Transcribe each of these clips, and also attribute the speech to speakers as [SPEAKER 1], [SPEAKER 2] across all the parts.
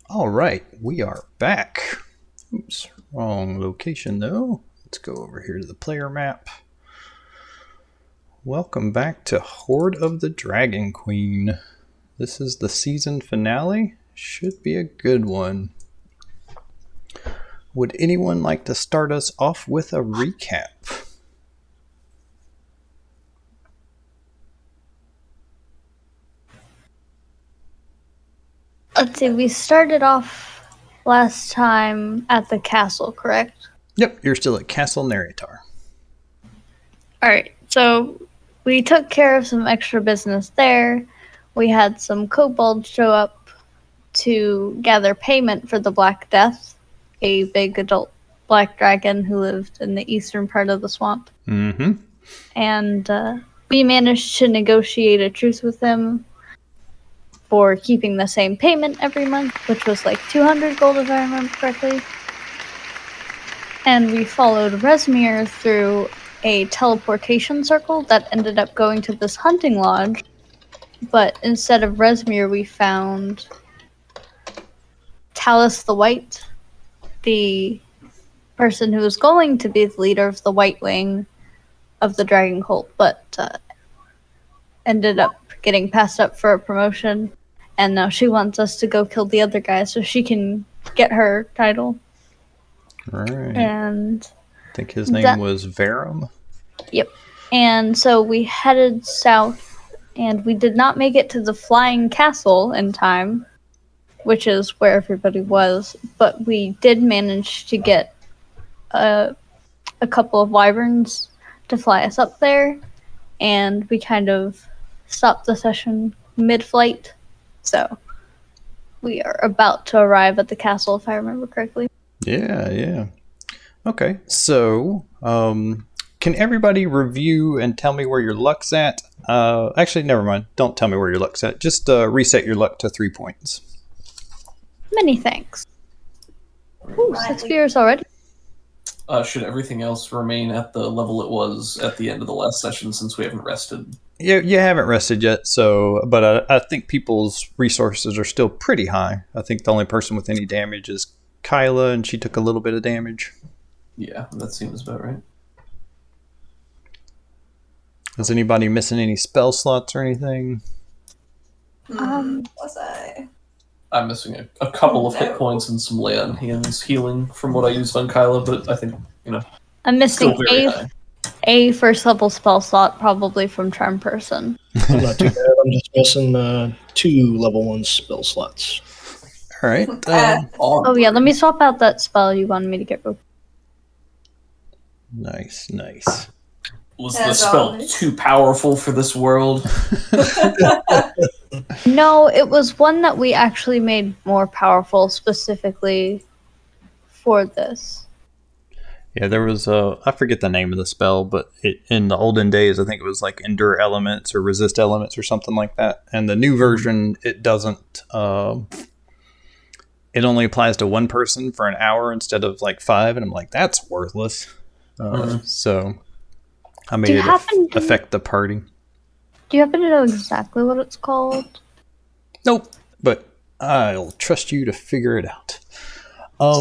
[SPEAKER 1] All right, we are back. Oops, wrong location though. Let's go over here to the player map. Welcome back to Hoard of the Dragon Queen. This is the season finale. Should be a good one. Would anyone like to start us off with a recap?
[SPEAKER 2] Let's see, we started off last time at the castle, correct?
[SPEAKER 1] Yep, you're still at Castle Narratar.
[SPEAKER 2] Alright, so we took care of some extra business there. We had some kobolds show up to gather payment for the Black Death, a big adult black dragon who lived in the eastern part of the swamp.
[SPEAKER 1] Mm-hmm.
[SPEAKER 2] And we managed to negotiate a truce with him for keeping the same payment every month, which was like 200 gold if I remember correctly. And we followed Resmir through a teleportation circle that ended up going to this hunting lodge. But instead of Resmir, we found Talus the White, the person who was going to be the leader of the White Wing of the Dragon Cult, but ended up getting passed up for a promotion. And now she wants us to go kill the other guy so she can get her title.
[SPEAKER 1] Right.
[SPEAKER 2] And
[SPEAKER 1] I think his name was Verum.
[SPEAKER 2] Yep. And so we headed south, and we did not make it to the flying castle in time, which is where everybody was, but we did manage to get a couple of wyverns to fly us up there, and we kind of stopped the session mid-flight. So we are about to arrive at the castle, if I remember correctly.
[SPEAKER 1] Yeah. Okay, so can everybody review and tell me where your luck's at? Actually, never mind. Don't tell me where your luck's at. Just reset your luck to 3 points.
[SPEAKER 2] Many thanks. Ooh, 6 beers already.
[SPEAKER 3] Should everything else remain at the level it was at the end of the last session since we haven't rested?
[SPEAKER 1] You haven't rested yet, but I think people's resources are still pretty high. I think the only person with any damage is Kyla, and she took a little bit of damage.
[SPEAKER 3] Yeah, that seems about right.
[SPEAKER 1] Is anybody missing any spell slots or anything?
[SPEAKER 4] Was I?
[SPEAKER 3] I'm missing a couple of hit points and some lay on hands healing from what I used on Kyla, but I think,
[SPEAKER 2] I'm missing
[SPEAKER 3] still very high.
[SPEAKER 2] a first level spell slot, probably from Charm Person.
[SPEAKER 5] Not too bad. I'm just missing 2 level 1 spell slots.
[SPEAKER 1] All right.
[SPEAKER 2] Oh yeah, let me swap out that spell you wanted me to get.
[SPEAKER 1] Nice.
[SPEAKER 3] Was the spell too powerful for this world?
[SPEAKER 2] No, it was one that we actually made more powerful specifically for this.
[SPEAKER 1] Yeah, there was I forget the name of the spell, but in the olden days, I think it was like Endure Elements or Resist Elements or something like that. And the new version, it doesn't. It only applies to one person for an hour instead of like 5, and I'm like, that's worthless. So I made it affect the party.
[SPEAKER 2] Do you happen to know exactly what it's called?
[SPEAKER 1] Nope, but I'll trust you to figure it out.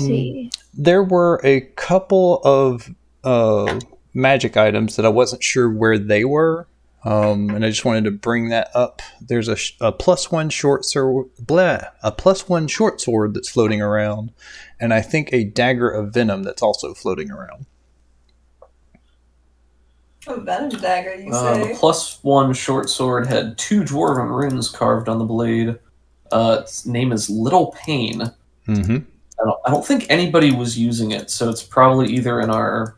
[SPEAKER 2] See.
[SPEAKER 1] There were a couple of magic items that I wasn't sure where they were, and I just wanted to bring that up. There's a +1 short sword, a +1 short sword that's floating around, and I think a dagger of venom that's also floating around.
[SPEAKER 4] A venom dagger, you
[SPEAKER 3] The
[SPEAKER 4] say?
[SPEAKER 3] +1 short sword had 2 dwarven runes carved on the blade. Its name is Little Pain.
[SPEAKER 1] Mm-hmm.
[SPEAKER 3] I don't think anybody was using it, so it's probably either in our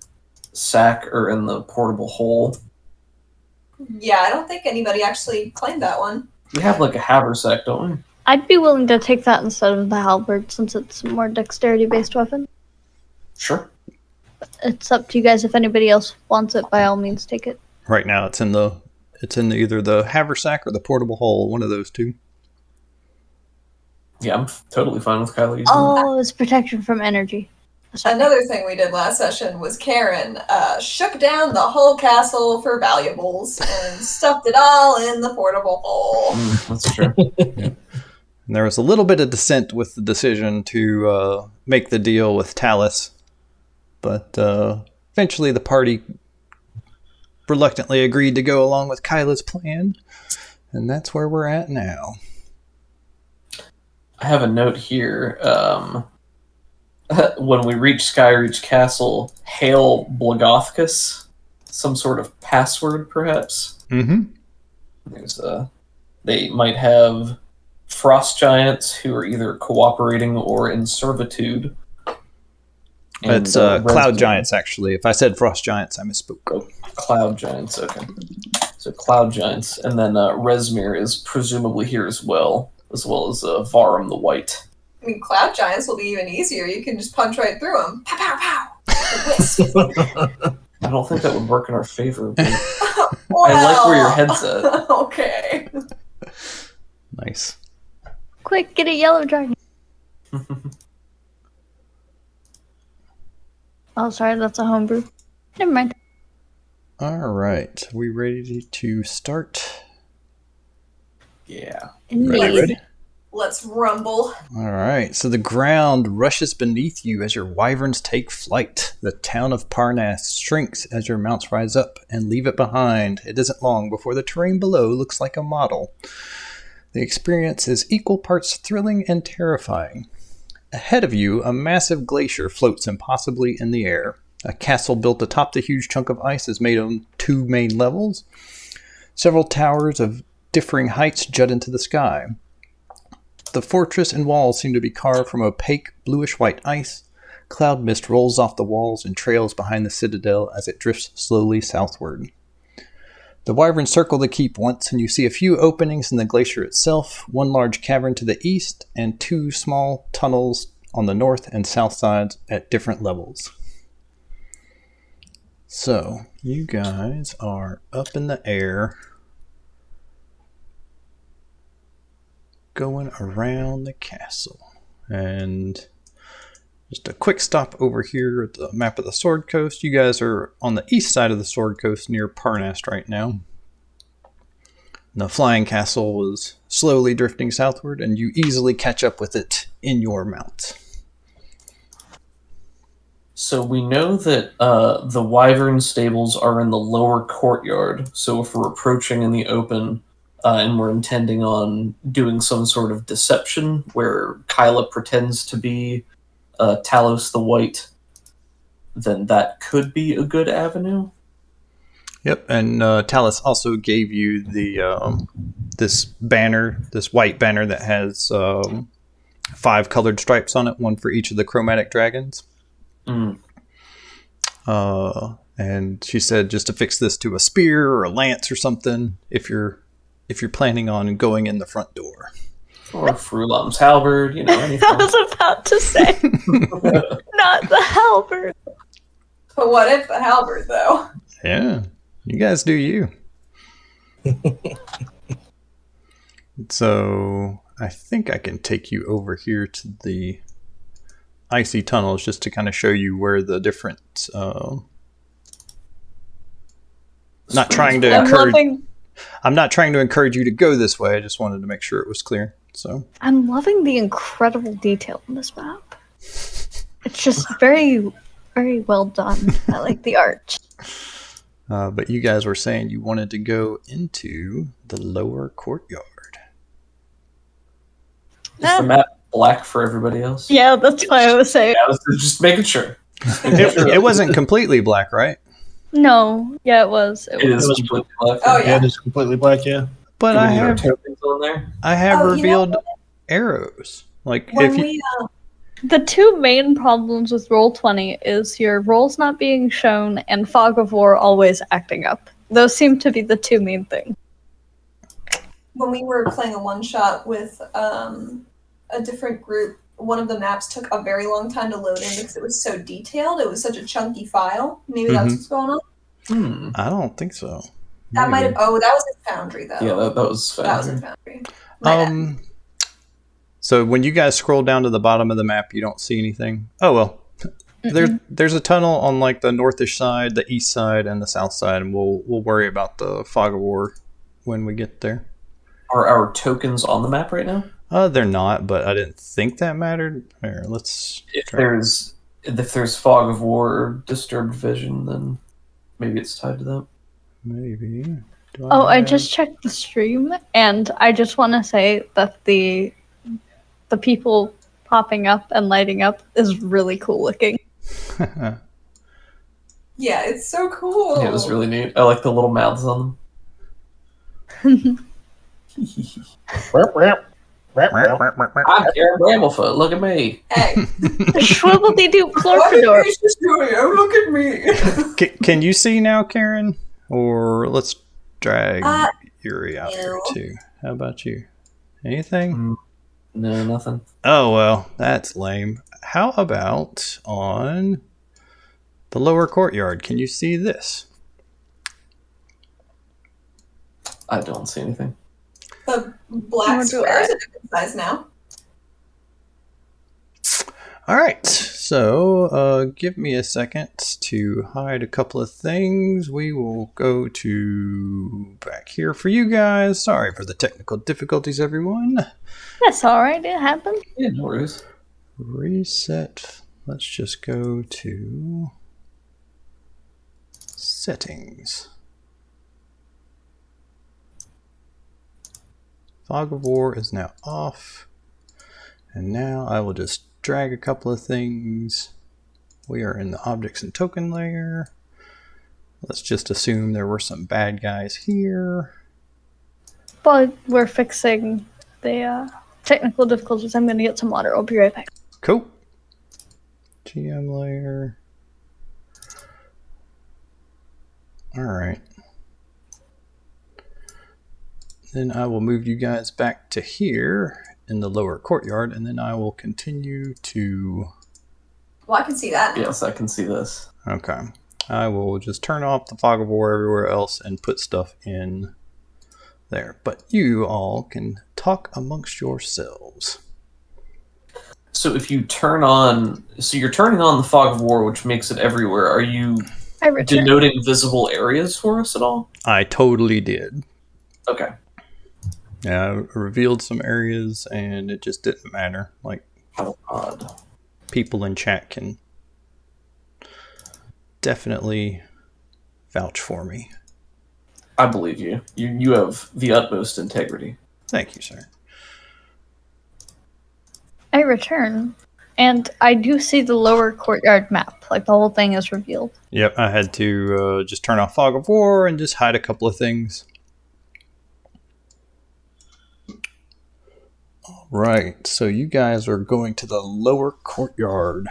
[SPEAKER 3] sack or in the portable hole.
[SPEAKER 4] Yeah, I don't think anybody actually claimed that one.
[SPEAKER 3] We have like a haversack, don't we?
[SPEAKER 2] I'd be willing to take that instead of the halberd since it's a more dexterity-based weapon.
[SPEAKER 3] Sure.
[SPEAKER 2] It's up to you guys. If anybody else wants it, by all means, take it.
[SPEAKER 1] Right now, it's in either the haversack or the portable hole, one of those two.
[SPEAKER 3] Yeah, I'm totally fine with Kylie using it.
[SPEAKER 2] Oh, it's protection from energy.
[SPEAKER 4] Another thing we did last session was Karen shook down the whole castle for valuables and stuffed it all in the portable hole.
[SPEAKER 3] That's true.
[SPEAKER 1] And there was a little bit of dissent with the decision to make the deal with Talus, but eventually the party reluctantly agreed to go along with Kyla's plan, and that's where we're at now.
[SPEAKER 3] I have a note here. When we reach Skyreach Castle, hail Blagothcus. Some sort of password, perhaps.
[SPEAKER 1] Mm-hmm.
[SPEAKER 3] There's they might have frost giants who are either cooperating or in servitude.
[SPEAKER 1] It's cloud giants, actually. If I said frost giants, I misspoke.
[SPEAKER 3] Oh, cloud giants, okay. So cloud giants. And then Resmir is presumably here as well as Varum the White.
[SPEAKER 4] I mean, cloud giants will be even easier. You can just punch right through them. Pow, pow, pow. Wisp.
[SPEAKER 3] I don't think that would work in our favor. But
[SPEAKER 4] Well,
[SPEAKER 3] I like where your head's at.
[SPEAKER 4] Okay.
[SPEAKER 1] Nice.
[SPEAKER 2] Quick, get a yellow dragon. Oh, sorry, that's a homebrew. Never mind.
[SPEAKER 1] All right. We ready to start?
[SPEAKER 3] Yeah.
[SPEAKER 2] Indeed.
[SPEAKER 4] Let's rumble.
[SPEAKER 1] All right. So the ground rushes beneath you as your wyverns take flight. The town of Parnas shrinks as your mounts rise up and leave it behind. It isn't long before the terrain below looks like a model. The experience is equal parts thrilling and terrifying. Ahead of you, a massive glacier floats impossibly in the air. A castle built atop the huge chunk of ice is made on 2 main levels. Several towers of differing heights jut into the sky. The fortress and walls seem to be carved from opaque, bluish-white ice. Cloud mist rolls off the walls and trails behind the citadel as it drifts slowly southward. The wyverns circle the keep once, and you see a few openings in the glacier itself, one large cavern to the east, and 2 small tunnels on the north and south sides at different levels. So, you guys are up in the air, going around the castle. And just a quick stop over here at the map of the Sword Coast. You guys are on the east side of the Sword Coast near Parnas right now. The flying castle is slowly drifting southward, and you easily catch up with it in your mount.
[SPEAKER 3] So we know that the wyvern stables are in the lower courtyard. So if we're approaching in the open and we're intending on doing some sort of deception where Kyla pretends to be Talos the White, then that could be a good avenue.
[SPEAKER 1] Yep, and Talos also gave you the this banner, this white banner that has 5 colored stripes on it, one for each of the chromatic dragons.
[SPEAKER 3] Mm.
[SPEAKER 1] And she said just to fix this to a spear or a lance or something if you're planning on going in the front door.
[SPEAKER 3] Or Frulam's halberd, anything.
[SPEAKER 2] I was about to say. Not the halberd.
[SPEAKER 4] But what if the halberd, though?
[SPEAKER 1] Yeah, you guys do you. So I think I can take you over here to the icy tunnels just to kind of show you where the different... not trying to encourage... I'm not trying to encourage you to go this way. I just wanted to make sure it was clear. So
[SPEAKER 2] I'm loving the incredible detail in this map. It's just very, very well done. I like the art.
[SPEAKER 1] but you guys were saying you wanted to go into the lower courtyard.
[SPEAKER 3] Is the map black for everybody else?
[SPEAKER 2] Yeah, that's why I was saying.
[SPEAKER 3] Yeah, I was just making sure.
[SPEAKER 1] It wasn't completely black, right?
[SPEAKER 2] No, yeah, it was.
[SPEAKER 3] It is completely black.
[SPEAKER 4] Oh,
[SPEAKER 5] Yeah, it is completely black, yeah.
[SPEAKER 1] But
[SPEAKER 3] Do we
[SPEAKER 1] I
[SPEAKER 3] need our
[SPEAKER 1] have
[SPEAKER 3] tokens on there.
[SPEAKER 1] revealed arrows. Like
[SPEAKER 4] When
[SPEAKER 1] if you,
[SPEAKER 4] we
[SPEAKER 2] The 2 main problems with Roll20 is your rolls not being shown and Fog of War always acting up. Those seem to be the 2 main things.
[SPEAKER 4] when we were playing a one-shot with a different group, one of the maps took a very long time to load in because it was so detailed. It was such a chunky file. Maybe that's what's going on.
[SPEAKER 1] I don't think so.
[SPEAKER 4] That might have. Oh, that was in Foundry though.
[SPEAKER 3] Yeah, that was
[SPEAKER 4] That was
[SPEAKER 3] fine.
[SPEAKER 4] in Foundry. My bad.
[SPEAKER 1] So when you guys scroll down to the bottom of the map, you don't see anything. Oh well, There's a tunnel on like the northish side, the east side, and the south side, and we'll worry about the fog of war when we get there.
[SPEAKER 3] Are our tokens on the map right now?
[SPEAKER 1] They're not, but I didn't think that mattered. Here, let's.
[SPEAKER 3] If there's fog of war or disturbed vision, then maybe it's tied to that.
[SPEAKER 1] Maybe.
[SPEAKER 2] I just checked the stream, and I just want to say that the people popping up and lighting up is really cool looking.
[SPEAKER 4] Yeah, it's so cool.
[SPEAKER 3] Yeah, it was really neat. I like the little mouths on them. I'm Karen Bramblefoot. Look at me.
[SPEAKER 4] Hey,
[SPEAKER 2] Shriveldy-doo
[SPEAKER 4] what is
[SPEAKER 2] Florfador.
[SPEAKER 4] this doing? Oh, look at me.
[SPEAKER 1] Can you see now, Karen? Or let's drag Yuri out
[SPEAKER 4] no.
[SPEAKER 1] here too. How about you? Anything?
[SPEAKER 3] No, nothing.
[SPEAKER 1] Oh, well, that's lame. How about on the lower courtyard? Can you see this?
[SPEAKER 3] I don't see anything.
[SPEAKER 4] The black square is a different size now.
[SPEAKER 1] All right, so give me a second to hide a couple of things. We will go to back here for you guys. Sorry for the technical difficulties, everyone.
[SPEAKER 2] That's alright, it happened.
[SPEAKER 3] Yeah, no worries.
[SPEAKER 1] Reset. Let's just go to settings. Fog of War is now off. And now I will just drag a couple of things. We are in the objects and token layer. Let's just assume there were some bad guys here.
[SPEAKER 2] But we're fixing the technical difficulties. I'm going to get some water. I'll be right back.
[SPEAKER 1] Cool. GM layer. Alright. Then I will move you guys back to here in the lower courtyard, and then I will continue to...
[SPEAKER 4] Well, I can see that now.
[SPEAKER 3] Yes, I can see this.
[SPEAKER 1] Okay. I will just turn off the fog of war everywhere else and put stuff in there. But you all can talk amongst yourselves.
[SPEAKER 3] So if you turn on... So you're turning on the fog of war, which makes it everywhere. Are you denoting visible areas for us at all?
[SPEAKER 1] I totally did.
[SPEAKER 3] Okay.
[SPEAKER 1] Yeah, I revealed some areas and it just didn't matter. Like,
[SPEAKER 3] how odd.
[SPEAKER 1] People in chat can definitely vouch for me.
[SPEAKER 3] I believe you. You have the utmost integrity.
[SPEAKER 1] Thank you, sir.
[SPEAKER 2] I return, and I do see the lower courtyard map. Like, the whole thing is revealed.
[SPEAKER 1] Yep, I had to just turn off Fog of War and just hide a couple of things. Right, so you guys are going to the lower courtyard.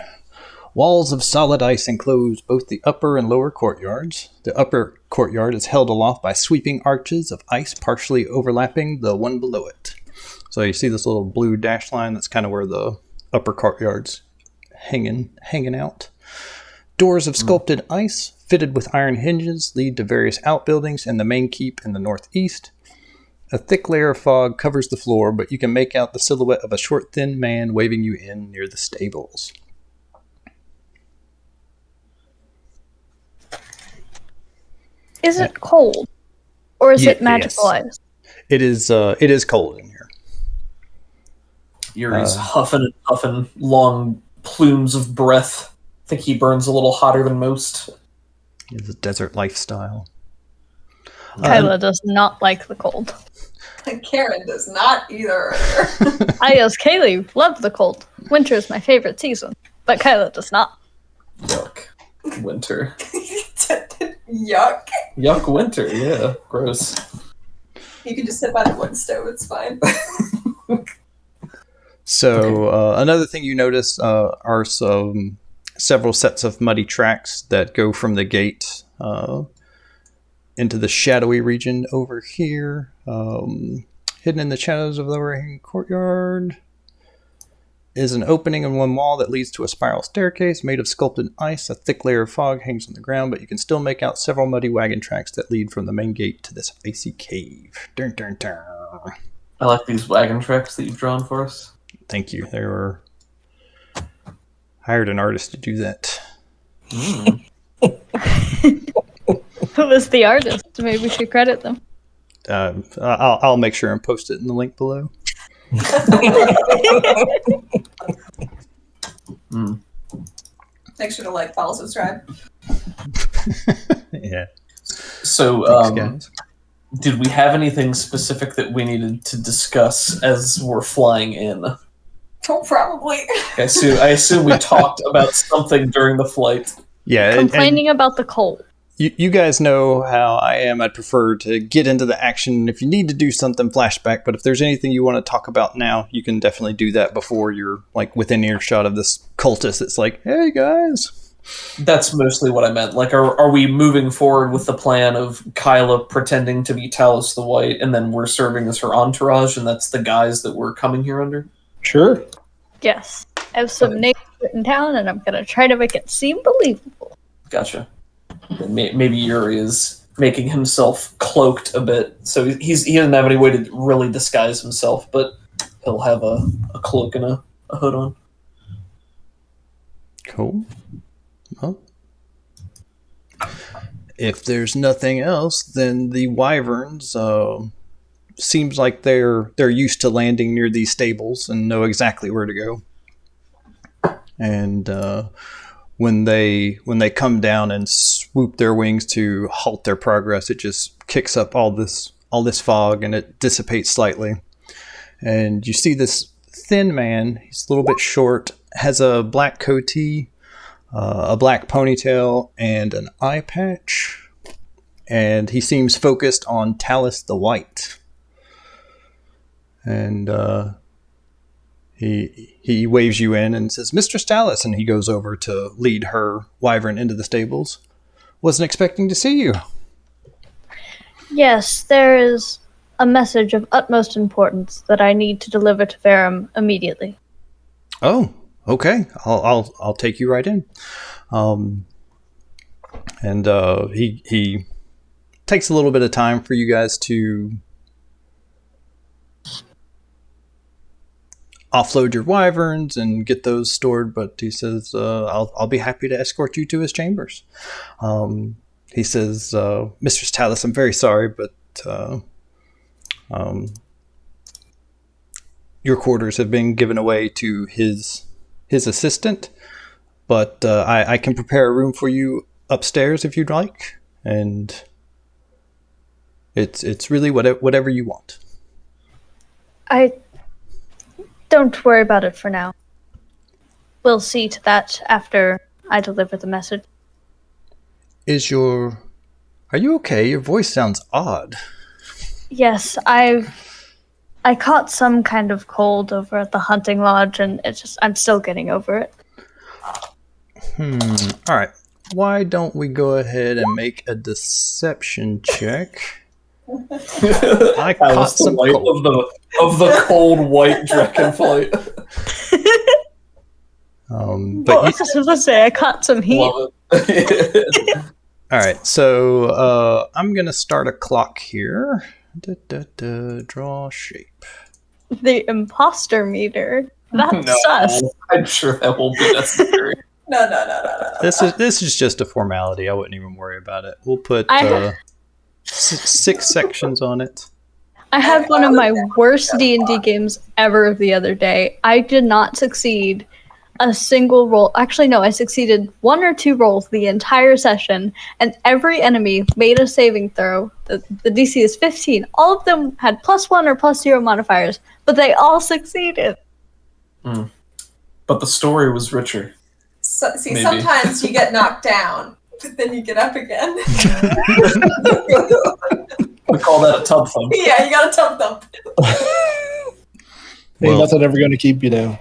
[SPEAKER 1] Walls of solid ice enclose both the upper and lower courtyards. The upper courtyard is held aloft by sweeping arches of ice partially overlapping the one below it. So you see this little blue dash line, that's kind of where the upper courtyard's hanging out. Doors of sculpted ice, fitted with iron hinges, lead to various outbuildings and the main keep in the northeast. A thick layer of fog covers the floor, but you can make out the silhouette of a short, thin man waving you in near the stables.
[SPEAKER 2] Is it cold? Or is it magical ice?
[SPEAKER 1] It is cold in here.
[SPEAKER 3] Yuri's huffing and puffing, long plumes of breath. I think he burns a little hotter than most.
[SPEAKER 1] It's a desert lifestyle.
[SPEAKER 2] Kyla does not like the cold.
[SPEAKER 4] Karen does not either.
[SPEAKER 2] I, as Kaylee, love the cold. Winter is my favorite season, but Kyla does not.
[SPEAKER 3] Yuck. Winter.
[SPEAKER 4] Yuck.
[SPEAKER 3] Yuck winter, yeah. Gross.
[SPEAKER 4] You can just sit by the wood stove, it's fine.
[SPEAKER 1] So, another thing you notice are several sets of muddy tracks that go from the gate into the shadowy region over here. Hidden in the shadows of the overhanging courtyard is an opening in one wall that leads to a spiral staircase made of sculpted ice. A thick layer of fog hangs on the ground, but you can still make out several muddy wagon tracks that lead from the main gate to this icy cave. Dun, dun, dun.
[SPEAKER 3] I like these wagon tracks that you've drawn for us.
[SPEAKER 1] Thank you. They were... I hired an artist to do that.
[SPEAKER 2] Who was the artist? Maybe we should credit them.
[SPEAKER 1] I'll make sure and post it in the link below.
[SPEAKER 4] Make sure to like, follow, subscribe.
[SPEAKER 1] Yeah.
[SPEAKER 3] So,
[SPEAKER 1] Thanks, guys.
[SPEAKER 3] did we have anything specific that we needed to discuss as we're flying in?
[SPEAKER 4] Oh, probably.
[SPEAKER 3] I assume we talked about something during the flight.
[SPEAKER 1] Yeah,
[SPEAKER 2] Complaining about the cold.
[SPEAKER 1] You guys know how I am. I'd prefer to get into the action. If you need to do something, flashback. But if there's anything you want to talk about now, you can definitely do that before you're like within earshot of this cultist. It's like, hey guys.
[SPEAKER 3] That's mostly what I meant. Like, are we moving forward with the plan of Kyla pretending to be Talos the White, and then we're serving as her entourage, and that's the guys that we're coming here under?
[SPEAKER 5] Sure.
[SPEAKER 2] Yes. I have some names written down, and I'm going to try to make it seem believable.
[SPEAKER 3] Gotcha. Maybe Yuri is making himself cloaked a bit, so he doesn't have any way to really disguise himself, but he'll have a cloak and a hood on.
[SPEAKER 1] Cool. Well, if there's nothing else, then the Wyverns seems like they're used to landing near these stables and know exactly where to go. And when they come down and swoop their wings to halt their progress, it just kicks up all this fog and it dissipates slightly. And you see this thin man. He's a little bit short, has a black coatee, a black ponytail, and an eye patch. And he seems focused on Talos the White. And he waves you in and says, "Mistress Talos," and he goes over to lead her wyvern into the stables. "Wasn't expecting to see you."
[SPEAKER 2] Yes, there is a message of utmost importance that I need to deliver to Verum immediately.
[SPEAKER 1] Oh, okay. I'll take you right in. And he takes a little bit of time for you guys to offload your wyverns and get those stored, but he says, I'll be happy to escort you to his chambers. He says, "Mistress Talos, I'm very sorry, but your quarters have been given away to his assistant, but I can prepare a room for you upstairs if you'd like, and it's really whatever you want."
[SPEAKER 2] Don't worry about it for now. We'll see to that after I deliver the message.
[SPEAKER 1] Are you okay? Your voice sounds odd.
[SPEAKER 2] Yes, I caught some kind of cold over at the hunting lodge, and I'm still getting over it.
[SPEAKER 1] All right. Why don't we go ahead and make a deception check? I caught some cold.
[SPEAKER 3] Of the cold white dragonflight.
[SPEAKER 2] But I was supposed to say I caught some heat.
[SPEAKER 3] Love it.
[SPEAKER 1] All right, so I'm gonna start a clock here. Draw shape.
[SPEAKER 2] The imposter meter. That's sus.
[SPEAKER 3] I'm sure that won't be necessary.
[SPEAKER 4] No.
[SPEAKER 1] This is just a formality. I wouldn't even worry about it. We'll put 6 sections on it.
[SPEAKER 2] I had one of my worst D&D games ever the other day. I did not succeed a single roll. Actually, no, I succeeded 1 or 2 rolls the entire session, and every enemy made a saving throw. The DC is 15. All of them had +1 or +0 modifiers, but they all succeeded.
[SPEAKER 3] But the story was richer.
[SPEAKER 4] So, see,
[SPEAKER 3] Maybe.
[SPEAKER 4] Sometimes you get knocked down, but then you get up again.
[SPEAKER 3] We call that a tub thump.
[SPEAKER 4] Yeah, you got a tub thump.
[SPEAKER 5] Ain't nothing ever going to keep you down.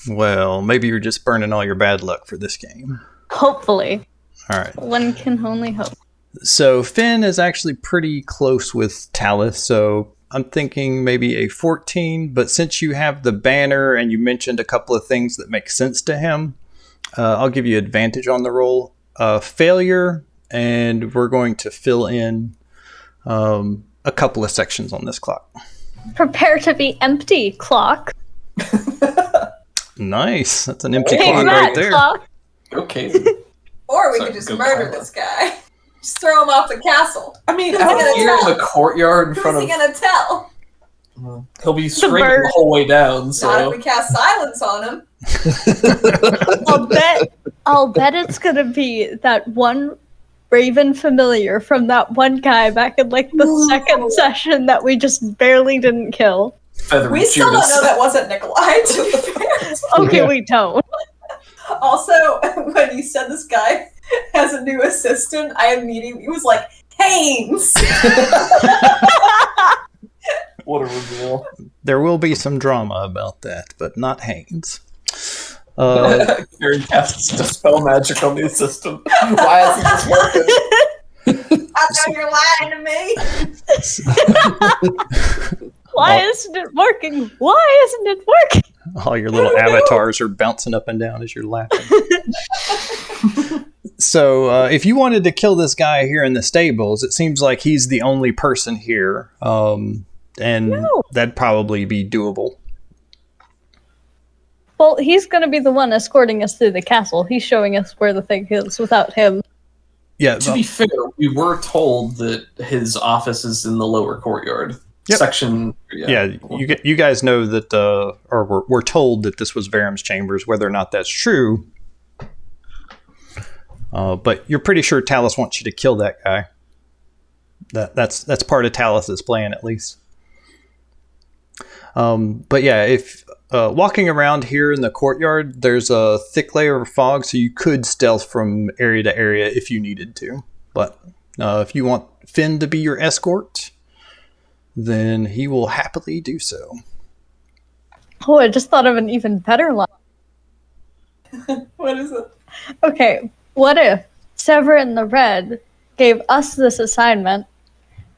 [SPEAKER 1] Well, maybe you're just burning all your bad luck for this game.
[SPEAKER 2] Hopefully.
[SPEAKER 1] All right.
[SPEAKER 2] One can only hope.
[SPEAKER 1] So Finn is actually pretty close with Talos, so I'm thinking maybe a 14, but since you have the banner and you mentioned a couple of things that make sense to him, I'll give you advantage on the roll. Failure, and we're going to fill in a couple of sections on this clock.
[SPEAKER 2] Prepare to be empty, clock.
[SPEAKER 1] Nice. That's an empty
[SPEAKER 2] Take
[SPEAKER 1] clock
[SPEAKER 2] that,
[SPEAKER 1] right there.
[SPEAKER 2] clock.
[SPEAKER 3] Okay.
[SPEAKER 4] Or we
[SPEAKER 3] Sorry,
[SPEAKER 4] could just
[SPEAKER 3] go
[SPEAKER 4] murder
[SPEAKER 3] Kyla.
[SPEAKER 4] this guy. Just throw him off the castle.
[SPEAKER 3] I mean,
[SPEAKER 4] Who's he
[SPEAKER 3] out
[SPEAKER 4] gonna
[SPEAKER 3] here in
[SPEAKER 4] tell?
[SPEAKER 3] the courtyard in
[SPEAKER 4] Who's
[SPEAKER 3] front
[SPEAKER 4] he
[SPEAKER 3] of...
[SPEAKER 4] gonna tell?
[SPEAKER 3] He'll be screaming
[SPEAKER 2] bird.
[SPEAKER 3] the whole way down,
[SPEAKER 4] Not if
[SPEAKER 3] so...
[SPEAKER 4] we cast silence on him.
[SPEAKER 2] I'll bet it's gonna be that one Raven familiar from that one guy back in like the second session that we just barely didn't kill.
[SPEAKER 3] Feathery
[SPEAKER 4] We still
[SPEAKER 3] Judas.
[SPEAKER 4] don't know that wasn't Nikolai, to be fair.
[SPEAKER 2] Okay,
[SPEAKER 5] Yeah.
[SPEAKER 2] we don't.
[SPEAKER 4] Also, when you said this guy has a new assistant, I immediately was like, Haynes!
[SPEAKER 3] What a reveal.
[SPEAKER 1] There will be some drama about that, but not Haynes.
[SPEAKER 3] Karen casts Dispel Magic on the assistant. Why isn't this working?
[SPEAKER 4] I know you're lying to me!
[SPEAKER 2] Why isn't it working? Why isn't it working?
[SPEAKER 1] All your little avatars are bouncing up and down as you're laughing. So, if you wanted to kill this guy here in the stables, it seems like he's the only person here, and that'd probably be doable.
[SPEAKER 2] Well, he's gonna be the one escorting us through the castle. He's showing us where the thing is without him.
[SPEAKER 1] Yeah,
[SPEAKER 3] To be fair, we were told that his office is in the lower courtyard.
[SPEAKER 1] Yep.
[SPEAKER 3] Section...
[SPEAKER 1] yeah. You guys know that, or we're told that this was Varum's chambers. Whether or not that's true, but you're pretty sure Talus wants you to kill that guy. That's part of Talus's plan, at least. But yeah, if walking around here in the courtyard, there's a thick layer of fog, so you could stealth from area to area if you needed to. But if you want Finn to be your escort, then he will happily do so.
[SPEAKER 2] Oh, I just thought of an even better line.
[SPEAKER 4] What is it?
[SPEAKER 2] Okay, what if Severin the Red gave us this assignment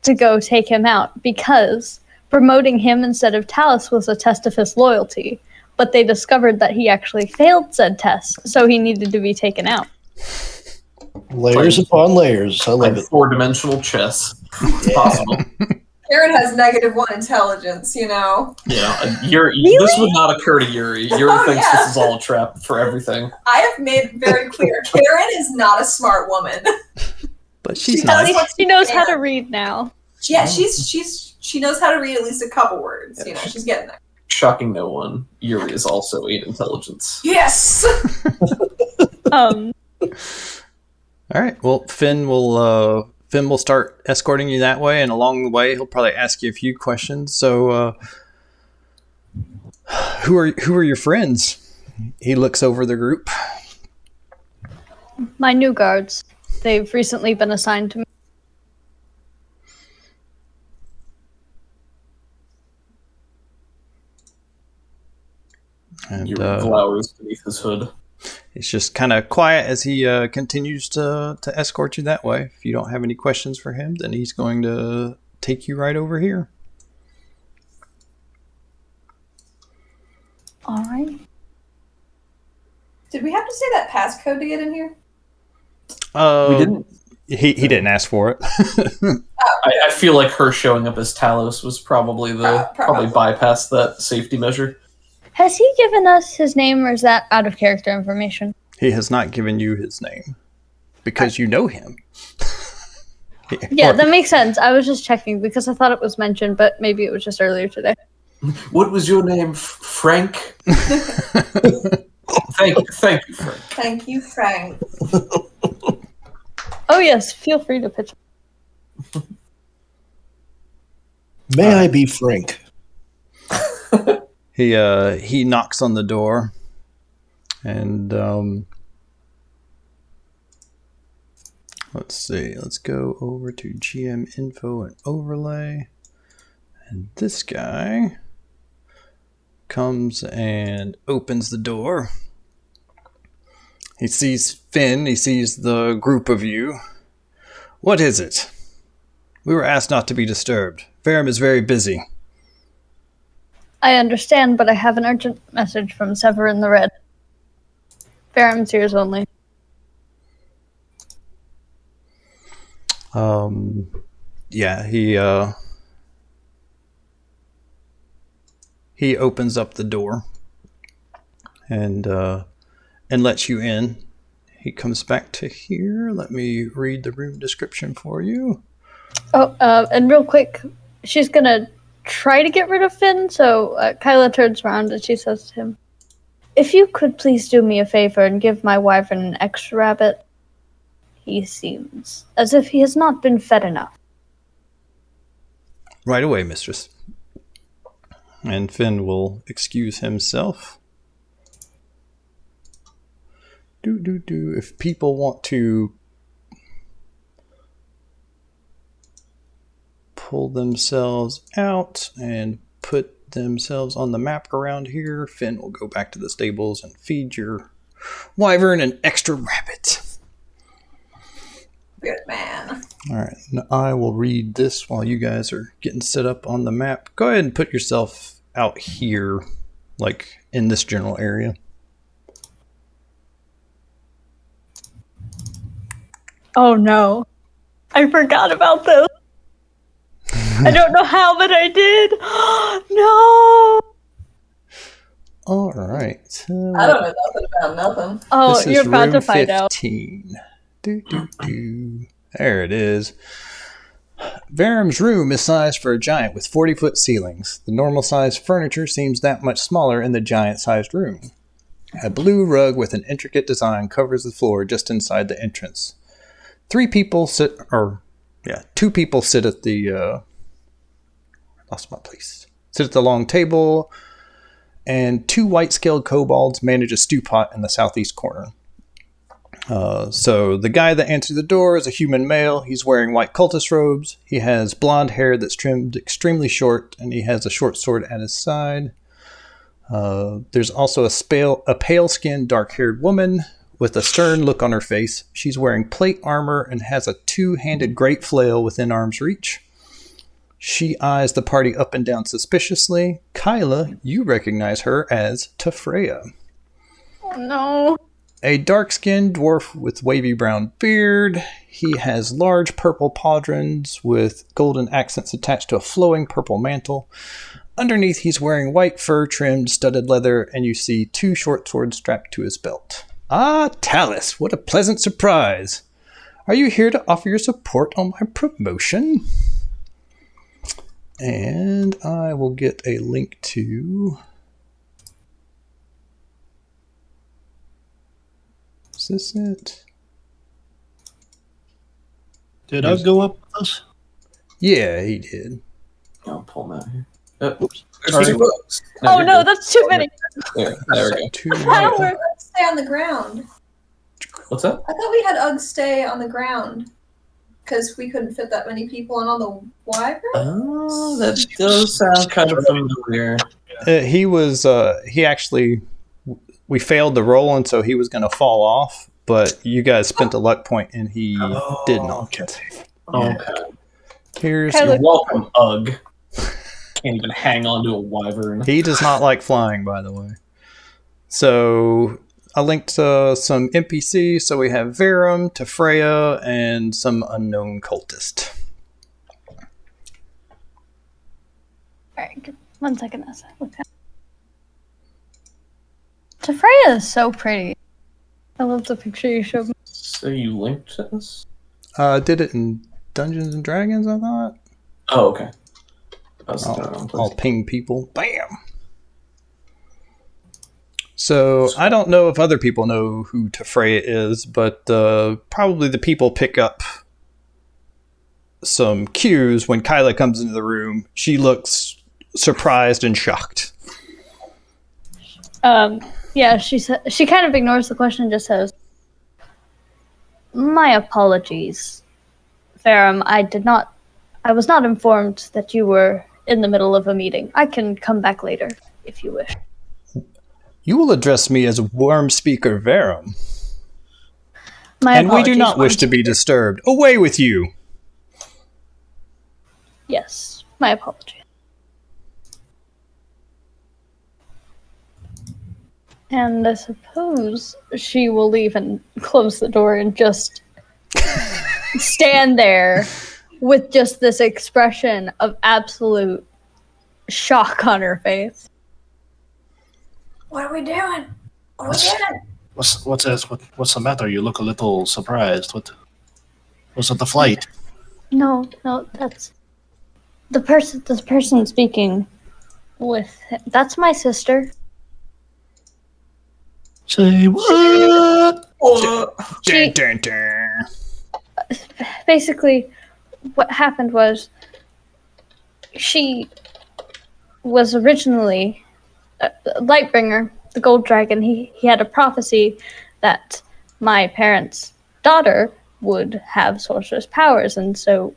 [SPEAKER 2] to go take him out because promoting him instead of Talus was a test of his loyalty, but they discovered that he actually failed said test, so he needed to be taken out.
[SPEAKER 5] Layers upon layers. I love
[SPEAKER 3] Like
[SPEAKER 5] it.
[SPEAKER 3] 4-dimensional chess. It's possible.
[SPEAKER 4] Karen has -1 intelligence, you know.
[SPEAKER 3] Yeah,
[SPEAKER 2] Really?
[SPEAKER 3] This would not occur to Yuri. Yuri
[SPEAKER 4] Oh,
[SPEAKER 3] thinks
[SPEAKER 4] yeah.
[SPEAKER 3] this is all a trap for everything.
[SPEAKER 4] I have made very clear, Karen is not a smart woman.
[SPEAKER 1] But she's
[SPEAKER 4] She
[SPEAKER 1] not.
[SPEAKER 4] does what
[SPEAKER 2] She knows how to
[SPEAKER 4] can.
[SPEAKER 2] read now.
[SPEAKER 4] Yeah, she knows how to read at least a couple words. You know, she's getting there.
[SPEAKER 3] Shocking no one, Yuri is also 8 intelligence.
[SPEAKER 4] Yes.
[SPEAKER 2] Um,
[SPEAKER 1] All right. Well, Finn will start escorting you that way, and along the way, he'll probably ask you a few questions. So, who are your friends? He looks over the group.
[SPEAKER 2] my new guards. They've recently been assigned to me.
[SPEAKER 1] And
[SPEAKER 3] Yuri glowers beneath his hood.
[SPEAKER 1] it's just kind of quiet as he continues to escort you that way. If you don't have any questions for him, then he's going to take you right over here.
[SPEAKER 2] All right.
[SPEAKER 4] Did we have to say that passcode to get in here?
[SPEAKER 3] We didn't.
[SPEAKER 1] He didn't ask for it.
[SPEAKER 3] I feel like her showing up as Talos was probably probably bypassed that safety measure.
[SPEAKER 2] Has he given us his name, or is that out of character information?
[SPEAKER 1] He has not given you his name because you know him.
[SPEAKER 2] Yeah, that makes sense. I was just checking because I thought it was mentioned, but maybe it was just earlier today.
[SPEAKER 3] What was your name, Frank? Thank you, Frank.
[SPEAKER 4] Thank you, Frank.
[SPEAKER 2] Oh yes, feel free to pitch.
[SPEAKER 5] May I be frank?
[SPEAKER 1] He knocks on the door, and let's see. Let's go over to GM info and overlay, and this guy comes and opens the door. He sees Finn. He sees the group of you. What is it? We were asked not to be disturbed. Varum is very busy.
[SPEAKER 2] I understand, but I have an urgent message from Severin the Red. Varum's ears only.
[SPEAKER 1] Yeah, he opens up the door, and lets you in. He comes back to here. Let me read the room description for you.
[SPEAKER 2] Oh, and real quick, she's gonna try to get rid of Finn, so Kyla turns around and she says to him, "If you could please do me a favor and give my wyvern an extra rabbit. He seems as if he has not been fed enough."
[SPEAKER 1] Right away, mistress. And Finn will excuse himself. If people want to pull themselves out and put themselves on the map around here, Finn will go back to the stables and feed your wyvern an extra rabbit.
[SPEAKER 4] Good man.
[SPEAKER 1] All right, now I will read this while you guys are getting set up on the map. Go ahead and put yourself out here, like in this general area.
[SPEAKER 2] Oh no. I forgot about this. I don't know how, but I did. No.
[SPEAKER 1] All right.
[SPEAKER 4] I don't know nothing about nothing.
[SPEAKER 2] Oh,
[SPEAKER 1] This is
[SPEAKER 2] you're about to
[SPEAKER 1] room
[SPEAKER 2] find out.
[SPEAKER 1] 15. There it is. Varum's room is sized for a giant with 40-foot ceilings. The normal-sized furniture seems that much smaller in the giant-sized room. A blue rug with an intricate design covers the floor just inside the entrance. Two people sit at the lost my place. Sit at the long table, and two white-scaled kobolds manage a stew pot in the southeast corner. So the guy that answered the door is a human male. He's wearing white cultist robes. He has blonde hair that's trimmed extremely short, and he has a short sword at his side. There's also a pale-skinned, dark-haired woman with a stern look on her face. She's wearing plate armor and has a two-handed great flail within arm's reach. She eyes the party up and down suspiciously. Kyla, you recognize her as Tafreya.
[SPEAKER 2] Oh no.
[SPEAKER 1] A dark-skinned dwarf with wavy brown beard. He has large purple pauldrons with golden accents attached to a flowing purple mantle. Underneath, he's wearing white fur-trimmed studded leather, and you see two short swords strapped to his belt. Ah, Talus, what a pleasant surprise. Are you here to offer your support on my promotion? And I will get a link to... Is this it?
[SPEAKER 5] Did I go up with us?
[SPEAKER 1] Yeah, he did.
[SPEAKER 3] I'll pull them out here.
[SPEAKER 5] Oops.
[SPEAKER 3] There's 2 books.
[SPEAKER 2] Oh
[SPEAKER 3] you're
[SPEAKER 2] no,
[SPEAKER 3] good.
[SPEAKER 2] that's too many.
[SPEAKER 3] There we go.
[SPEAKER 4] Uggs stay on the ground.
[SPEAKER 3] What's that?
[SPEAKER 4] I thought we had Uggs stay on the ground because we couldn't fit that many people on the wyvern.
[SPEAKER 3] Oh, that does sound kind of familiar.
[SPEAKER 1] We failed the roll, and so he was going to fall off, but you guys spent a luck point, and he did not.
[SPEAKER 3] Okay.
[SPEAKER 1] Here's
[SPEAKER 3] You're welcome, Ugg. Can't even hang on to a wyvern.
[SPEAKER 1] He does not like flying, by the way. So I linked some NPCs. So we have Varum, Tafreya, and some unknown cultist.
[SPEAKER 2] Alright, 1 second as I look at Tafreya is so pretty. I love the picture you showed me.
[SPEAKER 3] So you linked to this?
[SPEAKER 1] Did it in Dungeons and Dragons, I thought.
[SPEAKER 3] Oh, okay.
[SPEAKER 1] I'll ping people. Bam! So I don't know if other people know who Tafreya is, but probably the people pick up some cues when Kyla comes into the room. She looks surprised and shocked.
[SPEAKER 2] Yeah, she kind of ignores the question and just says, "My apologies, Farum. I was not informed that you were in the middle of a meeting. I can come back later if you wish."
[SPEAKER 1] You will address me as Worm Speaker Varum.
[SPEAKER 2] And
[SPEAKER 1] we do not wish to be disturbed. Away with you!
[SPEAKER 2] Yes, my apologies. And I suppose she will leave and close the door and just stand there with just this expression of absolute shock on her face.
[SPEAKER 4] What are we doing? Oh yeah.
[SPEAKER 5] What's this? What's the matter? You look a little surprised. Was it the flight?
[SPEAKER 2] No, that's the person. This person speaking with that's my sister.
[SPEAKER 5] Say what?
[SPEAKER 2] She,
[SPEAKER 1] Dun, dun, dun.
[SPEAKER 2] basically, what happened was she was originally Lightbringer, the gold dragon. He had a prophecy that my parents' daughter would have sorceress powers, and so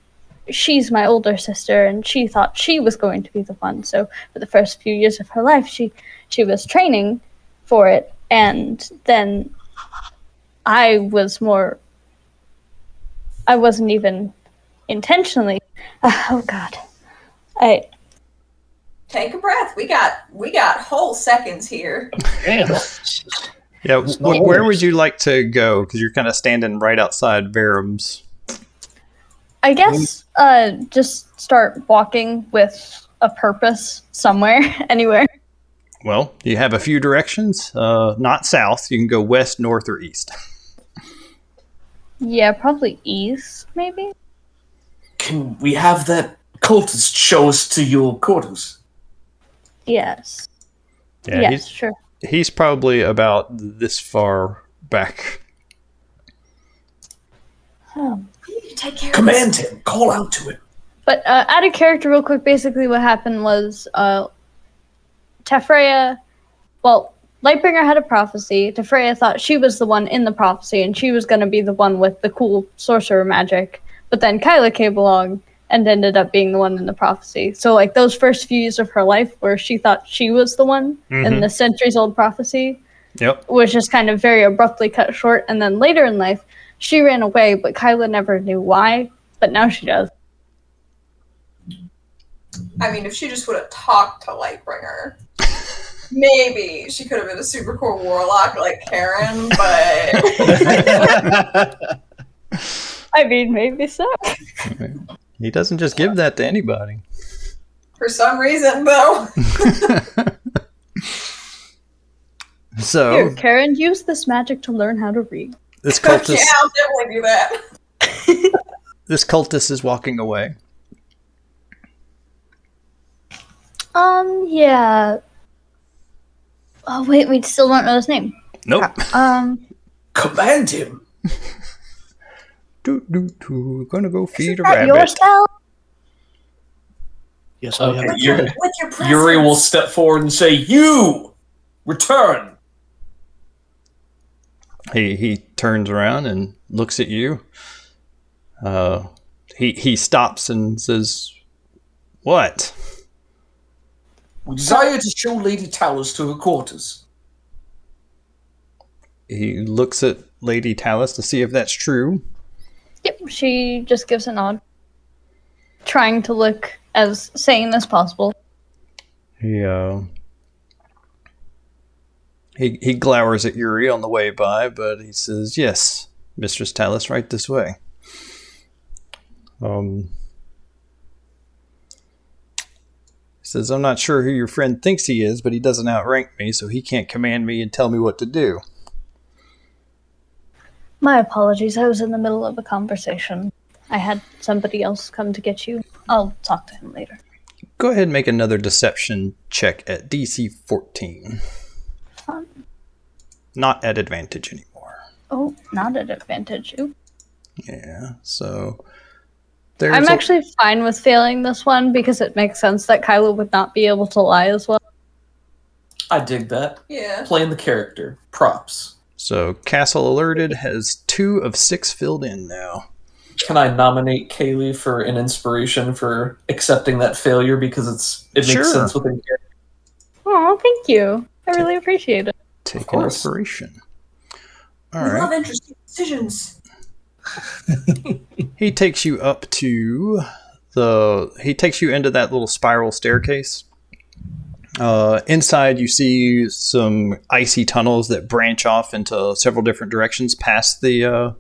[SPEAKER 2] she's my older sister, and she thought she was going to be the one. So for the first few years of her life, she was training for it, and then I wasn't even intentionally. Oh God,
[SPEAKER 4] Take a breath. We got whole seconds here.
[SPEAKER 5] Damn.
[SPEAKER 1] Yeah,
[SPEAKER 5] It's not
[SPEAKER 1] where
[SPEAKER 5] always.
[SPEAKER 1] would you like to go? Because you're kind of standing right outside Verum's.
[SPEAKER 2] I guess just start walking with a purpose somewhere, anywhere.
[SPEAKER 1] Well, you have a few directions. Not south. You can go west, north, or east.
[SPEAKER 2] Yeah, probably east, maybe.
[SPEAKER 3] Can we have that cultist show us to your quarters?
[SPEAKER 2] Yes.
[SPEAKER 1] Yeah,
[SPEAKER 2] yes, sure.
[SPEAKER 1] he's probably about this far back.
[SPEAKER 2] Oh.
[SPEAKER 4] We need to take care
[SPEAKER 3] Command him. Call out to him.
[SPEAKER 2] But out of character, real quick, basically what happened was Tefreya, well, Lightbringer had a prophecy. Tefreya thought she was the one in the prophecy, and she was going to be the one with the cool sorcerer magic. But then Kyla came along and ended up being the one in the prophecy. So, like, those first few years of her life where she thought she was the one in the centuries-old prophecy
[SPEAKER 1] Yep.
[SPEAKER 2] was just kind of very abruptly cut short. And then later in life, she ran away, but Kyla never knew why. But now she does.
[SPEAKER 4] I mean, if she just would have talked to Lightbringer, maybe she could have been a super cool warlock like Karen, but
[SPEAKER 2] I mean, maybe so.
[SPEAKER 1] He doesn't just give that to anybody.
[SPEAKER 4] for some reason, though.
[SPEAKER 1] So
[SPEAKER 2] Here, Karen, use this magic to learn how to read.
[SPEAKER 1] this
[SPEAKER 4] Yeah,
[SPEAKER 1] cultist,
[SPEAKER 4] I'll definitely do that.
[SPEAKER 1] this cultist is walking away.
[SPEAKER 2] Yeah. Oh, wait, we still don't know his name.
[SPEAKER 1] Nope.
[SPEAKER 3] Command him.
[SPEAKER 1] Gonna go feed a
[SPEAKER 2] Is that
[SPEAKER 1] rabbit.
[SPEAKER 2] your style?
[SPEAKER 5] Yes, I
[SPEAKER 3] Okay,
[SPEAKER 5] have.
[SPEAKER 3] Yuri,
[SPEAKER 4] With your presence.
[SPEAKER 3] Yuri will step forward and say, "You return."
[SPEAKER 1] He turns around and looks at you. He stops and says, "What?"
[SPEAKER 3] We desire to show Lady Talus to her quarters.
[SPEAKER 1] He looks at Lady Talus to see if that's true.
[SPEAKER 2] Yep, she just gives a nod. Trying to look as sane as possible.
[SPEAKER 1] He glowers at Yuri on the way by, but he says, "Yes, Mistress Talus, right this way." He says, "I'm not sure who your friend thinks he is, but he doesn't outrank me, so he can't command me and tell me what to do."
[SPEAKER 2] My apologies, I was in the middle of a conversation. I had somebody else come to get you. I'll talk to him later.
[SPEAKER 1] Go ahead and make another deception check at DC 14.
[SPEAKER 2] Fun.
[SPEAKER 1] Not at advantage anymore.
[SPEAKER 2] Oh, not at advantage. Ooh.
[SPEAKER 1] Yeah, so... there's
[SPEAKER 2] I'm actually fine with failing this one because it makes sense that Kyla would not be able to lie as well.
[SPEAKER 3] I dig that.
[SPEAKER 4] Yeah.
[SPEAKER 3] Playing the character. Props.
[SPEAKER 1] So, Castle Alerted has 2 of 6 filled in now.
[SPEAKER 3] Can I nominate Kaylee for an inspiration for accepting that failure because it
[SPEAKER 1] Sure.
[SPEAKER 3] makes sense within character?
[SPEAKER 2] Oh, thank you. I really appreciate it.
[SPEAKER 1] Take an
[SPEAKER 3] course.
[SPEAKER 1] inspiration. All
[SPEAKER 4] We
[SPEAKER 1] right.
[SPEAKER 4] love interesting decisions.
[SPEAKER 1] He takes you up to he takes you into that little spiral staircase. Inside you see some icy tunnels that branch off into several different directions past the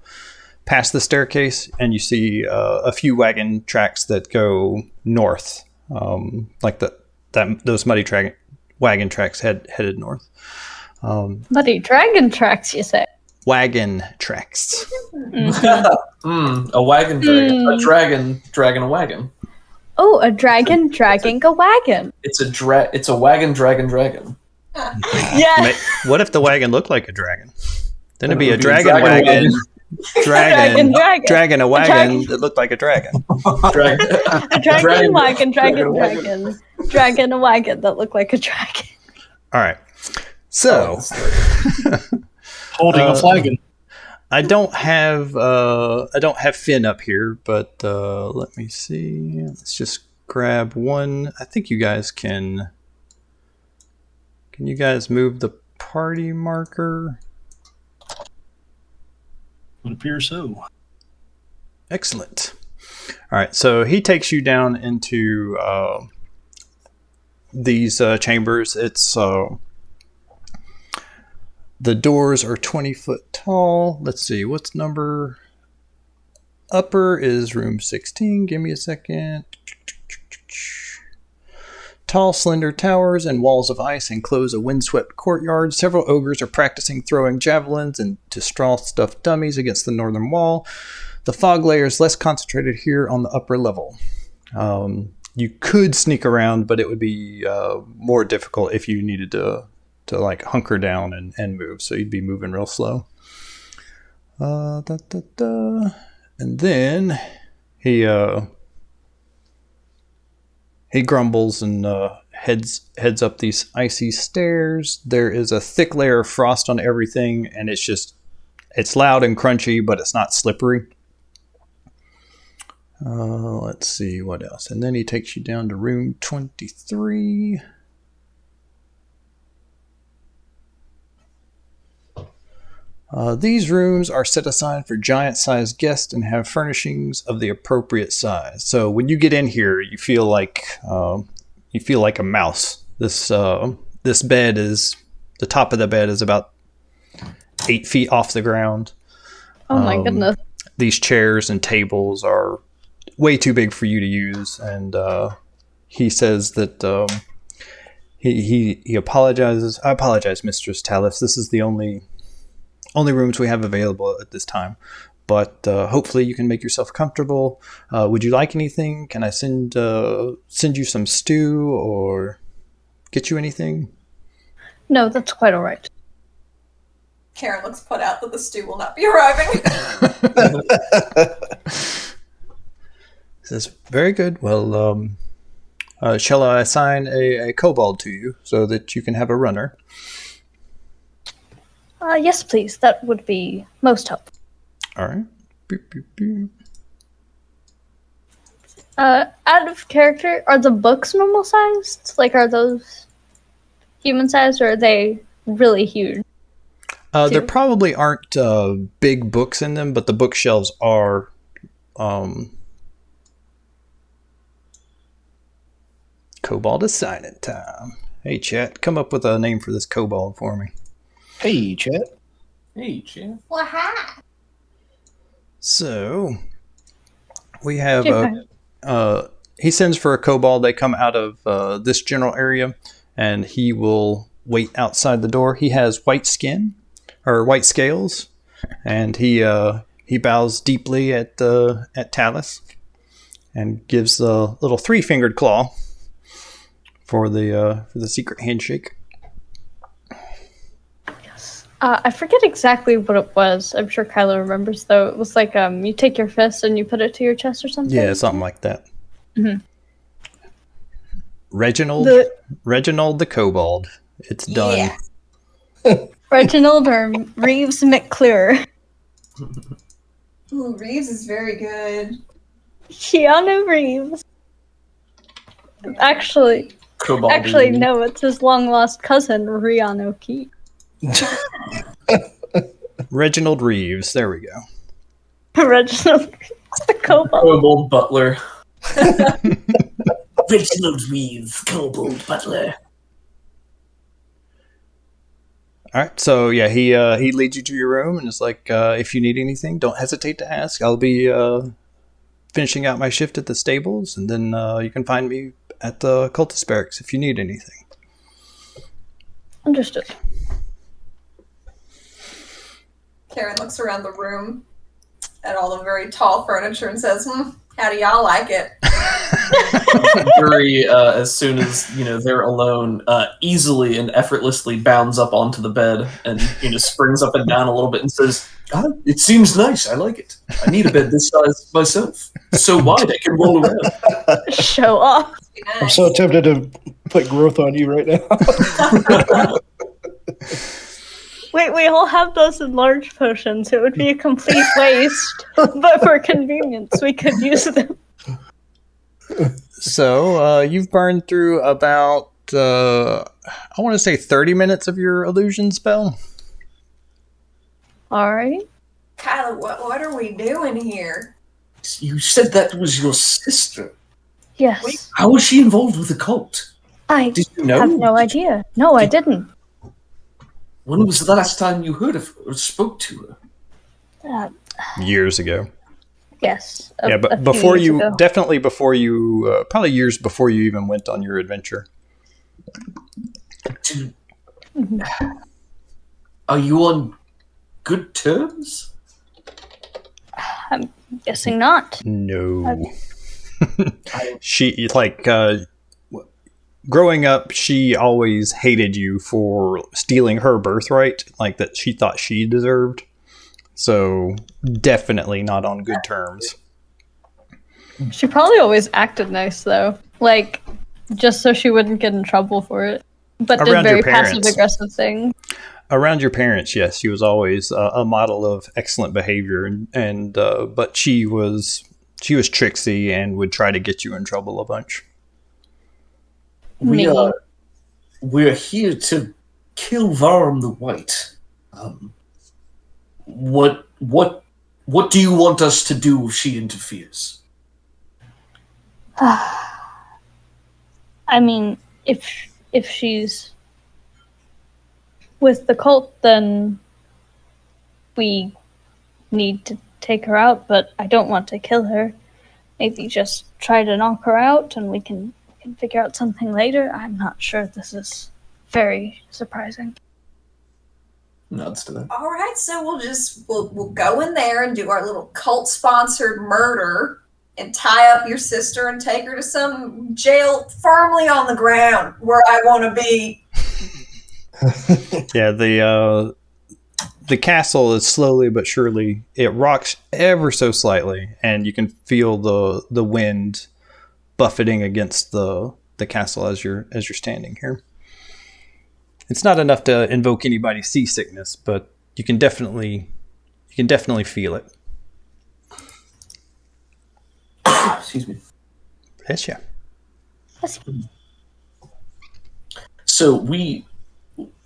[SPEAKER 1] staircase, and you see a few wagon tracks that go north, like those muddy wagon tracks headed north.
[SPEAKER 2] Buddy, dragon tracks, you say?
[SPEAKER 1] Wagon tracks.
[SPEAKER 3] A wagon dragon. A dragon a wagon.
[SPEAKER 2] Oh, a dragon dragging a wagon.
[SPEAKER 3] It's a wagon dragon.
[SPEAKER 2] Yeah.
[SPEAKER 1] What if the wagon looked like a dragon? Then it'd be a dragon wagon.
[SPEAKER 2] Dragon.
[SPEAKER 1] Dragon a wagon that looked like a dragon.
[SPEAKER 2] A dragon wagon, dragon a wagon that looked like a dragon.
[SPEAKER 1] All right. So,
[SPEAKER 5] Holding a flagon.
[SPEAKER 1] I don't have Finn up here, but let me see. Let's just grab one. I think you guys can. Can you guys move the party marker?
[SPEAKER 5] Would appear so.
[SPEAKER 1] Excellent. All right, so he takes you down into these chambers. It's the doors are 20 foot tall. Let's see, what's number? Upper is room 16. Give me a second. Tall, slender towers and walls of ice enclose a windswept courtyard. Several ogres are practicing throwing javelins into straw-stuffed dummies against the northern wall. The fog layer is less concentrated here on the upper level. You could sneak around, but it would be more difficult if you needed to like hunker down and move. So you'd be moving real slow. And then he grumbles and heads up these icy stairs. There is a thick layer of frost on everything, and it's loud and crunchy, but it's not slippery. Let's see what else. And then he takes you down to room 23. These rooms are set aside for giant-sized guests and have furnishings of the appropriate size. So when you get in here, you feel like a mouse. This bed is the top of the bed is about 8 feet off the ground.
[SPEAKER 2] Oh my goodness!
[SPEAKER 1] These chairs and tables are way too big for you to use, and he says that he apologizes. I apologize, Mistress Talif. This is the only rooms we have available at this time, but hopefully you can make yourself comfortable. Would you like anything? Can I send you some stew or get you anything?
[SPEAKER 2] No, that's quite all right.
[SPEAKER 4] Karen looks put out that the stew will not be arriving.
[SPEAKER 1] Says, very good. Well, shall I assign a kobold to you so that you can have a runner?
[SPEAKER 2] Yes, please. That would be most helpful.
[SPEAKER 1] All right. Boop, boop, boop.
[SPEAKER 2] Out of character, are the books normal sized? Like, are those human sized, or are they really huge?
[SPEAKER 1] There probably aren't big books in them, but the bookshelves are. Kobold assignment time. Hey, chat, come up with a name for this kobold for me.
[SPEAKER 5] Hey, chat.
[SPEAKER 4] Well, hi.
[SPEAKER 1] So, we have he sends for a kobold. They come out of this general area, and he will wait outside the door. He has white skin, or white scales, and he bows deeply at Talus, and gives the little 3-fingered claw for the secret handshake.
[SPEAKER 2] I forget exactly what it was. I'm sure Kylo remembers, though. It was like you take your fist and you put it to your chest or something.
[SPEAKER 1] Yeah, something like that.
[SPEAKER 2] Mm-hmm.
[SPEAKER 1] Reginald the kobold. It's done.
[SPEAKER 4] Yeah.
[SPEAKER 2] Reginald or Reeves McClure.
[SPEAKER 4] Ooh, Reeves is very good.
[SPEAKER 2] Keanu Reeves. Actually, no, it's his long-lost cousin, Rihanna Key.
[SPEAKER 1] Reginald Reeves. There we go.
[SPEAKER 2] Reginald Reeves, the kobold.
[SPEAKER 3] Kobold butler.
[SPEAKER 6] Reginald Reeves, kobold butler.
[SPEAKER 1] All right, so yeah, he leads you to your room and is like, if you need anything, don't hesitate to ask. I'll be finishing out my shift at the stables, and then you can find me at the cultist barracks if you need anything.
[SPEAKER 2] Understood.
[SPEAKER 4] Karen looks around the room at all the very tall furniture and says, how do y'all like it?
[SPEAKER 3] Yuri, as soon as they're alone, easily and effortlessly bounds up onto the bed and springs up and down a little bit and says, "It seems nice. I like it. I need a bed this size myself. So wide I can roll around."
[SPEAKER 2] Show off.
[SPEAKER 4] Nice.
[SPEAKER 7] I'm so tempted to put growth on you right now.
[SPEAKER 2] Wait, we all have those in large potions. It would be a complete waste, but for convenience, we could use them.
[SPEAKER 1] So, you've burned through about, I want to say 30 minutes of your illusion spell.
[SPEAKER 2] Alright.
[SPEAKER 4] Kyla, what are we doing here?
[SPEAKER 6] You said that was your sister.
[SPEAKER 2] Yes.
[SPEAKER 6] How was she involved with the cult?
[SPEAKER 2] I
[SPEAKER 6] Did you know?
[SPEAKER 2] have no idea. No, I didn't.
[SPEAKER 6] When was the last time you heard of her or spoke to her?
[SPEAKER 1] Years ago.
[SPEAKER 2] Yes.
[SPEAKER 1] But
[SPEAKER 2] a few
[SPEAKER 1] before
[SPEAKER 2] years
[SPEAKER 1] you,
[SPEAKER 2] ago.
[SPEAKER 1] definitely before you, probably years before you even went on your adventure.
[SPEAKER 6] Are you on good terms?
[SPEAKER 2] I'm guessing not.
[SPEAKER 1] No. She, growing up, she always hated you for stealing her birthright, that she thought she deserved. So, definitely not on good terms.
[SPEAKER 2] She probably always acted nice, though. Just so she wouldn't get in trouble for it. But
[SPEAKER 1] Around
[SPEAKER 2] did
[SPEAKER 1] your
[SPEAKER 2] very
[SPEAKER 1] parents.
[SPEAKER 2] passive-aggressive things.
[SPEAKER 1] Around your parents, yes, she was always a model of excellent behavior, and but she was tricksy and would try to get you in trouble a bunch.
[SPEAKER 6] We're here to kill Varm the White. What do you want us to do if she interferes?
[SPEAKER 2] I mean, if she's with the cult, then we need to take her out, but I don't want to kill her. Maybe just try to knock her out and we can figure out something later. I'm not sure. This is very surprising.
[SPEAKER 3] Nods to that.
[SPEAKER 4] All right, so we'll go in there and do our little cult-sponsored murder and tie up your sister and take her to some jail firmly on the ground where I want to be.
[SPEAKER 1] Yeah, the castle is slowly but surely, it rocks ever so slightly, and you can feel the wind buffeting against the castle as you're standing here. It's not enough to invoke anybody's seasickness, but you can definitely feel it.
[SPEAKER 6] Excuse me.
[SPEAKER 1] Yes, yeah.
[SPEAKER 3] So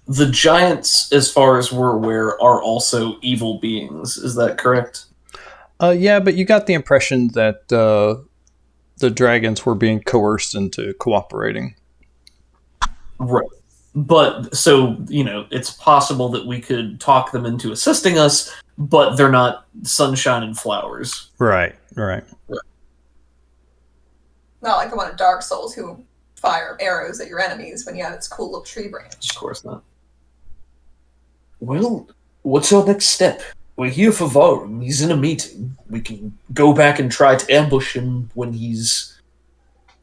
[SPEAKER 3] the giants, as far as we're aware, are also evil beings. Is that correct?
[SPEAKER 1] Yeah, but you got the impression that the dragons were being coerced into cooperating.
[SPEAKER 3] Right. But, so, it's possible that we could talk them into assisting us, but they're not sunshine and flowers.
[SPEAKER 1] Right.
[SPEAKER 4] Not like the one in Dark Souls who fire arrows at your enemies when you have its cool little tree branch.
[SPEAKER 3] Of course not.
[SPEAKER 6] Well, what's our next step? We're here for Varm. He's in a meeting. We can go back and try to ambush him when he's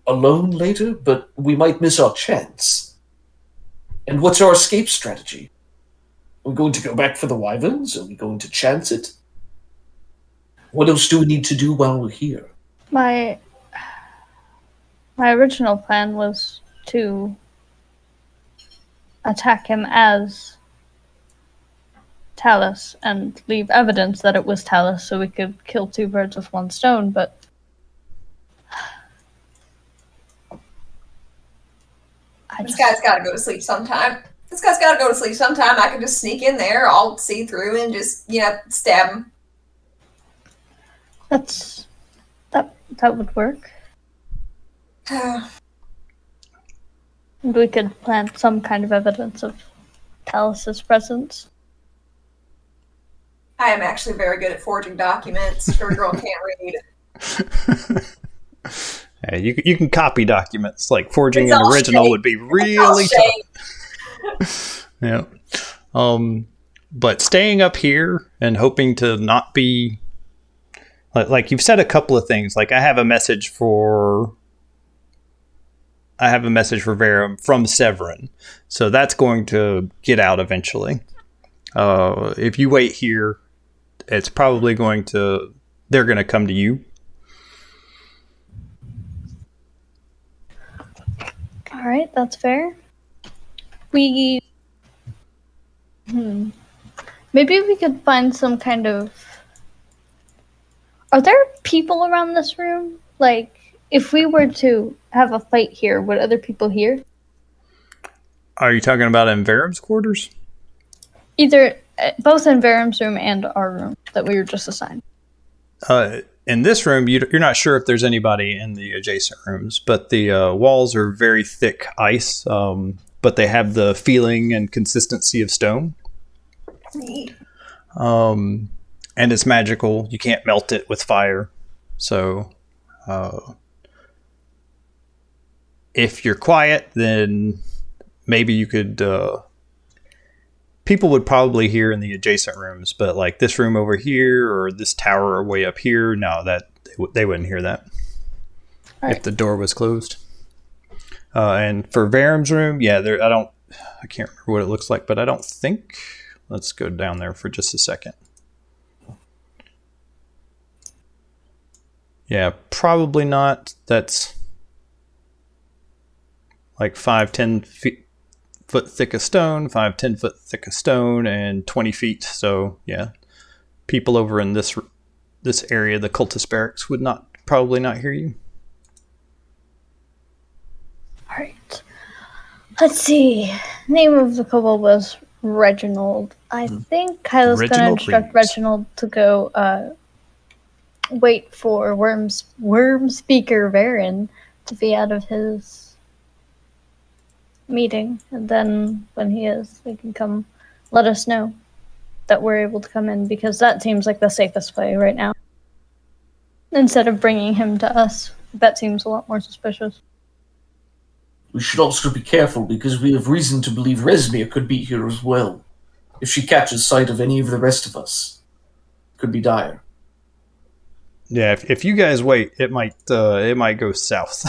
[SPEAKER 6] alone later, but we might miss our chance. And what's our escape strategy? Are we going to go back for the wyverns? Are we going to chance it? What else do we need to do while we're here?
[SPEAKER 2] My original plan was to attack him as Talus and leave evidence that it was Talus so we could kill two birds with one stone, but
[SPEAKER 4] This guy's got to go to sleep sometime. I can just sneak in there, I'll see through and just, stab him.
[SPEAKER 2] that would work. We could plant some kind of evidence of Talus's presence.
[SPEAKER 4] I am actually very good at forging documents for a girl who can't read.
[SPEAKER 1] Yeah, you can copy documents. Forging
[SPEAKER 4] It's
[SPEAKER 1] an
[SPEAKER 4] all
[SPEAKER 1] original
[SPEAKER 4] shade.
[SPEAKER 1] would be really tough. Yeah. but staying up here and hoping to not be like you've said a couple of things. Like I have a message for Verum from Severin, so that's going to get out eventually. If you wait here, it's probably they're going to come to you.
[SPEAKER 2] All right, that's fair. Maybe we could find some kind of... Are there people around this room? Like, if we were to have a fight here, would other people hear?
[SPEAKER 1] Are you talking about in Verum's quarters?
[SPEAKER 2] Either both in Verum's room and our room that we were just assigned.
[SPEAKER 1] In this room, you're not sure if there's anybody in the adjacent rooms, but the walls are very thick ice, but they have the feeling and consistency of stone.
[SPEAKER 4] Neat.
[SPEAKER 1] And it's magical. You can't melt it with fire. So if you're quiet, then maybe you could... people would probably hear in the adjacent rooms, but like this room over here or this tower way up here, no, they wouldn't hear that if the door was closed. And for Verum's room, yeah, I can't remember what it looks like, but I don't think. Let's go down there for just a second. Yeah, probably not. That's like 5-10 foot thick of stone, 5-10 foot thick of stone, and 20 feet. So yeah, people over in this area, the cultist barracks, would probably not hear you.
[SPEAKER 2] All right. Let's see. Name of the kobold was Reginald. I think Kyla's going to instruct Reginald to go wait for Worm Speaker Varen to be out of his meeting, and then when he is, they can come let us know that we're able to come in, because that seems like the safest way right now. Instead of bringing him to us, that seems a lot more suspicious.
[SPEAKER 6] We should also be careful, because we have reason to believe Resmir could be here as well. If she catches sight of any of the rest of us, it could be dire.
[SPEAKER 1] Yeah, if you guys wait, it might go south.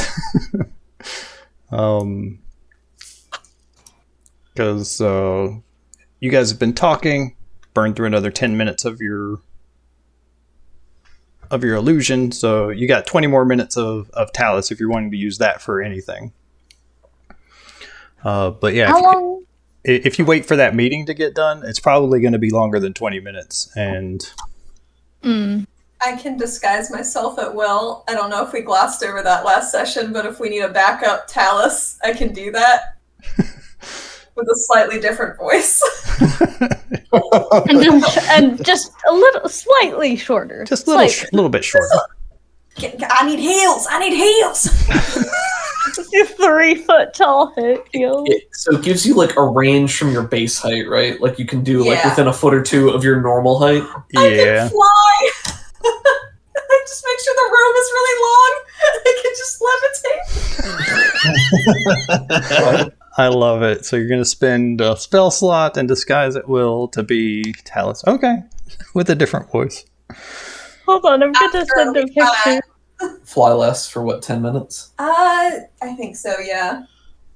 [SPEAKER 1] Because you guys have been talking, burned through another 10 minutes of your illusion, so you got 20 more minutes of Talus if you're wanting to use that for anything. But yeah,
[SPEAKER 2] How long?
[SPEAKER 1] If you wait for that meeting to get done, it's probably going to be longer than 20 minutes. And
[SPEAKER 4] I can disguise myself at will. I don't know if we glossed over that last session, but if we need a backup Talus, I can do that. With a slightly different voice.
[SPEAKER 2] and just a little, slightly shorter.
[SPEAKER 1] Just a little bit shorter.
[SPEAKER 4] I need heals!
[SPEAKER 2] 3 foot tall heels.
[SPEAKER 3] So it gives you like a range from your base height, right? Like you can do like within a foot or two of your normal height.
[SPEAKER 1] Yeah.
[SPEAKER 4] I can fly! Just make sure the room is really long. I can just levitate.
[SPEAKER 1] I love it. So you're going to spend a spell slot and disguise at will to be Talus. Okay. With a different voice.
[SPEAKER 2] Hold on, I'm going to send a picture.
[SPEAKER 3] Fly less for what, 10 minutes?
[SPEAKER 4] I think so, yeah.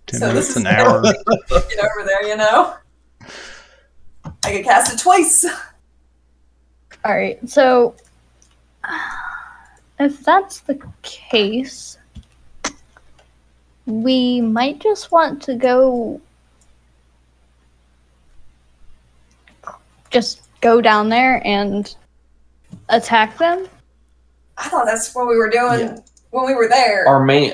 [SPEAKER 1] 10
[SPEAKER 4] so
[SPEAKER 1] minutes
[SPEAKER 4] this
[SPEAKER 1] an
[SPEAKER 4] is
[SPEAKER 1] hour.
[SPEAKER 4] Get over there, you know? I could cast it twice.
[SPEAKER 2] Alright, so if that's the case, we might just want to go down there and attack them.
[SPEAKER 4] I thought that's what we were doing when we were there.
[SPEAKER 3] Our main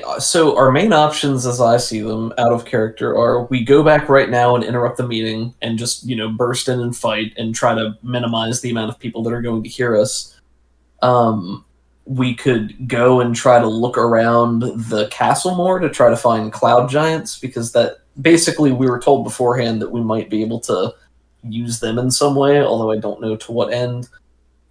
[SPEAKER 3] options, as I see them, out of character, are we go back right now and interrupt the meeting and just burst in and fight and try to minimize the amount of people that are going to hear us. We could go and try to look around the castle more to try to find cloud giants, because that basically we were told beforehand that we might be able to use them in some way, although I don't know to what end.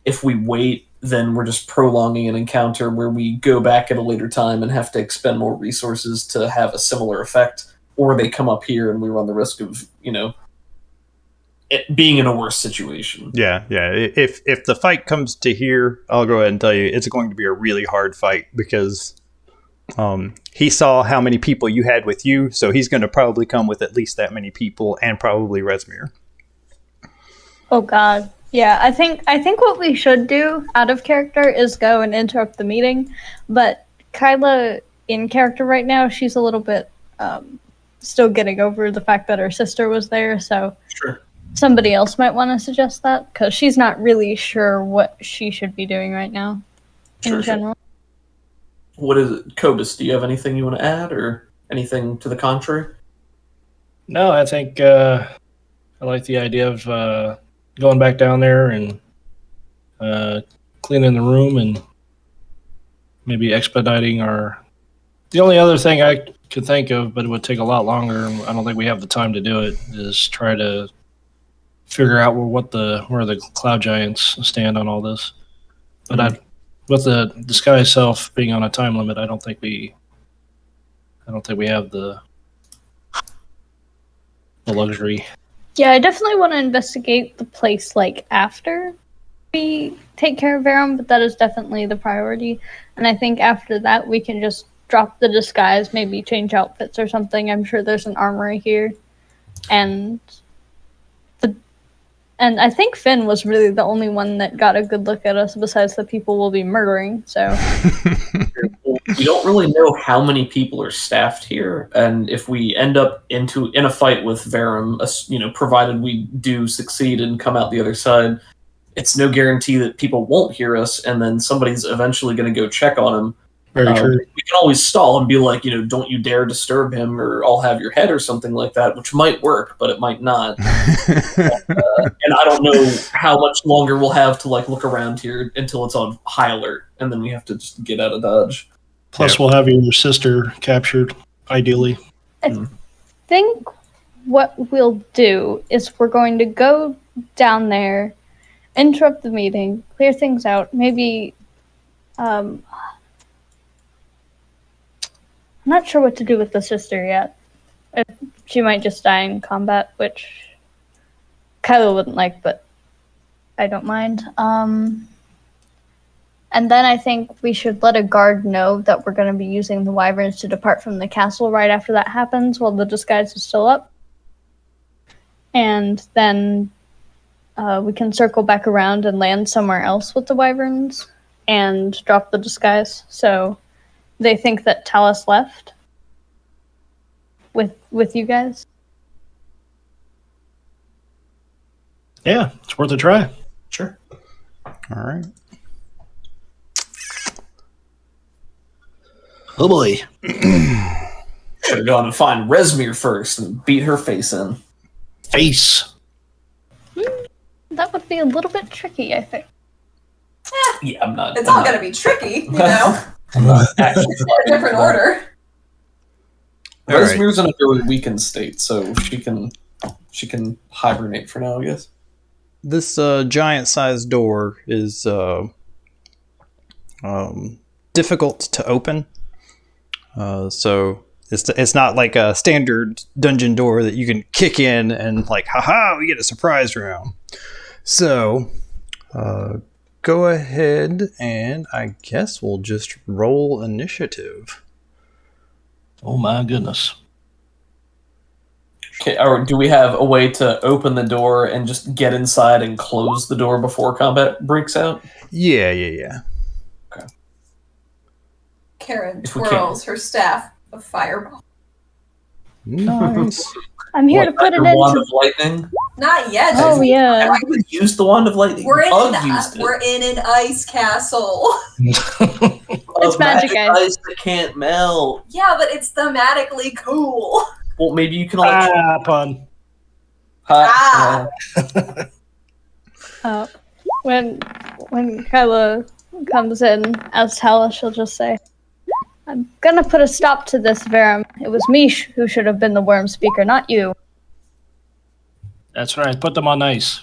[SPEAKER 3] If we wait, then we're just prolonging an encounter where we go back at a later time and have to expend more resources to have a similar effect, or they come up here and we run the risk of, being in a worse situation.
[SPEAKER 1] Yeah. If the fight comes to here, I'll go ahead and tell you it's going to be a really hard fight because he saw how many people you had with you, so he's going to probably come with at least that many people, and probably Resmir.
[SPEAKER 2] Oh God. Yeah, I think what we should do out of character is go and interrupt the meeting, but Kyla in character right now, she's a little bit still getting over the fact that her sister was there, so
[SPEAKER 3] Sure.
[SPEAKER 2] somebody else might want to suggest that, because she's not really sure what she should be doing right now in general.
[SPEAKER 3] What is it? Cobus, do you have anything you want to add, or anything to the contrary?
[SPEAKER 5] No, I think I like the idea of going back down there and cleaning the room and maybe expediting our... The only other thing I could think of, but it would take a lot longer, and I don't think we have the time to do it, is try to figure out where the cloud giants stand on all this. But with the disguise self being on a time limit, I don't think we have the luxury.
[SPEAKER 2] Yeah, I definitely want to investigate the place like after we take care of Verum, but that is definitely the priority. And I think after that we can just drop the disguise, maybe change outfits or something. I'm sure there's an armory here. And I think Finn was really the only one that got a good look at us besides the people we'll be murdering, so...
[SPEAKER 3] We don't really know how many people are staffed here, and if we end up in a fight with Verum, provided we do succeed and come out the other side, it's no guarantee that people won't hear us, and then somebody's eventually going to go check on him.
[SPEAKER 5] Very true.
[SPEAKER 3] We can always stall and be like, don't you dare disturb him, or I'll have your head, or something like that, which might work, but it might not. And I don't know how much longer we'll have to look around here until it's on high alert, and then we have to just get out of Dodge.
[SPEAKER 5] Plus, we'll have your sister captured, ideally.
[SPEAKER 2] I think what we'll do is we're going to go down there, interrupt the meeting, clear things out, maybe... I'm not sure what to do with the sister yet. She might just die in combat, which Kylo wouldn't like, but I don't mind. And then I think we should let a guard know that we're going to be using the wyverns to depart from the castle right after that happens, while the disguise is still up. And then we can circle back around and land somewhere else with the wyverns and drop the disguise. So they think that Talos left with you guys.
[SPEAKER 5] Yeah, it's worth a try.
[SPEAKER 3] Sure.
[SPEAKER 1] All right.
[SPEAKER 5] Oh boy.
[SPEAKER 3] Should have gone and find Resmir first and beat her face in.
[SPEAKER 5] Face.
[SPEAKER 2] That would be a little bit tricky, I think.
[SPEAKER 3] Yeah, I'm not.
[SPEAKER 4] It's all going to be tricky,
[SPEAKER 3] I'm not actually
[SPEAKER 4] in a different order.
[SPEAKER 1] All right.
[SPEAKER 3] Resmir's in a very weakened state, so she can hibernate for now, I guess.
[SPEAKER 1] This giant-sized door is difficult to open. So it's not like a standard dungeon door that you can kick in and haha, we get a surprise round. So go ahead and I guess we'll just roll initiative.
[SPEAKER 5] Oh my goodness.
[SPEAKER 3] Okay, or do we have a way to open the door and just get inside and close the door before combat breaks out?
[SPEAKER 1] Yeah.
[SPEAKER 3] Okay.
[SPEAKER 4] Karen
[SPEAKER 3] If we
[SPEAKER 4] twirls her staff of fireball.
[SPEAKER 1] Nice.
[SPEAKER 2] I'm here to put it
[SPEAKER 3] Wand
[SPEAKER 2] into...
[SPEAKER 3] of lightning.
[SPEAKER 4] Not yet.
[SPEAKER 2] Oh, yeah.
[SPEAKER 3] Have you used the wand of lightning?
[SPEAKER 4] We're
[SPEAKER 3] Used it.
[SPEAKER 4] in an ice castle.
[SPEAKER 2] It's magic ice.
[SPEAKER 3] that can't melt.
[SPEAKER 4] Yeah, but it's thematically cool.
[SPEAKER 3] Well, maybe you can
[SPEAKER 5] Pun.
[SPEAKER 2] When Kyla comes in as Talos, she'll just say, I'm gonna put a stop to this, Verum. It was me who should have been the worm speaker, not you.
[SPEAKER 5] That's right. Put them on ice.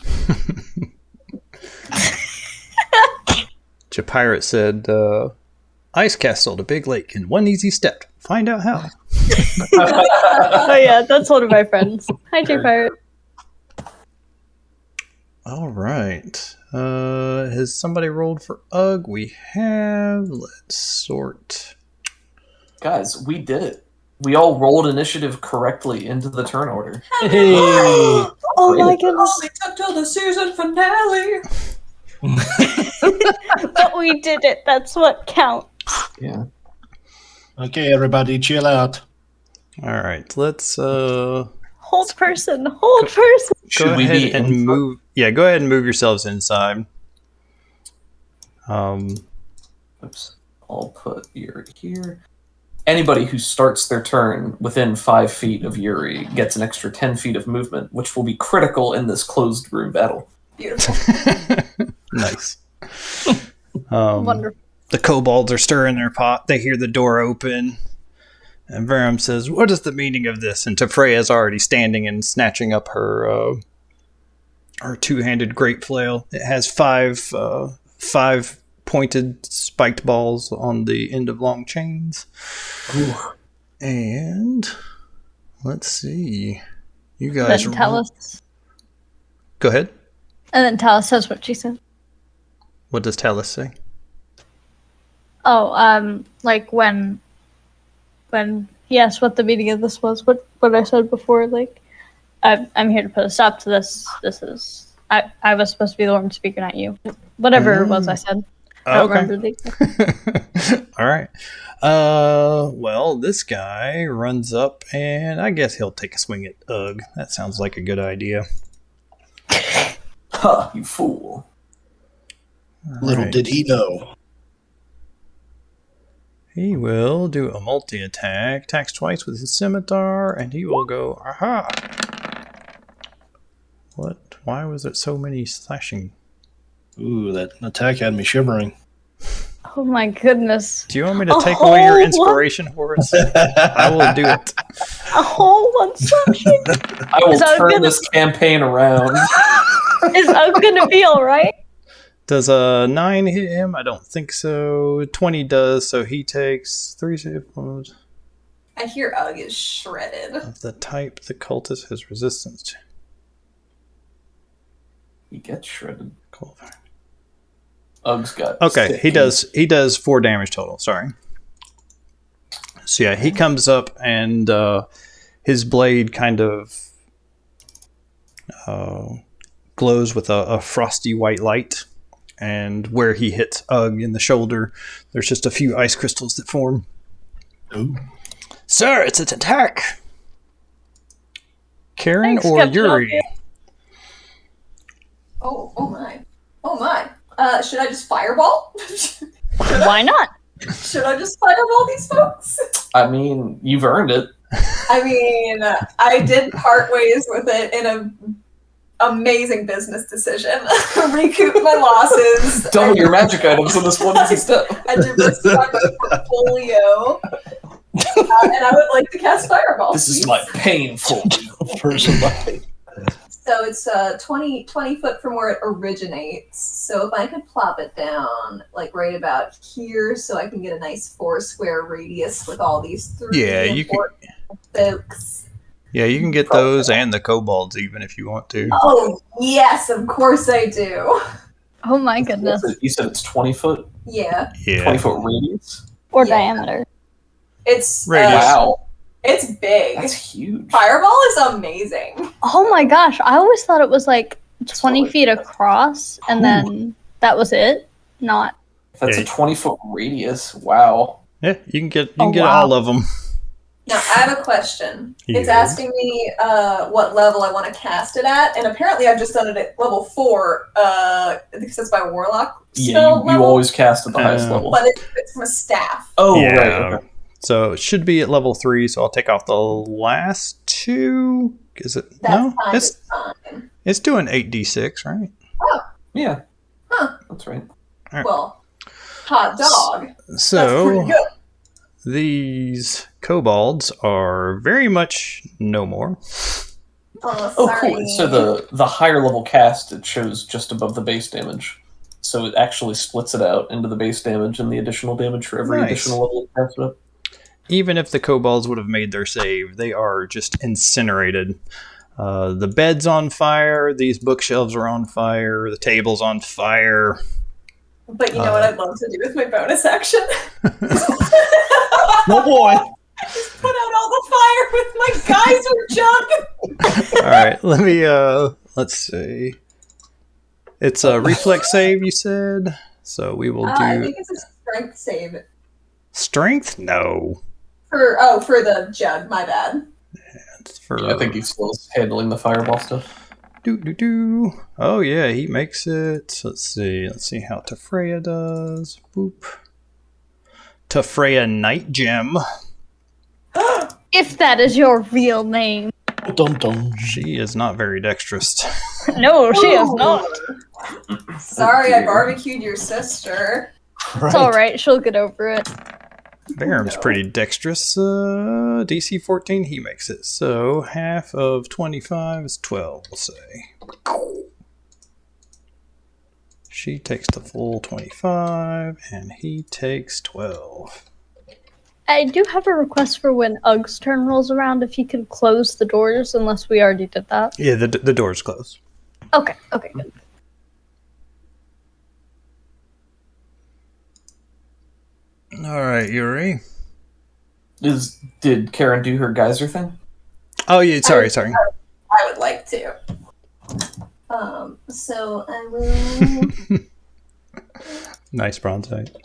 [SPEAKER 1] Pirate said, Ice Castle to Big Lake in one easy step. Find out how.
[SPEAKER 2] Oh yeah, that's one of my friends. Hi, Pirate.
[SPEAKER 1] All right. Has somebody rolled for Ugg? We have. Let's sort.
[SPEAKER 3] Guys, we did it. We all rolled initiative correctly into the turn order.
[SPEAKER 5] Hey!
[SPEAKER 2] Oh my goodness.
[SPEAKER 4] Only took till the season finale.
[SPEAKER 2] But we did it. That's what counts.
[SPEAKER 3] Yeah.
[SPEAKER 5] Okay, everybody, chill out.
[SPEAKER 1] All right. Let's
[SPEAKER 2] Hold person. Hold person.
[SPEAKER 3] Should we be
[SPEAKER 1] and
[SPEAKER 3] in-
[SPEAKER 1] move? Yeah, go ahead and move yourselves inside.
[SPEAKER 3] Oops. I'll put Yuri here. Anybody who starts their turn within 5 feet of Yuri gets an extra 10 feet of movement, which will be critical in this closed room battle.
[SPEAKER 4] Beautiful.
[SPEAKER 1] Nice.
[SPEAKER 2] Wonderful.
[SPEAKER 1] The kobolds are stirring their pot. They hear the door open. And Verum says, "What is the meaning of this?" And Tefreya's already standing and snatching up her two-handed great flail. It has five pointed spiked balls on the end of long chains.
[SPEAKER 3] Ooh.
[SPEAKER 1] And let's see. You guys
[SPEAKER 2] Then Talus.
[SPEAKER 1] Go ahead.
[SPEAKER 2] And then Talus says what she said.
[SPEAKER 1] What does Talus say?
[SPEAKER 2] Oh, like when he asked what the meaning of this was, what I said before, like, I'm here to put a stop to this. This is I was supposed to be the one speaking, not you. Whatever it was I said. I don't remember the exact.
[SPEAKER 1] All right. Well, this guy runs up, and I guess he'll take a swing at Ugg. That sounds like a good idea.
[SPEAKER 3] Huh, you fool.
[SPEAKER 7] Little
[SPEAKER 1] right.
[SPEAKER 7] did he know.
[SPEAKER 1] He will do a multi-attack, attacks twice with his scimitar, and he will go, aha! What? Why was there so many slashing?
[SPEAKER 5] Ooh, that attack had me shivering.
[SPEAKER 2] Oh my goodness.
[SPEAKER 1] Do you want me to take away your inspiration, Horace? I will do it.
[SPEAKER 2] A whole one slashing?
[SPEAKER 3] I will
[SPEAKER 2] Is that
[SPEAKER 3] turn
[SPEAKER 2] gonna-
[SPEAKER 3] this campaign around.
[SPEAKER 2] Is Ugg gonna be alright?
[SPEAKER 1] Does a 9 hit him? I don't think so. 20 does, so he takes 3 save points.
[SPEAKER 4] I hear Ugg is shredded.
[SPEAKER 1] Of the type the cultist has resistance to.
[SPEAKER 3] He gets shredded.
[SPEAKER 1] Cool.
[SPEAKER 3] Ugg's got.
[SPEAKER 1] Okay,
[SPEAKER 3] 16.
[SPEAKER 1] he does 4 damage total. Sorry. So yeah, he comes up and his blade kind of glows with a frosty white light, and where he hits Ugg in the shoulder, there's just a few ice crystals that form.
[SPEAKER 5] Ooh.
[SPEAKER 1] Sir, it's an attack. Karen
[SPEAKER 2] Thanks,
[SPEAKER 1] or
[SPEAKER 2] Captain
[SPEAKER 1] Yuri?
[SPEAKER 2] Obvious.
[SPEAKER 4] Oh my. Oh my. Should I just fireball?
[SPEAKER 2] Why not?
[SPEAKER 4] Should I just fireball these folks?
[SPEAKER 3] I mean, you've earned it.
[SPEAKER 4] I mean, I did part ways with it in a amazing business decision. Recoup my losses.
[SPEAKER 3] Double your magic items in this one easy step.
[SPEAKER 4] I diversify my portfolio. And I would like to cast fireball.
[SPEAKER 3] This is
[SPEAKER 4] please.
[SPEAKER 3] my painful.
[SPEAKER 5] Person by.
[SPEAKER 4] So it's 20 foot from where it originates. So if I could plop it down, like right about here, so I can get a nice 4 square radius with all these 3
[SPEAKER 1] Yeah, you can.
[SPEAKER 4] folks.
[SPEAKER 1] Yeah, you can get those and the kobolds even if you want to.
[SPEAKER 4] Oh, yes, of course I do.
[SPEAKER 2] Oh my goodness.
[SPEAKER 3] You said it's 20 foot?
[SPEAKER 4] Yeah.
[SPEAKER 3] 20
[SPEAKER 1] Yeah.
[SPEAKER 3] foot radius?
[SPEAKER 2] Or
[SPEAKER 4] Yeah.
[SPEAKER 2] diameter.
[SPEAKER 4] It's
[SPEAKER 1] Radius.
[SPEAKER 3] Wow.
[SPEAKER 4] it's big.
[SPEAKER 3] That's huge.
[SPEAKER 4] Fireball is amazing.
[SPEAKER 2] Oh my gosh. I always thought it was like 20
[SPEAKER 3] probably-
[SPEAKER 2] feet across and then that was it. Not.
[SPEAKER 3] That's
[SPEAKER 1] Yeah.
[SPEAKER 3] a 20 foot radius. Wow.
[SPEAKER 1] Yeah, you can get
[SPEAKER 2] Oh, wow.
[SPEAKER 1] all of them.
[SPEAKER 4] Now I have a question. It's
[SPEAKER 1] Yeah.
[SPEAKER 4] asking me what level I want to cast it at, and apparently I've just done it at level 4 because it's my warlock
[SPEAKER 3] Yeah,
[SPEAKER 4] spell
[SPEAKER 3] you
[SPEAKER 4] level.
[SPEAKER 3] always cast at the highest
[SPEAKER 1] Uh,
[SPEAKER 3] level.
[SPEAKER 4] But it's from a staff.
[SPEAKER 3] Oh,
[SPEAKER 1] Yeah.
[SPEAKER 3] right. Okay.
[SPEAKER 1] So it should be at level 3, so I'll take off the last 2. Is it?
[SPEAKER 4] That's
[SPEAKER 1] No?
[SPEAKER 4] fine.
[SPEAKER 1] It's,
[SPEAKER 4] It's fine.
[SPEAKER 1] it's doing 8d6, right?
[SPEAKER 3] Yeah.
[SPEAKER 4] Huh.
[SPEAKER 3] That's right.
[SPEAKER 4] Well, hot dog. That's
[SPEAKER 1] So
[SPEAKER 4] pretty good.
[SPEAKER 1] these kobolds are very much no more.
[SPEAKER 4] Oh,
[SPEAKER 3] Oh,
[SPEAKER 4] sorry.
[SPEAKER 3] cool. So the higher level cast, it shows just above the base damage. So it actually splits it out into the base damage and the additional damage for every
[SPEAKER 1] Nice.
[SPEAKER 3] additional level it casts up.
[SPEAKER 1] Even if the kobolds would have made their save, they are just incinerated. The bed's on fire. These bookshelves are on fire. The table's on fire.
[SPEAKER 4] But you know what I'd love to do with my bonus action?
[SPEAKER 7] Oh boy.
[SPEAKER 4] Just put out all the fire with my geyser jug.
[SPEAKER 1] All right, let me, let's see. It's a reflex save, you said? So we will
[SPEAKER 4] I
[SPEAKER 1] do...
[SPEAKER 4] think it's a strength save.
[SPEAKER 1] Strength? No.
[SPEAKER 4] For the jug, my bad.
[SPEAKER 1] It's for,
[SPEAKER 3] I think he's still handling the fireball stuff.
[SPEAKER 1] Oh, yeah, he makes it. Let's see how Tafreya does. Boop. Tafreya Night Gem.
[SPEAKER 2] If that is your real name.
[SPEAKER 7] Dum dum.
[SPEAKER 1] She is not very dexterous.
[SPEAKER 2] No, she is not.
[SPEAKER 4] Sorry, I barbecued your sister.
[SPEAKER 2] It's alright, she'll get over it.
[SPEAKER 1] Baron's pretty dexterous. DC 14, he makes it. So half of 25 is 12, we'll say. She takes the full 25, and he takes 12.
[SPEAKER 2] I do have a request for when Ugg's turn rolls around, if he could close the doors, unless we already did that.
[SPEAKER 1] Yeah, the door's closed.
[SPEAKER 2] Okay, good.
[SPEAKER 1] All right, Yuri.
[SPEAKER 3] Did Karen do her geyser thing?
[SPEAKER 1] Oh, yeah, sorry.
[SPEAKER 4] I would like to. So I will.
[SPEAKER 1] Nice bronzite.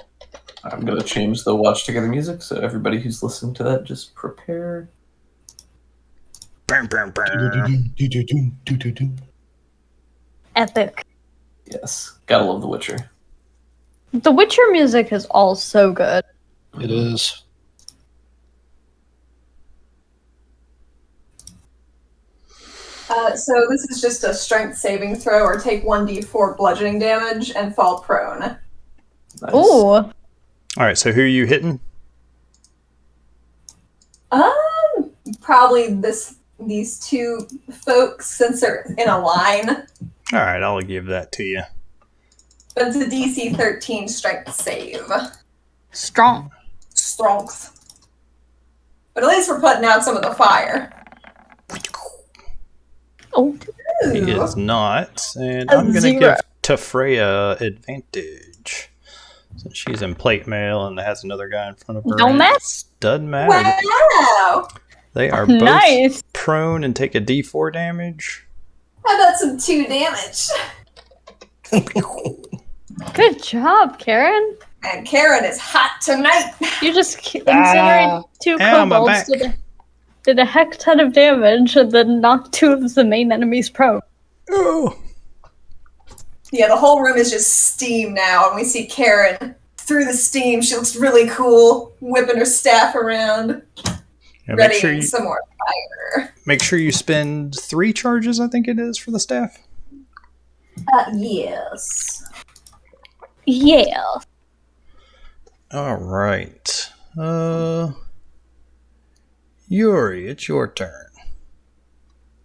[SPEAKER 3] I'm going to change the watch together music, so everybody who's listening to that, just prepare.
[SPEAKER 2] Epic.
[SPEAKER 3] Yes, gotta love The Witcher.
[SPEAKER 2] The Witcher music is all so good.
[SPEAKER 5] It is.
[SPEAKER 4] So this is just a strength saving throw, or take 1d4 bludgeoning damage and fall prone.
[SPEAKER 3] Nice.
[SPEAKER 2] Ooh.
[SPEAKER 1] All right, so who are you hitting?
[SPEAKER 4] Probably these two folks, since they're in a line.
[SPEAKER 1] All right, I'll give that to you.
[SPEAKER 4] But it's a DC 13 strength save.
[SPEAKER 2] Strong.
[SPEAKER 4] Strength. But at least we're putting out some of the fire.
[SPEAKER 2] Oh.
[SPEAKER 1] He
[SPEAKER 4] Ooh.
[SPEAKER 1] is not, and
[SPEAKER 2] A
[SPEAKER 1] I'm going to
[SPEAKER 2] zero.
[SPEAKER 1] give Tafreya advantage. Since she's in plate mail and has another guy in front of her.
[SPEAKER 2] Don't
[SPEAKER 1] and
[SPEAKER 2] mess.
[SPEAKER 1] Doesn't matter.
[SPEAKER 4] Wow!
[SPEAKER 1] They are both
[SPEAKER 2] Nice.
[SPEAKER 1] prone and take a d4 damage.
[SPEAKER 4] How about some 2 damage?
[SPEAKER 2] Good job, Karen.
[SPEAKER 4] And Karen is hot tonight.
[SPEAKER 2] You just incinerated 2
[SPEAKER 1] Ow, my
[SPEAKER 2] kobolds,
[SPEAKER 1] back.
[SPEAKER 2] did a heck ton of damage, and then knocked 2 of the main enemies prone.
[SPEAKER 1] Oh.
[SPEAKER 4] Yeah, the whole room is just steam now, and we see Karen through the steam. She looks really cool, whipping her staff around,
[SPEAKER 1] Yeah,
[SPEAKER 4] readying some more fire.
[SPEAKER 1] make sure you spend 3 charges, I think it is, for the staff.
[SPEAKER 4] Yes.
[SPEAKER 2] Yeah.
[SPEAKER 1] All right. Yuri, it's your turn.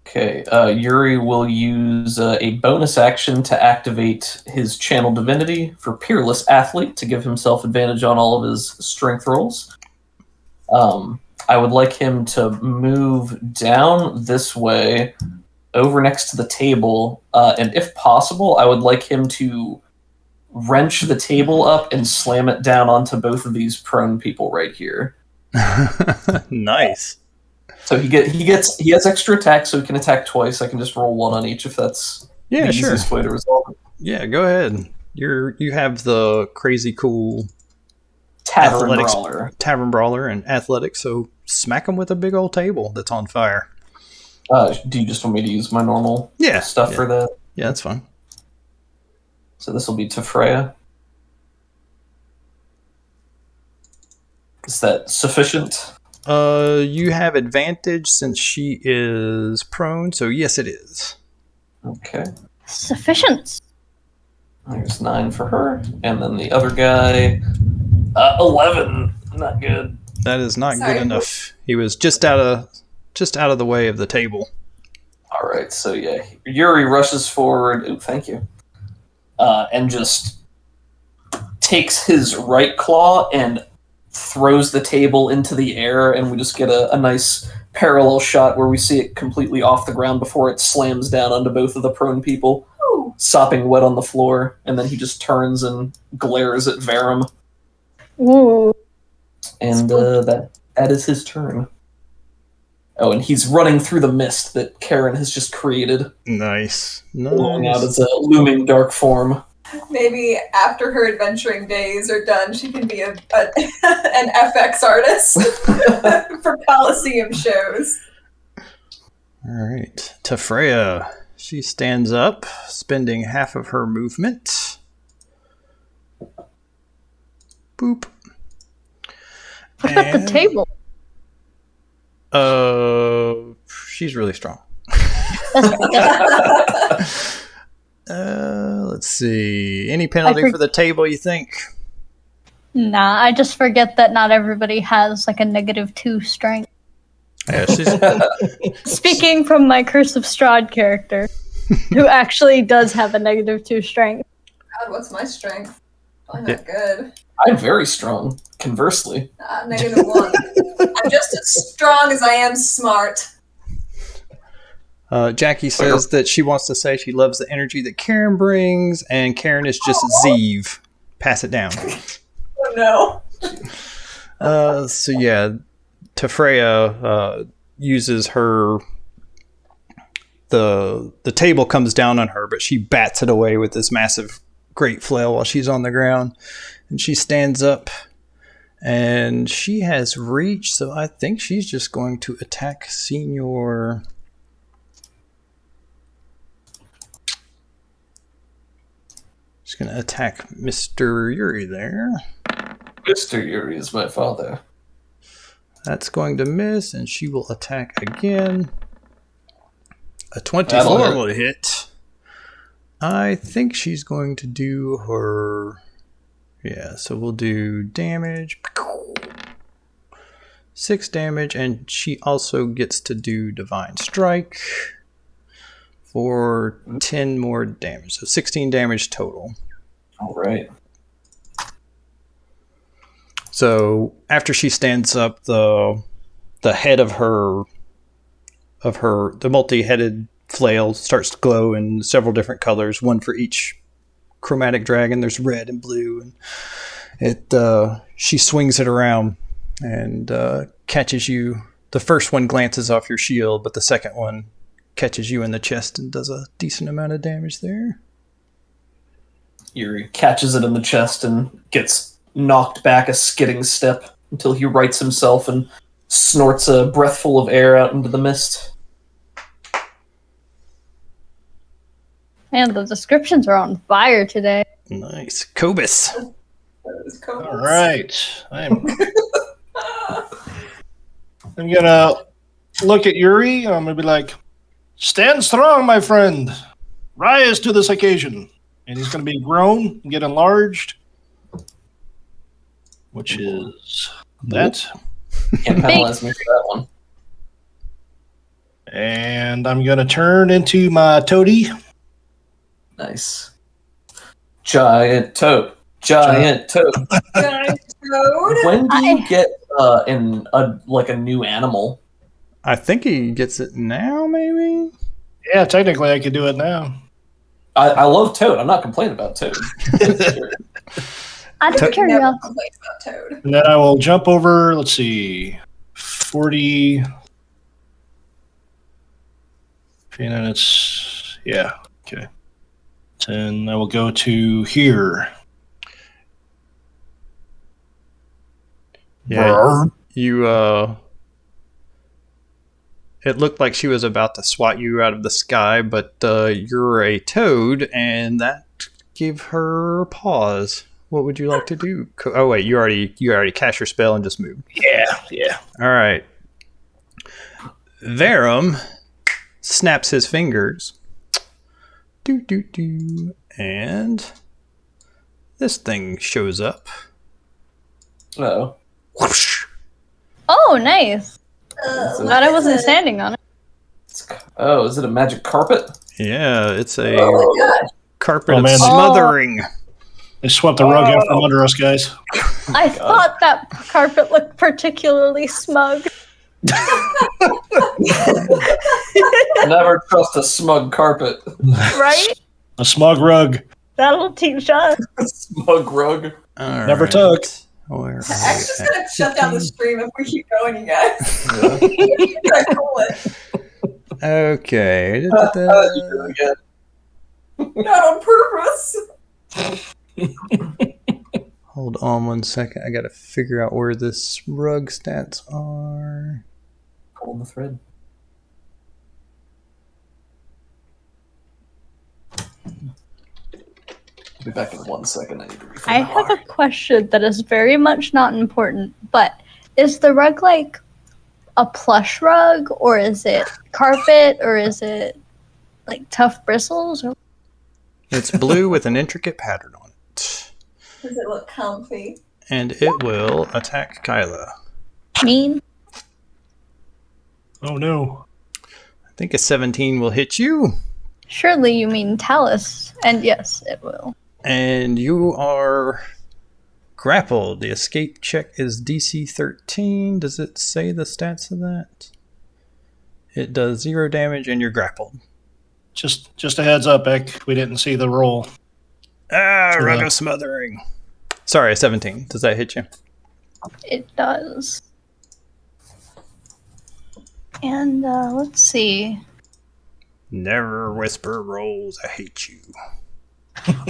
[SPEAKER 3] Okay, Yuri will use a bonus action to activate his Channel Divinity for Peerless Athlete to give himself advantage on all of his strength rolls. I would like him to move down this way, over next to the table, and if possible, I would like him to wrench the table up and slam it down onto both of these prone people right here.
[SPEAKER 1] Nice.
[SPEAKER 3] So he has extra attack, so he can attack twice. I can just roll 1 on each if that's
[SPEAKER 1] Yeah,
[SPEAKER 3] the
[SPEAKER 1] sure.
[SPEAKER 3] easiest way to resolve it.
[SPEAKER 1] Yeah, go ahead. You have the crazy cool
[SPEAKER 3] Tavern
[SPEAKER 1] athletics,
[SPEAKER 3] Brawler.
[SPEAKER 1] tavern brawler and athletics, so smack him with a big old table that's on fire.
[SPEAKER 3] Do you just want me to use my normal stuff
[SPEAKER 1] Yeah.
[SPEAKER 3] for that?
[SPEAKER 1] Yeah, that's fine.
[SPEAKER 3] So this will be Tafreya. Is that sufficient?
[SPEAKER 1] You have advantage since she is prone, so yes, it is.
[SPEAKER 3] Okay.
[SPEAKER 2] Sufficient.
[SPEAKER 3] There's 9 for her, and then the other guy, 11. Not good.
[SPEAKER 1] That is not
[SPEAKER 4] Sorry.
[SPEAKER 1] good enough. He was just out of the way of the table.
[SPEAKER 3] All right, so yeah, Yuri rushes forward. Ooh, thank you. And just takes his right claw and throws the table into the air, and we just get a nice parallel shot where we see it completely off the ground before it slams down onto both of the prone people, sopping wet on the floor, and then he just turns and glares at Verum.
[SPEAKER 2] Ooh.
[SPEAKER 3] And that is his turn. Oh, and he's running through the mist that Karen has just created.
[SPEAKER 1] Nice.
[SPEAKER 3] Blowing out as a looming dark form.
[SPEAKER 4] Maybe after her adventuring days are done, she can be an FX artist for Coliseum shows.
[SPEAKER 1] All right. Tafreya. She stands up, spending half of her movement. Boop.
[SPEAKER 2] What about the table?
[SPEAKER 1] She's really strong. Let's see. Any penalty for the table, you think?
[SPEAKER 2] Nah, I just forget that not everybody has like a -2 strength.
[SPEAKER 1] Yeah, she's...
[SPEAKER 2] Speaking from my Curse of Strahd character, who actually does have a -2 strength.
[SPEAKER 4] God, what's my strength? Probably not good.
[SPEAKER 3] I'm very strong, conversely.
[SPEAKER 4] -1. I'm just as strong as I am smart.
[SPEAKER 1] Jackie says that she wants to say she loves the energy that Karen brings, and Karen is just Zeev. Pass it down.
[SPEAKER 4] Oh
[SPEAKER 1] no. So yeah, Tafreya uses her. The table comes down on her, but she bats it away with this massive great flail while she's on the ground, and she stands up. And she has reach, so I think she's just going to attack Senior. She's going to attack Mr. Yuri there.
[SPEAKER 3] Mr. Yuri is my father.
[SPEAKER 1] That's going to miss, and she will attack again. A 24 will hit. I think she's going to do her... Yeah, so we'll do damage. 6 damage, and she also gets to do Divine Strike for 10 more damage. So 16 damage total.
[SPEAKER 3] All right.
[SPEAKER 1] So after she stands up, the head of the multi-headed flail starts to glow in several different colors, one for each chromatic dragon. There's red and blue, and she swings it around and catches you. The first one glances off your shield, but the second one catches you in the chest and does a decent amount of damage there.
[SPEAKER 3] Yuri catches it in the chest and gets knocked back a skidding step until he rights himself and snorts a breathful of air out into the mist.
[SPEAKER 2] Man, the descriptions are on fire today.
[SPEAKER 1] Nice. Cobus.
[SPEAKER 5] All right. I'm gonna look at Yuri. I'm gonna be like, stand strong, my friend. Rise to this occasion. And he's gonna be grown and get enlarged, which is that.
[SPEAKER 3] Can't penalize me for that one.
[SPEAKER 5] And I'm gonna turn into my toady.
[SPEAKER 3] Nice. Giant toad. Giant toad.
[SPEAKER 4] Giant toad?
[SPEAKER 3] When do you get a new animal?
[SPEAKER 1] I think he gets it now, maybe?
[SPEAKER 5] Yeah, technically I could do it now.
[SPEAKER 3] I love Toad. I'm not complaining about Toad.
[SPEAKER 2] Out of curiosity.
[SPEAKER 4] About Toad.
[SPEAKER 5] And then I will jump over, let's see, 40. Okay, then it's, yeah, okay. 10, I will go to here.
[SPEAKER 1] Yeah, you, it looked like she was about to swat you out of the sky, but you're a toad, and that gave her pause. What would you like to do? Oh wait, you already cast your spell and just moved.
[SPEAKER 5] Yeah.
[SPEAKER 1] All right. Verum snaps his fingers. And this thing shows up.
[SPEAKER 3] Uh-oh.
[SPEAKER 1] Whoosh.
[SPEAKER 2] Oh, nice. Glad I wasn't standing on it.
[SPEAKER 3] Oh, is it a magic carpet?
[SPEAKER 1] Yeah, it's a
[SPEAKER 4] God.
[SPEAKER 1] carpet
[SPEAKER 5] Oh,
[SPEAKER 1] of
[SPEAKER 5] man.
[SPEAKER 1] smothering.
[SPEAKER 5] They swept the rug out from under us, guys.
[SPEAKER 2] I thought that carpet looked particularly smug.
[SPEAKER 3] Never trust a smug carpet.
[SPEAKER 2] Right?
[SPEAKER 5] A smug rug.
[SPEAKER 2] That'll teach us.
[SPEAKER 3] Smug rug.
[SPEAKER 1] All
[SPEAKER 5] Never
[SPEAKER 1] right.
[SPEAKER 5] took.
[SPEAKER 1] Where are
[SPEAKER 4] X just
[SPEAKER 1] we
[SPEAKER 4] gonna
[SPEAKER 1] at?
[SPEAKER 4] shut down the
[SPEAKER 1] 15?
[SPEAKER 4] stream if we keep going, you guys.
[SPEAKER 3] Yeah.
[SPEAKER 4] Gonna cool it.
[SPEAKER 1] Okay.
[SPEAKER 3] Again.
[SPEAKER 4] Not on purpose.
[SPEAKER 1] Hold on 1 second. I gotta figure out where this rug stats are.
[SPEAKER 3] Pulling the thread. I'll be back in 1 second. I need to refill
[SPEAKER 2] I
[SPEAKER 3] my
[SPEAKER 2] have a
[SPEAKER 3] water.
[SPEAKER 2] question that is very much not important, but is the rug like a plush rug, or is it carpet, or is it like tough bristles? Or...
[SPEAKER 1] It's blue with an intricate pattern on it.
[SPEAKER 4] Does it look comfy?
[SPEAKER 1] And it will attack Kyla.
[SPEAKER 2] Mean?
[SPEAKER 5] Oh no.
[SPEAKER 1] I think a 17 will hit you.
[SPEAKER 2] Surely you mean Talus, and yes, it will.
[SPEAKER 1] And you are grappled. The escape check is DC 13. Does it say the stats of that? It does 0 damage and you're grappled.
[SPEAKER 5] Just a heads up, Ek. We didn't see the roll.
[SPEAKER 1] Rug of smothering. Sorry, 17. Does that hit you?
[SPEAKER 2] It does. And let's see.
[SPEAKER 1] Never whisper rolls. I hate you.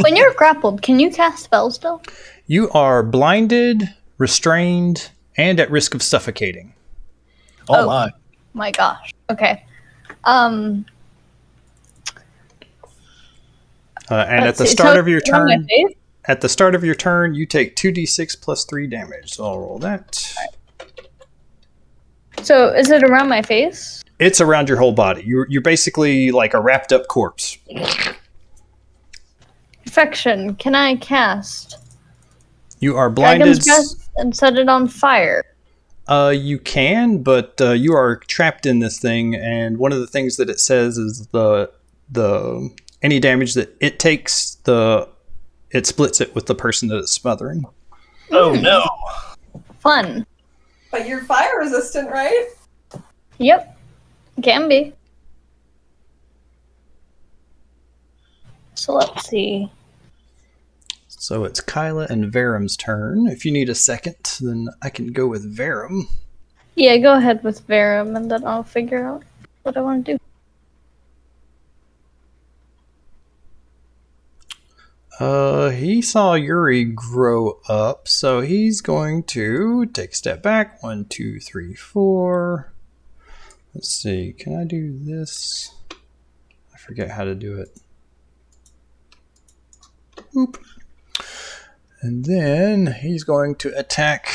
[SPEAKER 2] When you're grappled, can you cast spells still?
[SPEAKER 1] You are blinded, restrained, and at risk of suffocating.
[SPEAKER 5] Oh,
[SPEAKER 2] Oh.
[SPEAKER 5] my.
[SPEAKER 2] My gosh. Okay.
[SPEAKER 1] And at
[SPEAKER 2] Let's
[SPEAKER 1] the
[SPEAKER 2] see.
[SPEAKER 1] start
[SPEAKER 2] So
[SPEAKER 1] of your
[SPEAKER 2] it's on my
[SPEAKER 1] turn,
[SPEAKER 2] face?
[SPEAKER 1] you take 2d6 plus 3 damage. So I'll roll that.
[SPEAKER 2] So is it around my face?
[SPEAKER 1] It's around your whole body. You're basically like a wrapped up corpse.
[SPEAKER 2] Perfection. Can I cast
[SPEAKER 1] You are blinded.
[SPEAKER 2] Dragon's Breath and set it on fire?
[SPEAKER 1] You can, but you are trapped in this thing, and one of the things that it says is the any damage that it takes, it splits it with the person that it's smothering.
[SPEAKER 5] Oh no.
[SPEAKER 2] Fun.
[SPEAKER 4] But you're fire resistant, right?
[SPEAKER 2] Yep. Can be. So let's see.
[SPEAKER 1] So it's Kyla and Veram's turn. If you need a second, then I can go with Veram.
[SPEAKER 2] Yeah, go ahead with Verum, and then I'll figure out what I want to do.
[SPEAKER 1] He saw Yuri grow up, so he's going to take a step back. 1, 2, 3, 4. Let's see, can I do this? I forget how to do it. Oop. And then he's going to attack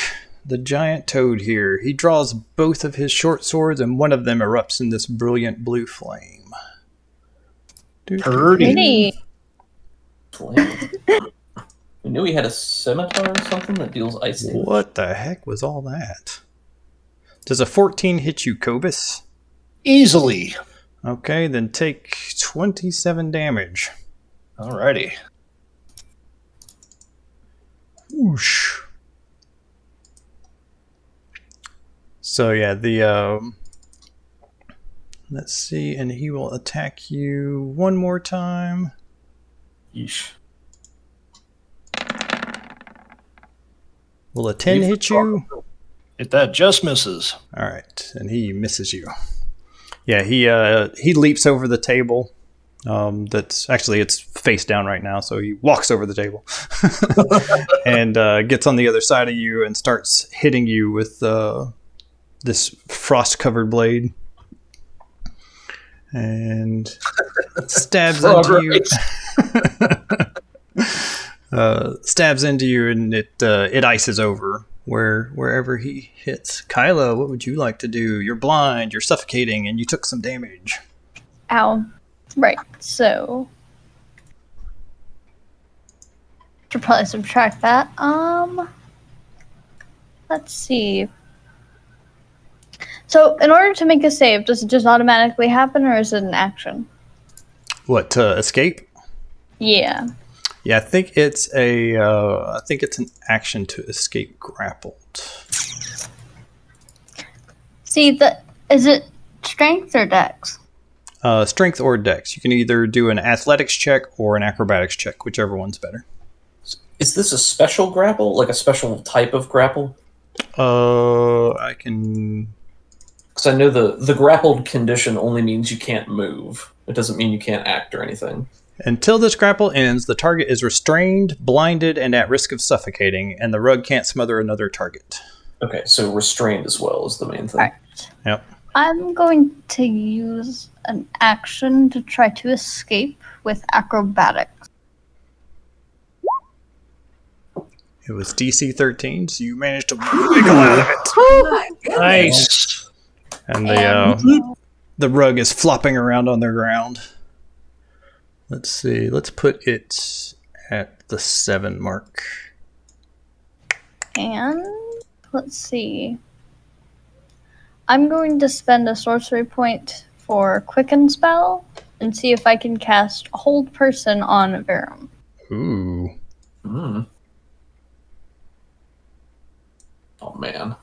[SPEAKER 1] the giant toad here. He draws both of his short swords, and one of them erupts in this brilliant blue flame.
[SPEAKER 2] Pretty.
[SPEAKER 3] Flame. We knew he had a scimitar or something that deals ice damage.
[SPEAKER 1] What the heck was all that? Does a 14 hit you, Cobus?
[SPEAKER 5] Easily.
[SPEAKER 1] Okay, then take 27 damage.
[SPEAKER 5] Alrighty.
[SPEAKER 1] Whoosh. So yeah, let's see, and he will attack you one more time.
[SPEAKER 3] Yeesh.
[SPEAKER 1] Will a 10 hit you?
[SPEAKER 5] If that just misses.
[SPEAKER 1] All right, and he misses you. Yeah, he leaps over the table. That's actually, it's face down right now, so he walks over the table and gets on the other side of you and starts hitting you with this frost-covered blade. And stabs into you. Stabs into you, and it ices over wherever he hits. Kyla, what would you like to do? You're blind, you're suffocating, and you took some damage.
[SPEAKER 2] Ow. Right, so should probably subtract that. Let's see. So in order to make a save, does it just automatically happen, or is it an action?
[SPEAKER 1] What, to escape?
[SPEAKER 2] Yeah.
[SPEAKER 1] Yeah, I think it's an action to escape grappled.
[SPEAKER 2] See, Strength or dex?
[SPEAKER 1] Strength or dex. You can either do an athletics check or an acrobatics check, whichever one's better.
[SPEAKER 3] Is this a special grapple, like a special type of grapple?
[SPEAKER 1] I can.
[SPEAKER 3] Because I know the grappled condition only means you can't move. It doesn't mean you can't act or anything.
[SPEAKER 1] Until this grapple ends, the target is restrained, blinded, and at risk of suffocating, and the rug can't smother another target.
[SPEAKER 3] Okay, so restrained as well is the main thing.
[SPEAKER 2] Alright.
[SPEAKER 1] Yep.
[SPEAKER 2] I'm going to use an action to try to escape with acrobatics.
[SPEAKER 1] It was DC 13, so you managed to wiggle out of it.
[SPEAKER 5] Nice.
[SPEAKER 1] And the rug is flopping around on the ground. Let's see. Let's put it at the 7 mark.
[SPEAKER 2] And let's see. I'm going to spend a sorcery point for Quicken spell and see if I can cast Hold Person on Verum.
[SPEAKER 1] Ooh.
[SPEAKER 3] Mm. Oh, man.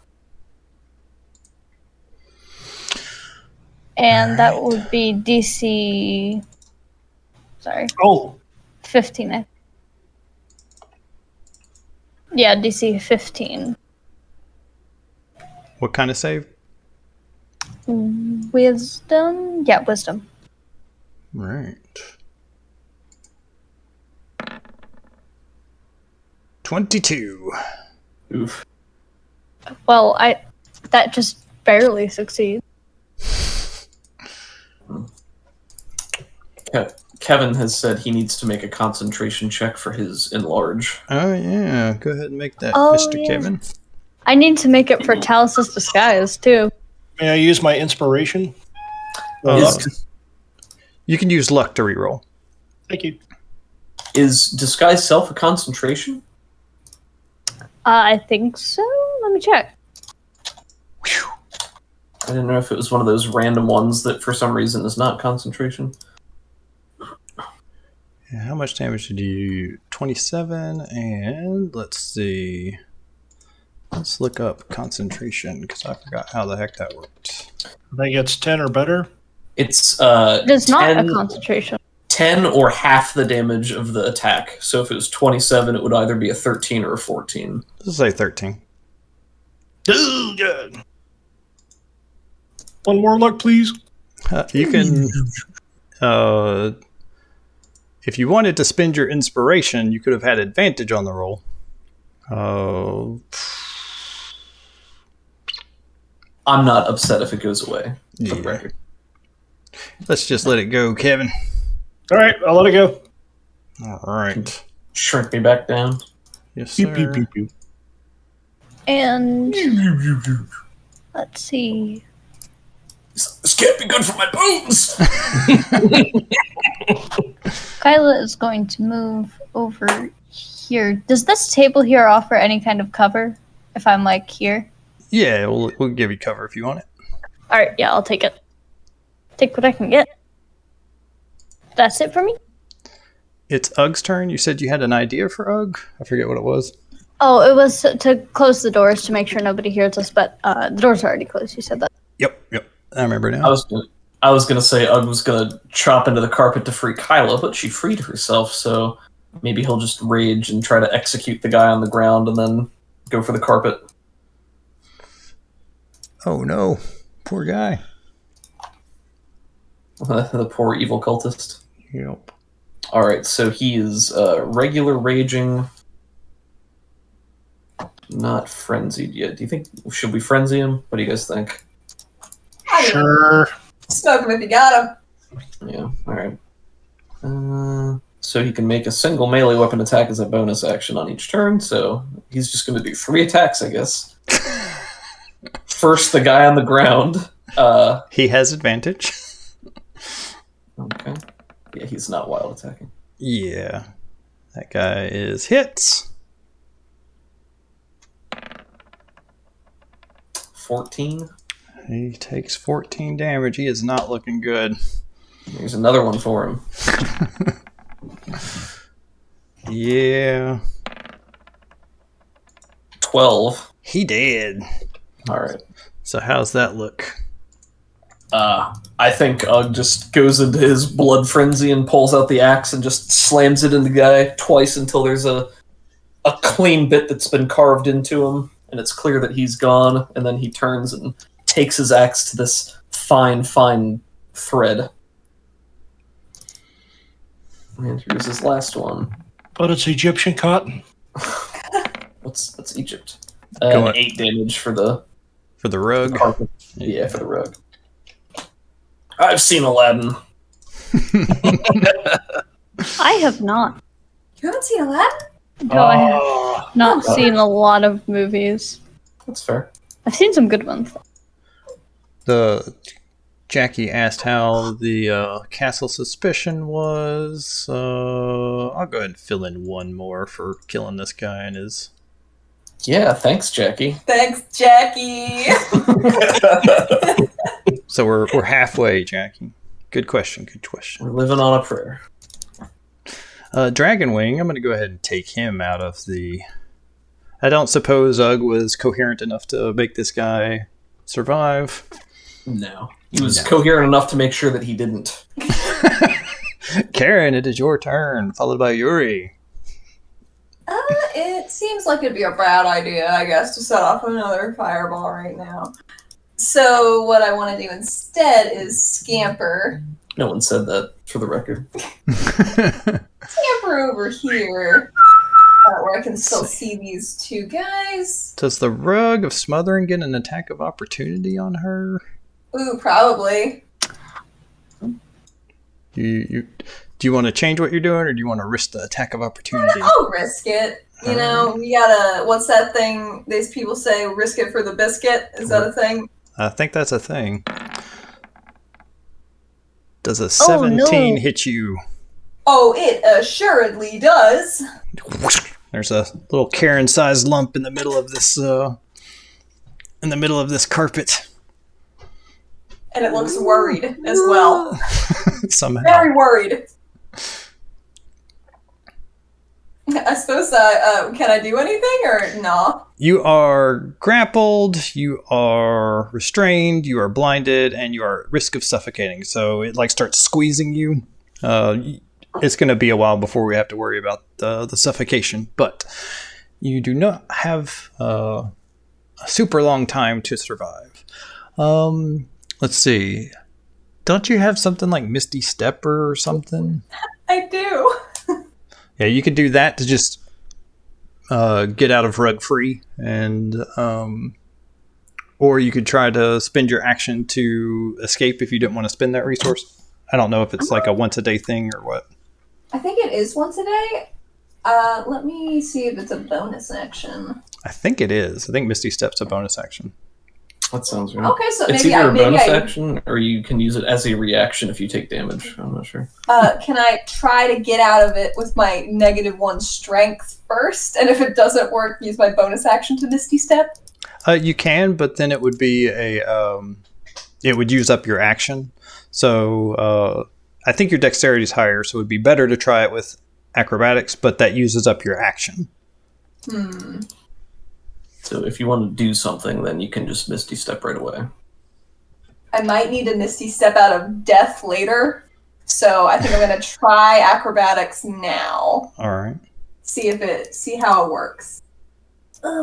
[SPEAKER 2] And that would be DC... Sorry.
[SPEAKER 5] Oh,
[SPEAKER 2] 15. Yeah, DC 15.
[SPEAKER 1] What kind of save?
[SPEAKER 2] Wisdom? Yeah, wisdom.
[SPEAKER 1] Right. 22.
[SPEAKER 3] Oof.
[SPEAKER 2] Well, that just barely succeeds.
[SPEAKER 3] Kevin has said he needs to make a concentration check for his enlarge.
[SPEAKER 1] Oh, yeah. Go ahead and make that,
[SPEAKER 2] Oh,
[SPEAKER 1] Mr.
[SPEAKER 2] yeah.
[SPEAKER 1] Kevin.
[SPEAKER 2] I need to make it for Talus's Disguise, too.
[SPEAKER 5] may I use my inspiration?
[SPEAKER 1] You can use luck to reroll.
[SPEAKER 5] Thank you.
[SPEAKER 3] Is disguise self a concentration?
[SPEAKER 2] I think so. Let me check.
[SPEAKER 3] I didn't know if it was one of those random ones that for some reason is not concentration.
[SPEAKER 1] Yeah, how much damage did you do? 27, and let's see. Let's look up concentration, because I forgot how the heck that worked.
[SPEAKER 5] I think it's 10 or better.
[SPEAKER 3] It's
[SPEAKER 2] It is not
[SPEAKER 3] 10,
[SPEAKER 2] a concentration.
[SPEAKER 3] 10 or half the damage of the attack. So if it was 27, it would either be a 13 or a 14.
[SPEAKER 1] Let's say 13.
[SPEAKER 5] Ooh, good. One more luck, please.
[SPEAKER 1] You can... if you wanted to spend your inspiration, you could have had advantage on the roll.
[SPEAKER 3] I'm not upset if it goes away. For the
[SPEAKER 1] Yeah.
[SPEAKER 3] record.
[SPEAKER 1] Let's just let it go, Kevin.
[SPEAKER 5] All right, I'll let it go.
[SPEAKER 1] All right.
[SPEAKER 3] Shrink me back down.
[SPEAKER 1] Yes,
[SPEAKER 5] Pew,
[SPEAKER 1] sir.
[SPEAKER 5] pew, pew, pew.
[SPEAKER 2] And let's see.
[SPEAKER 3] This can't be good for my bones!
[SPEAKER 2] Kyla is going to move over here. Does this table here offer any kind of cover? If I'm like here?
[SPEAKER 1] Yeah, we'll give you cover if you want it.
[SPEAKER 2] Alright, yeah, I'll take it. Take what I can get. That's it for me?
[SPEAKER 1] It's Ugg's turn. You said you had an idea for Ugg? I forget what it was.
[SPEAKER 2] Oh, it was to close the doors to make sure nobody hears us, but the doors are already closed. You said that.
[SPEAKER 1] Yep. I remember now.
[SPEAKER 3] I was gonna say Ugg was gonna chop into the carpet to free Kyla, but she freed herself, so maybe he'll just rage and try to execute the guy on the ground and then go for the carpet.
[SPEAKER 1] Oh no. Poor guy.
[SPEAKER 3] The poor evil cultist.
[SPEAKER 1] Yep.
[SPEAKER 3] Alright, so he is regular raging. Not frenzied yet. Do you think, should we frenzy him? What do you guys think?
[SPEAKER 5] Sure.
[SPEAKER 4] Smoke him if you got him.
[SPEAKER 3] Yeah, alright. So he can make a single melee weapon attack as a bonus action on each turn, so he's just going to do 3 attacks, I guess. First, the guy on the ground.
[SPEAKER 1] He has advantage.
[SPEAKER 3] Okay. Yeah, he's not wild attacking.
[SPEAKER 1] Yeah. That guy is hits.
[SPEAKER 3] 14.
[SPEAKER 1] He takes 14 damage. He is not looking good.
[SPEAKER 3] There's another one for him.
[SPEAKER 1] Yeah.
[SPEAKER 3] 12.
[SPEAKER 1] He did.
[SPEAKER 3] Alright.
[SPEAKER 1] So how's that look?
[SPEAKER 3] I think Ugg just goes into his blood frenzy and pulls out the axe and just slams it in the guy twice until there's a clean bit that's been carved into him, and it's clear that he's gone, and then he turns and takes his axe to this fine thread. And here's his last one.
[SPEAKER 5] But it's Egyptian cotton.
[SPEAKER 3] What's Egypt?
[SPEAKER 1] Go on.
[SPEAKER 3] 8 damage for the
[SPEAKER 1] rug.
[SPEAKER 3] carpet. Yeah, for the rug. I've seen Aladdin.
[SPEAKER 2] I have not.
[SPEAKER 4] You haven't seen Aladdin?
[SPEAKER 2] No, I have not seen a lot of movies.
[SPEAKER 3] That's fair.
[SPEAKER 2] I've seen some good ones.
[SPEAKER 1] Jackie asked how the castle suspicion was. I'll go ahead and fill in one more for killing this guy and his.
[SPEAKER 3] Yeah, thanks, Jackie.
[SPEAKER 4] Thanks, Jackie.
[SPEAKER 1] So we're halfway, Jackie. Good question.
[SPEAKER 3] We're living on a prayer.
[SPEAKER 1] Dragonwing, I'm going to go ahead and take him out of the. I don't suppose Ugg was coherent enough to make this guy survive.
[SPEAKER 3] No. He was coherent enough to make sure that he didn't.
[SPEAKER 1] Karen, it is your turn, followed by Yuri.
[SPEAKER 4] It seems like it'd be a bad idea, I guess, to set off another fireball right now. So what I want to do instead is scamper.
[SPEAKER 3] No one said that, for the record.
[SPEAKER 4] Scamper over here, where I can still see these two guys.
[SPEAKER 1] Does the rug of smothering get an attack of opportunity on her?
[SPEAKER 4] Ooh, probably.
[SPEAKER 1] Do you want to change what you're doing, or do you want to risk the attack of opportunity?
[SPEAKER 4] I'll risk it. You know, we gotta, what's that thing these people say, risk it for the biscuit? Is that a thing?
[SPEAKER 1] I think that's a thing. Does a 17 hit you?
[SPEAKER 4] Oh, it assuredly does.
[SPEAKER 1] There's a little Karen-sized lump in the middle of this carpet.
[SPEAKER 4] And it looks worried as well.
[SPEAKER 1] Somehow.
[SPEAKER 4] Very worried. I suppose, can I do anything or no?
[SPEAKER 1] You are grappled, you are restrained, you are blinded, and you are at risk of suffocating. So it starts squeezing you. It's going to be a while before we have to worry about the suffocation, but you do not have a super long time to survive. Let's see. Don't you have something like Misty Stepper or something?
[SPEAKER 4] I do.
[SPEAKER 1] Yeah, you could do that to just get out of rug free, and or you could try to spend your action to escape if you didn't want to spend that resource. I don't know if it's like a once a day thing or what.
[SPEAKER 4] I think it is once a day. Let me see if it's a bonus action.
[SPEAKER 1] I think it is. I think Misty Step's a bonus action.
[SPEAKER 3] That sounds right.
[SPEAKER 4] Okay, so
[SPEAKER 3] it's
[SPEAKER 4] maybe
[SPEAKER 3] either a bonus action or you can use it as a reaction if you take damage. I'm not sure.
[SPEAKER 4] Can I try to get out of it with my -1 strength first? And if it doesn't work, use my bonus action to Misty Step?
[SPEAKER 1] You can, but then it would be it would use up your action. So I think your dexterity is higher, so it would be better to try it with acrobatics, but that uses up your action.
[SPEAKER 3] So if you want to do something, then you can just Misty Step right away.
[SPEAKER 4] I might need to Misty Step out of death later, so I think I'm going to try acrobatics now.
[SPEAKER 1] All right.
[SPEAKER 4] See how it works.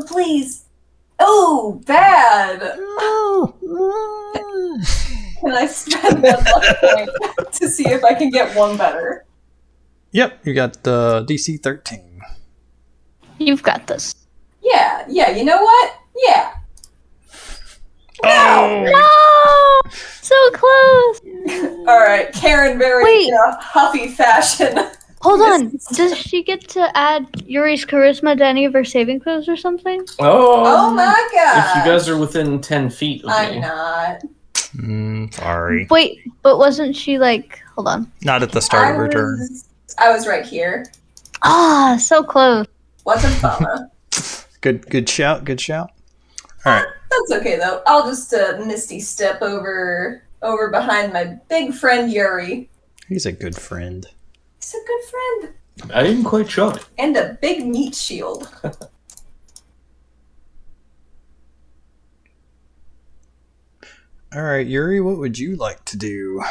[SPEAKER 4] Please. Oh, bad. Can I spend 1 luck point to see if I can get one better?
[SPEAKER 1] Yep, you got the DC 13.
[SPEAKER 2] You've got this.
[SPEAKER 4] Yeah, you know what? Yeah.
[SPEAKER 1] Oh!
[SPEAKER 2] No! So close!
[SPEAKER 4] Alright, Karen, very huffy fashion.
[SPEAKER 2] Hold on. Does she get to add Yuri's charisma to any of her saving throws or something?
[SPEAKER 4] Oh my god.
[SPEAKER 3] If you guys are within 10 feet of me.
[SPEAKER 4] I'm not.
[SPEAKER 1] Sorry.
[SPEAKER 2] Wait, but wasn't she hold on.
[SPEAKER 1] Not at the start of her turn.
[SPEAKER 4] I was right here.
[SPEAKER 2] Ah, so close.
[SPEAKER 4] Wasn't bummer.
[SPEAKER 1] Good shout. All right.
[SPEAKER 4] That's okay though. I'll just Misty Step over behind my big friend Yuri.
[SPEAKER 1] He's a good friend.
[SPEAKER 4] He's a good friend.
[SPEAKER 6] I am quite shocked.
[SPEAKER 4] And a big meat shield.
[SPEAKER 1] All right, Yuri, what would you like to do?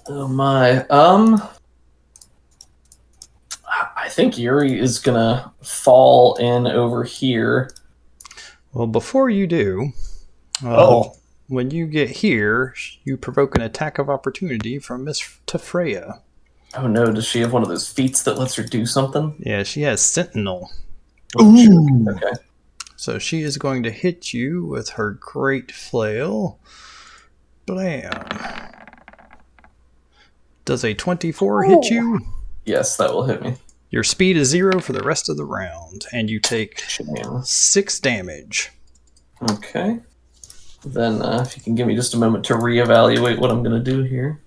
[SPEAKER 3] Oh my. I think Yuri is gonna fall in over here.
[SPEAKER 1] Well, before you do, when you get here, you provoke an attack of opportunity from Miss Tafreya.
[SPEAKER 3] Oh no, does she have one of those feats that lets her do something?
[SPEAKER 1] Yeah, she has Sentinel.
[SPEAKER 3] Ooh. Okay.
[SPEAKER 1] So she is going to hit you with her great flail. Blam. Does a 24 hit you?
[SPEAKER 3] Yes, that will hit me.
[SPEAKER 1] Your speed is 0 for the rest of the round, and you take 6 damage.
[SPEAKER 3] Okay. Then if you can give me just a moment to reevaluate what I'm going to do here.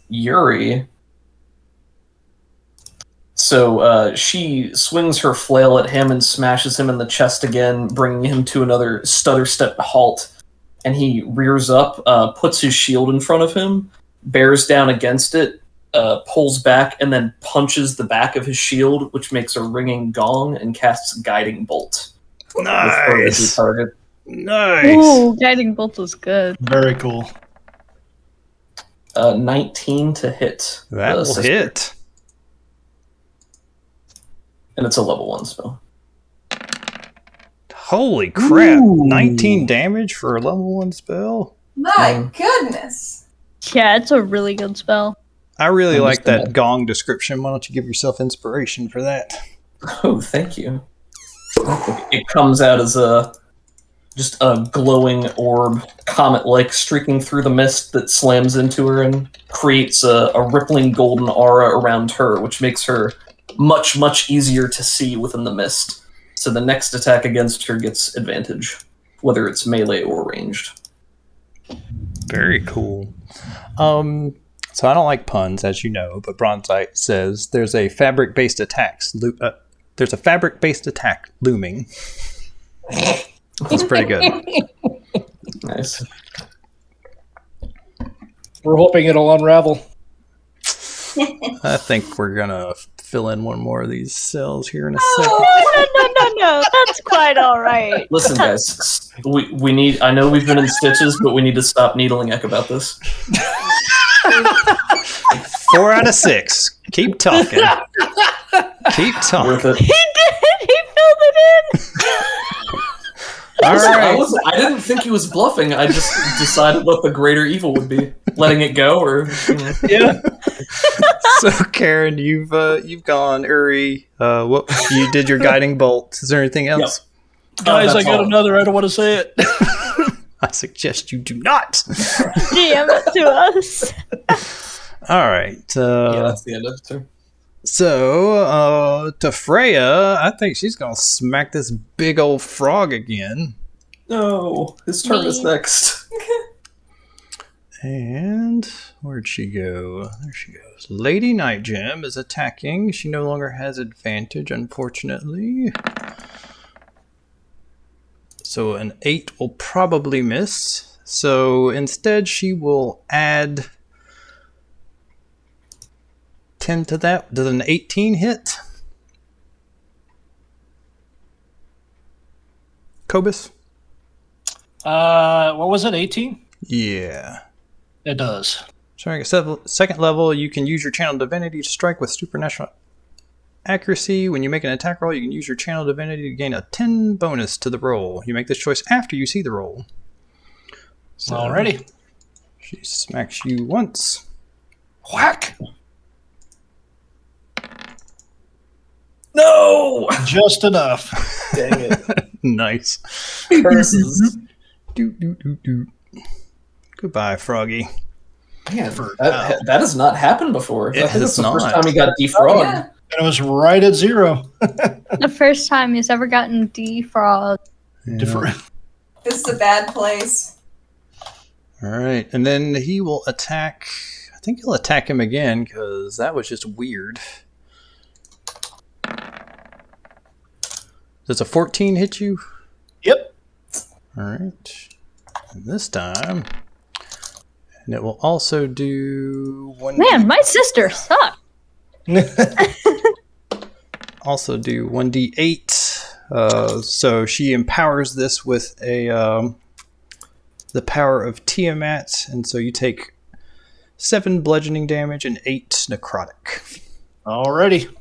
[SPEAKER 3] Yuri. So she swings her flail at him and smashes him in the chest again, bringing him to another stutter step halt. And he rears up, puts his shield in front of him, bears down against it, pulls back, and then punches the back of his shield, which makes a ringing gong, and casts Guiding Bolt.
[SPEAKER 1] Nice!
[SPEAKER 3] Target.
[SPEAKER 1] Nice!
[SPEAKER 2] Ooh, Guiding Bolt is good.
[SPEAKER 5] Very cool.
[SPEAKER 3] 19 to hit.
[SPEAKER 1] That will hit.
[SPEAKER 3] And it's a level 1 spell.
[SPEAKER 1] Holy crap! 19 damage for a level 1 spell?
[SPEAKER 4] My goodness.
[SPEAKER 2] Yeah, it's a really good spell.
[SPEAKER 1] I really like that gong description. Why don't you give yourself inspiration for that?
[SPEAKER 3] Oh, thank you. It comes out as just a glowing orb, comet-like, streaking through the mist that slams into her and creates a rippling golden aura around her, which makes her much, much easier to see within the mist. So the next attack against her gets advantage, whether it's melee or ranged.
[SPEAKER 1] Very cool. So I don't like puns, as you know, but Bronzite says there's a fabric-based attack looming. That's pretty good.
[SPEAKER 3] Nice.
[SPEAKER 5] We're hoping it'll unravel.
[SPEAKER 1] I think we're gonna fill in one more of these cells here in a
[SPEAKER 2] No,
[SPEAKER 1] second.
[SPEAKER 2] no. That's quite all right.
[SPEAKER 3] Listen, guys, we need. I know we've been in stitches, but we need to stop needling Eck about this.
[SPEAKER 1] 4 out of 6. Keep talking. Keep talking.
[SPEAKER 3] Worth it.
[SPEAKER 2] He did. He filled it in.
[SPEAKER 1] All
[SPEAKER 3] Listen,
[SPEAKER 1] right.
[SPEAKER 3] I didn't think he was bluffing. I just decided what the greater evil would be, letting it go, or
[SPEAKER 5] Yeah.
[SPEAKER 1] So Karen, you've gone. Uri, what you did your guiding bolt. Is there anything else?
[SPEAKER 5] Guys, I
[SPEAKER 3] that's
[SPEAKER 5] got
[SPEAKER 3] all.
[SPEAKER 5] another. I don't want to say it.
[SPEAKER 1] I suggest you do not.
[SPEAKER 2] DM it to us.
[SPEAKER 1] All right.
[SPEAKER 3] yeah, that's the end of it. Sir.
[SPEAKER 1] So, to Freya, I think she's gonna smack this big old frog again.
[SPEAKER 3] No, his turn is next.
[SPEAKER 1] And where'd she go? There she goes. Lady Night Gem is attacking. She no longer has advantage, unfortunately. So an 8 will probably miss. So instead, she will add 10 to that. Does an 18 hit? Kobus?
[SPEAKER 5] What was it? 18?
[SPEAKER 1] Yeah.
[SPEAKER 5] It does.
[SPEAKER 1] Starting at second level, you can use your channel divinity to strike with supernatural accuracy. When you make an attack roll, you can use your channel divinity to gain a 10 bonus to the roll. You make this choice after you see the roll. So
[SPEAKER 5] Alrighty.
[SPEAKER 1] she smacks you once.
[SPEAKER 5] Whack!
[SPEAKER 3] No,
[SPEAKER 5] Just enough.
[SPEAKER 3] dang it!
[SPEAKER 1] Nice.
[SPEAKER 3] Curses.
[SPEAKER 1] Do. Goodbye, Froggy.
[SPEAKER 3] Man, that has not happened before.
[SPEAKER 1] It
[SPEAKER 3] I think
[SPEAKER 1] has
[SPEAKER 3] that's the first
[SPEAKER 1] not.
[SPEAKER 3] time he got defrogged.
[SPEAKER 4] Oh, yeah.
[SPEAKER 5] And it was right at 0.
[SPEAKER 2] The first time he's ever gotten defrogged.
[SPEAKER 1] Yeah.
[SPEAKER 4] This is a bad place.
[SPEAKER 1] All right, and then he will attack. I think he'll attack him again because that was just weird. Does a 14 hit you?
[SPEAKER 5] Yep.
[SPEAKER 1] All right. And this time, and it will also do one.
[SPEAKER 2] Man, my sister sucks.
[SPEAKER 1] Also do 1d8 So she empowers this with the power of Tiamat, and so you take 7 bludgeoning damage and 8 necrotic.
[SPEAKER 5] Alrighty.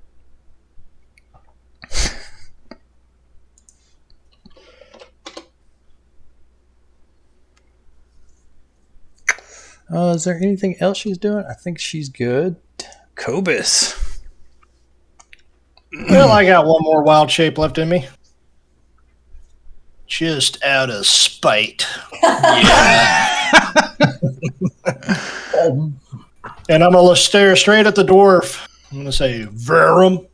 [SPEAKER 1] Is there anything else she's doing? I think she's good. Cobus.
[SPEAKER 5] Well, I got one more wild shape left in me. Just out of spite. And I'm going to stare straight at the dwarf. I'm going to say, Verum.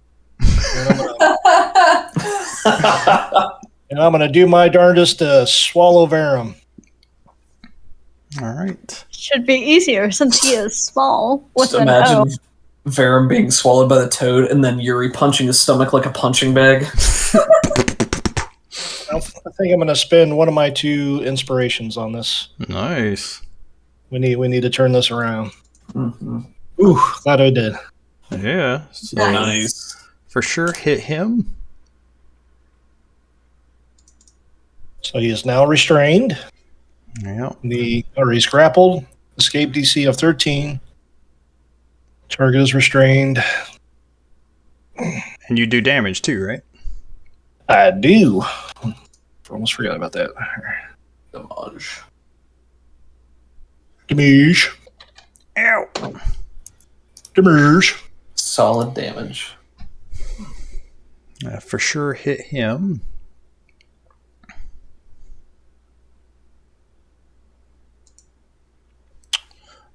[SPEAKER 5] And I'm going to do my darndest to swallow Verum.
[SPEAKER 1] All right.
[SPEAKER 2] Should be easier since he is small. With
[SPEAKER 3] Just
[SPEAKER 2] an
[SPEAKER 3] imagine
[SPEAKER 2] O.
[SPEAKER 3] Verum being swallowed by the toad and then Yuri punching his stomach like a punching bag.
[SPEAKER 5] I think I'm going to spend one of my 2 inspirations on this.
[SPEAKER 1] Nice.
[SPEAKER 5] We need to turn this around.
[SPEAKER 3] Mm-hmm.
[SPEAKER 5] Ooh, glad I did.
[SPEAKER 1] Yeah. So
[SPEAKER 3] Nice.
[SPEAKER 1] for sure hit him.
[SPEAKER 5] So he is now restrained.
[SPEAKER 1] Yeah.
[SPEAKER 5] He's grappled. Escape DC of 13. Target is restrained.
[SPEAKER 1] And you do damage too, right?
[SPEAKER 5] I do. Almost forgot about that.
[SPEAKER 3] Damage.
[SPEAKER 5] Damage.
[SPEAKER 1] Ow.
[SPEAKER 5] Damage.
[SPEAKER 3] Solid damage.
[SPEAKER 1] For sure hit him.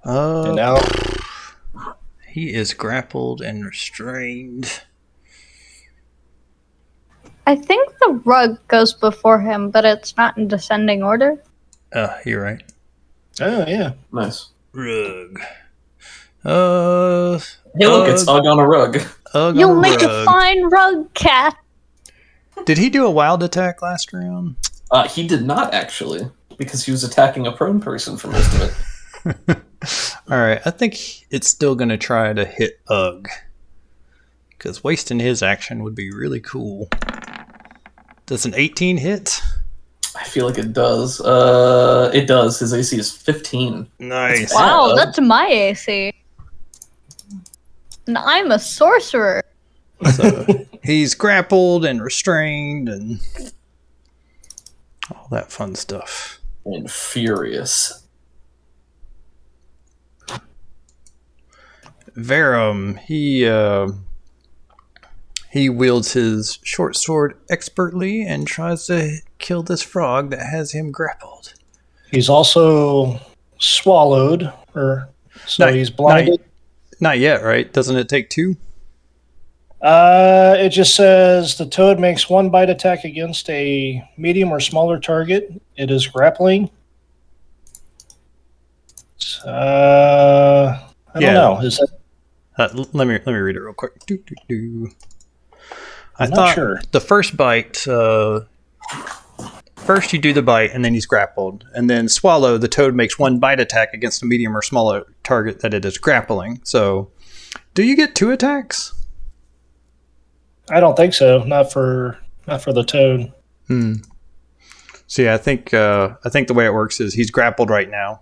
[SPEAKER 5] And now
[SPEAKER 1] He is grappled and restrained.
[SPEAKER 2] I think the rug goes before him, but it's not in descending order.
[SPEAKER 1] You're right.
[SPEAKER 5] oh yeah.
[SPEAKER 3] Nice.
[SPEAKER 1] Rug.
[SPEAKER 3] Hey, look, it's Ugg on a rug.
[SPEAKER 1] Ugg
[SPEAKER 2] You'll
[SPEAKER 1] on a
[SPEAKER 2] make a
[SPEAKER 1] rug.
[SPEAKER 2] fine rug, cat.
[SPEAKER 1] Did he do a wild attack last round?
[SPEAKER 3] He did not, actually, because he was attacking a prone person for most of it.
[SPEAKER 1] Alright, I think it's still going to try to hit Ugg. Because wasting his action would be really cool. Does an 18 hit?
[SPEAKER 3] I feel like it does. It does. His AC is 15.
[SPEAKER 1] Nice.
[SPEAKER 2] Wow,
[SPEAKER 3] Ugg.
[SPEAKER 2] that's my AC. And I'm a sorcerer.
[SPEAKER 1] So he's grappled and restrained and all that fun stuff.
[SPEAKER 3] And furious.
[SPEAKER 1] Verum, he wields his short sword expertly and tries to kill this frog that has him grappled.
[SPEAKER 5] He's also swallowed, he's blinded.
[SPEAKER 1] Not yet, right? Doesn't it take 2?
[SPEAKER 5] It just says the toad makes 1 bite attack against a medium or smaller target. It is grappling. I don't know. Is that?
[SPEAKER 1] Let me read it real quick. I
[SPEAKER 5] I'm not
[SPEAKER 1] thought
[SPEAKER 5] sure.
[SPEAKER 1] the first bite. First, you do the bite, and then he's grappled, and then swallow. The toad makes 1 bite attack against a medium or smaller target that it is grappling. So, do you get 2 attacks?
[SPEAKER 5] I don't think so. Not for the toad.
[SPEAKER 1] So yeah, I think the way it works is he's grappled right now,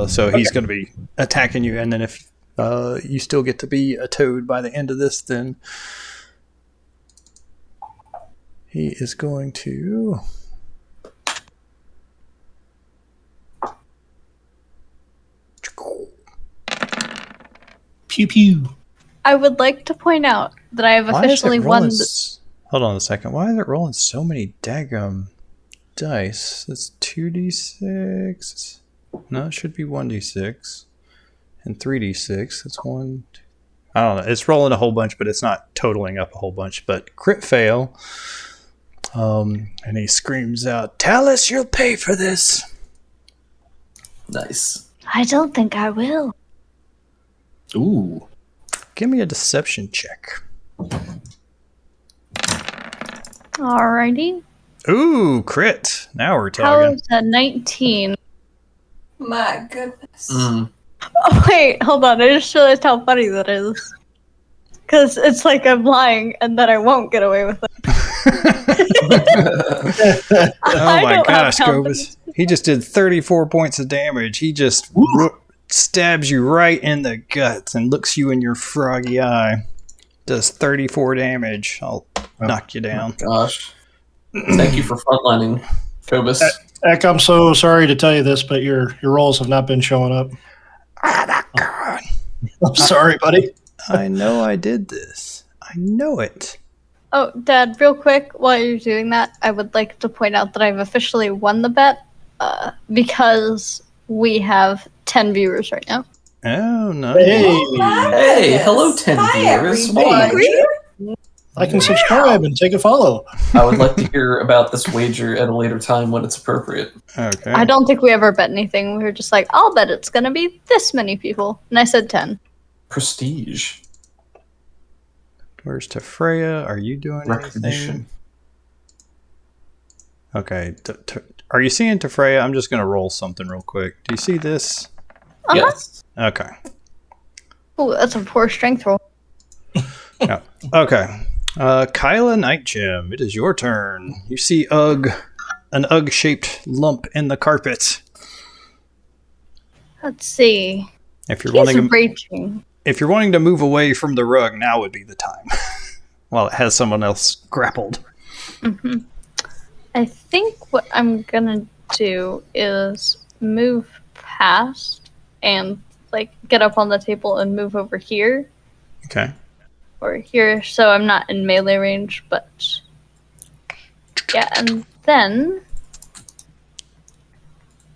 [SPEAKER 1] so he's going to be attacking you, and then if you still get to be a toad by the end of this, then he is going to.
[SPEAKER 5] Pew pew.
[SPEAKER 2] I would like to point out that I have
[SPEAKER 1] Why is it
[SPEAKER 2] officially
[SPEAKER 1] rolling
[SPEAKER 2] won.
[SPEAKER 1] Hold on a second. Why is it rolling so many daggum dice? It's 2d6. No, it should be 1d6 and 3d6. It's 1. I don't know. It's rolling a whole bunch, but it's not totaling up a whole bunch. But crit fail. And he screams out, "Talus, you'll pay for this."
[SPEAKER 3] Nice.
[SPEAKER 2] I don't think I will.
[SPEAKER 5] Ooh.
[SPEAKER 1] Give me a deception check.
[SPEAKER 2] Alrighty.
[SPEAKER 1] Ooh, crit. Now we're
[SPEAKER 2] How
[SPEAKER 1] talking.
[SPEAKER 2] is a 19?
[SPEAKER 4] My goodness.
[SPEAKER 3] Mm.
[SPEAKER 2] Oh, wait, hold on. I just realized how funny that is. Because it's like I'm lying and then I won't get away with it.
[SPEAKER 1] Oh my
[SPEAKER 2] don't have
[SPEAKER 1] gosh,
[SPEAKER 2] confidence.
[SPEAKER 1] Gobus. He just did 34 points of damage. He just stabs you right in the guts and looks you in your froggy eye. Does 34 damage. I'll knock you down.
[SPEAKER 3] Gosh. Thank you for frontlining, Cobus.
[SPEAKER 5] Eck, I'm so sorry to tell you this, but your rolls have not been showing up.
[SPEAKER 1] God.
[SPEAKER 5] I'm sorry, buddy.
[SPEAKER 1] I know I did this. I know it.
[SPEAKER 2] Oh, Dad, real quick, while you're doing that, I would like to point out that I've officially won the bet because we have 10 viewers right now.
[SPEAKER 1] Oh, no.
[SPEAKER 3] Hey, hello, 10 viewers.
[SPEAKER 4] everyone.
[SPEAKER 5] Like and subscribe and take a follow.
[SPEAKER 3] I would like to hear about this wager at a later time when it's appropriate.
[SPEAKER 1] Okay.
[SPEAKER 2] I don't think we ever bet anything. We were just like, I'll bet it's going to be this many people. And I said 10.
[SPEAKER 3] Prestige.
[SPEAKER 1] Where's Tefreya? Are you doing
[SPEAKER 3] Recognition.
[SPEAKER 1] anything? Okay. Are you seeing Tefreya? I'm just going to roll something real quick. Do you see this?
[SPEAKER 3] Yes.
[SPEAKER 1] Okay.
[SPEAKER 2] Ooh, that's a poor strength roll.
[SPEAKER 1] Yeah. Okay. Kyla Nightgem, it is your turn. You see an Ugg-shaped lump in the carpet.
[SPEAKER 2] Let's see.
[SPEAKER 1] If you're
[SPEAKER 2] He's
[SPEAKER 1] wanting to,
[SPEAKER 2] raging.
[SPEAKER 1] if you're wanting to move away from the rug, now would be the time. While it has someone else grappled.
[SPEAKER 2] Mm-hmm. I think what I'm gonna do is move past and like get up on the table and move over here
[SPEAKER 1] Okay.
[SPEAKER 2] or here, so I'm not in melee range. But yeah, and then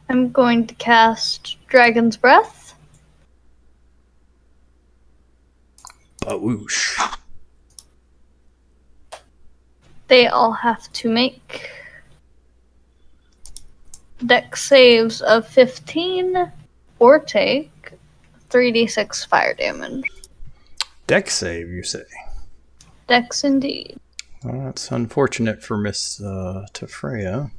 [SPEAKER 2] I'm going to cast Dragon's Breath.
[SPEAKER 1] Bawoosh.
[SPEAKER 2] They all have to make dex saves of 15 or take 3d6 fire damage.
[SPEAKER 1] Dex save, you say?
[SPEAKER 2] Dex indeed.
[SPEAKER 1] Well, that's unfortunate for Miss Tefreya.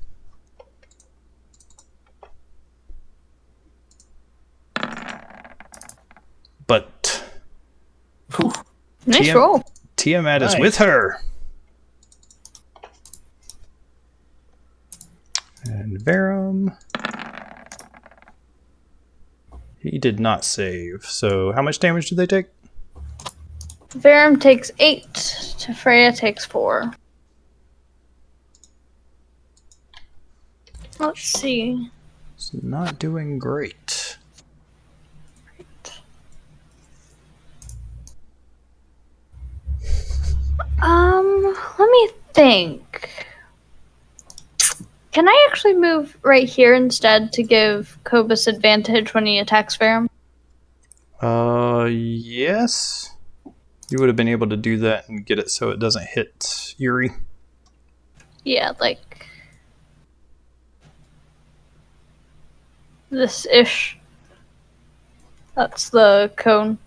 [SPEAKER 1] But
[SPEAKER 2] Nice roll.
[SPEAKER 1] Tiamat is
[SPEAKER 5] Nice.
[SPEAKER 1] with her. And Verum. He did not save. So how much damage did they take?
[SPEAKER 2] Verum takes 8. Tefreya takes 4. Let's see.
[SPEAKER 1] It's not doing great.
[SPEAKER 2] Let me think. Can I actually move right here instead to give Cobus advantage when he attacks Verum?
[SPEAKER 1] Yes. You would have been able to do that and get it so it doesn't hit Yuri.
[SPEAKER 2] Yeah, like this-ish. That's the cone.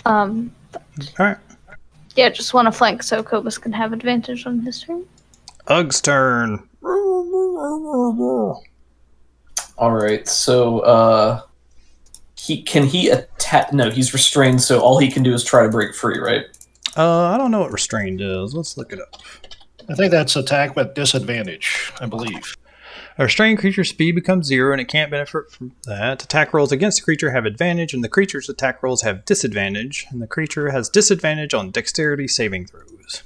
[SPEAKER 1] Alright.
[SPEAKER 2] Yeah, just want to flank so Cobus can have advantage on his turn.
[SPEAKER 1] Ug's turn.
[SPEAKER 3] Alright, so can he attack? No, he's restrained, so all he can do is try to break free, right?
[SPEAKER 1] I don't know what restrained is. Let's look it up.
[SPEAKER 5] I think that's attack with disadvantage, I believe.
[SPEAKER 1] A restrained creature's speed becomes 0 and it can't benefit from that. Attack rolls against the creature have advantage and the creature's attack rolls have disadvantage. And the creature has disadvantage on dexterity saving throws.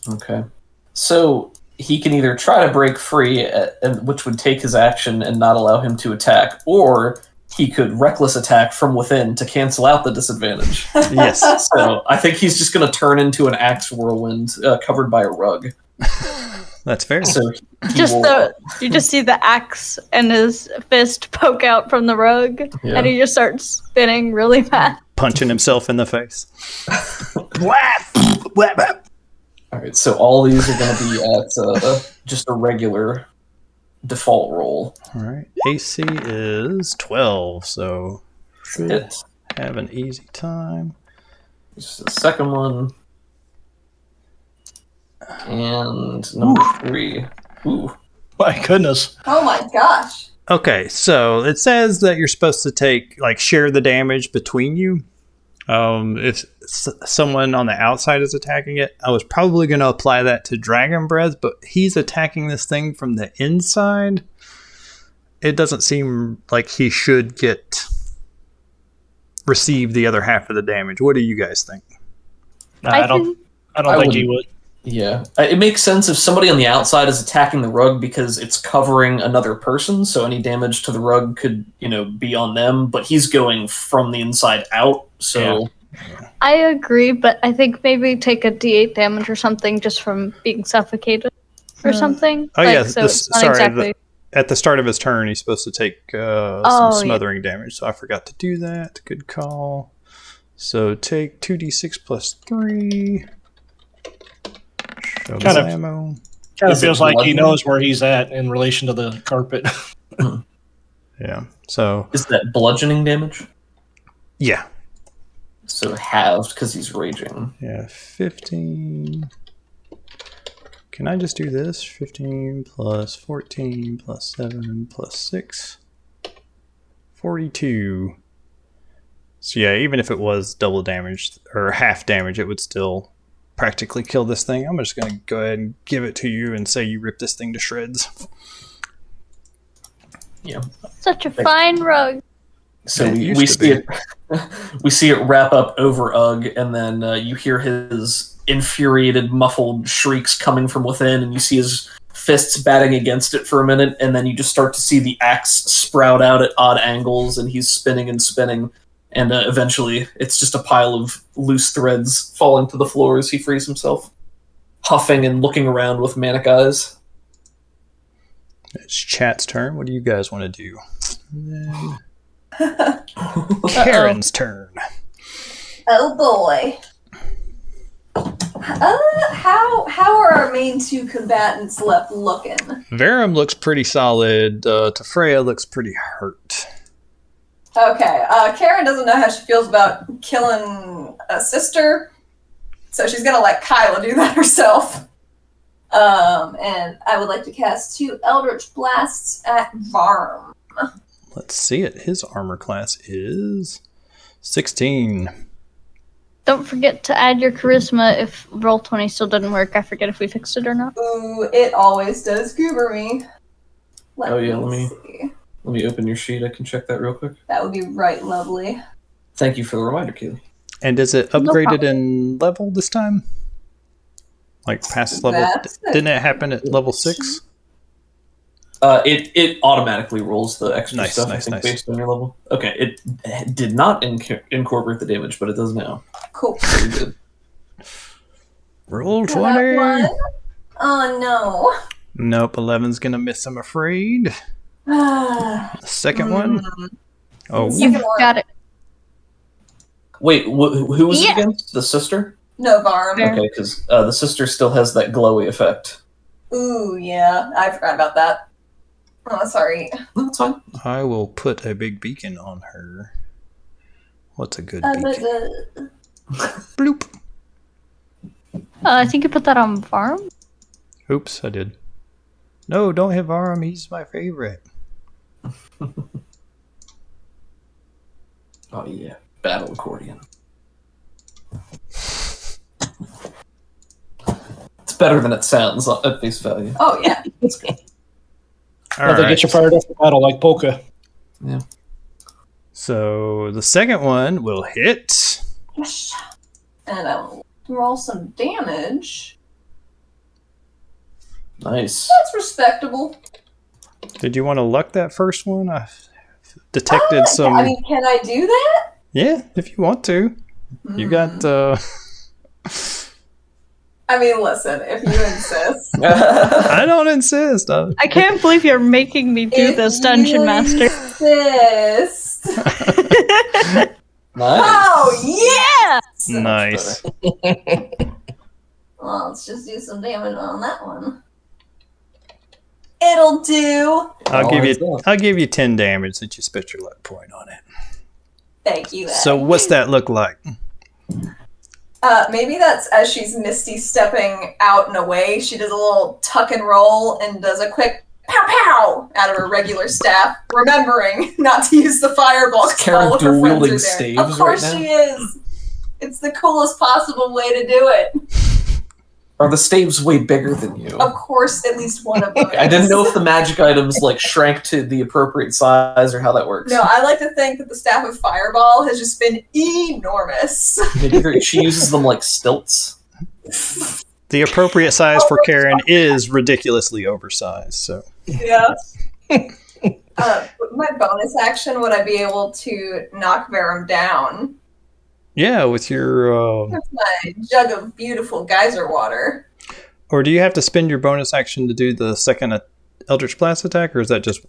[SPEAKER 3] Okay. So he can either try to break free, which would take his action and not allow him to attack, or he could reckless attack from within to cancel out the disadvantage.
[SPEAKER 1] Yes.
[SPEAKER 3] So I think he's just going to turn into an axe whirlwind covered by a rug.
[SPEAKER 1] That's fair.
[SPEAKER 3] So
[SPEAKER 2] You just see the axe and his fist poke out from the rug,
[SPEAKER 3] Yeah.
[SPEAKER 2] and he just starts spinning really fast.
[SPEAKER 1] Punching himself in the face.
[SPEAKER 3] All right, so all these are going to be at just a regular default roll.
[SPEAKER 1] Alright. AC is 12, so should
[SPEAKER 3] Hit.
[SPEAKER 1] have an easy time.
[SPEAKER 3] Just the second one. And number 3. Ooh.
[SPEAKER 5] My goodness.
[SPEAKER 4] Oh my gosh.
[SPEAKER 1] Okay, so it says that you're supposed to share the damage between you. If someone on the outside is attacking it, I was probably going to apply that to Dragon Breath, but he's attacking this thing from the inside. It doesn't seem like he should receive the other half of the damage. What do you guys think?
[SPEAKER 5] I don't think he would.
[SPEAKER 3] Yeah, it makes sense if somebody on the outside is attacking the rug because it's covering another person, so any damage to the rug could, be on them, but he's going from the inside out, so...
[SPEAKER 1] Yeah.
[SPEAKER 2] I agree, but I think maybe take a D8 damage or something just from being suffocated or something.
[SPEAKER 1] Oh, yeah,
[SPEAKER 2] so it's not exactly...
[SPEAKER 1] at the start of his turn, he's supposed to take some smothering damage, so I forgot to do that. Good call. So take 2d6 plus 3...
[SPEAKER 5] Kind of feels like he knows where he's at in relation to the carpet.
[SPEAKER 1] Yeah. So
[SPEAKER 3] is that bludgeoning damage?
[SPEAKER 1] Yeah.
[SPEAKER 3] So halved because he's raging.
[SPEAKER 1] Yeah, 15. Can I just do this? 15 plus 14 plus 7 plus 6. 42. So yeah, even if it was double damage or half damage, it would still practically kill this thing. I'm just going to go ahead and give it to you and say you rip this thing to shreds.
[SPEAKER 3] Yeah.
[SPEAKER 2] Such a fine rug.
[SPEAKER 3] So we see it wrap up over Ugg, and then you hear his infuriated, muffled shrieks coming from within, and you see his fists batting against it for a minute, and then you just start to see the axe sprout out at odd angles, and he's spinning and spinning. And eventually, it's just a pile of loose threads falling to the floor as he frees himself, huffing and looking around with manic eyes.
[SPEAKER 1] It's chat's turn. What do you guys want to do? And then Karen's turn.
[SPEAKER 4] Oh boy. How are our main two combatants left looking?
[SPEAKER 1] Verum looks pretty solid. Tefreya looks pretty hurt.
[SPEAKER 4] Okay, Karen doesn't know how she feels about killing a sister, so she's gonna let Kyla do that herself. And I would like to cast 2 Eldritch Blasts at Varm.
[SPEAKER 1] Let's see it. His armor class is 16.
[SPEAKER 2] Don't forget to add your charisma if Roll20 still doesn't work. I forget if we fixed it or not.
[SPEAKER 4] Ooh, it always does goober me. Let me see.
[SPEAKER 3] Let me open your sheet. I can check that real quick.
[SPEAKER 4] That would be right lovely.
[SPEAKER 3] Thank you for the reminder, Keely.
[SPEAKER 1] And is it upgraded in level this time? Like past level? Didn't it happen at level 6?
[SPEAKER 3] It automatically rolls the extra stuff,
[SPEAKER 1] nice.
[SPEAKER 3] based on your level. Okay, it did not incorporate the damage, but it does now.
[SPEAKER 4] Cool.
[SPEAKER 3] Pretty good.
[SPEAKER 1] Roll 20.
[SPEAKER 4] Oh, no.
[SPEAKER 1] Nope, 11's going to miss, I'm afraid. The second one? Oh,
[SPEAKER 2] You've got it.
[SPEAKER 3] Wait, who was it against? The sister?
[SPEAKER 4] No, Varm.
[SPEAKER 3] Okay, because the sister still has that glowy effect.
[SPEAKER 4] Ooh, yeah. I forgot about that. Oh, sorry.
[SPEAKER 3] No, that's fine.
[SPEAKER 1] I will put a big beacon on her. What's a good beacon? Bloop.
[SPEAKER 2] I think you put that on Varm.
[SPEAKER 1] Oops, I did. No, don't hit Varm. He's my favorite.
[SPEAKER 3] Oh, yeah. Battle accordion. It's better than it sounds at face value.
[SPEAKER 4] Oh, yeah.
[SPEAKER 3] That's good.
[SPEAKER 1] All
[SPEAKER 5] They get you fired up for battle like polka.
[SPEAKER 3] Yeah.
[SPEAKER 1] So the second one will hit.
[SPEAKER 4] Yes. And I will roll some damage.
[SPEAKER 3] Nice.
[SPEAKER 4] That's respectable.
[SPEAKER 1] Did you want to luck that first one? I detected some...
[SPEAKER 4] I mean, can I do that?
[SPEAKER 1] Yeah, if you want to. You got...
[SPEAKER 4] I mean, listen, if you insist.
[SPEAKER 1] I don't insist.
[SPEAKER 2] I can't believe you're making me do this, Dungeon Master.
[SPEAKER 4] Insist.
[SPEAKER 3] Nice.
[SPEAKER 4] Oh, yes!
[SPEAKER 1] Nice.
[SPEAKER 4] Well, let's just do some damage on that one. It'll do.
[SPEAKER 1] I'll give you 10 damage since you spent your luck point on it.
[SPEAKER 4] Thank you, Ed.
[SPEAKER 1] So what's that look like?
[SPEAKER 4] Maybe that's as she's Misty stepping out and away. She does a little tuck and roll and does a quick pow pow out of her regular staff, remembering not to use the fireball.
[SPEAKER 3] Is Karen dual wielding
[SPEAKER 4] Of
[SPEAKER 3] staves
[SPEAKER 4] course
[SPEAKER 3] right now?
[SPEAKER 4] she is. It's the coolest possible way to do it.
[SPEAKER 3] Are the staves way bigger than you?
[SPEAKER 4] Of course, at least one of them.
[SPEAKER 3] I didn't know if the magic items like shrank to the appropriate size or how that works.
[SPEAKER 4] No, I like to think that the Staff of Fireball has just been enormous.
[SPEAKER 3] She uses them like stilts.
[SPEAKER 1] The appropriate size for Karen is ridiculously oversized. So
[SPEAKER 4] Yeah. With my bonus action, would I be able to knock Verum down?
[SPEAKER 1] yeah, with your
[SPEAKER 4] With my jug of beautiful geyser water.
[SPEAKER 1] or do you have to spend your bonus action to do the second Eldritch Blast attack, or is that just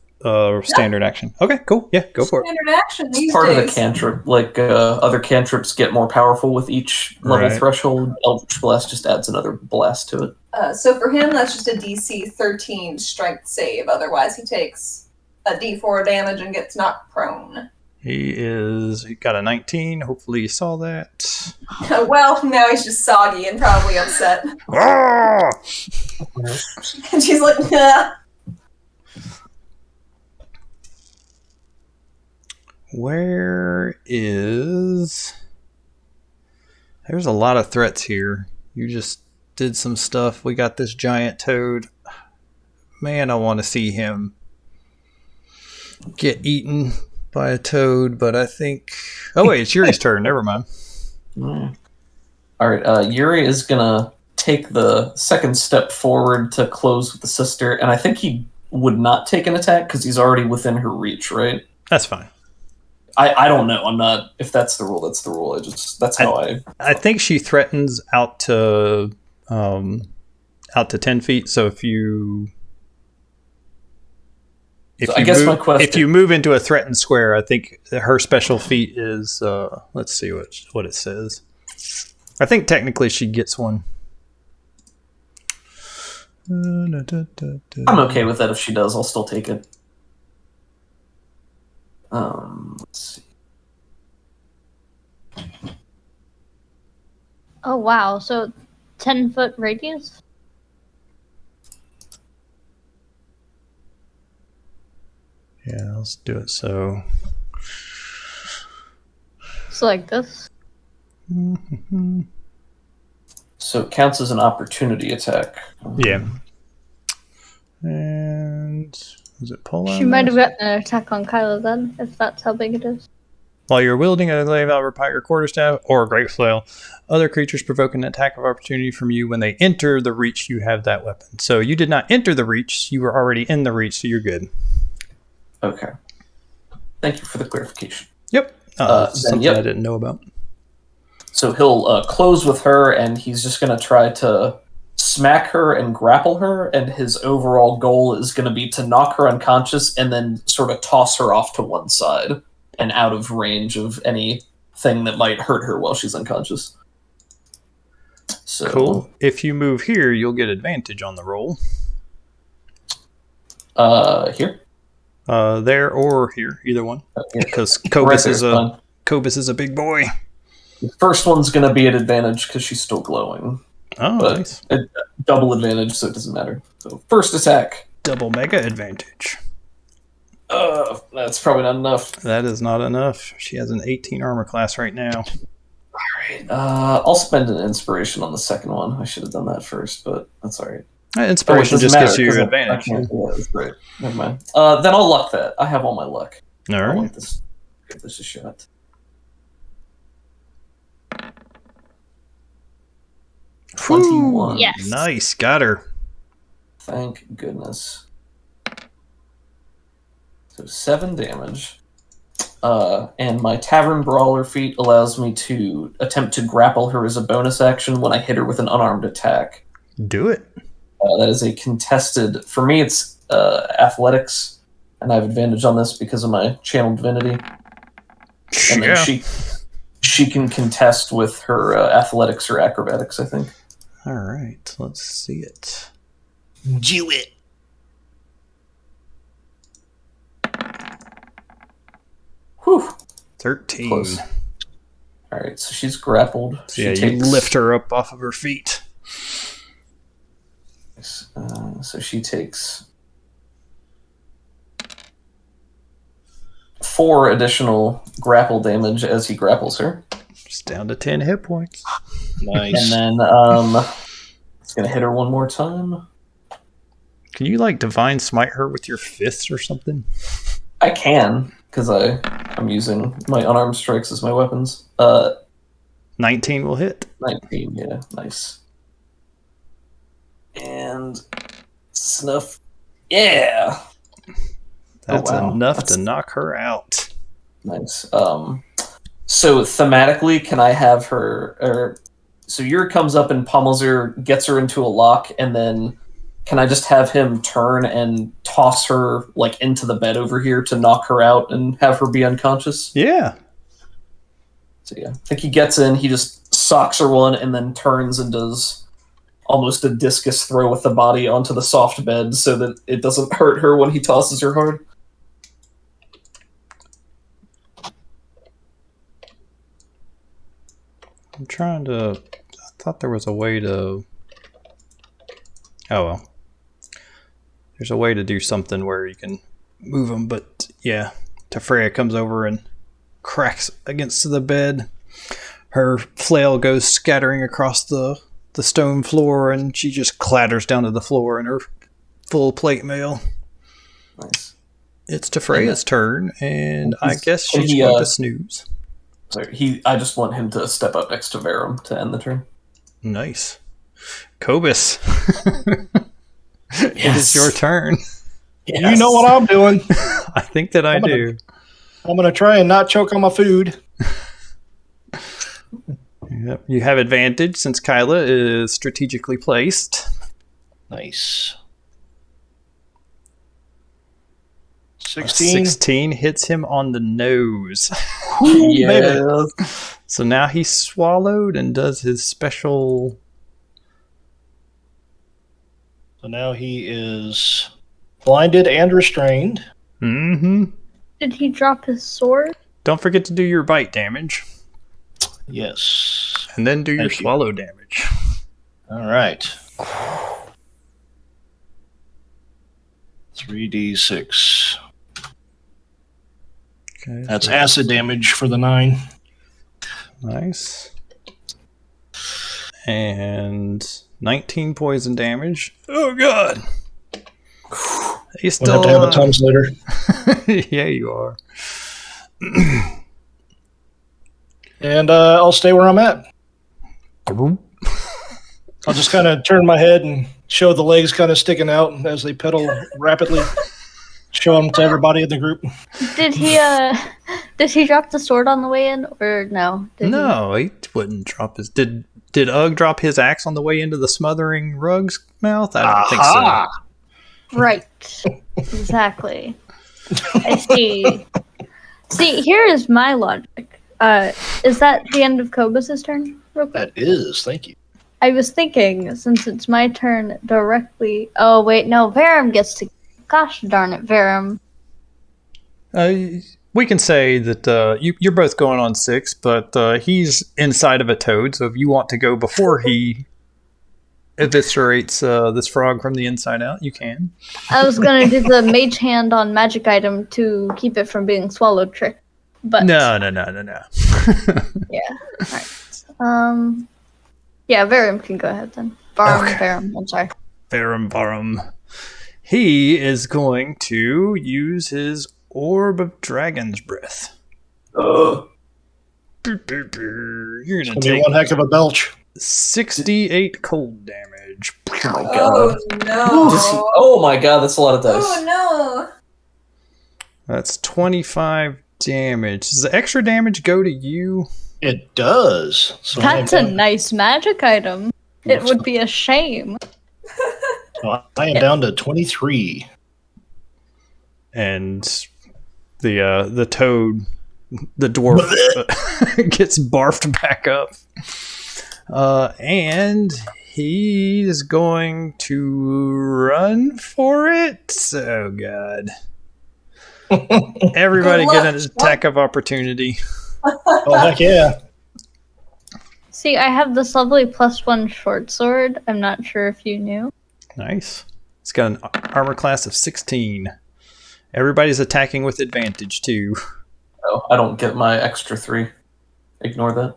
[SPEAKER 1] standard action? Okay, cool. Yeah, go for it.
[SPEAKER 4] Standard action these
[SPEAKER 3] Part
[SPEAKER 4] days.
[SPEAKER 3] of the cantrip. Like other cantrips get more powerful with each level
[SPEAKER 1] Right.
[SPEAKER 3] threshold. Eldritch Blast just adds another blast to it.
[SPEAKER 4] So for him, that's just a DC 13 strength save. Otherwise, he takes a D4 damage and gets knocked prone.
[SPEAKER 1] He got a 19. Hopefully you saw that.
[SPEAKER 4] Well, now he's just soggy and probably upset.
[SPEAKER 1] Ah!
[SPEAKER 4] And she's like, nah.
[SPEAKER 1] Where is... There's a lot of threats here. You just did some stuff. We got this giant toad. Man, I want to see him get eaten by a toad, but I think... Oh wait, it's Yuri's turn. Never mind.
[SPEAKER 3] Alright, Yuri is gonna take the second step forward to close with the sister, and I think he would not take an attack because he's already within her reach, right?
[SPEAKER 1] That's fine.
[SPEAKER 3] I don't know. I'm not. If that's the rule, that's the rule. That's how
[SPEAKER 1] I think she threatens out to 10 feet. So if you
[SPEAKER 3] I guess my question.
[SPEAKER 1] if you move into a threatened square, I think her special feat is let's see what it says. I think technically she gets one.
[SPEAKER 3] I'm okay with that. If she does, I'll still take it. Let's see.
[SPEAKER 2] Oh wow, so 10-foot radius?
[SPEAKER 1] Yeah, let's do it. So
[SPEAKER 2] So like this?
[SPEAKER 3] So it counts as an opportunity attack.
[SPEAKER 1] yeah. And was it pull?
[SPEAKER 2] She might have gotten an attack on Kyla then, if that's how big it is.
[SPEAKER 1] While you're wielding a glaive, your quarterstaff, or a great flail, other creatures provoke an attack of opportunity from you when they enter the reach. You have that weapon. So you did not enter the reach. You were already in the reach, so you're good.
[SPEAKER 3] Okay. Thank you for the clarification.
[SPEAKER 1] Yep. Something
[SPEAKER 3] yep.
[SPEAKER 1] I didn't know about.
[SPEAKER 3] So he'll close with her, and he's just going to try to smack her and grapple her, and his overall goal is going to be to knock her unconscious and then sort of toss her off to one side and out of range of anything that might hurt her while she's unconscious. So,
[SPEAKER 1] Cool. If you move here, you'll get advantage on the roll.
[SPEAKER 3] Here?
[SPEAKER 1] There or here, either one.
[SPEAKER 3] Here.
[SPEAKER 1] Because
[SPEAKER 3] Right
[SPEAKER 1] Cobus
[SPEAKER 3] there,
[SPEAKER 1] is
[SPEAKER 3] fine.
[SPEAKER 1] Cobus is a big boy.
[SPEAKER 3] The first one's going to be at advantage because she's still glowing.
[SPEAKER 1] Oh,
[SPEAKER 3] But
[SPEAKER 1] nice.
[SPEAKER 3] double advantage, so it doesn't matter. So first attack.
[SPEAKER 1] Double mega advantage.
[SPEAKER 3] That's probably not enough.
[SPEAKER 1] That is not enough. She has an 18 armor class right now.
[SPEAKER 3] Alright, I'll spend an inspiration on the second one. I should have done that first, but that's alright.
[SPEAKER 1] Inspiration
[SPEAKER 3] Oh, it
[SPEAKER 1] just
[SPEAKER 3] doesn't
[SPEAKER 1] gives you
[SPEAKER 3] matter, 'cause
[SPEAKER 1] advantage.
[SPEAKER 3] I can't do that. That's great. Never mind. Then I'll luck that. I have all my luck.
[SPEAKER 1] All
[SPEAKER 3] I
[SPEAKER 1] right.
[SPEAKER 3] want this. Give this a shot. 21.
[SPEAKER 2] Yes.
[SPEAKER 1] Nice. Got her.
[SPEAKER 3] Thank goodness. So 7 damage. And my Tavern Brawler feat allows me to attempt to grapple her as a bonus action when I hit her with an unarmed attack.
[SPEAKER 1] Do it.
[SPEAKER 3] That is a contested... For me, it's athletics, and I have advantage on this because of my channel divinity. And then
[SPEAKER 1] Yeah.
[SPEAKER 3] she can contest with her athletics or acrobatics, I think.
[SPEAKER 1] All right. Let's see it.
[SPEAKER 7] Do it.
[SPEAKER 3] Whew.
[SPEAKER 1] 13.
[SPEAKER 3] Close. All right, so she's grappled.
[SPEAKER 1] So yeah, you lift her up off of her feet.
[SPEAKER 3] So she takes 4 additional grapple damage as he grapples her.
[SPEAKER 1] Just down to 10 hit points.
[SPEAKER 5] Nice.
[SPEAKER 3] And then it's gonna hit her one more time.
[SPEAKER 1] Can you like divine smite her with your fists or something?
[SPEAKER 3] I can, because I'm using my unarmed strikes as my weapons.
[SPEAKER 1] 19 will hit.
[SPEAKER 3] 19, yeah, nice. And snuff. Yeah.
[SPEAKER 1] That's
[SPEAKER 3] wow.
[SPEAKER 1] enough to knock her out.
[SPEAKER 3] Nice. So thematically, can I have her? So Yuri comes up and pummels her, gets her into a lock, and then can I just have him turn and toss her like into the bed over here to knock her out and have her be unconscious?
[SPEAKER 1] Yeah.
[SPEAKER 3] So yeah, I think he gets in, he just socks her one, and then turns and does almost a discus throw with the body onto the soft bed so that it doesn't hurt her when he tosses her hard.
[SPEAKER 1] I'm trying to... I thought there was a way to... Oh, well. There's a way to do something where you can move them, but yeah. Tefreya comes over and cracks against the bed. Her flail goes scattering across the stone floor, and she just clatters down to the floor in her full plate mail.
[SPEAKER 3] Nice.
[SPEAKER 1] It's Tefreya's turn, and I guess she's going to snooze.
[SPEAKER 3] Sorry, I just want him to step up next to Verum to end the turn.
[SPEAKER 1] Nice. Cobus. It
[SPEAKER 3] Yes.
[SPEAKER 1] is your turn.
[SPEAKER 3] Yes.
[SPEAKER 5] You know what I'm doing.
[SPEAKER 1] I think that I do.
[SPEAKER 5] I'm going to try and not choke on my food.
[SPEAKER 1] Yep. You have advantage since Kyla is strategically placed.
[SPEAKER 5] Nice.
[SPEAKER 1] A
[SPEAKER 5] 16.
[SPEAKER 1] 16 hits him on the nose.
[SPEAKER 3] Yeah.
[SPEAKER 1] So now he's swallowed and does his special...
[SPEAKER 5] So now he is blinded and restrained.
[SPEAKER 1] Mm-hmm.
[SPEAKER 2] Did he drop his sword?
[SPEAKER 1] Don't forget to do your bite damage.
[SPEAKER 5] Yes.
[SPEAKER 1] And then do your
[SPEAKER 5] Thank you.
[SPEAKER 1] swallow damage.
[SPEAKER 5] All right. 3d6.
[SPEAKER 1] Okay,
[SPEAKER 5] That's
[SPEAKER 1] so
[SPEAKER 5] acid damage for the 9.
[SPEAKER 1] nice. And 19 poison damage. Oh, God. He's
[SPEAKER 5] We'll
[SPEAKER 1] still
[SPEAKER 5] have to have a Tums later.
[SPEAKER 1] Yeah, you are.
[SPEAKER 5] And I'll stay where I'm at. I'll just kind of turn my head and show the legs kind of sticking out as they pedal rapidly. Show them to everybody in the group.
[SPEAKER 2] Did he drop the sword on the way in, or no?
[SPEAKER 1] No, he wouldn't drop his... Did Ugg drop his axe on the way into the smothering rug's mouth? I don't think so.
[SPEAKER 2] Right. Exactly. I see. See, here is my logic. Is that the end of Cobus's turn? Real quick.
[SPEAKER 5] That is, thank you.
[SPEAKER 2] I was thinking, since it's my turn directly... Oh, wait, no, Verum gets to... Gosh darn it, Verum.
[SPEAKER 1] We can say that you're both going on 6, but he's inside of a toad, so if you want to go before he eviscerates this frog from the inside out, you can.
[SPEAKER 2] I was going to do the mage hand on magic item to keep it from being swallowed trick. But
[SPEAKER 1] No.
[SPEAKER 2] Yeah. Alright. Yeah, Verum can go ahead then. Verum, I'm sorry.
[SPEAKER 1] Verum. He is going to use his Orb of Dragon's Breath. You're going to
[SPEAKER 5] Be
[SPEAKER 1] take
[SPEAKER 5] one heck of a belch.
[SPEAKER 1] 68 cold damage.
[SPEAKER 3] Oh my god.
[SPEAKER 4] Oh no!
[SPEAKER 3] Oh my god, that's a lot of dice.
[SPEAKER 4] Oh no!
[SPEAKER 1] That's 25 damage. Does the extra damage go to you?
[SPEAKER 5] It does. So
[SPEAKER 2] That's a nice magic item. It would be a shame.
[SPEAKER 5] I am down to 23.
[SPEAKER 1] And the toad, the dwarf, gets barfed back up. And he's going to run for it. Oh, God. Everybody
[SPEAKER 4] Good
[SPEAKER 1] get
[SPEAKER 4] luck.
[SPEAKER 1] an attack of opportunity.
[SPEAKER 5] Oh, heck yeah.
[SPEAKER 2] See, I have this lovely +1 short sword. I'm not sure if you knew.
[SPEAKER 1] Nice. It's got an armor class of 16. Everybody's attacking with advantage, too.
[SPEAKER 3] Oh, I don't get my extra 3. Ignore that.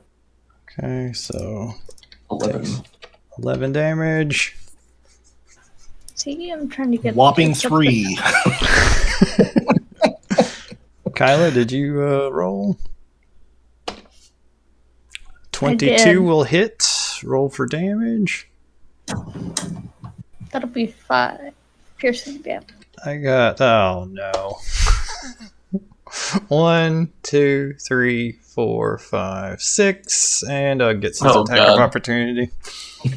[SPEAKER 1] Okay, so
[SPEAKER 3] 11.
[SPEAKER 1] 11 damage.
[SPEAKER 2] See, I'm trying to get
[SPEAKER 5] Whopping 3.
[SPEAKER 1] Kyla, did you roll?
[SPEAKER 2] did.
[SPEAKER 1] 22 will hit. Roll for damage.
[SPEAKER 2] That'll be 5 piercing damage.
[SPEAKER 1] I got, oh no. 1, 2, 3, 4, 5, 6, and gets his
[SPEAKER 3] Oh,
[SPEAKER 1] attack
[SPEAKER 3] God.
[SPEAKER 1] of opportunity.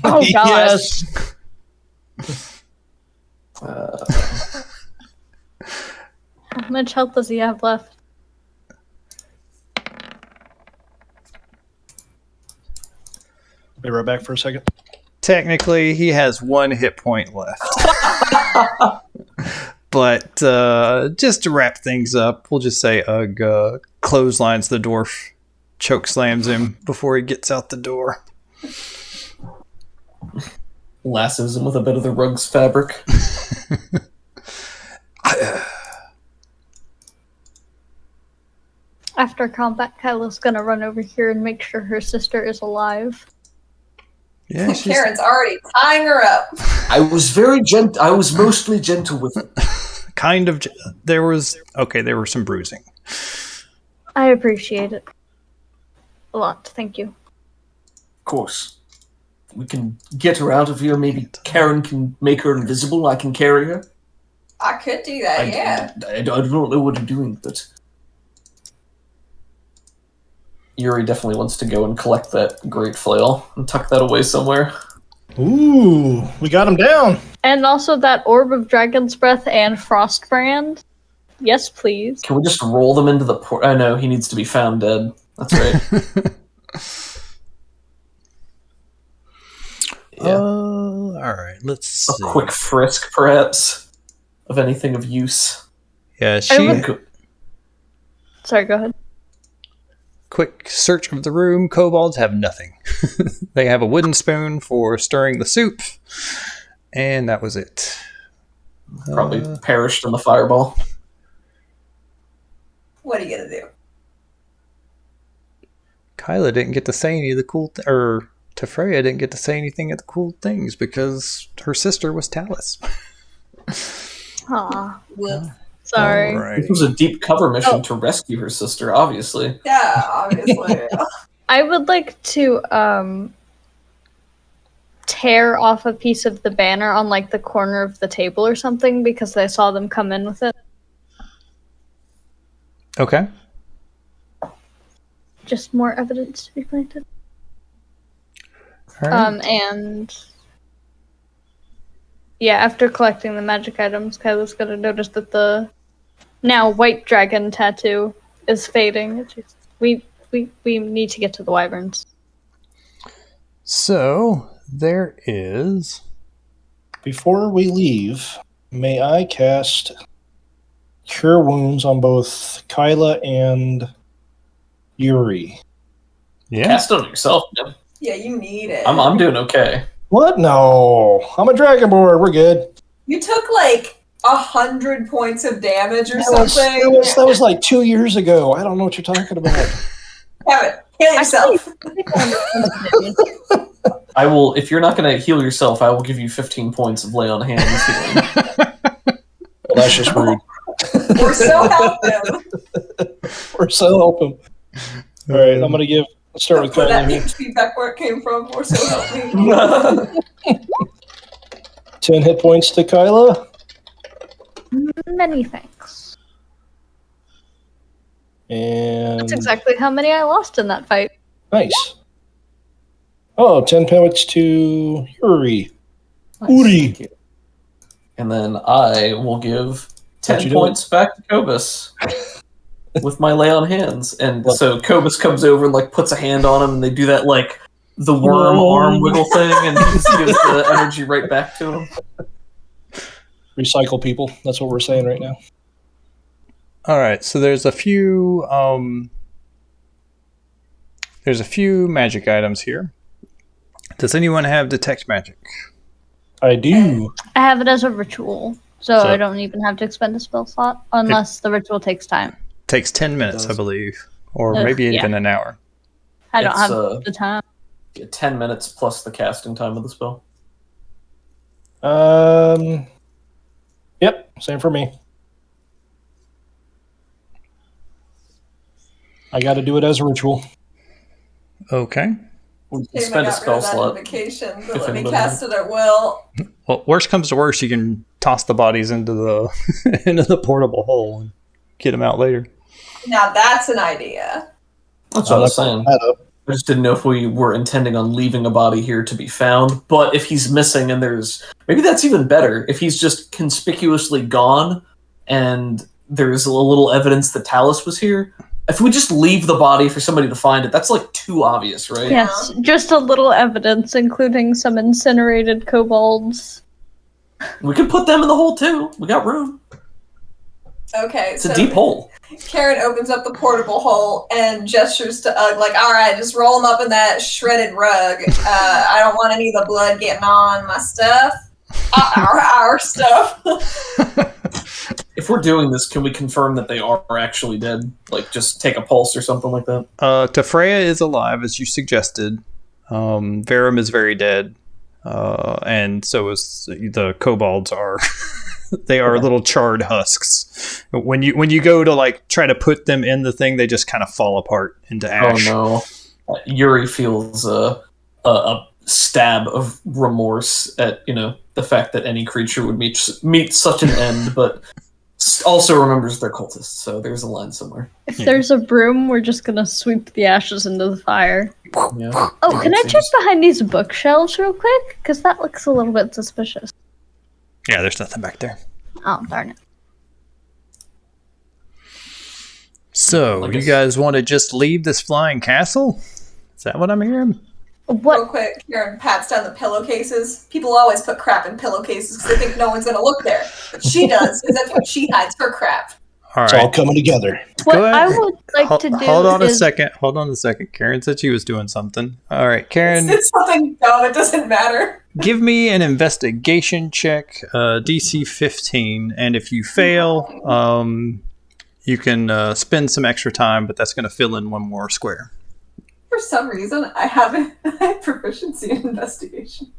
[SPEAKER 2] Oh gosh.
[SPEAKER 5] Yes.
[SPEAKER 2] How much health does he have left?
[SPEAKER 5] Be right back for a second.
[SPEAKER 1] Technically, he has 1 hit point left. But just to wrap things up, we'll just say Ugg clotheslines the dwarf, choke slams him before he gets out the door.
[SPEAKER 3] Lassos him with a bit of the rug's fabric.
[SPEAKER 2] After combat, Kyla's gonna run over here and make sure her sister is alive.
[SPEAKER 1] Yeah, she's
[SPEAKER 4] Karen's already tying her up.
[SPEAKER 6] I was very gentle. I was mostly gentle with it.
[SPEAKER 1] kind of. There were some bruising.
[SPEAKER 2] I appreciate it a lot. Thank you.
[SPEAKER 6] Of course. We can get her out of here. Maybe Karen can make her invisible. I can carry her.
[SPEAKER 4] I could do that, yeah.
[SPEAKER 6] I don't know what I'm doing, but
[SPEAKER 3] Yuri definitely wants to go and collect that great flail and tuck that away somewhere.
[SPEAKER 5] Ooh, we got him down.
[SPEAKER 2] And also that orb of dragon's breath and frostbrand. Yes, please.
[SPEAKER 3] Can we just roll them into the port? Oh no, he needs to be found dead. That's right. Yeah.
[SPEAKER 1] All right. Let's see.
[SPEAKER 3] A quick frisk, perhaps, of anything of use.
[SPEAKER 1] Yeah,
[SPEAKER 2] Sorry, go ahead.
[SPEAKER 1] Quick search of the room. Kobolds have nothing. They have a wooden spoon for stirring the soup, and that was it.
[SPEAKER 3] Probably perished in the fireball.
[SPEAKER 4] What are you gonna do?
[SPEAKER 1] Kyla didn't get to say any of the cool, or Tefreya didn't get to say anything of the cool things because her sister was Talus.
[SPEAKER 2] Aw,
[SPEAKER 4] Whoop.
[SPEAKER 2] sorry.
[SPEAKER 1] Alrighty.
[SPEAKER 3] This was a deep cover mission to rescue her sister, obviously.
[SPEAKER 4] Yeah, obviously.
[SPEAKER 2] I would like to tear off a piece of the banner on like the corner of the table or something because I saw them come in with it.
[SPEAKER 1] Okay.
[SPEAKER 2] Just more evidence to be planted.
[SPEAKER 1] All right.
[SPEAKER 2] And yeah, after collecting the magic items, Kyla's gonna notice that the now white dragon tattoo is fading. It's just, we need to get to the wyverns.
[SPEAKER 1] So there is.
[SPEAKER 5] Before we leave, may I cast Cure Wounds on both Kyla and Yuri?
[SPEAKER 1] Yeah.
[SPEAKER 3] Cast it on yourself, man.
[SPEAKER 4] Yeah, you need it.
[SPEAKER 3] I'm doing okay.
[SPEAKER 5] What? No. I'm a Dragonborn. We're good.
[SPEAKER 4] You took like 100 points of damage or
[SPEAKER 5] That
[SPEAKER 4] something.
[SPEAKER 5] was like 2 years ago. I don't know what you're talking about.
[SPEAKER 4] Have it. Heal yourself.
[SPEAKER 3] I will. If you're not going to heal yourself, I will give you 15 points of lay on hands healing.
[SPEAKER 5] Well, that's just rude.
[SPEAKER 4] Or so help him.
[SPEAKER 5] Or so help him. All right, I'm going to start with
[SPEAKER 4] Put that
[SPEAKER 5] Kyla.
[SPEAKER 4] HP back where it came from. Or so help me.
[SPEAKER 5] 10 hit points to Kyla.
[SPEAKER 2] Many thanks.
[SPEAKER 5] And
[SPEAKER 2] That's exactly how many I lost in that fight.
[SPEAKER 5] nice. Oh, 10 points to Yuri. Uri.
[SPEAKER 3] And then I will give
[SPEAKER 5] How'd
[SPEAKER 3] 10
[SPEAKER 5] you do
[SPEAKER 3] points back to Kobus with my lay on hands. And so Kobus comes over and like puts a hand on him, and they do that like the worm arm wiggle thing, and he just gives the energy right back to him.
[SPEAKER 5] Recycle people. That's what we're saying right now.
[SPEAKER 1] All right. So there's a few. There's a few magic items here. Does anyone have detect magic?
[SPEAKER 5] I do.
[SPEAKER 2] I have it as a ritual, so
[SPEAKER 1] So-
[SPEAKER 2] I don't even have to expend a spell slot unless the ritual takes time.
[SPEAKER 1] Takes 10 minutes, I believe, or
[SPEAKER 2] Ugh,
[SPEAKER 1] maybe
[SPEAKER 2] yeah.
[SPEAKER 1] even an hour.
[SPEAKER 2] I don't
[SPEAKER 3] It's,
[SPEAKER 2] have the time.
[SPEAKER 3] 10 minutes plus the casting time of the spell.
[SPEAKER 5] Yep, same for me. I got to do it as a ritual.
[SPEAKER 1] Okay.
[SPEAKER 3] We can
[SPEAKER 4] Shame I
[SPEAKER 3] spend a
[SPEAKER 4] got rid
[SPEAKER 3] spell
[SPEAKER 4] of that
[SPEAKER 3] slot.
[SPEAKER 4] invocation, but
[SPEAKER 3] if
[SPEAKER 4] let me
[SPEAKER 3] anybody
[SPEAKER 4] cast it at will.
[SPEAKER 1] Well, worst comes to worst, you can toss the bodies into the into the portable hole and get them out later.
[SPEAKER 4] Now that's an idea.
[SPEAKER 3] That's what I was saying. I just didn't know if we were intending on leaving a body here to be found. But if he's missing and maybe that's even better. If he's just conspicuously gone and there's a little evidence that Talus was here, if we just leave the body for somebody to find it, that's like too obvious, right?
[SPEAKER 2] Yes, just a little evidence, including some incinerated kobolds.
[SPEAKER 3] We could put them in the hole too. We got room.
[SPEAKER 4] Okay,
[SPEAKER 3] It's a deep hole.
[SPEAKER 4] Karen opens up the portable hole and gestures to Ugg, like, all right, just roll them up in that shredded rug. I don't want any of the blood getting on my stuff. Our stuff.
[SPEAKER 3] If we're doing this, can we confirm that they are actually dead? Like, just take a pulse or something like that?
[SPEAKER 1] Tefreya is alive, as you suggested. Verum is very dead. And so is the kobolds are... They are little charred husks. When you go to like try to put them in the thing, they just kind of fall apart into ash.
[SPEAKER 3] Oh no! Yuri feels a stab of remorse at the fact that any creature would meet such an end, but also remembers they're cultists. So there's a line somewhere.
[SPEAKER 2] If there's a broom, we're just gonna sweep the ashes into the fire.
[SPEAKER 3] Yeah.
[SPEAKER 2] Oh, can I check behind these bookshelves real quick? Because that looks a little bit suspicious.
[SPEAKER 1] Yeah, there's nothing back there.
[SPEAKER 2] Oh, darn it.
[SPEAKER 1] So, you guys want to just leave this flying castle? Is that what I'm hearing?
[SPEAKER 4] Real
[SPEAKER 2] What?
[SPEAKER 4] quick, Karen pats down the pillowcases. People always put crap in pillowcases because they think no one's going to look there. But she does, because that's where she hides her crap.
[SPEAKER 1] All
[SPEAKER 7] It's
[SPEAKER 1] right.
[SPEAKER 7] all coming together.
[SPEAKER 2] What
[SPEAKER 1] Go ahead.
[SPEAKER 2] I would like to do
[SPEAKER 1] Hold on a
[SPEAKER 2] is...
[SPEAKER 1] second. Hold on a second. Karen said she was doing something. All right, Karen,
[SPEAKER 4] It's something dumb, it doesn't matter.
[SPEAKER 1] give me an investigation check, DC 15, and if you fail, you can spend some extra time, but that's going to fill in one more square.
[SPEAKER 4] For some reason, I have proficiency in investigation.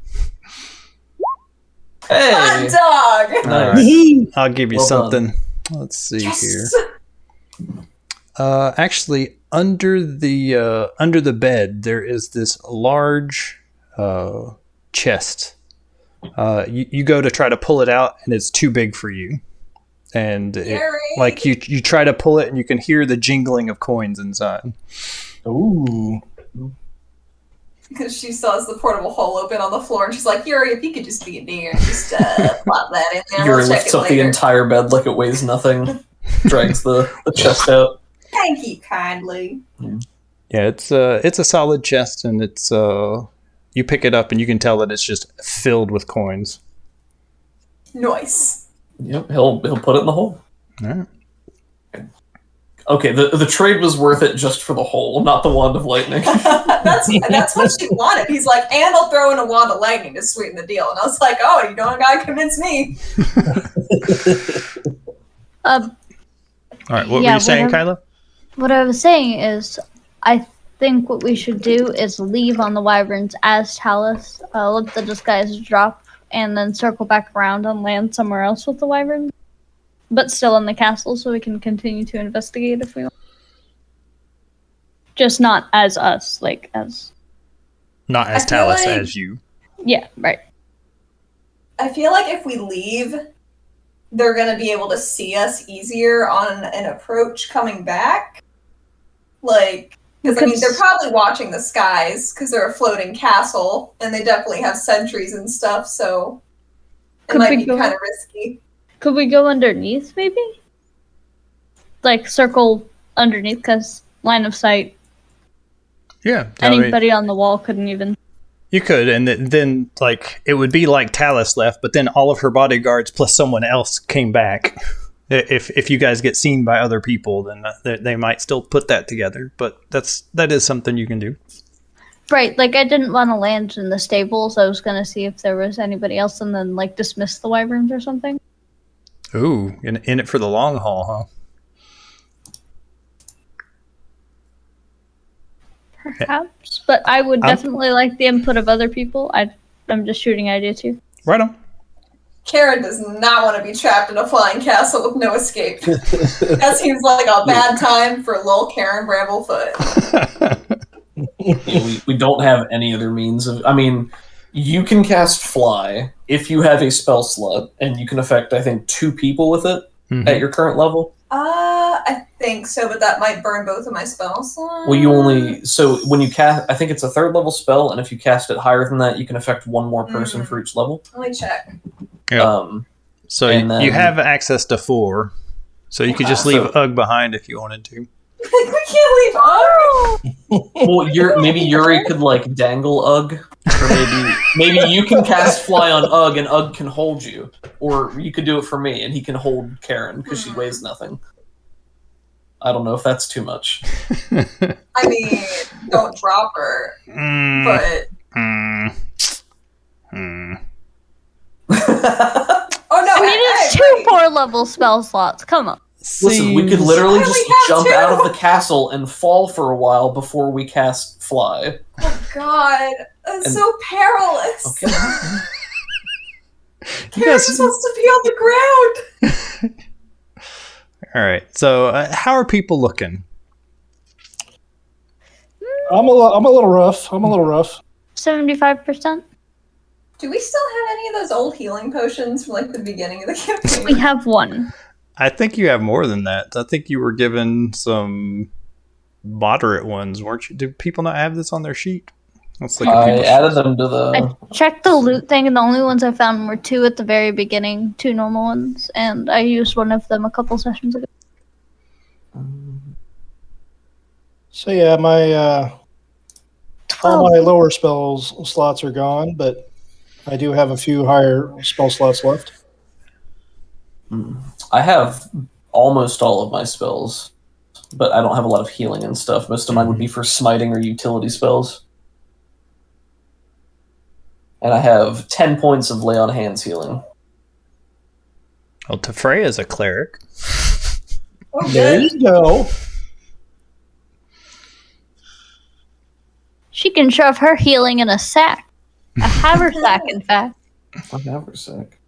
[SPEAKER 3] Hey,
[SPEAKER 4] Hot dog!
[SPEAKER 3] nice.
[SPEAKER 1] I'll give you
[SPEAKER 3] Well
[SPEAKER 1] something. Let's see
[SPEAKER 4] Yes!
[SPEAKER 1] here. Actually, under the bed, there is this large chest. You go to try to pull it out, and it's too big for you. And you try to pull it, and you can hear the jingling of coins inside.
[SPEAKER 7] Ooh.
[SPEAKER 4] Because she saws the portable hole open on the floor, and she's like, Yuri, if you could just be near and just plop that in there,
[SPEAKER 3] Yuri
[SPEAKER 4] we'll check
[SPEAKER 3] lifts
[SPEAKER 4] it
[SPEAKER 3] up the
[SPEAKER 4] later.
[SPEAKER 3] entire bed like it weighs nothing, drags the chest out.
[SPEAKER 4] Thank you kindly.
[SPEAKER 1] Yeah, it's a solid chest, and it's you pick it up, and you can tell that it's just filled with coins.
[SPEAKER 4] Nice.
[SPEAKER 3] Yep, he'll put it in the hole.
[SPEAKER 1] All right.
[SPEAKER 3] Okay, the trade was worth it just for the hole, not the wand of lightning.
[SPEAKER 4] that's what she wanted. He's like, and I'll throw in a wand of lightning to sweeten the deal. And I was like, oh, you don't gotta convince me.
[SPEAKER 1] All right, what were you saying, Kyla?
[SPEAKER 2] What I was saying is, I think what we should do is leave on the wyverns as Talus, let the disguise drop, and then circle back around and land somewhere else with the wyverns. But still in the castle, so we can continue to investigate if we want. Just not as us, like as...
[SPEAKER 1] Not as
[SPEAKER 4] I feel
[SPEAKER 1] Talus,
[SPEAKER 4] like-
[SPEAKER 1] as you.
[SPEAKER 2] Yeah, right.
[SPEAKER 4] I feel like if we leave, they're gonna be able to see us easier on an approach coming back. Like, because I mean, they're probably watching the skies because they're a floating castle, and they definitely have sentries and stuff. So it
[SPEAKER 2] Could
[SPEAKER 4] might
[SPEAKER 2] we
[SPEAKER 4] be
[SPEAKER 2] go-
[SPEAKER 4] kind of risky.
[SPEAKER 2] Could we go underneath, maybe? Like, circle underneath, because line of sight,
[SPEAKER 1] Yeah. I mean,
[SPEAKER 2] anybody on the wall couldn't even...
[SPEAKER 1] you could, and then like it would be like Talus left, but then all of her bodyguards plus someone else came back. If you guys get seen by other people, then they might still put that together. But that is something you can do.
[SPEAKER 2] Right, like, I didn't want to land in the stables. I was going to see if there was anybody else and then, like, dismiss the wyverns or something.
[SPEAKER 1] Ooh, in it for the long haul, huh?
[SPEAKER 2] Perhaps, but I would
[SPEAKER 1] I'm-
[SPEAKER 2] definitely like the input of other people. I'm just shooting idea too.
[SPEAKER 1] Right on.
[SPEAKER 4] Karen does not want to be trapped in a flying castle with no escape. That seems like a bad time for lil Karen Bramblefoot.
[SPEAKER 3] Yeah, we don't have any other means of. I mean, you can cast Fly if you have a spell slot, and you can affect, I think, 2 people with it at your current level.
[SPEAKER 4] I think so, but that might burn both of my spell slots.
[SPEAKER 3] Well, you only so when you cast, I think it's a 3rd level spell, and if you cast it higher than that, you can affect 1 more person for each level.
[SPEAKER 4] Let me check.
[SPEAKER 1] Yep. So
[SPEAKER 3] and then-
[SPEAKER 1] you have access to 4. So you could just leave Ugg behind if you wanted to.
[SPEAKER 4] We can't leave Ugg!
[SPEAKER 3] Well, maybe Yuri could like dangle Ugg, or maybe you can cast Fly on Ugg and Ugg can hold you, or you could do it for me and he can hold Karen because she weighs nothing. I don't know if that's too much.
[SPEAKER 4] I mean, don't drop her, but... Oh no,
[SPEAKER 2] I mean, it's 2 4-level spell slots. Come on.
[SPEAKER 3] Listen, we could literally
[SPEAKER 4] Why do
[SPEAKER 3] just
[SPEAKER 4] we have
[SPEAKER 3] jump
[SPEAKER 4] 2?
[SPEAKER 3] out of the castle and fall for a while before we cast Fly.
[SPEAKER 4] Oh god, that's so perilous.
[SPEAKER 3] Okay.
[SPEAKER 4] Karen is supposed to be on the ground.
[SPEAKER 1] All right. So how are people looking?
[SPEAKER 7] I'm a little rough.
[SPEAKER 2] 75%.
[SPEAKER 4] Do we still have any of those old healing potions from like the beginning of the campaign?
[SPEAKER 2] We have 1.
[SPEAKER 1] I think you have more than that. I think you were given some moderate ones, weren't you? Do people not have this on their sheet? Let's look at
[SPEAKER 3] I
[SPEAKER 1] people's
[SPEAKER 3] added
[SPEAKER 1] sheets.
[SPEAKER 3] them to the.
[SPEAKER 2] I checked the loot thing, and the only ones I found were 2 at the very beginning, 2 normal ones, and I used one of them a couple sessions ago.
[SPEAKER 7] So yeah, my all
[SPEAKER 2] 12.
[SPEAKER 7] my lower spells slots are gone, but I do have a few higher spell slots left.
[SPEAKER 3] I have almost all of my spells, but I don't have a lot of healing and stuff. Most of mine would be for smiting or utility spells. And I have 10 points of lay on hands healing.
[SPEAKER 1] Well, Tefreya's a cleric.
[SPEAKER 4] Oh,
[SPEAKER 7] There
[SPEAKER 4] good.
[SPEAKER 7] you go.
[SPEAKER 2] She can shove her healing in a sack. A haversack, in fact.
[SPEAKER 3] A haversack.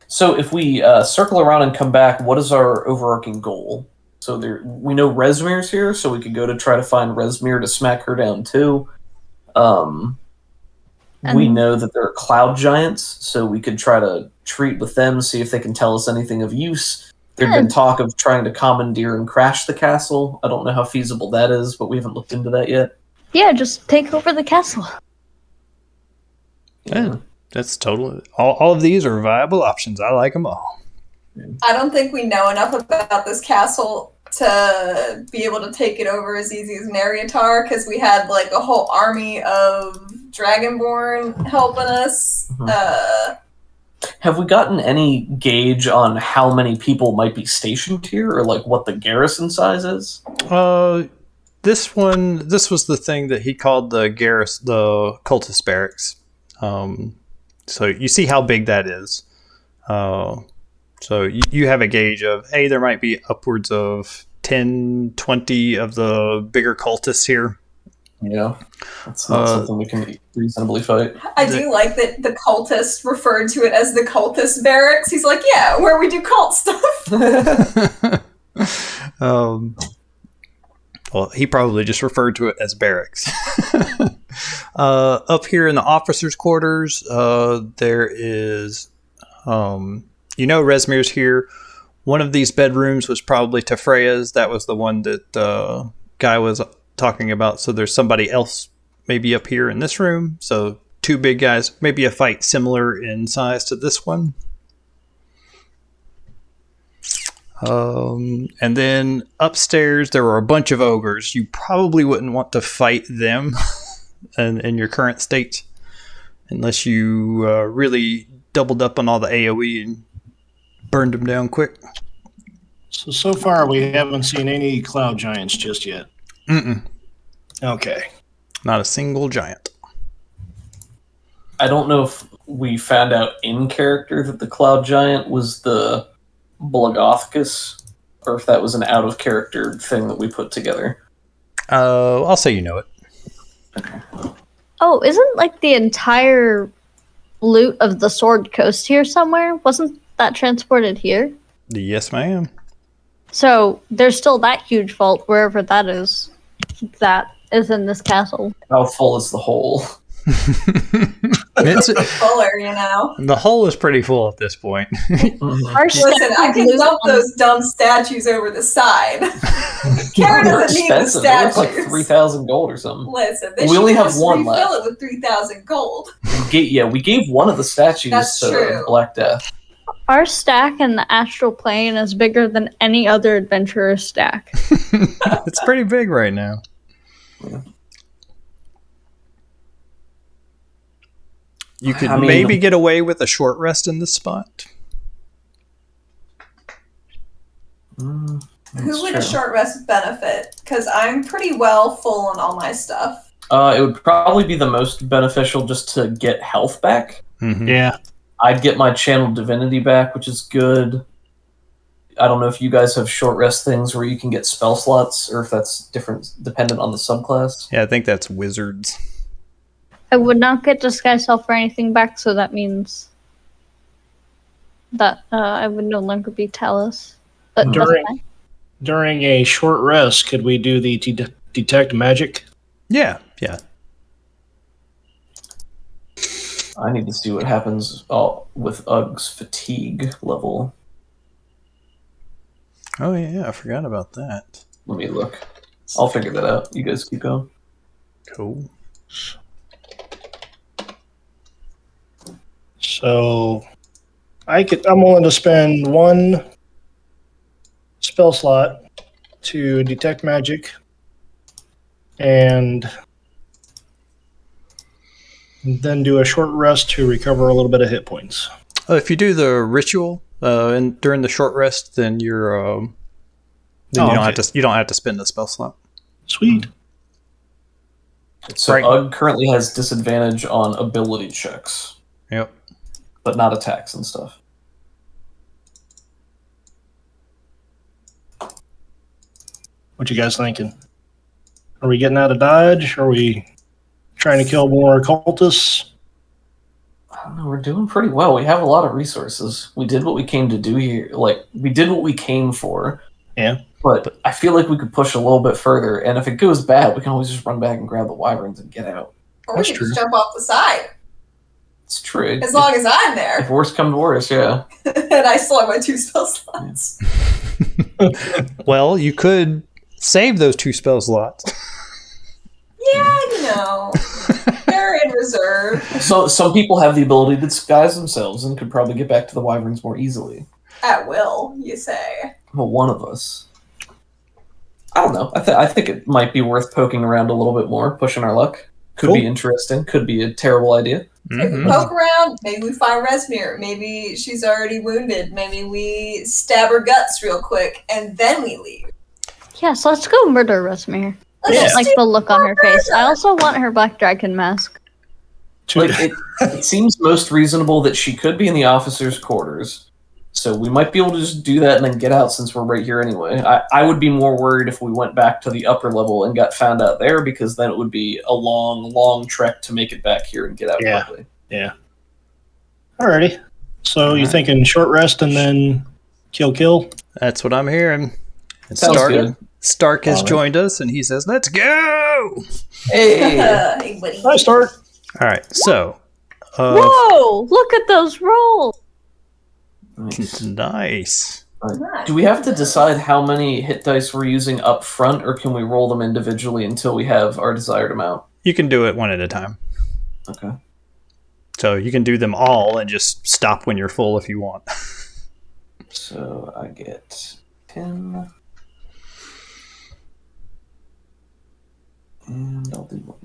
[SPEAKER 3] So if we circle around and come back, what is our overarching goal? So we know Resmir's here, so we could go to try to find Resmir to smack her down too. We know that there are cloud giants, so we could try to treat with them, see if they can tell us anything of use. There'd been talk of trying to commandeer and crash the castle. I don't know how feasible that is, but we haven't looked into that yet.
[SPEAKER 2] Yeah, just take over the castle.
[SPEAKER 1] Yeah, that's totally. All of these are viable options. I like them all.
[SPEAKER 4] I don't think we know enough about this castle to be able to take it over as easy as Naryatar, because we had like a whole army of Dragonborn helping us.
[SPEAKER 3] Have we gotten any gauge on how many people might be stationed here, or like what the garrison size is?
[SPEAKER 1] This was the thing that he called the cultist barracks. So you see how big that is. So you have a gauge of, hey, there might be upwards of 10, 20 of the bigger cultists here.
[SPEAKER 3] Yeah, that's not something we can reasonably fight.
[SPEAKER 4] I do like that the cultist referred to it as the cultist barracks. He's like, yeah, where we do cult stuff.
[SPEAKER 1] Well, he probably just referred to it as barracks. Up here in the officers' quarters, there is, Resmir's here. One of these bedrooms was probably Tefreya's. That was the one that Guy was talking about. So there's somebody else maybe up here in this room. So 2 big guys, maybe a fight similar in size to this one. And then upstairs, there were a bunch of ogres. You probably wouldn't want to fight them in your current state unless you really doubled up on all the AoE and burned them down quick.
[SPEAKER 5] So far, we haven't seen any cloud giants just yet. Okay.
[SPEAKER 1] Not a single giant.
[SPEAKER 3] I don't know if we found out in character that the cloud giant was the Blagothicus, or if that was an out of character thing that we put together.
[SPEAKER 1] I'll say you know it.
[SPEAKER 2] Oh, isn't like the entire loot of the Sword Coast here somewhere? Wasn't that transported here?
[SPEAKER 1] Yes, ma'am.
[SPEAKER 2] So there's still that huge vault wherever that is. That is in this castle.
[SPEAKER 3] How full is the hole?
[SPEAKER 1] It's,
[SPEAKER 4] Fuller, you know.
[SPEAKER 1] the hole is pretty full at this point.
[SPEAKER 2] Our
[SPEAKER 4] Listen, I can
[SPEAKER 2] loot
[SPEAKER 4] dump
[SPEAKER 2] on-
[SPEAKER 4] those dumb statues over the side. Karen
[SPEAKER 3] They're
[SPEAKER 4] doesn't need the
[SPEAKER 3] expensive. They're worth like
[SPEAKER 4] statues.
[SPEAKER 3] 3,000 gold or something.
[SPEAKER 4] Listen, they
[SPEAKER 3] We
[SPEAKER 4] should
[SPEAKER 3] only have
[SPEAKER 4] just
[SPEAKER 3] one
[SPEAKER 4] refill
[SPEAKER 3] left.
[SPEAKER 4] it with 3,000 gold.
[SPEAKER 3] We gave one of the statues
[SPEAKER 4] That's
[SPEAKER 3] to
[SPEAKER 4] true.
[SPEAKER 3] Black Death.
[SPEAKER 2] Our stack in the astral plane is bigger than any other adventurer's stack.
[SPEAKER 1] It's pretty big right now. You could
[SPEAKER 3] I mean-
[SPEAKER 1] maybe get away with a short rest in this spot.
[SPEAKER 4] Who
[SPEAKER 3] That's
[SPEAKER 4] would
[SPEAKER 3] true.
[SPEAKER 4] a short rest benefit? Because I'm pretty well full on all my stuff.
[SPEAKER 3] It would probably be the most beneficial just to get health back.
[SPEAKER 1] Mhm.
[SPEAKER 5] Yeah.
[SPEAKER 3] I'd get my channeled divinity back, which is good. I don't know if you guys have short rest things where you can get spell slots, or if that's different, dependent on the subclass.
[SPEAKER 1] Yeah, I think that's wizards.
[SPEAKER 2] I would not get disguise self or anything back, so that means that I would no longer be Talus. But that's
[SPEAKER 5] During-
[SPEAKER 2] fine.
[SPEAKER 5] During a short rest, could we do the detect magic?
[SPEAKER 1] Yeah.
[SPEAKER 3] I need to see what happens with Ugg's fatigue level.
[SPEAKER 1] Oh, yeah, I forgot about that.
[SPEAKER 3] Let me look. I'll figure that out. You guys keep going.
[SPEAKER 1] Cool.
[SPEAKER 5] So I'm willing to spend one spell slot to detect magic and then do a short rest to recover a little bit of hit points.
[SPEAKER 1] If you do the ritual and during the short rest, then you're then you don't have to spend the spell slot.
[SPEAKER 5] Sweet.
[SPEAKER 3] So
[SPEAKER 1] Right.
[SPEAKER 3] Ugg currently has disadvantage on ability checks,
[SPEAKER 1] Yep.
[SPEAKER 3] but not attacks and stuff.
[SPEAKER 5] What you guys thinking? Are we getting out of dodge? Are we trying to kill more cultists?
[SPEAKER 3] I don't know. We're doing pretty well. We have a lot of resources. We did what we came to do here. Like, we did what we came for.
[SPEAKER 5] Yeah.
[SPEAKER 3] But I feel like we could push a little bit further. And if it goes bad, we can always just run back and grab the wyverns and get out.
[SPEAKER 4] Or
[SPEAKER 5] That's
[SPEAKER 4] we could
[SPEAKER 5] true.
[SPEAKER 4] just jump off the side.
[SPEAKER 3] It's true.
[SPEAKER 4] As long as I'm
[SPEAKER 3] If
[SPEAKER 4] there.
[SPEAKER 3] worse come to worse, yeah.
[SPEAKER 4] And I still have my 2 spell slots.
[SPEAKER 1] Well, you could save those 2 spell slots.
[SPEAKER 4] Yeah, you know. They're in reserve.
[SPEAKER 3] So some people have the ability to disguise themselves and could probably get back to the wyverns more easily.
[SPEAKER 4] At will, you say.
[SPEAKER 3] Well, one of us. I don't know. I think it might be worth poking around a little bit more, pushing our luck. Could
[SPEAKER 5] Cool.
[SPEAKER 3] be interesting. Could be a terrible idea.
[SPEAKER 4] If we
[SPEAKER 1] Mhm.
[SPEAKER 4] poke around, maybe we find Resmir. Maybe she's already wounded. Maybe we stab her guts real quick and then we leave.
[SPEAKER 2] Yes, let's go murder Resmir. I
[SPEAKER 4] Let's
[SPEAKER 2] don't
[SPEAKER 4] just
[SPEAKER 2] like
[SPEAKER 4] do
[SPEAKER 2] the look on her face. I
[SPEAKER 4] murder.
[SPEAKER 2] also want her black dragon mask.
[SPEAKER 3] Like, it seems most reasonable that she could be in the officers' quarters. So we might be able to just do that and then get out since we're right here anyway. I would be more worried if we went back to the upper level and got found out there, because then it would be a long, long trek to make it back here and get out
[SPEAKER 5] Yeah.
[SPEAKER 3] quickly.
[SPEAKER 5] Alrighty. So you
[SPEAKER 1] Alright.
[SPEAKER 5] thinking short rest and then kill?
[SPEAKER 1] That's what I'm hearing. And
[SPEAKER 3] Sounds good.
[SPEAKER 1] Stark has
[SPEAKER 3] Alright.
[SPEAKER 1] joined us, and he says, "Let's go!"
[SPEAKER 3] Hey!
[SPEAKER 4] Hey, buddy.
[SPEAKER 5] I start.
[SPEAKER 1] All right, so
[SPEAKER 2] Whoa! Look at those rolls.
[SPEAKER 1] nice.
[SPEAKER 3] Do we have to decide how many hit dice we're using up front, or can we roll them individually until we have our desired amount?
[SPEAKER 1] You can do it one at a time.
[SPEAKER 3] Okay.
[SPEAKER 1] So you can do them all and just stop when you're full if you want.
[SPEAKER 3] So I get 10. And I'll do 1.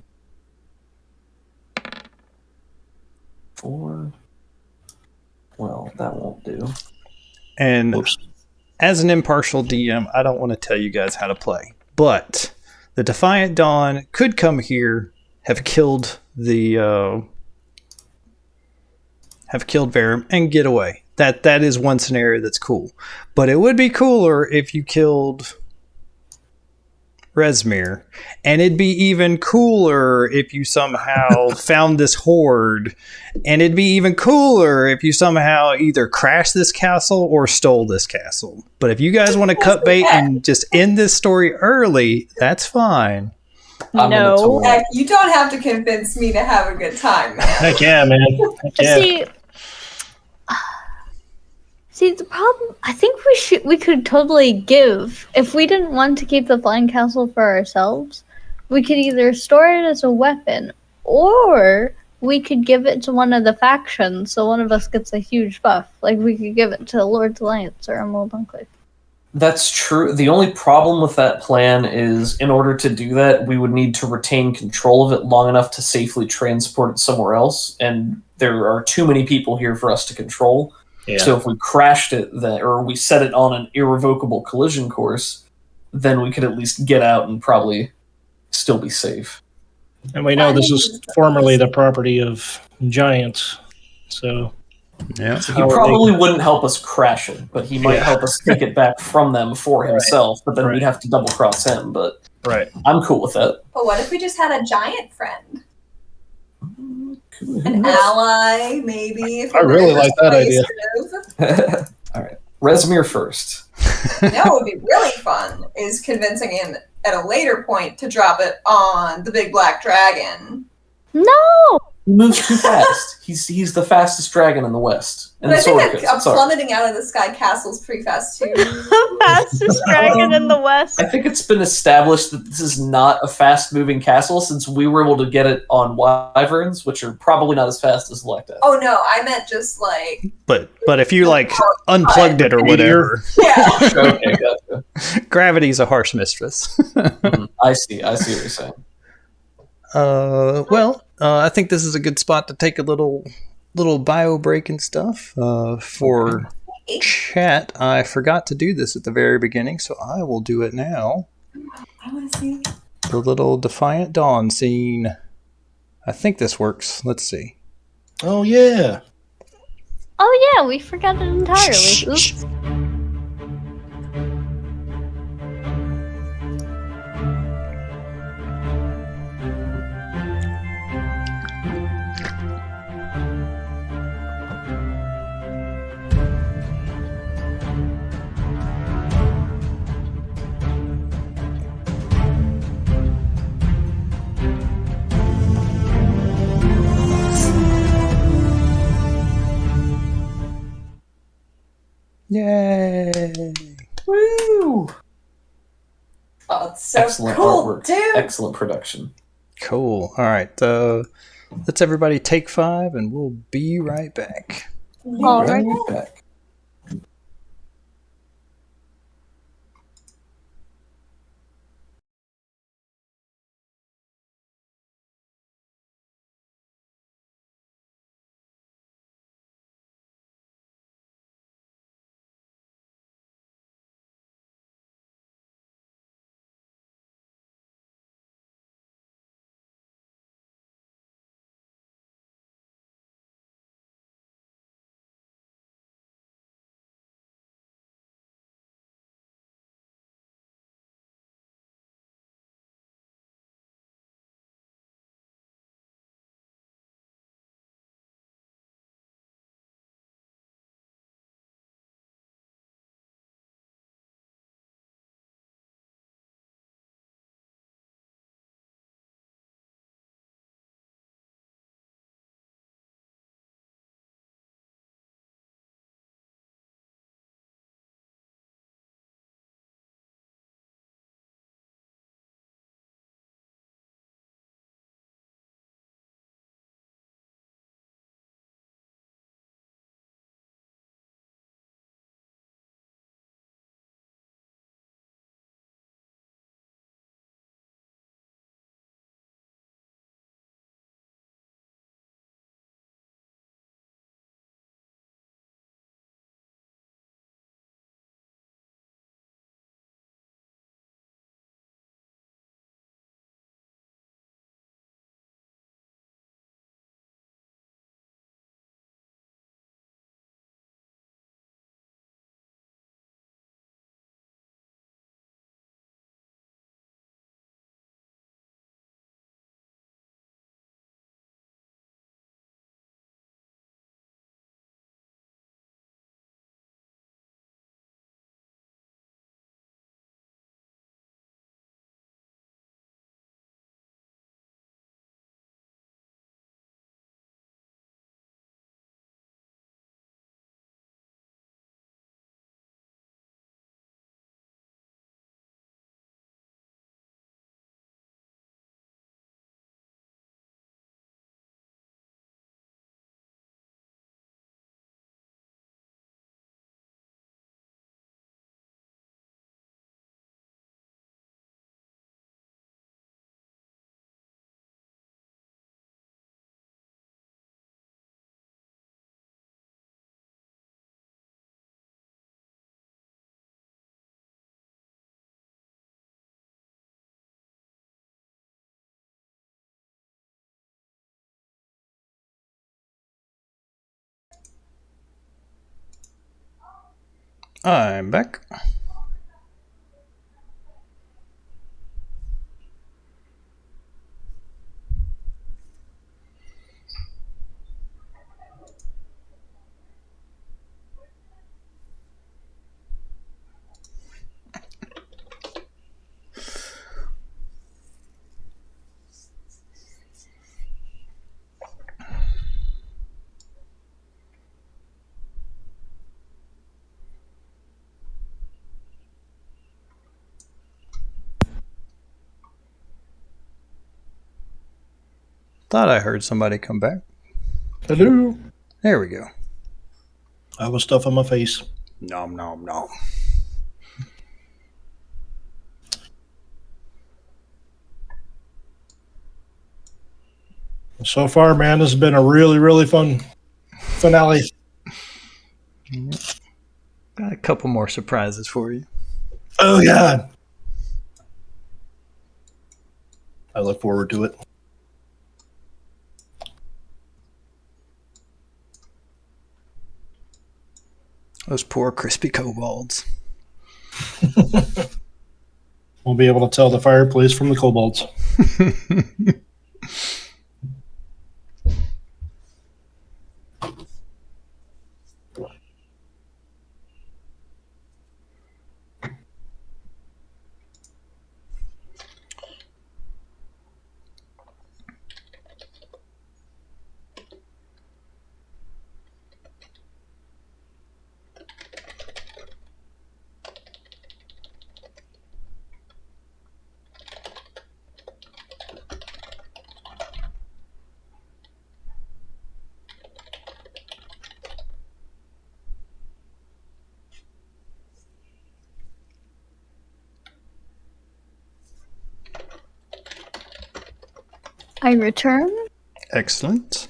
[SPEAKER 3] 4. Well, that won't do.
[SPEAKER 1] And
[SPEAKER 5] Whoops.
[SPEAKER 1] as an impartial DM, I don't want to tell you guys how to play, but the Defiant Dawn could come here, have killed Verum, and get away. That is one scenario that's cool. But it would be cooler if you killed Resmir. And it'd be even cooler if you somehow found this hoard. And it'd be even cooler if you somehow either crashed this castle or stole this castle. But if you guys want to cut bait and just end this story early, that's fine.
[SPEAKER 2] No.
[SPEAKER 4] Heck, you don't have to convince me to have a good time, man.
[SPEAKER 5] Heck yeah, man. Heck yeah.
[SPEAKER 2] See, the problem. I think we could totally give if we didn't want to keep the flying castle for ourselves. We could either store it as a weapon, or we could give it to one of the factions, so one of us gets a huge buff. Like we could give it to Lord's Alliance or Emerald Enclave.
[SPEAKER 3] That's true. The only problem with that plan is, in order to do that, we would need to retain control of it long enough to safely transport it somewhere else, and there are too many people here for us to control.
[SPEAKER 5] Yeah.
[SPEAKER 3] So if we crashed it, or we set it on an irrevocable collision course, then we could at least get out and probably still be safe.
[SPEAKER 5] And we know this was formerly the property of giants, so...
[SPEAKER 1] Yeah.
[SPEAKER 3] So he probably wouldn't help us crash it, but he might help us take it back from them for himself, but then we'd have to double-cross him, but I'm cool with that.
[SPEAKER 4] But what if we just had a giant friend? An ally, maybe. If
[SPEAKER 7] I really like that
[SPEAKER 4] idea.
[SPEAKER 3] All right. Resmir first.
[SPEAKER 4] You know what would be really fun is convincing him at a later point to drop it on the big black dragon.
[SPEAKER 2] No!
[SPEAKER 3] He moves too fast. He's the fastest dragon in the West.
[SPEAKER 4] But I think plummeting out of the sky castle's pretty fast too.
[SPEAKER 2] The fastest dragon in the West.
[SPEAKER 3] I think it's been established that this is not a fast-moving castle since we were able to get it on wyverns, which are probably not as fast as Lecta.
[SPEAKER 4] Oh no, I meant just like.
[SPEAKER 1] But if you like unplugged it or whatever,
[SPEAKER 4] yeah.
[SPEAKER 3] Okay, gotcha.
[SPEAKER 1] Gravity's a harsh mistress.
[SPEAKER 3] I see what you're saying.
[SPEAKER 1] I think this is a good spot to take a little bio break and stuff. For chat, I forgot to do this at the very beginning, so I will do it now.
[SPEAKER 4] I want to see
[SPEAKER 1] the little Defiant Dawn scene. I think this works. Let's see.
[SPEAKER 7] Oh yeah.
[SPEAKER 2] Oh yeah, we forgot it entirely. Oops.
[SPEAKER 1] Yay!
[SPEAKER 3] Woo!
[SPEAKER 4] Oh, it's so
[SPEAKER 3] excellent
[SPEAKER 4] cool,
[SPEAKER 3] artwork.
[SPEAKER 4] dude.
[SPEAKER 3] Excellent production.
[SPEAKER 1] Cool. All right. Let's everybody take 5, and we'll be right back.
[SPEAKER 2] All right.
[SPEAKER 3] Back.
[SPEAKER 1] I'm back. Thought I heard somebody come back.
[SPEAKER 7] Hello.
[SPEAKER 1] There we go.
[SPEAKER 7] I was stuff on my face.
[SPEAKER 1] Nom nom nom.
[SPEAKER 7] So far, man, this has been a really, really fun finale.
[SPEAKER 1] Got a couple more surprises for you.
[SPEAKER 7] Oh, God. I look forward to it.
[SPEAKER 1] Those poor crispy kobolds.
[SPEAKER 7] We'll be able to tell the fireplace from the kobolds.
[SPEAKER 2] I return.
[SPEAKER 1] Excellent.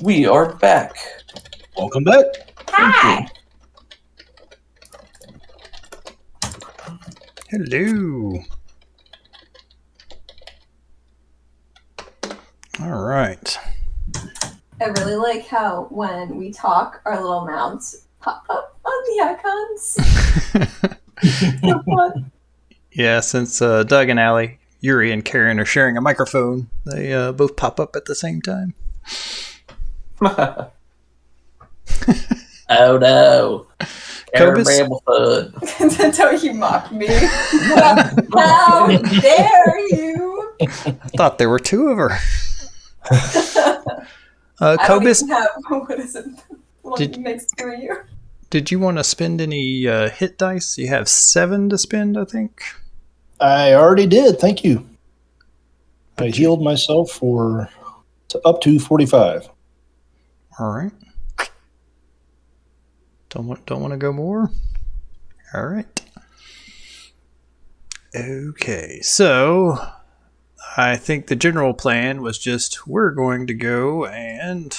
[SPEAKER 6] We are back.
[SPEAKER 7] Welcome back.
[SPEAKER 4] Hi.
[SPEAKER 1] Hello. All right.
[SPEAKER 4] I really like how when we talk, our little mouths pop up on the icons. So fun.
[SPEAKER 1] Yeah, since Doug and Allie, Yuri and Karen are sharing a microphone, they both pop up at the same time.
[SPEAKER 3] Oh no.
[SPEAKER 1] Cobus?
[SPEAKER 4] Don't you mock me. How dare you?
[SPEAKER 1] I thought there were two of her.
[SPEAKER 4] I don't
[SPEAKER 1] Cobus,
[SPEAKER 4] even have, what is it? One
[SPEAKER 1] Did-
[SPEAKER 4] next to you.
[SPEAKER 1] did you want to spend any hit dice? You have 7 to spend, I think.
[SPEAKER 7] I already did. Thank you. I healed myself for up to 45.
[SPEAKER 1] All right. Don't want to go more? All right. Okay, so I think the general plan was just we're going to go and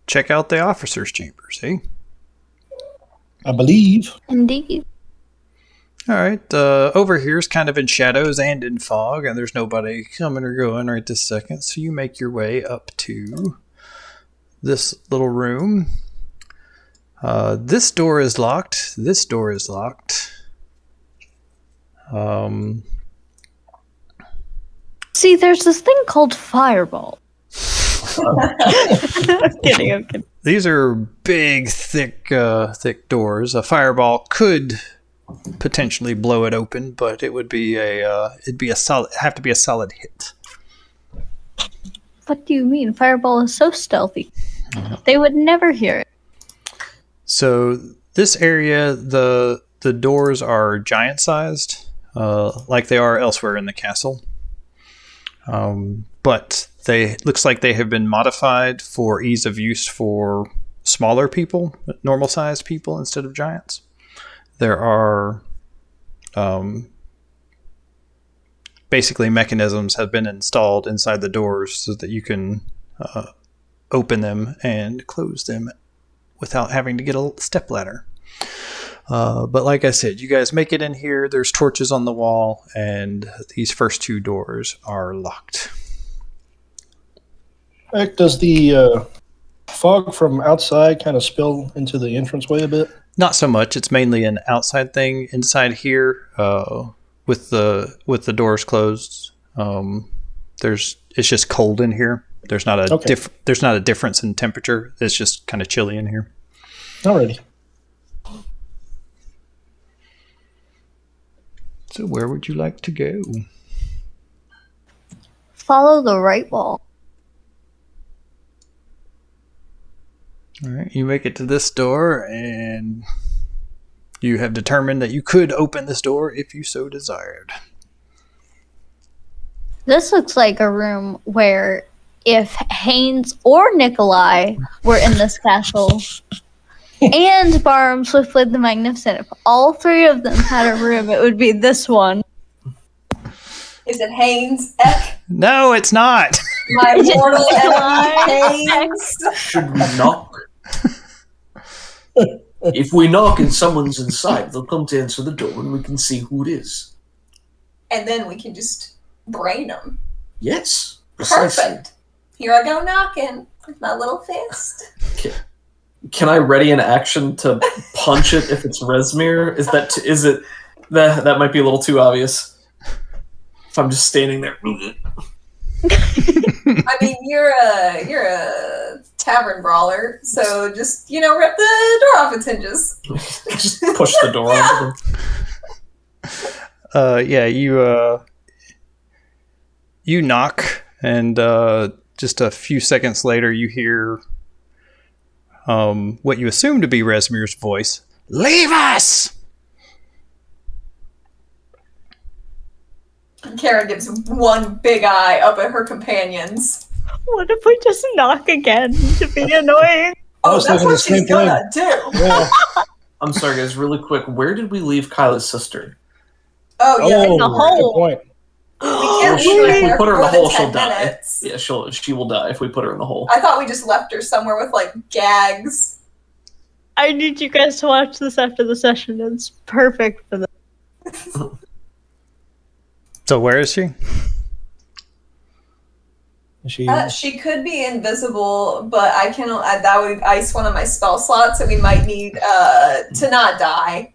[SPEAKER 1] check out the officers' chambers, eh?
[SPEAKER 7] I believe.
[SPEAKER 2] Indeed.
[SPEAKER 1] All right, over here is kind of in shadows and in fog, and there's nobody coming or going right this second, so you make your way up to this little room. This door is locked. This door is locked.
[SPEAKER 2] See, there's this thing called Fireball. I'm kidding.
[SPEAKER 1] These are big, thick doors. A fireball could potentially blow it open, but it would be have to be a solid hit.
[SPEAKER 2] What do you mean? Fireball is so stealthy. They would never hear it.
[SPEAKER 1] So this area, the doors are giant-sized, like they are elsewhere in the castle. But looks like they have been modified for ease of use for smaller people, normal-sized people instead of giants. There are basically mechanisms have been installed inside the doors so that you can open them and close them without having to get a stepladder. But like I said, you guys make it in here. There's torches on the wall, and these first 2 doors are locked.
[SPEAKER 7] Does the fog from outside kind of spill into the entranceway a bit?
[SPEAKER 1] Not so much. It's mainly an outside thing. Inside here, with the doors closed, it's just cold in here. There's not a there's not a difference in temperature. It's just kind of chilly in here.
[SPEAKER 7] Alrighty.
[SPEAKER 1] So where would you like to go?
[SPEAKER 2] Follow the right wall.
[SPEAKER 1] All right, you make it to this door, and you have determined that you could open this door if you so desired.
[SPEAKER 2] This looks like a room where if Haynes or Nikolai were in this castle, and Barham Swiftblade the Magnificent, if all 3 of them had a room, it would be this one.
[SPEAKER 4] Is it Haynes? Eck?
[SPEAKER 1] No, it's not.
[SPEAKER 4] My mortal enemy, Haynes.
[SPEAKER 6] Should we knock? If we knock and someone's inside, they'll come to answer the door and we can see who it is.
[SPEAKER 4] And then we can just brain them.
[SPEAKER 6] Yes, precisely.
[SPEAKER 4] Perfect. Here I go knocking with my little fist.
[SPEAKER 3] Can I ready an action to punch it if it's Resmir? Is it that might be a little too obvious? If I'm just standing there.
[SPEAKER 4] I mean, you're a tavern brawler, so just rip the door off its hinges.
[SPEAKER 3] Just push the door off.
[SPEAKER 1] Yeah, you knock, and just a few seconds later, you hear what you assume to be Resmir's voice. Leave us!
[SPEAKER 4] Kara gives one big eye up at her companions.
[SPEAKER 2] What if we just knock again to be annoying?
[SPEAKER 4] Oh, that's what she's gonna do.
[SPEAKER 7] Yeah.
[SPEAKER 3] I'm sorry, guys. Really quick, where did we leave Kyla's sister?
[SPEAKER 4] Oh yeah,
[SPEAKER 2] in the hole.
[SPEAKER 7] Good point.
[SPEAKER 4] we can't
[SPEAKER 3] If
[SPEAKER 4] leave
[SPEAKER 3] we
[SPEAKER 4] her
[SPEAKER 3] put her in
[SPEAKER 4] more
[SPEAKER 3] the hole,
[SPEAKER 4] than
[SPEAKER 3] she'll
[SPEAKER 4] 10
[SPEAKER 3] die.
[SPEAKER 4] minutes.
[SPEAKER 3] Yeah, she will die if we put her in the hole.
[SPEAKER 4] I thought we just left her somewhere with like gags.
[SPEAKER 2] I need you guys to watch this after the session. It's perfect for this.
[SPEAKER 1] So where is she?
[SPEAKER 4] She could be invisible, but that would ice one of my spell slots, and we might need to not die.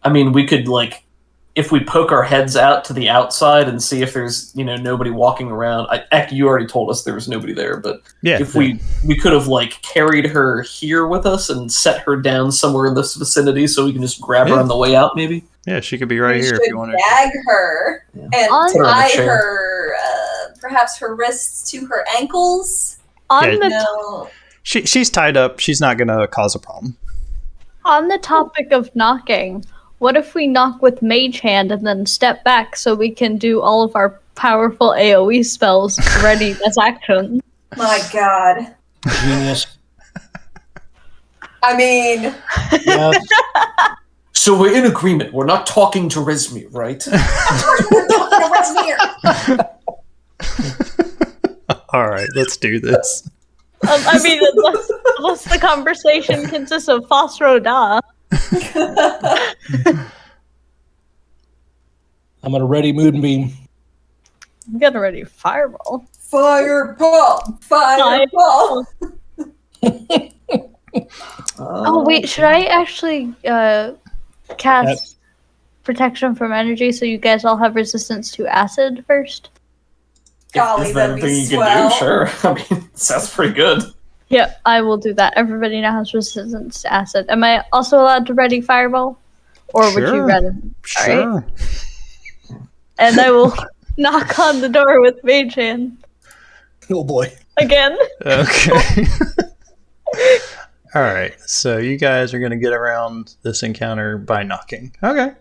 [SPEAKER 3] I mean, we could if we poke our heads out to the outside and see if there's nobody walking around. You already told us there was nobody there, but
[SPEAKER 1] Yeah.
[SPEAKER 3] if we could have carried her here with us and set her down somewhere in this vicinity so we can just grab her on the way out, maybe.
[SPEAKER 1] Yeah, she could be right
[SPEAKER 4] We
[SPEAKER 1] here
[SPEAKER 4] should
[SPEAKER 1] if you want to.
[SPEAKER 4] gag her and
[SPEAKER 3] Put her on a
[SPEAKER 4] tie
[SPEAKER 3] chair.
[SPEAKER 4] her, perhaps her wrists to her ankles.
[SPEAKER 2] On
[SPEAKER 1] Yeah.
[SPEAKER 2] the
[SPEAKER 4] No.
[SPEAKER 1] She's tied up. She's not going to cause a problem.
[SPEAKER 2] on the topic of knocking, what if we knock with Mage Hand and then step back so we can do all of our powerful AoE spells ready as action?
[SPEAKER 4] My God.
[SPEAKER 7] Genius.
[SPEAKER 4] I mean,
[SPEAKER 7] Yeah.
[SPEAKER 6] So we're in agreement. We're not talking to Resmir, right?
[SPEAKER 4] we're talking to Resmir.
[SPEAKER 1] All right, let's do this.
[SPEAKER 2] I mean, unless the conversation consists of Phosro Da.
[SPEAKER 7] I'm at a ready Moonbeam.
[SPEAKER 2] I'm getting ready to fireball.
[SPEAKER 4] Fireball! Fireball!
[SPEAKER 2] Oh, wait, should I actually cast protection from energy so you guys all have resistance to acid first?
[SPEAKER 4] Golly,
[SPEAKER 3] Is that
[SPEAKER 4] that'd
[SPEAKER 3] a thing
[SPEAKER 4] be
[SPEAKER 3] you can
[SPEAKER 4] swell.
[SPEAKER 3] do? Sure. I mean, sounds pretty good.
[SPEAKER 2] Yep, I will do that. Everybody now has resistance to acid. Am I also allowed to ready fireball? Or would you
[SPEAKER 1] Sure.
[SPEAKER 2] rather?
[SPEAKER 1] Sure.
[SPEAKER 2] Alright. And I will knock on the door with Mage Hand
[SPEAKER 7] Oh boy.
[SPEAKER 2] again.
[SPEAKER 1] Okay. All right. So you guys are going to get around this encounter by knocking. Okay.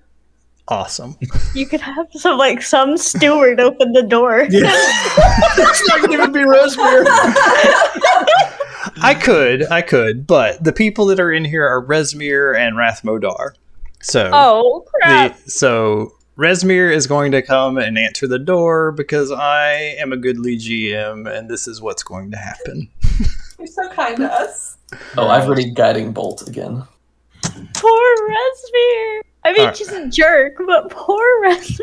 [SPEAKER 1] Awesome.
[SPEAKER 2] You could have some steward open the door.
[SPEAKER 7] It's not gonna even be Resmir.
[SPEAKER 1] I could, but the people that are in here are Resmir and Rathmodar. So
[SPEAKER 2] Oh, crap.
[SPEAKER 1] so Resmir is going to come and answer the door because I am a goodly GM, and this is what's going to happen.
[SPEAKER 4] You're so kind to us.
[SPEAKER 3] Oh, I've ready Guiding Bolt again.
[SPEAKER 2] Poor Resmir. I mean,
[SPEAKER 1] Alright.
[SPEAKER 2] she's a jerk, but poor Resmir.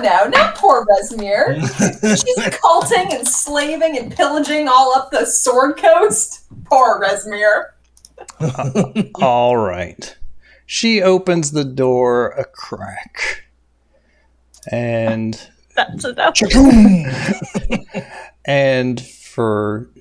[SPEAKER 4] No, not poor Resmir. She's culting and slaving and pillaging all up the Sword Coast. Poor Resmir.
[SPEAKER 1] All right. She opens the door a crack. And
[SPEAKER 2] That's enough.
[SPEAKER 1] and for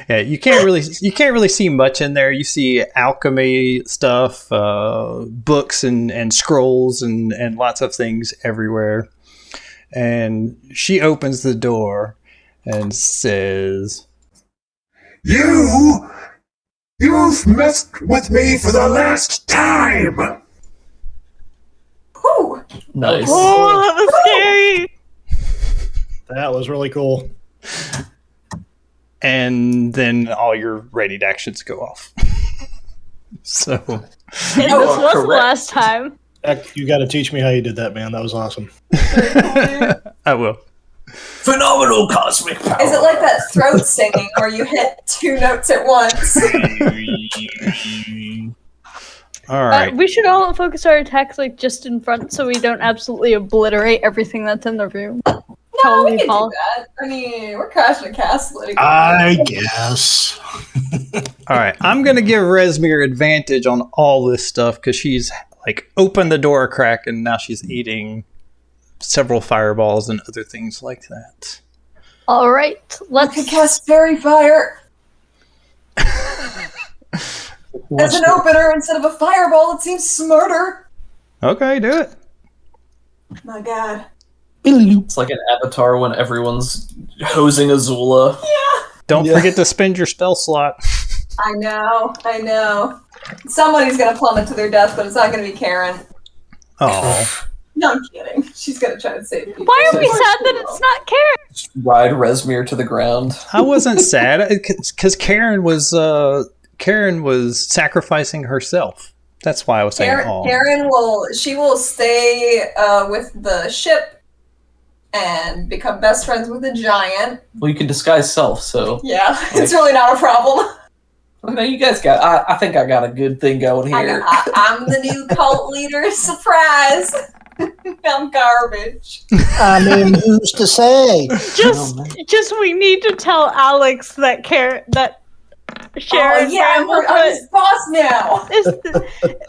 [SPEAKER 1] yeah, you can't really see much in there. You see alchemy stuff, books and scrolls and lots of things everywhere. And she opens the door and says,
[SPEAKER 8] You've messed with me for the last time!
[SPEAKER 4] Whew.
[SPEAKER 3] Nice.
[SPEAKER 2] Oh, that was scary.
[SPEAKER 7] That was really cool.
[SPEAKER 1] and then all your rated actions go off. So,
[SPEAKER 2] And this was the last time.
[SPEAKER 7] Heck, you got to teach me how you did that, man. That was awesome.
[SPEAKER 1] I will.
[SPEAKER 6] Phenomenal cosmic power.
[SPEAKER 4] Is it like that throat singing where you hit 2 notes at once?
[SPEAKER 1] All right.
[SPEAKER 2] We should all focus our attacks like just in front so we don't absolutely obliterate everything that's in the room.
[SPEAKER 4] No, we can do that. I mean, we're crashing a castle.
[SPEAKER 7] I guess.
[SPEAKER 1] All right. I'm going to give Resmir advantage on all this stuff because she's like opened the door a crack and now she's eating several fireballs and other things like that.
[SPEAKER 2] All right,
[SPEAKER 4] Let's cast Fairy Fire. As an opener instead of a fireball, it seems smarter.
[SPEAKER 1] Okay, do it.
[SPEAKER 4] My God.
[SPEAKER 3] It's like an Avatar when everyone's hosing Azula.
[SPEAKER 4] Yeah.
[SPEAKER 1] Don't forget to spend your spell slot.
[SPEAKER 4] I know. Somebody's gonna plummet to their death, but it's not gonna be Karen.
[SPEAKER 1] Oh.
[SPEAKER 4] No, I'm kidding. She's gonna try to save people.
[SPEAKER 2] Why are we sad that it's not Karen?
[SPEAKER 3] Just ride Resmir to the ground.
[SPEAKER 1] I wasn't sad because Karen was sacrificing herself. That's why I was saying, oh.
[SPEAKER 4] Karen will stay with the ship and become best friends with the giant.
[SPEAKER 3] Well, you can disguise self, so.
[SPEAKER 4] Yeah, it's really not a problem.
[SPEAKER 3] No, you guys got. I think I got a good thing going here.
[SPEAKER 4] I'm the new cult leader. Surprise! I'm garbage.
[SPEAKER 7] I mean, who's to say?
[SPEAKER 2] Just we need to tell Alex that Sharon
[SPEAKER 4] I'm his boss now.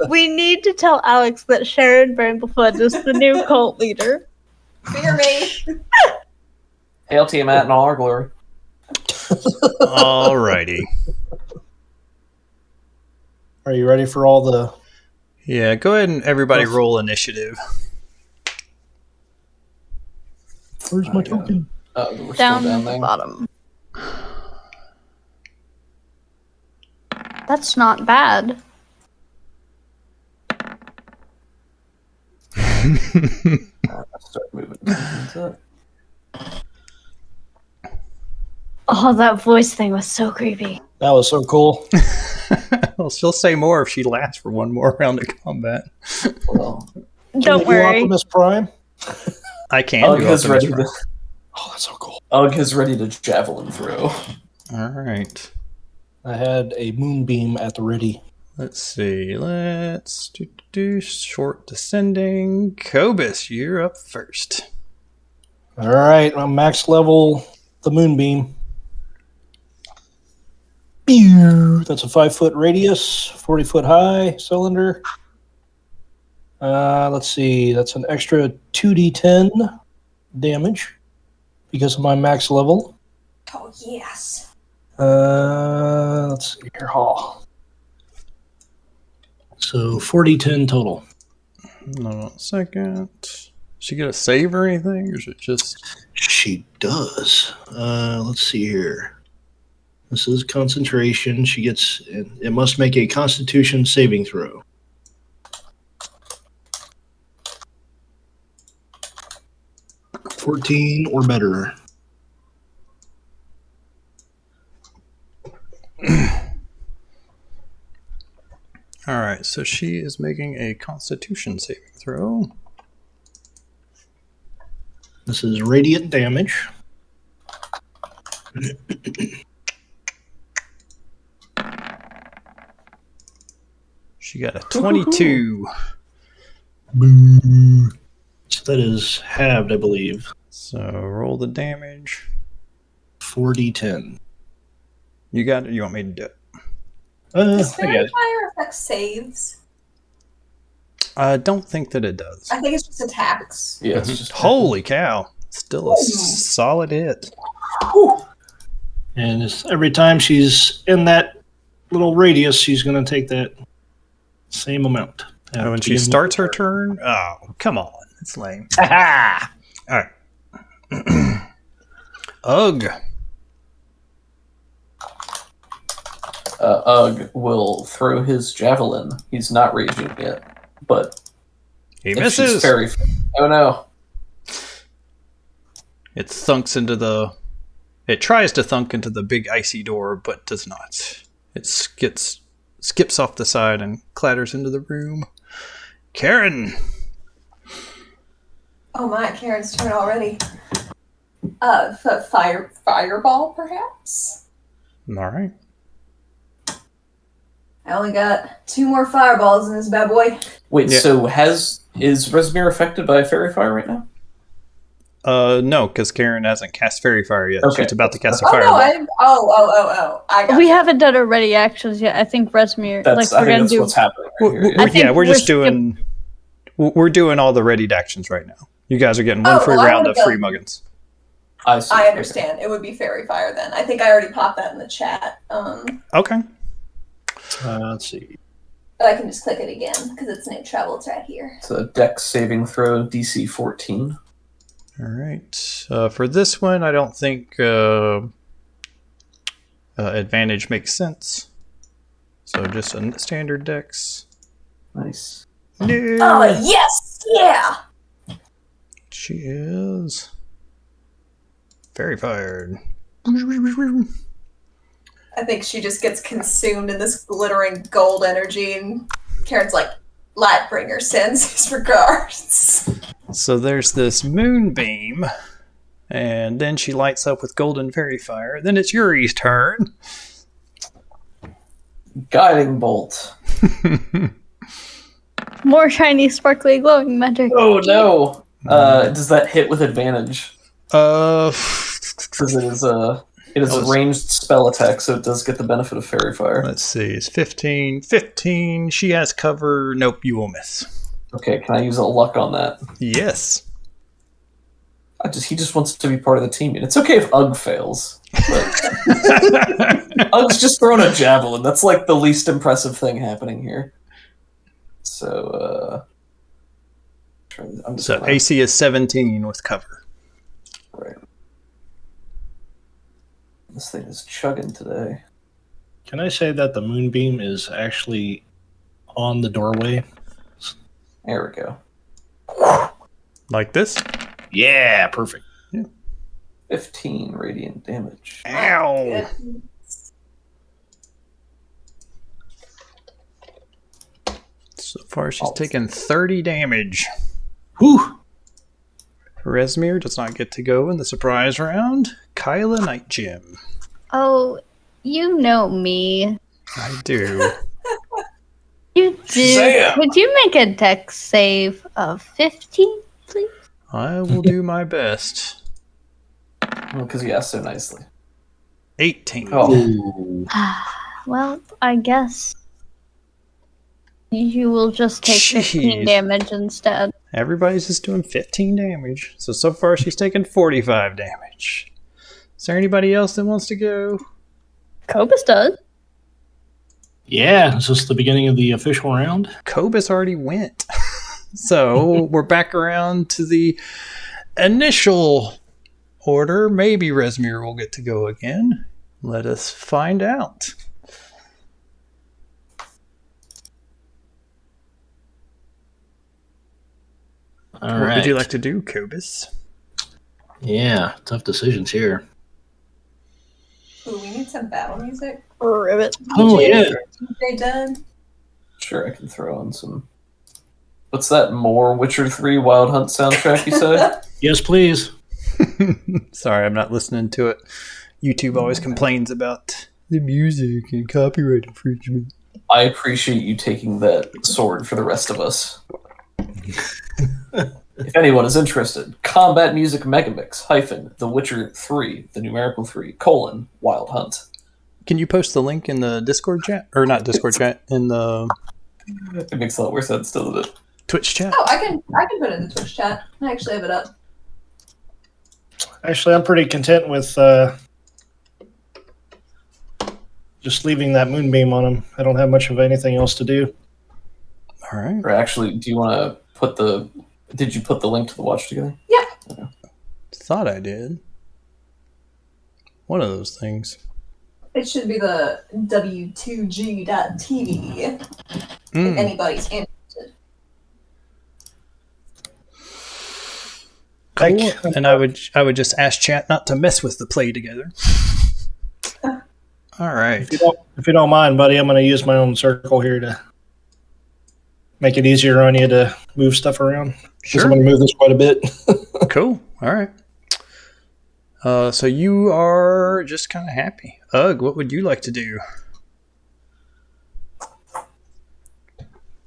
[SPEAKER 2] We need to tell Alex that Sharon Bramblefoot is the new cult leader.
[SPEAKER 4] Fear me.
[SPEAKER 3] Hail Tiamat in all our glory.
[SPEAKER 1] Alrighty.
[SPEAKER 7] Are you ready for all the...
[SPEAKER 1] Yeah, go ahead and everybody roll initiative.
[SPEAKER 7] Where's my token?
[SPEAKER 3] We're
[SPEAKER 2] Down
[SPEAKER 3] still
[SPEAKER 2] the
[SPEAKER 3] down there.
[SPEAKER 2] bottom. That's not bad.
[SPEAKER 3] Start moving.
[SPEAKER 2] Oh, that voice thing was so creepy.
[SPEAKER 7] That was so cool.
[SPEAKER 1] Well, she'll say more if she lasts for one more round of combat.
[SPEAKER 3] Well,
[SPEAKER 2] Don't worry.
[SPEAKER 7] Optimus Prime?
[SPEAKER 1] I can
[SPEAKER 3] Ugg
[SPEAKER 1] do
[SPEAKER 3] has
[SPEAKER 1] Optimus
[SPEAKER 3] ready
[SPEAKER 1] Prime.
[SPEAKER 3] to.
[SPEAKER 7] Oh, that's so cool.
[SPEAKER 3] Ugg has ready to javelin throw.
[SPEAKER 1] All right.
[SPEAKER 7] I had a moonbeam at the ready.
[SPEAKER 1] Let's see. Let's do short descending. Cobus, you're up first.
[SPEAKER 7] All right, I'm max level the moonbeam. Pew! That's a 5-foot radius, 40-foot high cylinder. Let's see. That's an extra 2d10 damage because of my max level.
[SPEAKER 4] Oh yes.
[SPEAKER 7] Let's see here. So 4d10 total.
[SPEAKER 1] No, second. She get a save or anything, or is it just?
[SPEAKER 7] She does. Let's see here. This is concentration. She gets. It must make a Constitution saving throw. $14 or better.
[SPEAKER 1] All right, so she is making a Constitution saving throw.
[SPEAKER 7] This is radiant damage.
[SPEAKER 1] She got a 22.
[SPEAKER 7] Boo. So that is halved, I believe.
[SPEAKER 1] So roll the damage.
[SPEAKER 7] 4d10.
[SPEAKER 1] You got it? You want me to do it?
[SPEAKER 4] Does
[SPEAKER 7] I got
[SPEAKER 4] fairy
[SPEAKER 7] it.
[SPEAKER 4] fire affect saves?
[SPEAKER 1] I don't think that it does.
[SPEAKER 4] I think it's just attacks.
[SPEAKER 3] Yeah, it's just
[SPEAKER 1] Holy cow. Still a solid hit.
[SPEAKER 7] And every time she's in that little radius, she's going to take that same amount.
[SPEAKER 1] And when she starts her turn, oh, come on. It's lame.
[SPEAKER 7] Ha
[SPEAKER 1] All right. Ugh.
[SPEAKER 3] Ugg will throw his javelin. He's not raging yet, but
[SPEAKER 1] He
[SPEAKER 3] if
[SPEAKER 1] misses.
[SPEAKER 3] she's fairy. Oh no!
[SPEAKER 1] It thunks into the... It tries to thunk into the big icy door, but does not. It skips off the side and clatters into the room. Karen!
[SPEAKER 4] Oh my, Karen's turn already. Fireball, perhaps?
[SPEAKER 1] All right.
[SPEAKER 4] I only got 2 more fireballs in this bad boy.
[SPEAKER 3] Wait,
[SPEAKER 1] Yeah.
[SPEAKER 3] so is Resmir affected by fairy fire right now?
[SPEAKER 1] No, because Karen hasn't cast Fairy Fire yet.
[SPEAKER 3] Okay.
[SPEAKER 1] She's about to cast a
[SPEAKER 4] Oh
[SPEAKER 1] Fireball.
[SPEAKER 4] no, I got
[SPEAKER 2] We
[SPEAKER 4] you.
[SPEAKER 2] haven't done our ready actions yet. I think Resmir,
[SPEAKER 3] That's
[SPEAKER 2] like
[SPEAKER 3] I
[SPEAKER 2] we're
[SPEAKER 3] think
[SPEAKER 2] gonna
[SPEAKER 3] that's
[SPEAKER 2] do.
[SPEAKER 3] what's happening.
[SPEAKER 1] We're,
[SPEAKER 3] Right here.
[SPEAKER 1] we're-
[SPEAKER 2] think
[SPEAKER 1] yeah, we're just
[SPEAKER 2] we're
[SPEAKER 1] doing... We're doing all the readied actions right now. You guys are getting one
[SPEAKER 4] Oh,
[SPEAKER 1] free
[SPEAKER 4] well, I
[SPEAKER 1] round
[SPEAKER 4] would've
[SPEAKER 1] of free
[SPEAKER 4] done-
[SPEAKER 1] muggins.
[SPEAKER 3] I see.
[SPEAKER 4] I understand. It would be fairy fire then. I think I already popped that in the chat.
[SPEAKER 1] Okay.
[SPEAKER 7] Let's see.
[SPEAKER 4] But I can just click it again because it's no trouble. It's right here.
[SPEAKER 3] It's a Dex saving throw, DC 14.
[SPEAKER 1] All right. For this one, I don't think advantage makes sense. So just a standard dex.
[SPEAKER 3] Nice.
[SPEAKER 1] No.
[SPEAKER 4] Oh yes, yeah.
[SPEAKER 1] She is very fired.
[SPEAKER 4] I think she just gets consumed in this glittering gold energy, and Karen's like, Lightbringer sends his regards.
[SPEAKER 1] So there's this moonbeam, and then she lights up with golden fairy fire. Then it's Yuri's turn.
[SPEAKER 3] Guiding bolt.
[SPEAKER 2] More shiny, sparkly, glowing magic.
[SPEAKER 3] Oh no! Does that hit with advantage?
[SPEAKER 1] Let's
[SPEAKER 3] Because it is a ranged spell attack, so it does get the benefit of fairy fire.
[SPEAKER 1] see. It's 15. 15. She has cover. Nope, you will miss.
[SPEAKER 3] Okay, can I use a luck on that?
[SPEAKER 1] Yes.
[SPEAKER 3] He just wants to be part of the team. And it's okay if Ugg fails. But Ugg's just throwing a javelin. That's like the least impressive thing happening here. So, I'm just
[SPEAKER 1] So
[SPEAKER 3] gonna-
[SPEAKER 1] AC is 17 with cover.
[SPEAKER 3] Right. This thing is chugging today.
[SPEAKER 5] Can I say that the moonbeam is actually on the doorway?
[SPEAKER 3] There we go.
[SPEAKER 1] Like this?
[SPEAKER 5] Yeah, perfect.
[SPEAKER 3] 15 radiant damage.
[SPEAKER 1] Ow! So far, she's taken 30 damage.
[SPEAKER 7] Whew.
[SPEAKER 1] Resmir does not get to go in the surprise round. Kyla Night Gym.
[SPEAKER 2] Oh, you know me.
[SPEAKER 1] I do.
[SPEAKER 2] You do.
[SPEAKER 3] Shazam!
[SPEAKER 2] Would you make a dex save of 15, please?
[SPEAKER 1] I will do my best.
[SPEAKER 3] Well, because you asked so nicely.
[SPEAKER 1] 18.
[SPEAKER 3] Oh,
[SPEAKER 2] Well, I guess you will just take 15
[SPEAKER 1] Jeez.
[SPEAKER 2] damage instead.
[SPEAKER 1] Everybody's just doing 15 damage. So far, she's taken 45 damage. Is there anybody else that wants to go?
[SPEAKER 2] Cobus does.
[SPEAKER 7] Yeah, is this the beginning of the official round?
[SPEAKER 1] Cobus already went. So we're back around to the initial order. Maybe Resmir will get to go again. Let us find out.
[SPEAKER 7] All
[SPEAKER 1] What
[SPEAKER 7] right.
[SPEAKER 1] would you like to do, Cobus?
[SPEAKER 7] Yeah, tough decisions here.
[SPEAKER 4] Ooh, we need some battle music.
[SPEAKER 2] Ribbit.
[SPEAKER 7] Oh, yeah.
[SPEAKER 4] They done.
[SPEAKER 3] Sure, I can throw on some. What's that? More Witcher 3 Wild Hunt soundtrack, you say?
[SPEAKER 5] Yes, please.
[SPEAKER 1] Sorry, I'm not listening to it. YouTube always complains about the music and copyright infringement.
[SPEAKER 3] I appreciate you taking that sword for the rest of us. If anyone is interested, Combat Music Megamix - The Witcher 3, the numerical 3, - Wild Hunt.
[SPEAKER 1] Can you post the link in the Discord chat? Or not Discord chat, in the
[SPEAKER 3] It makes a lot more sense, doesn't it?
[SPEAKER 1] Twitch chat?
[SPEAKER 4] Oh, I can put it in the Twitch chat. I actually have it up.
[SPEAKER 5] Actually, I'm pretty content with just leaving that moonbeam on him. I don't have much of anything else to do.
[SPEAKER 1] All right.
[SPEAKER 3] Or actually, do you want to put the... Did you put the link to the watch together?
[SPEAKER 4] Yeah.
[SPEAKER 3] Okay.
[SPEAKER 1] Thought I did. One of those things.
[SPEAKER 4] It should be the w2g.tv if anybody's interested.
[SPEAKER 1] Cool. And I would just ask chat not to mess with the play together. All right.
[SPEAKER 5] If you don't mind, buddy, I'm going to use my own circle here to make it easier on you to move stuff around.
[SPEAKER 1] Sure.
[SPEAKER 5] I'm going to move this quite a bit.
[SPEAKER 1] Cool. All right. So you are just kind of happy. Ugh, what would you like to do?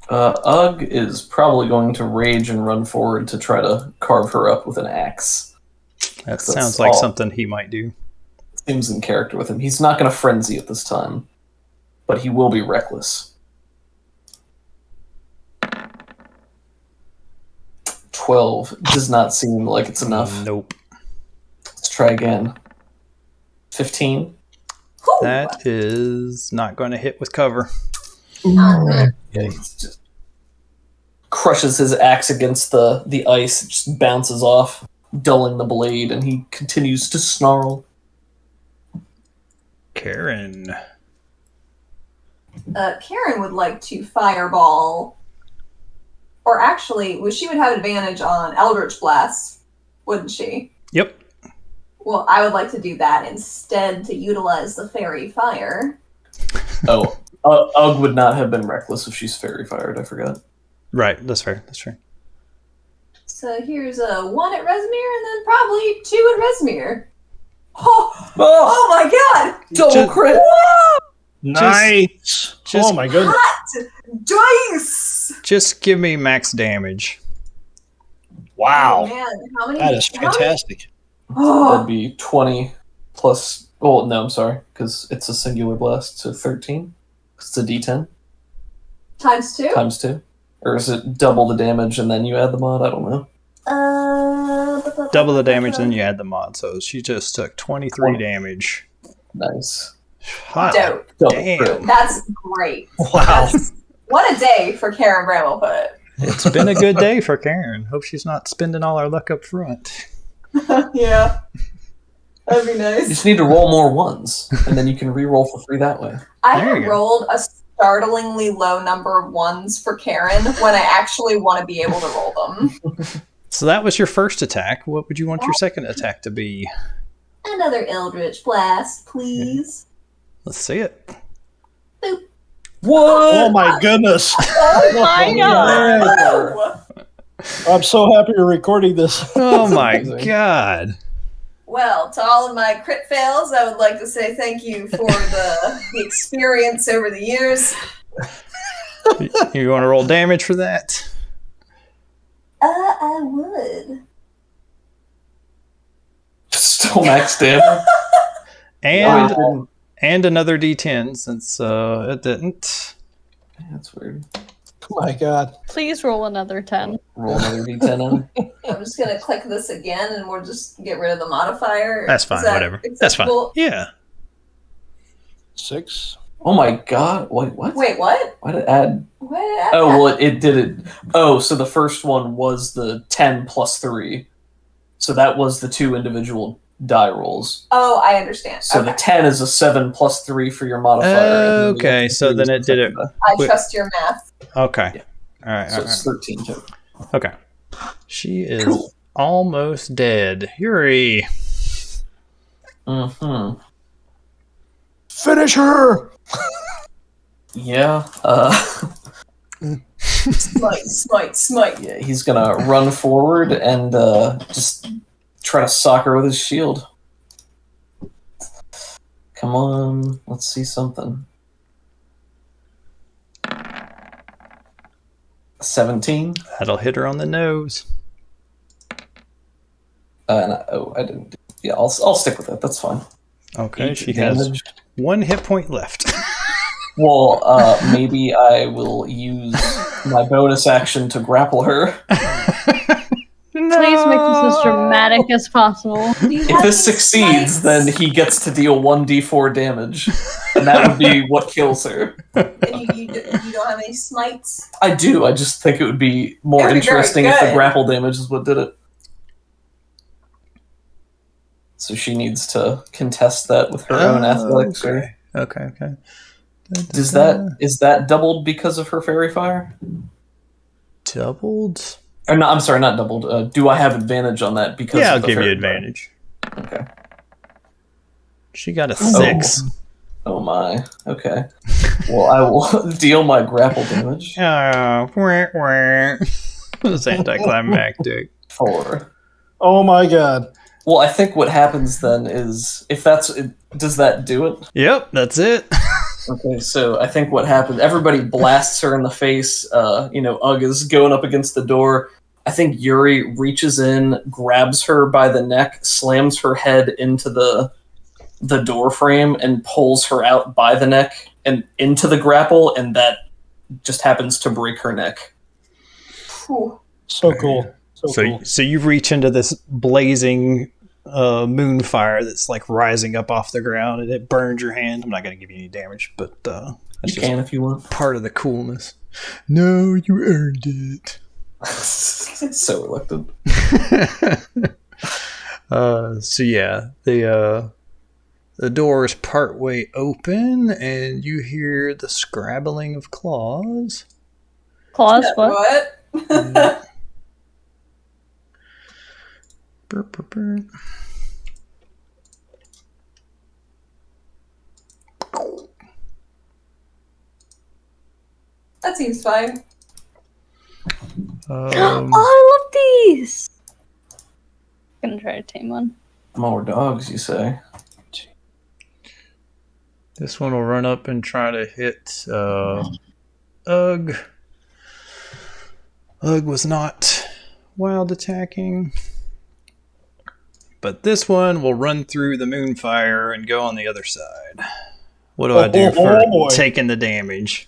[SPEAKER 3] Ugg is probably going to rage and run forward to try to carve her up with an axe.
[SPEAKER 1] That sounds like something he might do.
[SPEAKER 3] Seems in character with him. He's not going to frenzy at this time, but he will be reckless. 12 does not seem like it's enough.
[SPEAKER 1] Nope.
[SPEAKER 3] Let's try again. 15.
[SPEAKER 1] That is not going to hit with cover.
[SPEAKER 3] Yeah, he just crushes his axe against the ice. It just bounces off, dulling the blade, and he continues to snarl.
[SPEAKER 1] Karen.
[SPEAKER 4] Karen would like to fireball, or actually, she would have advantage on Eldritch Blast, wouldn't she?
[SPEAKER 1] Yep.
[SPEAKER 4] Well, I would like to do that instead to utilize the fairy fire.
[SPEAKER 3] Oh, Ugg would not have been reckless if she's fairy fired. I forgot.
[SPEAKER 1] Right. That's fair. That's fair.
[SPEAKER 4] So here's a 1 at Rezmir, and then probably 2 at Rezmir. Oh my god!
[SPEAKER 3] Double crit!
[SPEAKER 4] Whoa!
[SPEAKER 5] Nice.
[SPEAKER 1] Just-
[SPEAKER 5] Oh my goodness.
[SPEAKER 4] Hot dice!
[SPEAKER 1] Just give me max damage.
[SPEAKER 5] Wow.
[SPEAKER 4] Oh, man, how many?
[SPEAKER 5] That is fantastic.
[SPEAKER 3] That'd be 20 plus... Oh, no, I'm sorry, because it's a singular blast, so 13. It's a d10.
[SPEAKER 4] Times 2?
[SPEAKER 3] Times 2. Or is it double the damage and then you add the mod? I don't know.
[SPEAKER 1] Double the damage, then you add the mod. So she just took 23 damage.
[SPEAKER 3] Nice.
[SPEAKER 1] Hot
[SPEAKER 4] Dope.
[SPEAKER 3] Double
[SPEAKER 1] damn.
[SPEAKER 3] crit.
[SPEAKER 4] That's great.
[SPEAKER 5] Wow.
[SPEAKER 4] What a day for Karen Bramble put.
[SPEAKER 1] It's been a good day for Karen. Hope she's not spending all our luck up front.
[SPEAKER 4] Yeah. That'd be
[SPEAKER 3] You
[SPEAKER 4] nice.
[SPEAKER 3] just need to roll more ones, and then you can re-roll for free that way.
[SPEAKER 4] I
[SPEAKER 1] There you
[SPEAKER 4] have
[SPEAKER 1] go.
[SPEAKER 4] rolled a startlingly low number of 1s for Karen when I actually want to be able to roll them.
[SPEAKER 1] So that was your first attack. What would you want your second attack to be?
[SPEAKER 4] Another Eldritch Blast, please.
[SPEAKER 1] Let's see it.
[SPEAKER 3] What?
[SPEAKER 5] Oh my goodness.
[SPEAKER 2] Oh my god!
[SPEAKER 4] Oh.
[SPEAKER 5] I'm so happy you're recording this.
[SPEAKER 1] Oh my
[SPEAKER 3] amazing.
[SPEAKER 1] god.
[SPEAKER 4] Well, to all of my crit fails, I would like to say thank you for the experience over the years.
[SPEAKER 1] You want to roll damage for that?
[SPEAKER 4] I would.
[SPEAKER 3] Still max damage.
[SPEAKER 1] And
[SPEAKER 3] Wow.
[SPEAKER 1] and another D10 since it didn't.
[SPEAKER 3] That's weird.
[SPEAKER 5] Oh my god.
[SPEAKER 2] Please roll another 10.
[SPEAKER 3] Roll another d10 in.
[SPEAKER 4] I'm just going to click this again and we'll just get rid of the modifier.
[SPEAKER 1] That's
[SPEAKER 4] Is
[SPEAKER 1] fine.
[SPEAKER 4] that
[SPEAKER 1] Whatever. That's fine.
[SPEAKER 4] acceptable?
[SPEAKER 1] Yeah.
[SPEAKER 5] 6.
[SPEAKER 3] Oh my god. Wait, what?
[SPEAKER 4] Wait, what?
[SPEAKER 3] Why did it add...
[SPEAKER 4] What did I
[SPEAKER 3] Oh, well, it did it. Oh, so the first one was the 10 plus 3. So that was the 2 individual die rolls.
[SPEAKER 4] Oh, I understand.
[SPEAKER 3] So the
[SPEAKER 4] Okay.
[SPEAKER 3] 10 is a 7 plus 3 for your modifier. and then the
[SPEAKER 1] Okay,
[SPEAKER 3] other
[SPEAKER 1] so
[SPEAKER 3] 3
[SPEAKER 1] then
[SPEAKER 3] is
[SPEAKER 1] it did it.
[SPEAKER 3] the second
[SPEAKER 4] I
[SPEAKER 1] Wait.
[SPEAKER 4] trust your math.
[SPEAKER 1] Okay.
[SPEAKER 3] Yeah.
[SPEAKER 1] All right.
[SPEAKER 3] die. So it's 13 too.
[SPEAKER 1] Okay. She is
[SPEAKER 3] Cool.
[SPEAKER 1] almost dead. Yuri.
[SPEAKER 3] Mm-hmm.
[SPEAKER 7] Finish her!
[SPEAKER 3] Yeah.
[SPEAKER 4] Smite.
[SPEAKER 3] Yeah, he's gonna run forward and just try to sock her with his shield. Come on, let's see something. 17.
[SPEAKER 1] That'll hit her on the nose.
[SPEAKER 3] I didn't. Yeah, I'll stick with it. That's fine.
[SPEAKER 1] Okay,
[SPEAKER 3] 8
[SPEAKER 1] she
[SPEAKER 3] damage.
[SPEAKER 1] has 1 hit point left.
[SPEAKER 3] Well, maybe I will use my bonus action to grapple her.
[SPEAKER 2] Please make this as dramatic as possible.
[SPEAKER 3] If this succeeds, then he gets to deal 1d4 damage, and that would be what kills her.
[SPEAKER 4] And you don't have any smites?
[SPEAKER 3] I do. I just think it would be more
[SPEAKER 4] That'd be very
[SPEAKER 3] interesting if the
[SPEAKER 4] good.
[SPEAKER 3] grapple damage is what did it. So she needs to contest that with her own athletics.
[SPEAKER 1] Okay. Okay.
[SPEAKER 3] Is that doubled because of her fairy fire?
[SPEAKER 1] Doubled?
[SPEAKER 3] Or no, I'm sorry, not doubled. Do I have advantage on that? Because
[SPEAKER 1] Yeah, I'll
[SPEAKER 3] of the
[SPEAKER 1] give you
[SPEAKER 3] fairy
[SPEAKER 1] advantage.
[SPEAKER 3] fire? Okay.
[SPEAKER 1] She got a 6.
[SPEAKER 3] Oh my. Okay. Well, I will deal my grapple damage.
[SPEAKER 1] It's anticlimactic.
[SPEAKER 3] 4.
[SPEAKER 5] Oh my god.
[SPEAKER 3] Well, I think what happens then is does that do it?
[SPEAKER 1] Yep, that's it.
[SPEAKER 3] Okay, so I think what happens, everybody blasts her in the face. Ugg is going up against the door. I think Yuri reaches in, grabs her by the neck, slams her head into the door frame, and pulls her out by the neck and into the grapple, and that just happens to break her neck.
[SPEAKER 4] Whew.
[SPEAKER 5] So cool.
[SPEAKER 1] So you reach into this blazing moonfire that's like rising up off the ground, and it burns your hand. I'm not going to give you any damage, but that's
[SPEAKER 3] You
[SPEAKER 1] just
[SPEAKER 3] can if you want.
[SPEAKER 1] part of the coolness. No, you earned it.
[SPEAKER 3] So reluctant.
[SPEAKER 1] So yeah, the door is partway open, and you hear the scrabbling of claws.
[SPEAKER 2] Claws, what?
[SPEAKER 4] What?
[SPEAKER 1] Burp, burp, burp.
[SPEAKER 4] That seems fine.
[SPEAKER 2] Oh, I love these! I'm gonna try to tame one.
[SPEAKER 3] More dogs, you say?
[SPEAKER 1] This one will run up and try to hit Ugg. Ugg was not wild attacking. But this one will run through the moonfire and go on the other side. What do I do for taking the damage?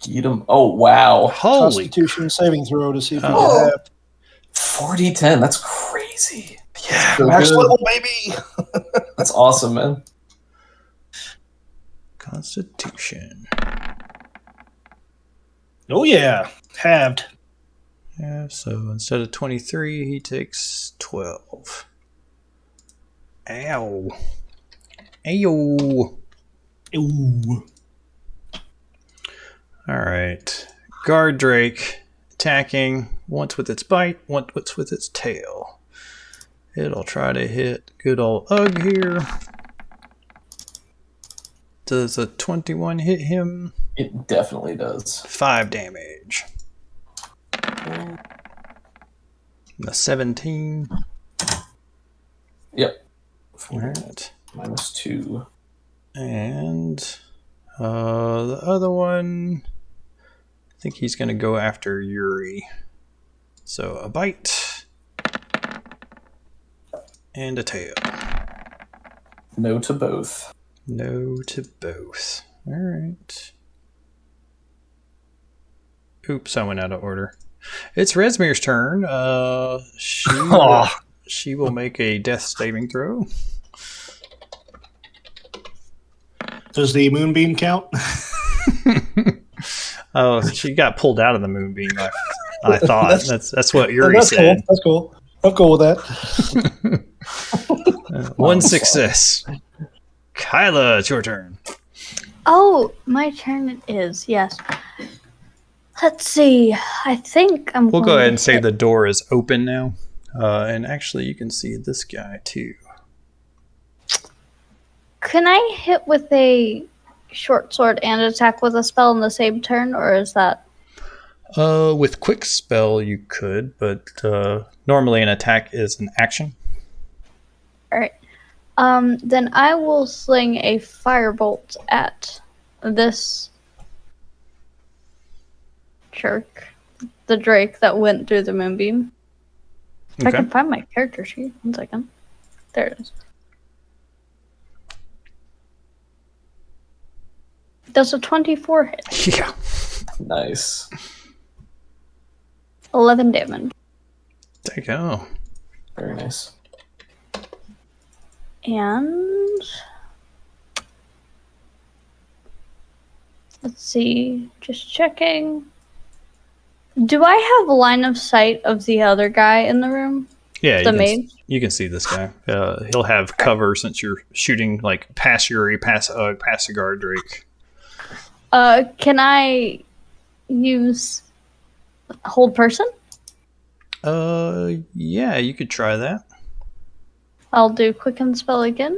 [SPEAKER 3] Get him. Oh, wow.
[SPEAKER 1] Holy
[SPEAKER 5] Constitution saving throw to see if you
[SPEAKER 1] Oh.
[SPEAKER 5] can have
[SPEAKER 3] 40-10. That's crazy.
[SPEAKER 1] yeah,
[SPEAKER 3] So
[SPEAKER 5] max
[SPEAKER 3] good.
[SPEAKER 5] level, baby.
[SPEAKER 3] That's awesome, man.
[SPEAKER 1] Constitution.
[SPEAKER 5] Oh yeah, halved.
[SPEAKER 1] Yeah, so instead of 23, he takes 12. Ow. Ayo.
[SPEAKER 5] Ooh.
[SPEAKER 1] Alright. Guard Drake attacking once with its bite, once with its tail. It'll try to hit good old Ugg here. Does a 21 hit him?
[SPEAKER 3] It definitely does.
[SPEAKER 1] 5 damage. A 17.
[SPEAKER 3] Yep.
[SPEAKER 1] Alright.
[SPEAKER 3] -2.
[SPEAKER 1] And the other one, I think he's going to go after Yuri. So a bite and a tail.
[SPEAKER 3] No to both.
[SPEAKER 1] No to both. All right. Oops, I went out of order. It's Resmir's turn. She will make a death saving throw.
[SPEAKER 7] Does the moonbeam count?
[SPEAKER 1] Oh, she got pulled out of the moonbeam. I thought that's what Yuri
[SPEAKER 5] That's
[SPEAKER 1] said.
[SPEAKER 5] cool. That's cool. I'm cool with that.
[SPEAKER 1] One success. Kyla, it's your turn.
[SPEAKER 2] Oh, my turn it is, yes. Let's see. I think I'm
[SPEAKER 1] We'll
[SPEAKER 2] going
[SPEAKER 1] go ahead
[SPEAKER 2] to
[SPEAKER 1] and say
[SPEAKER 2] hit-
[SPEAKER 1] the door is open now. And actually, you can see this guy too.
[SPEAKER 2] Can I hit with a short sword and attack with a spell in the same turn, or is that?
[SPEAKER 1] With quick spell you could, but normally an attack is an action.
[SPEAKER 2] All right. Then I will sling a firebolt at this jerk, the Drake that went through the moonbeam. If I can find my character sheet. 1 second. There it is. Does a 24 hit?
[SPEAKER 1] Yeah.
[SPEAKER 3] Nice.
[SPEAKER 2] 11 damage.
[SPEAKER 1] There you go.
[SPEAKER 3] Very nice.
[SPEAKER 2] And let's see, just checking. Do I have a line of sight of the other guy in the room?
[SPEAKER 1] Yeah,
[SPEAKER 2] the mage?
[SPEAKER 1] You can see this guy. He'll have cover since you're shooting like past Yuri, past the guard Drake.
[SPEAKER 2] Can I use hold person?
[SPEAKER 1] Yeah, you could try that.
[SPEAKER 2] I'll do quicken spell again.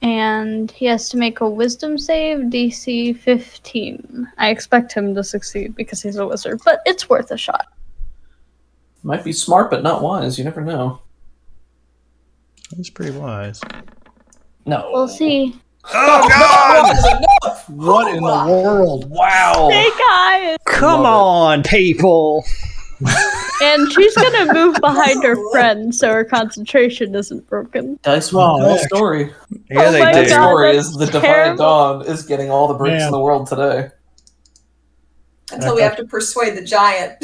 [SPEAKER 2] And he has to make a wisdom save, DC 15. I expect him to succeed because he's a wizard, but it's worth a shot.
[SPEAKER 3] Might be smart, but not wise. You never know.
[SPEAKER 1] He's pretty wise.
[SPEAKER 3] No.
[SPEAKER 2] We'll see.
[SPEAKER 1] Oh God!
[SPEAKER 7] What in the world?
[SPEAKER 3] Wow.
[SPEAKER 2] Hey guys!
[SPEAKER 1] Come on, people!
[SPEAKER 2] And she's gonna move behind her friend so her concentration isn't broken.
[SPEAKER 3] Dice will tell a story.
[SPEAKER 1] Yeah,
[SPEAKER 2] Oh
[SPEAKER 1] they
[SPEAKER 2] my
[SPEAKER 3] That
[SPEAKER 1] do.
[SPEAKER 2] God.
[SPEAKER 3] story
[SPEAKER 2] that's
[SPEAKER 3] is the Defiant
[SPEAKER 2] terrible.
[SPEAKER 3] Dawn is getting all the breaks
[SPEAKER 7] Man.
[SPEAKER 3] in the world today.
[SPEAKER 4] Until we have to persuade the giant.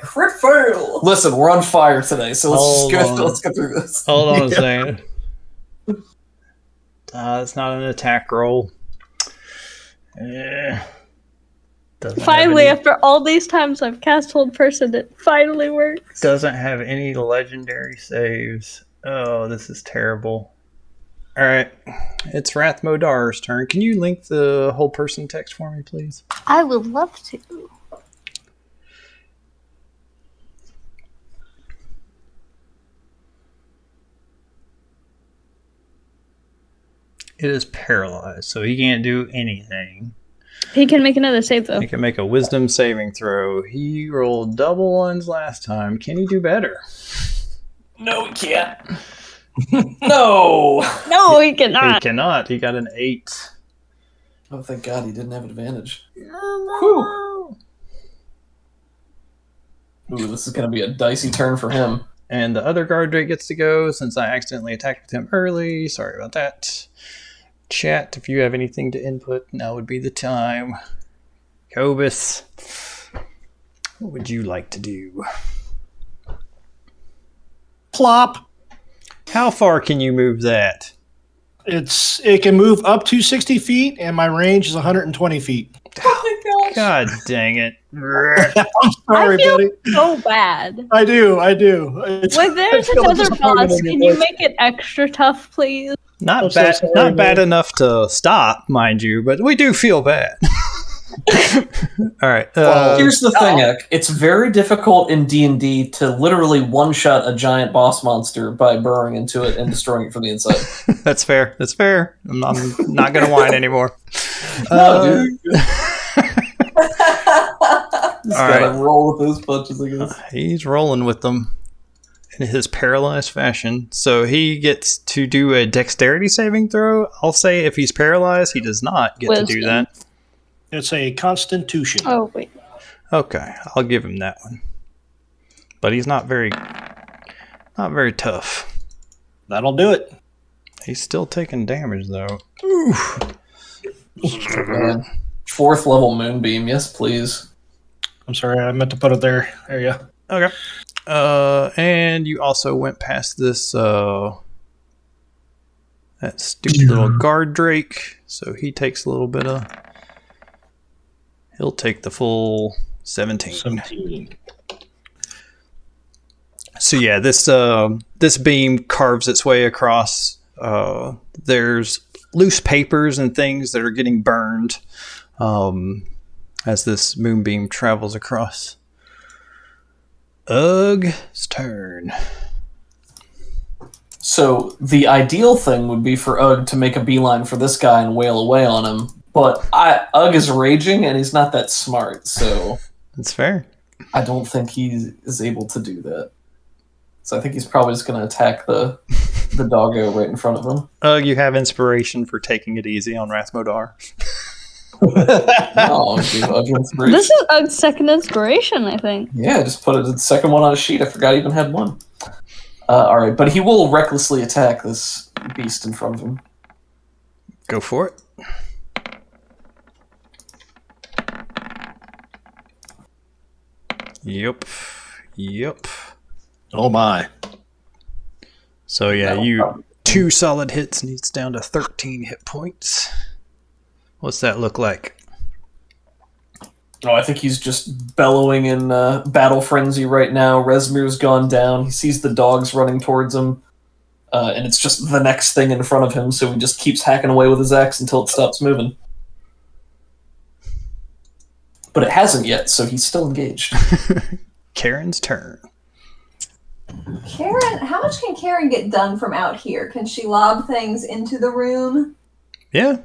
[SPEAKER 4] Crit fail.
[SPEAKER 3] Listen, we're on fire today, so
[SPEAKER 1] Hold on.
[SPEAKER 3] let's get through this.
[SPEAKER 1] Hold on a second. It's not an attack roll. Doesn't
[SPEAKER 2] Finally,
[SPEAKER 1] have any,
[SPEAKER 2] after all these times I've cast hold person, it finally works.
[SPEAKER 1] doesn't have any legendary saves. Oh, this is terrible. All right, it's Wrath Modar's turn. Can you link the whole person text for me, please?
[SPEAKER 2] I would love to.
[SPEAKER 1] It is paralyzed, so he can't do anything.
[SPEAKER 2] He can make another save though.
[SPEAKER 1] He can make a wisdom saving throw. He rolled double ones last time. Can he do better?
[SPEAKER 3] No, we can't. No.
[SPEAKER 2] No, he
[SPEAKER 1] He
[SPEAKER 2] cannot.
[SPEAKER 1] cannot. He got an 8.
[SPEAKER 3] Oh, thank God he didn't have advantage.
[SPEAKER 1] Whew.
[SPEAKER 3] Ooh, this is going to be a dicey turn for him.
[SPEAKER 1] And the other guard Drake gets to go since I accidentally attacked with him early. Sorry about that. Chat, if you have anything to input, now would be the time. Cobus, what would you like to do?
[SPEAKER 7] Plop.
[SPEAKER 1] How far can you move that?
[SPEAKER 7] It can move up to 60 feet, and my range is 120 feet.
[SPEAKER 4] Oh my gosh.
[SPEAKER 1] God dang it.
[SPEAKER 7] I'm sorry,
[SPEAKER 2] I feel
[SPEAKER 7] buddy.
[SPEAKER 2] so bad.
[SPEAKER 7] I do. It's-
[SPEAKER 2] When there's
[SPEAKER 7] I feel
[SPEAKER 2] another
[SPEAKER 7] disappointed
[SPEAKER 2] boss,
[SPEAKER 7] in your
[SPEAKER 2] can you
[SPEAKER 7] voice.
[SPEAKER 2] make it extra tough, please?
[SPEAKER 1] Not
[SPEAKER 7] I'm so
[SPEAKER 1] bad,
[SPEAKER 7] sorry,
[SPEAKER 1] not bad
[SPEAKER 7] man.
[SPEAKER 1] enough to stop, mind you, but we do feel bad. All right.
[SPEAKER 3] Here's the thing, Ek. It's very difficult in D&D to literally one-shot a giant boss monster by burrowing into it and destroying it from the inside.
[SPEAKER 1] That's fair. That's fair. I'm not going to whine anymore.
[SPEAKER 3] No, dude. Just
[SPEAKER 1] All
[SPEAKER 3] gotta
[SPEAKER 1] right.
[SPEAKER 3] roll with those punches, I guess.
[SPEAKER 1] He's rolling with them in his paralyzed fashion. So he gets to do a dexterity saving throw. I'll say if he's paralyzed, he does not get to do
[SPEAKER 2] Wisdom.
[SPEAKER 1] that.
[SPEAKER 7] It's a constitution.
[SPEAKER 2] Oh wait.
[SPEAKER 1] Okay, I'll give him that one. But he's not very tough.
[SPEAKER 7] That'll do it.
[SPEAKER 1] He's still taking damage though. Oof.
[SPEAKER 3] Man. 4th level moonbeam, yes please.
[SPEAKER 7] I'm sorry, I meant to put it there. There you go.
[SPEAKER 1] Okay. And you also went past this that stupid little guard Drake, so he takes a little bit of. He'll take the full 17.
[SPEAKER 7] 17.
[SPEAKER 1] So yeah, this beam carves its way across. There's loose papers and things that are getting burned as this moonbeam travels across. Ug's turn.
[SPEAKER 3] So the ideal thing would be for Ugg to make a beeline for this guy and wail away on him. But Ugg is raging and he's not that smart, so
[SPEAKER 1] That's fair.
[SPEAKER 3] I don't think he is able to do that. So I think he's probably just going to attack the doggo right in front of him.
[SPEAKER 1] You have inspiration for taking it easy on Rathmodar.
[SPEAKER 3] No, give Ugg inspiration.
[SPEAKER 2] This is Ugg's second inspiration, I think.
[SPEAKER 3] Yeah, just put the second one on a sheet. I forgot I even had one. All right, but he will recklessly attack this beast in front of him.
[SPEAKER 1] Go for it. Yep.
[SPEAKER 7] Oh my.
[SPEAKER 1] So yeah,
[SPEAKER 3] No
[SPEAKER 1] you
[SPEAKER 3] problem.
[SPEAKER 1] 2 solid hits and he's down to 13 hit points. What's that look like?
[SPEAKER 3] Oh, I think he's just bellowing in battle frenzy right now. Resmir's gone down. He sees the dogs running towards him, and it's just the next thing in front of him, so he just keeps hacking away with his axe until it stops moving. But it hasn't yet, so he's still engaged.
[SPEAKER 1] Karen's turn.
[SPEAKER 4] Karen, how much can Karen get done from out here? Can she lob things into the room?
[SPEAKER 1] Yeah.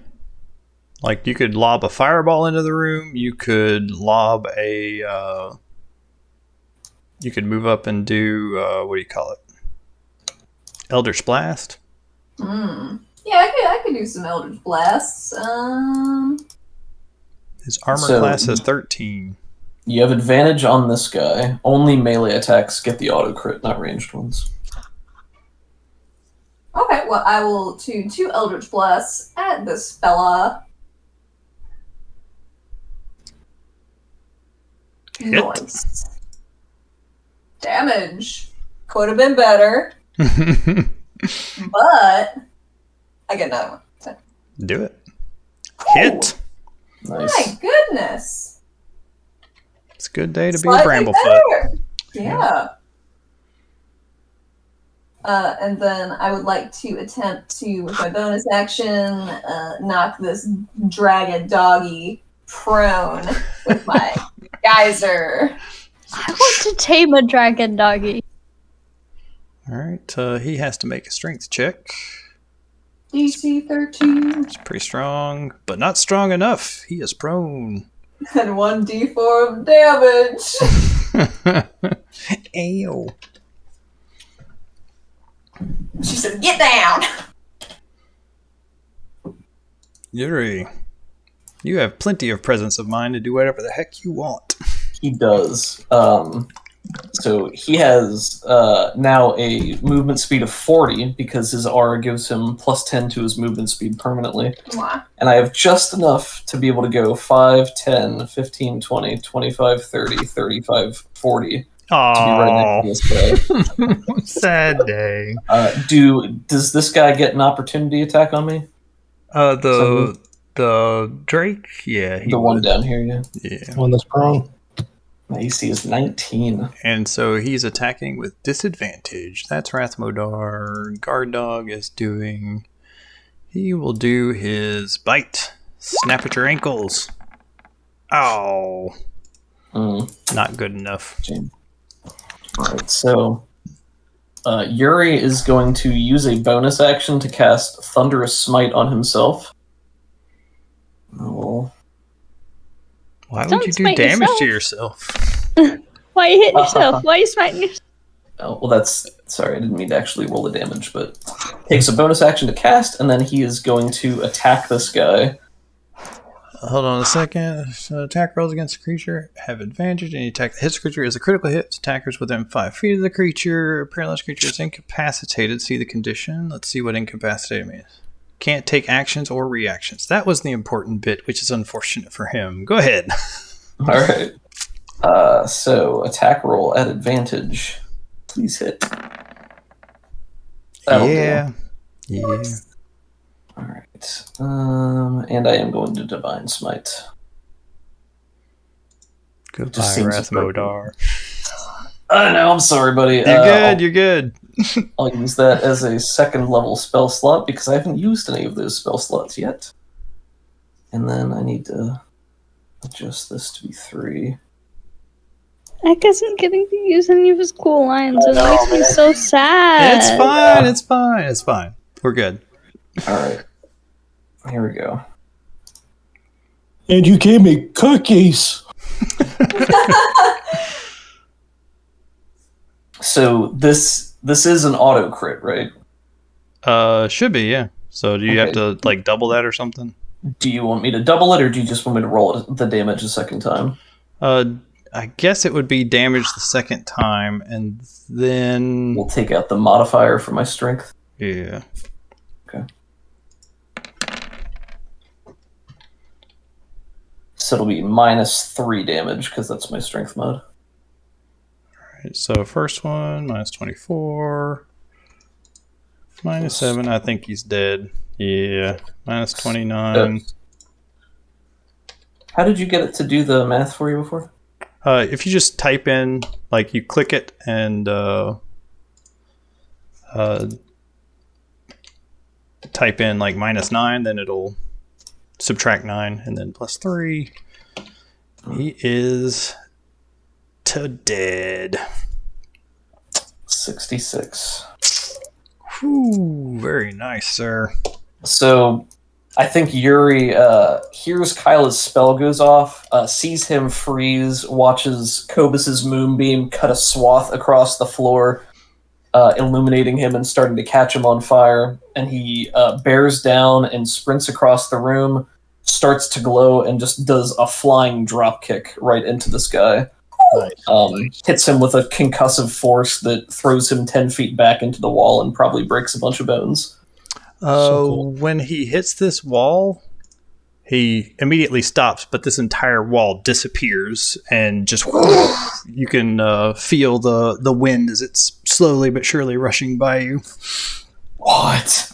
[SPEAKER 1] Like, you could lob a fireball into the room. You could lob a... you could move up and do... what do you call it? Eldritch Blast?
[SPEAKER 4] Yeah, I could do some Eldritch Blasts.
[SPEAKER 1] His armor
[SPEAKER 3] So-
[SPEAKER 1] class is 13.
[SPEAKER 3] You have advantage on this guy. Only melee attacks get the auto crit, not ranged ones.
[SPEAKER 4] Okay, well, I will do 2 Eldritch Blasts at this fella.
[SPEAKER 1] Hit.
[SPEAKER 4] Nice. Damage. Could have been better, but I get another one. So-
[SPEAKER 1] Do it. Hit.
[SPEAKER 3] Nice.
[SPEAKER 4] My goodness.
[SPEAKER 1] It's a good day to be a
[SPEAKER 4] Slightly
[SPEAKER 1] Bramblefoot.
[SPEAKER 4] better. Yeah. And then I would like to attempt to, with my bonus action, knock this dragon doggy prone with my geyser.
[SPEAKER 2] I want to tame a dragon doggy.
[SPEAKER 1] Alright, he has to make a strength check.
[SPEAKER 4] DC 13
[SPEAKER 1] It's pretty strong, but not strong enough. He is prone.
[SPEAKER 4] and 1d4 of damage.
[SPEAKER 1] Ayo.
[SPEAKER 4] She said, "Get down."
[SPEAKER 1] Yuri, you have plenty of presence of mind to do whatever the heck you want.
[SPEAKER 3] He does. So he has now a movement speed of 40 because his aura gives him plus 10 to his movement speed permanently.
[SPEAKER 4] Mwah.
[SPEAKER 3] And I have just enough to be able to go 5, 10, 15, 20, 25, 30, 35, 40 to be right next to this guy.
[SPEAKER 1] Sad day.
[SPEAKER 3] Does this guy get an opportunity attack on me?
[SPEAKER 1] The Drake? Yeah, he
[SPEAKER 3] The one
[SPEAKER 1] would.
[SPEAKER 3] down here, yeah.
[SPEAKER 1] Yeah.
[SPEAKER 7] One that's prone.
[SPEAKER 3] My AC is 19.
[SPEAKER 1] And so he's attacking with disadvantage. That's Rathmodar. Guard Dog is doing... He will do his bite. Snap at your ankles. Oh. Not good enough.
[SPEAKER 3] Alright, so Yuri is going to use a bonus action to cast Thunderous Smite on himself. Oh.
[SPEAKER 1] Why would
[SPEAKER 2] Don't
[SPEAKER 1] you do
[SPEAKER 2] smite
[SPEAKER 1] damage
[SPEAKER 2] yourself.
[SPEAKER 1] to yourself?
[SPEAKER 2] Why are you hitting yourself? Why are you smiting yourself?
[SPEAKER 3] Oh, well, that's... Sorry, I didn't mean to actually roll the damage, but... Takes a bonus action to cast, and then he is going to attack this guy.
[SPEAKER 1] Hold on a second. So attack rolls against the creature have advantage. Any attack that hits the creature is a critical hit. Attackers within 5 feet of the creature. Paralyzed creature is incapacitated. See the condition. Let's see what incapacitated means. Can't take actions or reactions. That was the important bit, which is unfortunate for him. Go ahead.
[SPEAKER 3] Alright. So, attack roll at advantage. Please hit. That'll
[SPEAKER 1] Yeah. Yeah.
[SPEAKER 3] Alright. And I am going to Divine Smite.
[SPEAKER 1] Goodbye,
[SPEAKER 3] Just seems
[SPEAKER 1] Rathmodar.
[SPEAKER 3] No, I'm sorry, buddy.
[SPEAKER 1] You're good.
[SPEAKER 3] I'll use that as a second level spell slot because I haven't used any of those spell slots yet. And then I need to adjust this to be 3.
[SPEAKER 2] Eck isn't getting to use any of his cool lines. It makes me so sad.
[SPEAKER 1] It's fine. It's fine. It's fine. We're good.
[SPEAKER 3] All right. Here we go.
[SPEAKER 5] And you gave me cookies.
[SPEAKER 3] So this is an auto crit, right?
[SPEAKER 1] Should be, yeah. So do you have to like double that or something?
[SPEAKER 3] Do you want me to double it, or do you just want me to roll the damage a second time?
[SPEAKER 1] I guess it would be damage the second time, and then
[SPEAKER 3] We'll take out the modifier for my strength.
[SPEAKER 1] yeah.
[SPEAKER 3] Okay. So it'll be -3 damage because that's my strength mod.
[SPEAKER 1] Alright, so first one, -24. -7, I think he's dead. Yeah. -29.
[SPEAKER 3] How did you get it to do the math for you before?
[SPEAKER 1] If you just type in, like you click it and type in like -9, then it'll subtract 9 and then +3. He is dead.
[SPEAKER 3] 66.
[SPEAKER 1] Whew, very nice, sir.
[SPEAKER 3] So I think Yuri hears Kyla's spell goes off, sees him freeze, watches Cobus's moonbeam cut a swath across the floor, illuminating him and starting to catch him on fire. And he bears down and sprints across the room, starts to glow, and just does a flying drop kick right into this guy.
[SPEAKER 5] Nice.
[SPEAKER 3] Hits him with a concussive force that throws him 10 feet back into the wall and probably breaks a bunch of bones.
[SPEAKER 5] Cool.
[SPEAKER 1] When he hits this wall, he immediately stops, but this entire wall disappears, and just you can feel the wind as it's slowly but surely rushing by you.
[SPEAKER 3] What?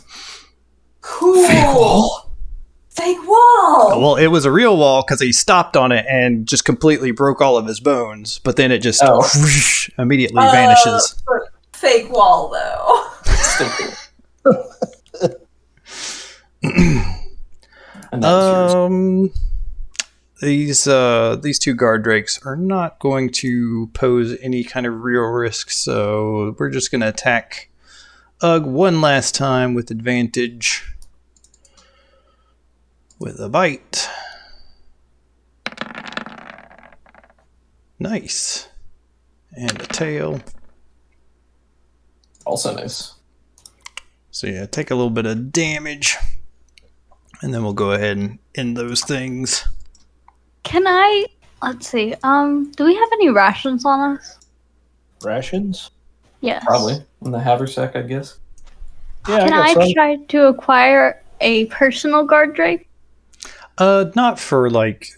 [SPEAKER 4] Cool.
[SPEAKER 3] Fake wall?
[SPEAKER 4] Fake wall.
[SPEAKER 1] Well, it was a real wall because he stopped on it and just completely broke all of his bones, but then it just whoosh, immediately vanishes.
[SPEAKER 4] Fake wall, though.
[SPEAKER 3] Still cool. And that's yours.
[SPEAKER 1] These two guard drakes are not going to pose any kind of real risk, so we're just going to attack Ugg one last time with advantage with a bite. Nice. And a tail.
[SPEAKER 3] Also nice.
[SPEAKER 1] So yeah, take a little bit of damage, and then we'll go ahead and end those things.
[SPEAKER 2] Can I? Let's see. Do we have any rations on us?
[SPEAKER 5] Rations?
[SPEAKER 2] Yes.
[SPEAKER 3] Probably. In the haversack, I guess.
[SPEAKER 5] Yeah,
[SPEAKER 2] Can
[SPEAKER 5] I
[SPEAKER 2] I
[SPEAKER 5] got some.
[SPEAKER 2] try to acquire a personal guard drake?
[SPEAKER 1] Not for like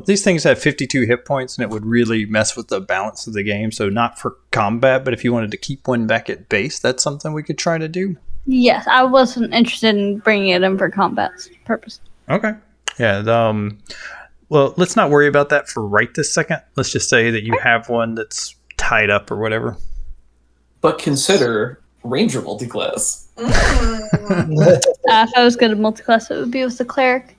[SPEAKER 1] these things have 52 hit points, and it would really mess with the balance of the game. So not for combat, but if you wanted to keep one back at base, that's something we could try to do.
[SPEAKER 2] Yes, I wasn't interested in bringing it in for combat purpose.
[SPEAKER 1] Okay. Yeah. Well, let's not worry about that for right this second. Let's just say that you have one that's tied up or whatever.
[SPEAKER 3] But consider Ranger multiclass.
[SPEAKER 2] If I was going to multiclass, it would be with the cleric.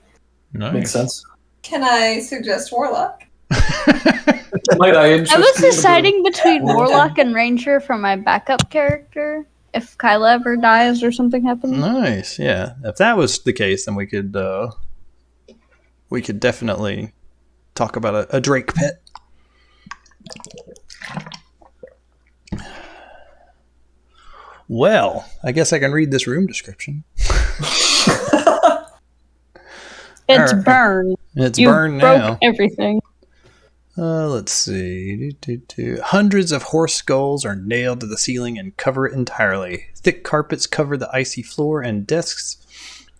[SPEAKER 1] Nice.
[SPEAKER 3] Makes sense.
[SPEAKER 4] Can I suggest Warlock?
[SPEAKER 3] Might I interest
[SPEAKER 2] I was
[SPEAKER 3] you in
[SPEAKER 2] deciding between Warlock and Ranger for my backup character. If Kyla ever dies or something happens.
[SPEAKER 1] Nice. Yeah. If that was the case, then we could definitely talk about a Drake pet. Well, I guess I can read this room description.
[SPEAKER 2] It's
[SPEAKER 1] Alright.
[SPEAKER 2] burned.
[SPEAKER 1] It's
[SPEAKER 2] You
[SPEAKER 1] burned
[SPEAKER 2] broke
[SPEAKER 1] now.
[SPEAKER 2] everything.
[SPEAKER 1] Let's see. Hundreds of horse skulls are nailed to the ceiling and cover it entirely. Thick carpets cover the icy floor, and desks,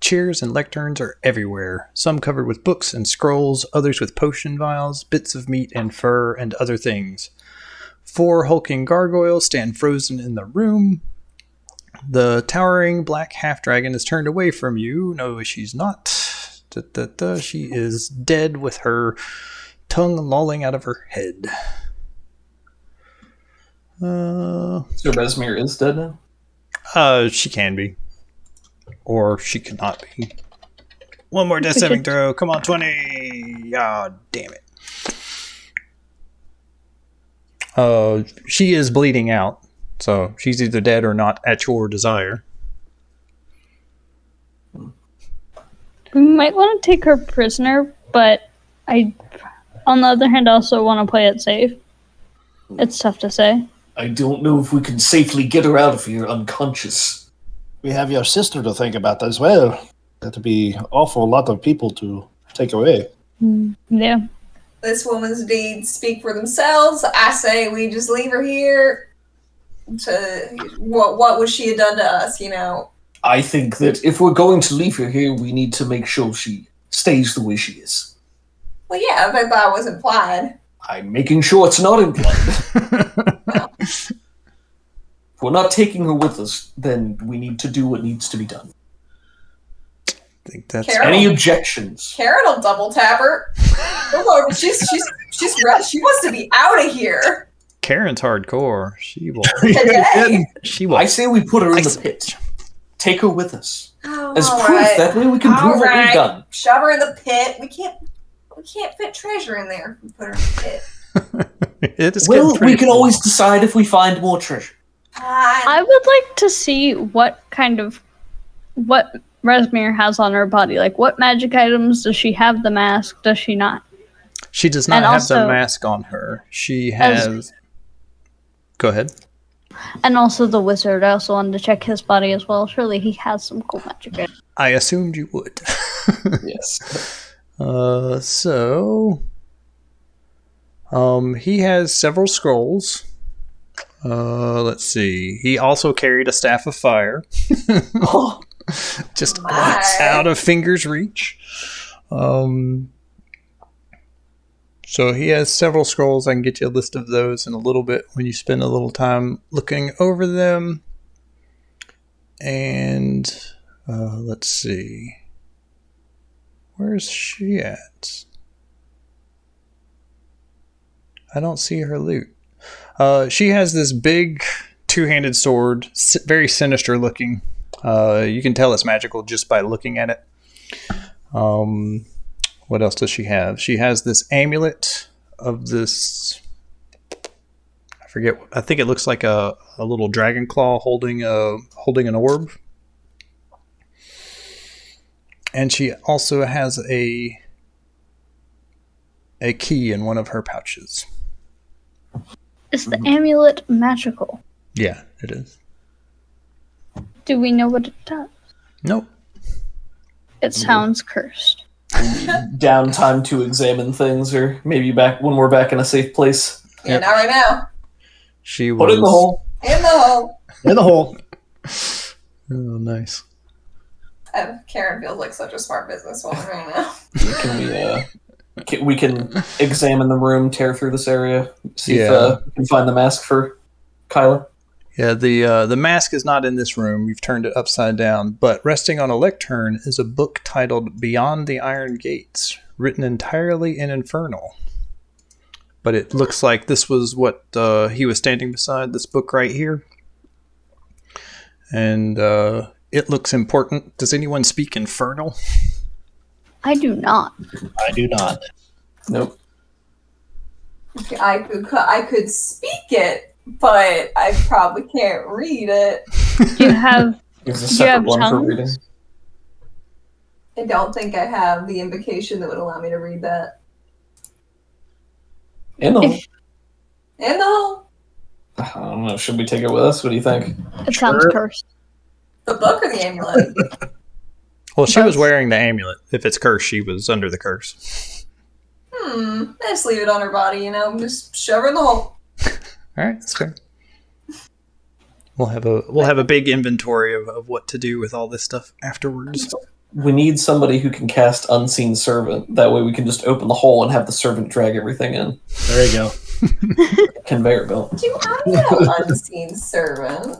[SPEAKER 1] chairs, and lecterns are everywhere. Some covered with books and scrolls, others with potion vials, bits of meat and fur, and other things. 4 hulking gargoyles stand frozen in the room. The towering black half-dragon is turned away from you. No, she's not. She is dead with her tongue lolling out of her head.
[SPEAKER 3] So Resmir is dead now?
[SPEAKER 1] She can be. Or she could not be. One more death saving throw. Come on, 20. Ah, damn it. She is bleeding out, so she's either dead or not at your desire.
[SPEAKER 2] We might want to take her prisoner, but on the other hand, also want to play it safe. It's tough to say.
[SPEAKER 6] I don't know if we can safely get her out of here unconscious.
[SPEAKER 7] We have your sister to think about as well. That'd be awful lot of people to take away.
[SPEAKER 2] Yeah.
[SPEAKER 4] This woman's deeds speak for themselves. I say we just leave her here. What would she have done to us, you know?
[SPEAKER 6] I think that if we're going to leave her here, we need to make sure she stays the way she is.
[SPEAKER 4] Well, yeah, but that was implied.
[SPEAKER 6] I'm making sure it's not implied. If we're not taking her with us, then we need to do what needs to be done.
[SPEAKER 1] I think that's
[SPEAKER 4] Carol.
[SPEAKER 6] Any objections?
[SPEAKER 4] Karen will double tap her. She's she wants to be out of here
[SPEAKER 1] Karen's hardcore. She will.
[SPEAKER 4] today.
[SPEAKER 1] She will.
[SPEAKER 6] I say we put her in the pit. Take her with us.
[SPEAKER 4] Oh,
[SPEAKER 6] As
[SPEAKER 4] all
[SPEAKER 6] proof,
[SPEAKER 4] right.
[SPEAKER 6] that way we can prove what we've done.
[SPEAKER 4] Shove her in the pit. We can't fit treasure in there if we put her in the pit.
[SPEAKER 1] It is
[SPEAKER 6] Well,
[SPEAKER 1] getting pretty
[SPEAKER 6] we can
[SPEAKER 1] full.
[SPEAKER 6] always decide if we find more treasure.
[SPEAKER 2] I would like to see what Resmir has on her body. Like, what magic items does she have? The mask? Does she not?
[SPEAKER 1] She does not
[SPEAKER 2] And
[SPEAKER 1] have
[SPEAKER 2] also-
[SPEAKER 1] the mask on her. She has. Go ahead.
[SPEAKER 2] And also the wizard. I also wanted to check his body as well. Surely he has some cool magic items.
[SPEAKER 1] I assumed you would.
[SPEAKER 6] Yes.
[SPEAKER 1] He has several scrolls. Let's see. He also carried a staff of fire.
[SPEAKER 6] Oh,
[SPEAKER 1] Just
[SPEAKER 4] My.
[SPEAKER 1] out of finger's reach. So he has several scrolls. I can get you a list of those in a little bit when you spend a little time looking over them. And let's see. Where's she at? I don't see her loot. She has this big two-handed sword, very sinister looking. You can tell it's magical just by looking at it. What else does she have? She has this amulet of this. I forget. I think it looks like a little dragon claw holding an orb. And she also has a key in one of her pouches.
[SPEAKER 2] Is the amulet magical?
[SPEAKER 1] Yeah, it is.
[SPEAKER 2] Do we know what it does?
[SPEAKER 1] Nope.
[SPEAKER 2] It sounds cursed.
[SPEAKER 3] Downtime to examine things, or maybe back when we're back in a safe place.
[SPEAKER 4] Yeah,
[SPEAKER 1] Yep.
[SPEAKER 4] not right now.
[SPEAKER 1] She was.
[SPEAKER 3] Put it in the hole.
[SPEAKER 4] In the hole.
[SPEAKER 7] In the hole.
[SPEAKER 1] Oh, nice.
[SPEAKER 4] Karen feels like such a smart businesswoman right now.
[SPEAKER 3] We can examine the room, tear through this area, see
[SPEAKER 1] Yeah.
[SPEAKER 3] if we can find the mask for Kyla.
[SPEAKER 1] Yeah, the mask is not in this room. We've turned it upside down. But resting on a lectern is a book titled Beyond the Iron Gates, written entirely in Infernal. But it looks like this was what he was standing beside, this book right here. And it looks important. Does anyone speak Infernal?
[SPEAKER 2] I do not.
[SPEAKER 7] I do not.
[SPEAKER 3] Nope.
[SPEAKER 4] I could speak it, but I probably can't read it.
[SPEAKER 2] Do you have
[SPEAKER 3] There's a
[SPEAKER 2] Do you have
[SPEAKER 3] separate one for
[SPEAKER 2] tongues?
[SPEAKER 3] reading.
[SPEAKER 4] I don't think I have the invocation that would allow me to read that.
[SPEAKER 3] In the hole.
[SPEAKER 4] In the hole.
[SPEAKER 3] I don't know. Should we take it with us? What do you think?
[SPEAKER 2] it sounds
[SPEAKER 7] Sure.
[SPEAKER 2] cursed?
[SPEAKER 4] The book or the amulet?
[SPEAKER 1] Well, she was
[SPEAKER 2] Both.
[SPEAKER 1] wearing the amulet. If it's cursed, she was under the curse.
[SPEAKER 4] Just leave it on her body, you know. Just shove her in the hole.
[SPEAKER 1] All right, that's fair. We'll have a big inventory of what to do with all this stuff afterwards.
[SPEAKER 3] We need somebody who can cast Unseen Servant. That way we can just open the hole and have the servant drag everything in.
[SPEAKER 5] There you go.
[SPEAKER 3] Conveyor belt.
[SPEAKER 4] Do I know unseen servant?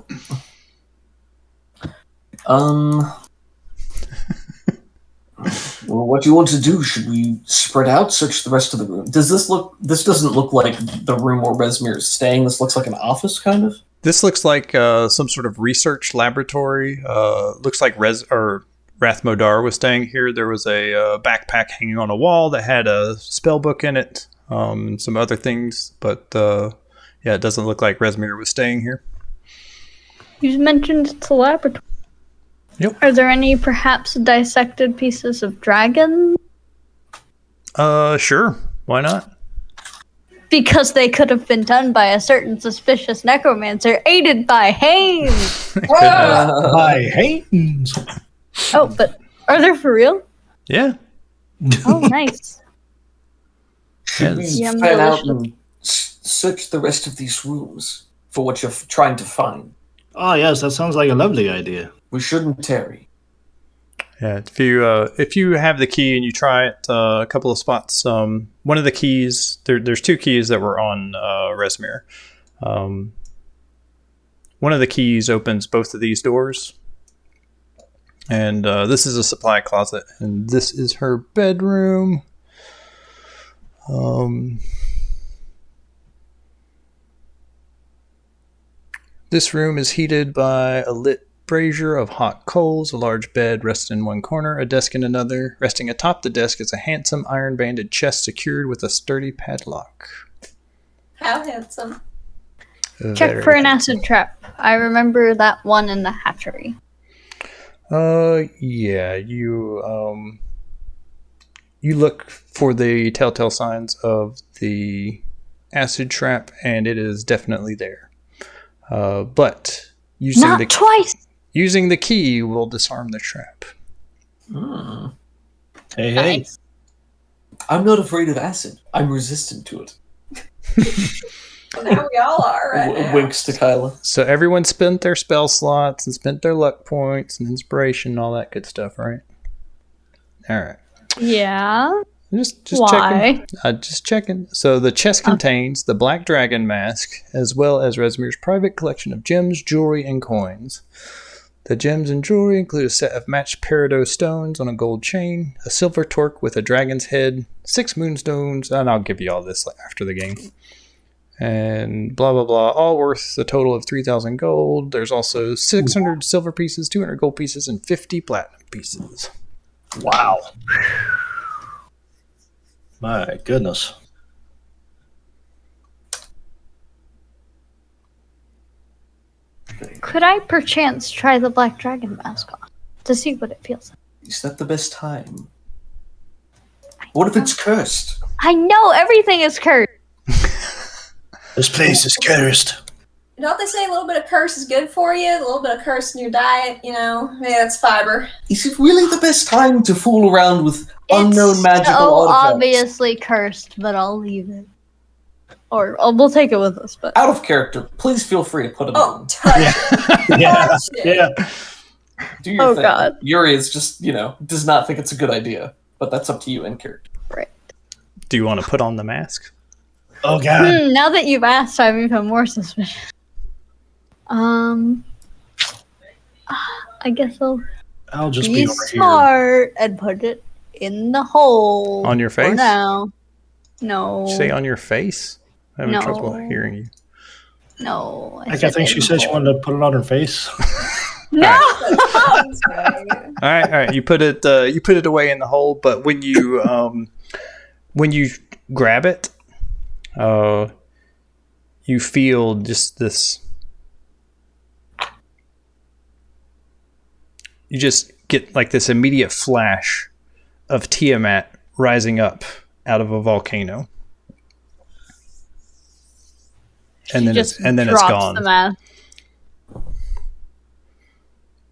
[SPEAKER 6] Well, what do you want to do? Should we spread out, search the rest of the room?
[SPEAKER 3] This doesn't look like the room where Resmir is staying. This looks like an office, kind of.
[SPEAKER 1] This looks like some sort of research laboratory. Looks like Rathmodar was staying here. There was a backpack hanging on a wall that had a spell book in it, and some other things. But Yeah, it doesn't look like Rezmir was staying here.
[SPEAKER 2] You mentioned it's a laboratory.
[SPEAKER 1] Yep.
[SPEAKER 2] Are there any perhaps dissected pieces of dragon?
[SPEAKER 1] Sure. Why not?
[SPEAKER 2] Because they could have been done by a certain suspicious necromancer aided by Haynes.
[SPEAKER 7] By Haynes.
[SPEAKER 2] Oh, but are there for real?
[SPEAKER 1] Yeah.
[SPEAKER 2] Oh, nice.
[SPEAKER 3] Should we
[SPEAKER 2] Yum,
[SPEAKER 3] fan out
[SPEAKER 2] delicious.
[SPEAKER 3] and search the rest of these rooms for what you're trying to find?
[SPEAKER 7] Oh, yes, that sounds like a lovely idea.
[SPEAKER 3] We shouldn't tarry.
[SPEAKER 1] Yeah, if you have the key and you try it a couple of spots, one of the keys there's two keys that were on Rezmir. One of the keys opens both of these doors, and this is a supply closet, and this is her bedroom. This room is heated by a lit brazier of hot coals, a large bed rests in one corner, a desk in another. Resting atop the desk is a handsome iron-banded chest secured with a sturdy padlock.
[SPEAKER 4] How handsome.
[SPEAKER 2] Check for an acid trap. I remember that one in the hatchery.
[SPEAKER 1] Yeah, you look for the telltale signs of the acid trap, and it is definitely there. But
[SPEAKER 2] Not twice!
[SPEAKER 1] Using the key will disarm the trap.
[SPEAKER 5] Hey,
[SPEAKER 2] Nice.
[SPEAKER 6] I'm not afraid of acid. I'm resistant to it.
[SPEAKER 4] Well, now we all are right now.
[SPEAKER 3] Winks to Kyla.
[SPEAKER 1] So everyone spent their spell slots and spent their luck points and inspiration and all that good stuff, right? All right.
[SPEAKER 2] Yeah.
[SPEAKER 1] Just
[SPEAKER 2] Why?
[SPEAKER 1] checking. Just checking. So the chest contains the Black Dragon mask, as well as Rezmir's private collection of gems, jewelry, and coins. The gems and jewelry include a set of matched peridot stones on a gold chain, a silver torque with a dragon's head, 6 moonstones, and I'll give you all this after the game. And blah, blah, blah, all worth a total of 3,000 gold. There's also 600 silver pieces, 200 gold pieces, and 50 platinum pieces.
[SPEAKER 5] wow. My goodness.
[SPEAKER 2] Could I perchance try the Black Dragon mask on to see what it feels like?
[SPEAKER 6] Is that the best time? What if it's cursed?
[SPEAKER 2] I know everything is cursed.
[SPEAKER 7] This place is cursed.
[SPEAKER 4] Don't they say a little bit of curse is good for you? A little bit of curse in your diet, you know? Maybe that's fiber.
[SPEAKER 6] Is it really the best time to fool around with unknown magical
[SPEAKER 2] so
[SPEAKER 6] artifacts?
[SPEAKER 2] obviously cursed, but I'll leave it. Or we'll take it with us. But
[SPEAKER 6] Out of character, please feel free to put them
[SPEAKER 4] Oh,
[SPEAKER 6] on.
[SPEAKER 4] touch it.
[SPEAKER 5] Yeah.
[SPEAKER 4] Touch it.
[SPEAKER 5] Yeah.
[SPEAKER 3] Do your
[SPEAKER 2] Oh,
[SPEAKER 3] thing.
[SPEAKER 2] God.
[SPEAKER 3] Yuri is just, does not think it's a good idea, but that's up to you in character.
[SPEAKER 1] Do you want to put on the mask?
[SPEAKER 5] Oh, God.
[SPEAKER 2] now that you've asked, I'm even more suspicious. I guess
[SPEAKER 7] I'll just
[SPEAKER 2] be
[SPEAKER 7] be over here.
[SPEAKER 2] smart and put it in the hole.
[SPEAKER 1] On your
[SPEAKER 2] For
[SPEAKER 1] face?
[SPEAKER 2] now. No.
[SPEAKER 1] Did you say on your face? I'm having trouble
[SPEAKER 2] No.
[SPEAKER 1] hearing you.
[SPEAKER 2] No.
[SPEAKER 7] I
[SPEAKER 2] said
[SPEAKER 7] think she
[SPEAKER 2] in
[SPEAKER 7] said
[SPEAKER 2] the
[SPEAKER 7] she
[SPEAKER 2] hole.
[SPEAKER 7] wanted to put it on her face.
[SPEAKER 2] No!
[SPEAKER 4] Sounds right.
[SPEAKER 1] All right. You put it away in the hole, but when you grab it, you feel just this. You just get like this immediate flash of Tiamat rising up out of a volcano, and then
[SPEAKER 2] Just
[SPEAKER 1] it's
[SPEAKER 2] drops
[SPEAKER 1] gone.
[SPEAKER 2] the mask.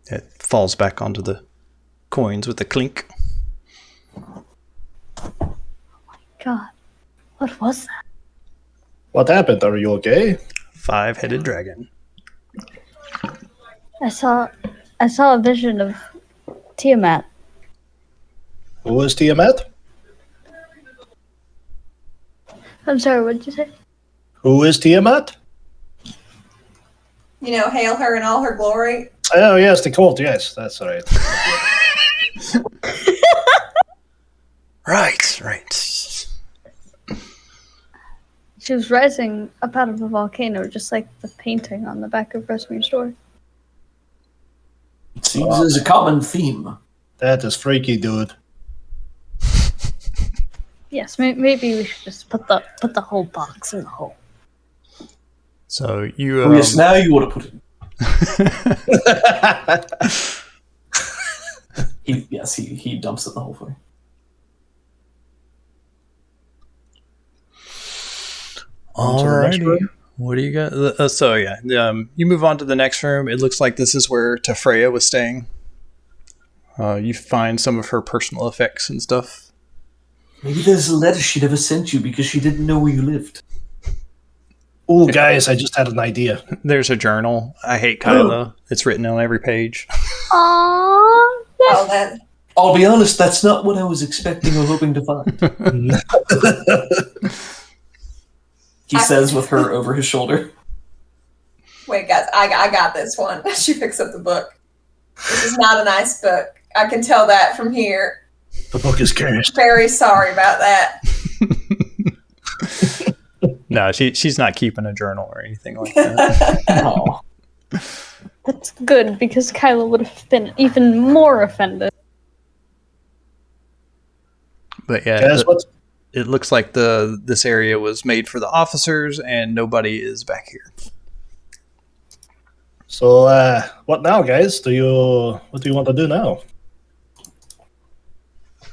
[SPEAKER 1] It falls back onto the coins with a clink.
[SPEAKER 2] God. What was that?
[SPEAKER 5] What happened? Are you okay?
[SPEAKER 1] 5-headed dragon.
[SPEAKER 2] I saw a vision of Tiamat.
[SPEAKER 5] Who is Tiamat?
[SPEAKER 2] I'm sorry, what did you say?
[SPEAKER 5] Who is Tiamat?
[SPEAKER 4] Hail her in all her glory.
[SPEAKER 5] Oh, yes, the cult. Yes, that's right.
[SPEAKER 1] Right.
[SPEAKER 2] She was rising up out of a volcano, just like the painting on the back of Rescue's door.
[SPEAKER 6] It seems there's a common theme.
[SPEAKER 5] That is freaky, dude.
[SPEAKER 2] Yes, maybe we should just put the whole box in the hole.
[SPEAKER 1] So you.
[SPEAKER 6] Oh, yes, now you want to put it. He dumps it the whole way.
[SPEAKER 1] Alrighty. What do you got? You move on to the next room. It looks like this is where Tafreya was staying. You find some of her personal effects and stuff.
[SPEAKER 6] Maybe there's a letter she never sent you because she didn't know where you lived.
[SPEAKER 5] Oh, guys, I just had an idea.
[SPEAKER 1] There's a journal. I hate Kyla. It's written on every page.
[SPEAKER 2] Aww.
[SPEAKER 6] I'll be honest, that's not what I was expecting or hoping to find. He says with her over his shoulder.
[SPEAKER 4] Wait, guys, I got this one. She picks up the book. This is not a nice book. I can tell that from here.
[SPEAKER 5] The book is cursed.
[SPEAKER 4] Very sorry about that.
[SPEAKER 1] No, she's not keeping a journal or anything like that.
[SPEAKER 6] Oh.
[SPEAKER 2] That's good, because Kyla would have been even more offended.
[SPEAKER 1] But yeah,
[SPEAKER 5] Guys,
[SPEAKER 1] it looks like this area was made for the officers, and nobody is back here.
[SPEAKER 5] So, what now, guys? What do you want to do now?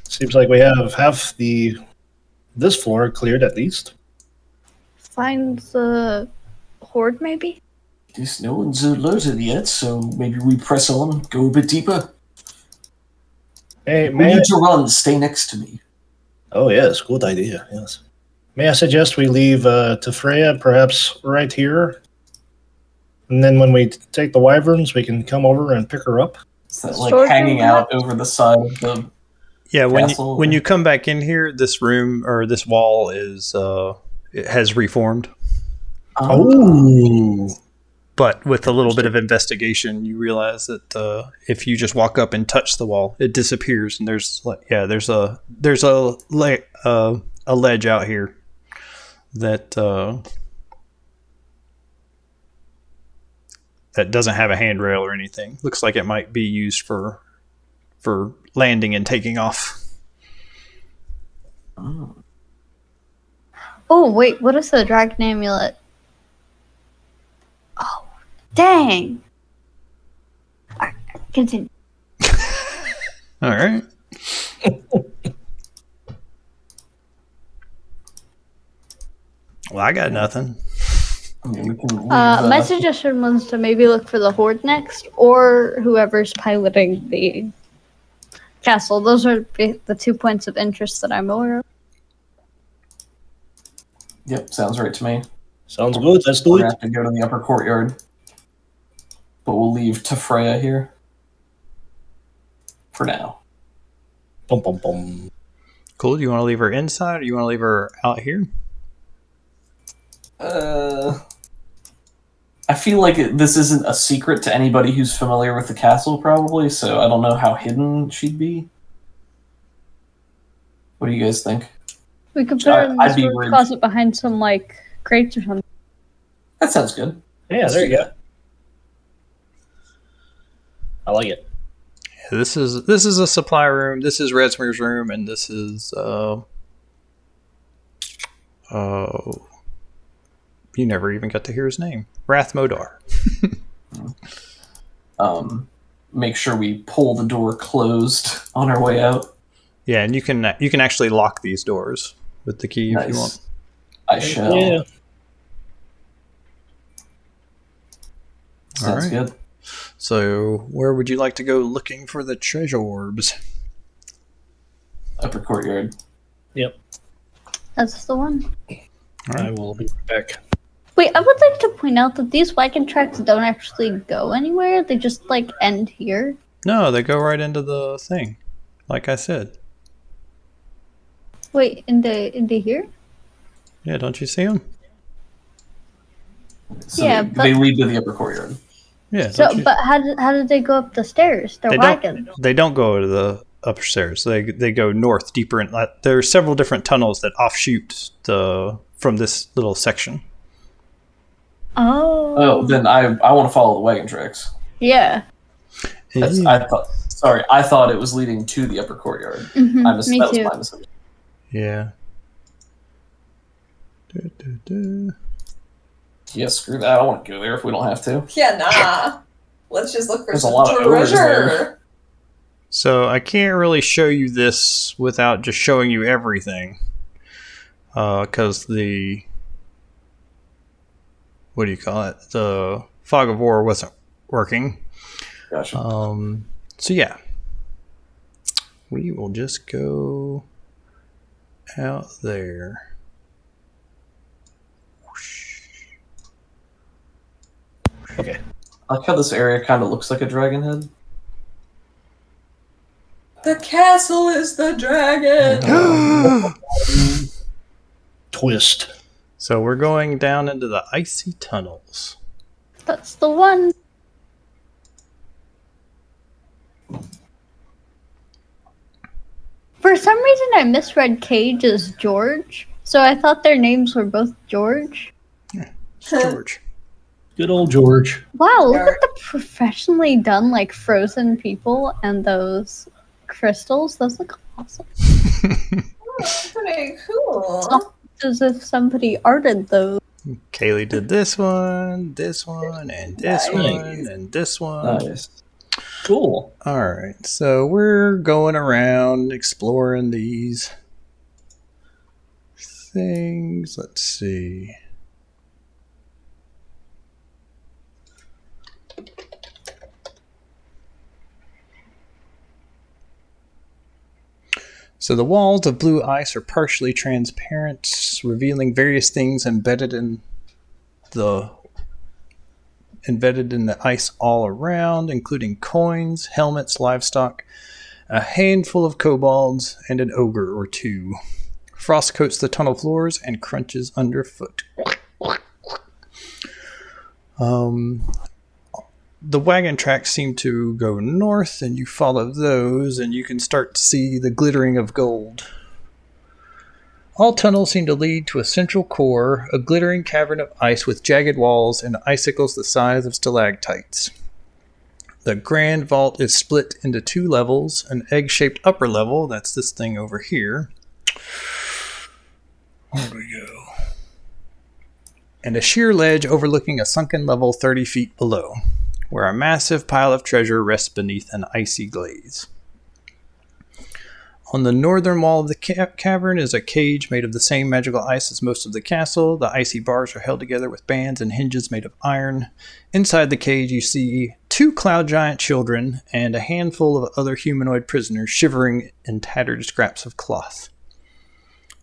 [SPEAKER 5] Seems like we have half this floor cleared at least.
[SPEAKER 2] Find the Hoard, maybe?
[SPEAKER 6] Guess no one's alerted yet, so maybe we press on, go a bit deeper.
[SPEAKER 5] Hey,
[SPEAKER 6] We need to run, stay next to me.
[SPEAKER 5] Oh, yes, good idea, yes. May I suggest we leave Tafreya perhaps right here? And then when we take the wyverns, we can come over and pick her up?
[SPEAKER 3] Is that like hanging out over the side of the castle?
[SPEAKER 1] when you come back in here, this room or this wall is it has reformed.
[SPEAKER 5] Oh.
[SPEAKER 1] But with a little bit of investigation, you realize that if you just walk up and touch the wall, it disappears, and there's a ledge out here that that doesn't have a handrail or anything. Looks like it might be used for landing and taking off.
[SPEAKER 2] Oh, wait, what is the dragon amulet? Oh, dang. Alright, continue.
[SPEAKER 1] All right. Well, I got nothing.
[SPEAKER 2] My suggestion was to maybe look for the Hoard next, or whoever's piloting the castle. Those are the 2 points of interest that I'm aware of.
[SPEAKER 3] Yep, sounds right to me.
[SPEAKER 5] Sounds good, let's do
[SPEAKER 3] We're
[SPEAKER 5] it.
[SPEAKER 3] gonna have to go to the upper courtyard. But we'll leave Tafreya here. For now.
[SPEAKER 5] Bum, bum, bum.
[SPEAKER 1] Cool. Do you want to leave her inside, or do you want to leave her out here?
[SPEAKER 3] I feel like this isn't a secret to anybody who's familiar with the castle, probably, so I don't know how hidden she'd be. What do you guys think?
[SPEAKER 2] We could put her in
[SPEAKER 3] I'd
[SPEAKER 2] the
[SPEAKER 3] be
[SPEAKER 2] storage
[SPEAKER 3] worried.
[SPEAKER 2] closet behind some, like, crates or something.
[SPEAKER 3] That sounds good.
[SPEAKER 5] Yeah, there you go. I like it.
[SPEAKER 1] Yeah, this is a supply room. This is Redsmir's room, and this is you never even got to hear his name, Rathmodar.
[SPEAKER 3] Make sure we pull the door closed on our way out.
[SPEAKER 1] Yeah, and you can actually lock these doors with the key if you want.
[SPEAKER 3] I shall.
[SPEAKER 5] Yeah.
[SPEAKER 3] Sounds
[SPEAKER 1] All right.
[SPEAKER 3] good.
[SPEAKER 1] So, where would you like to go looking for the treasure orbs?
[SPEAKER 3] Upper courtyard.
[SPEAKER 5] Yep.
[SPEAKER 2] That's the one.
[SPEAKER 1] All
[SPEAKER 5] I
[SPEAKER 1] right.
[SPEAKER 5] will be back.
[SPEAKER 2] Wait, I would like to point out that these wagon tracks don't actually go anywhere. They just, like, end here.
[SPEAKER 1] No, they go right into the thing, like I said.
[SPEAKER 2] Wait, into here?
[SPEAKER 1] Yeah, don't you see them?
[SPEAKER 3] So
[SPEAKER 2] Yeah,
[SPEAKER 3] they lead to the upper courtyard.
[SPEAKER 1] Yeah.
[SPEAKER 2] So,
[SPEAKER 1] don't you-
[SPEAKER 2] but how did they go up the stairs? They're
[SPEAKER 1] They
[SPEAKER 2] wagon.
[SPEAKER 1] They don't go to the upstairs. They go north, deeper in. There are several different tunnels that offshoot from this little section.
[SPEAKER 2] Oh.
[SPEAKER 3] Oh, then I want to follow the wagon tracks.
[SPEAKER 2] Yeah.
[SPEAKER 3] I thought it was leading to the upper courtyard.
[SPEAKER 2] Mhm,
[SPEAKER 3] That was
[SPEAKER 2] me
[SPEAKER 3] my
[SPEAKER 2] too.
[SPEAKER 3] mistake.
[SPEAKER 1] Yeah.
[SPEAKER 3] Yeah, screw that. I don't want to go there if we don't have to.
[SPEAKER 4] Yeah, nah. Let's just look for
[SPEAKER 3] There's a
[SPEAKER 4] some
[SPEAKER 3] lot of ogres there.
[SPEAKER 4] treasure.
[SPEAKER 1] So I can't really show you this without just showing you everything. Because the... What do you call it? The Fog of War wasn't working.
[SPEAKER 3] Gotcha.
[SPEAKER 1] So yeah. We will just go out there.
[SPEAKER 5] Okay.
[SPEAKER 3] I like how this area kind of looks like a dragon head.
[SPEAKER 4] The castle is the dragon.
[SPEAKER 7] Twist.
[SPEAKER 1] So we're going down into the icy tunnels.
[SPEAKER 2] That's the one. For some reason, I misread Cage as George, so I thought their names were both George.
[SPEAKER 1] It's George.
[SPEAKER 7] Good old George.
[SPEAKER 2] Wow, look at the professionally done, like, frozen people and those crystals. Those look awesome.
[SPEAKER 4] Pretty cool.
[SPEAKER 2] As if somebody arted those.
[SPEAKER 1] Kaylee did this one, and this
[SPEAKER 3] Nice.
[SPEAKER 1] one, and this one.
[SPEAKER 3] Nice. Cool.
[SPEAKER 1] Alright, so we're going around exploring these things. Let's see. So the walls of blue ice are partially transparent, revealing various things embedded in the ice all around, including coins, helmets, livestock, a handful of kobolds, and an ogre or two. Frost coats the tunnel floors and crunches underfoot. The wagon tracks seem to go north, and you follow those, and you can start to see the glittering of gold. All tunnels seem to lead to a central core, a glittering cavern of ice with jagged walls and icicles the size of stalactites. The grand vault is split into 2 levels, an egg-shaped upper level, that's this thing over here. Where do we go? And a sheer ledge overlooking a sunken level 30 feet below, where a massive pile of treasure rests beneath an icy glaze. On the northern wall of the cavern is a cage made of the same magical ice as most of the castle. The icy bars are held together with bands and hinges made of iron. Inside the cage you see 2 cloud giant children and a handful of other humanoid prisoners shivering in tattered scraps of cloth.